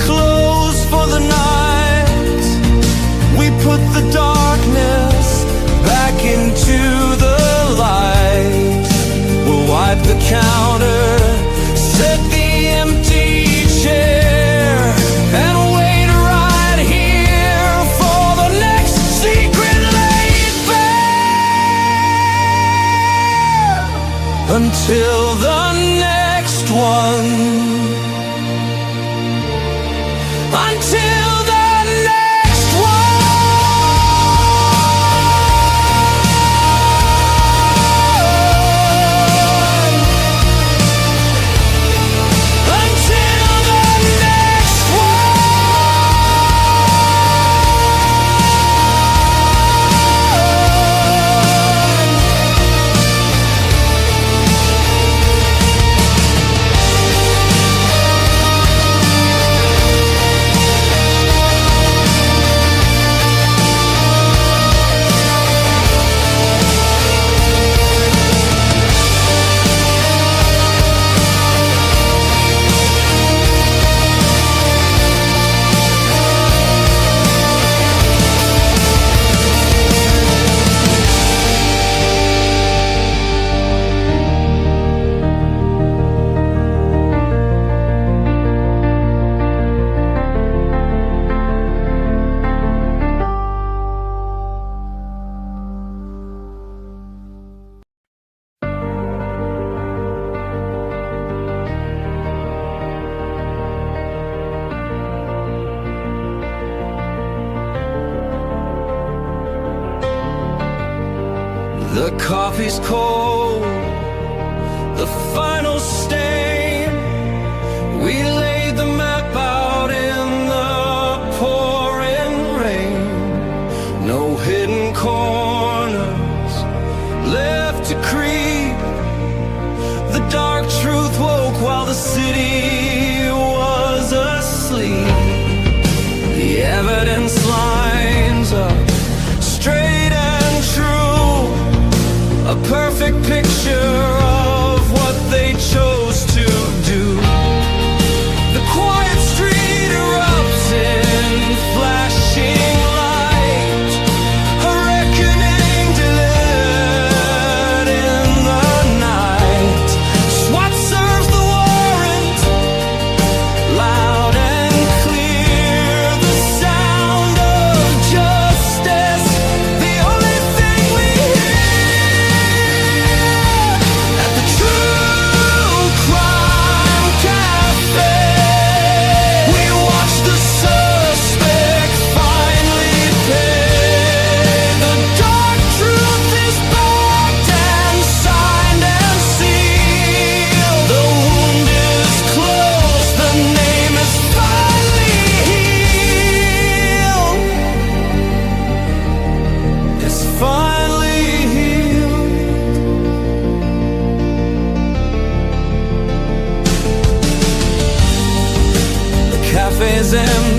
closed for the night. We put the darkness back into the light. We'll wipe the counter, set the empty chair, and wait right here for the next secret laid bare. Until the next one. Until the next one. Until the next The coffee's cold, the final stain. We laid the map out in the pouring rain. No hidden corners left to creep. The dark truth woke while the city was asleep. The evidence lines up straight and true, a perfect picture of what they chose to do. The quiet street erupts in flashing light, a reckoning delivered in the night. SWAT serves the warrant, loud and clear, the sound of justice, the only thing we hear at the True Crime Cafe. We watch the suspect finally pay. The dark truth is backed and signed and sealed. The wound is closed, the name is finally healed. It's finally healed. The cafe's empty,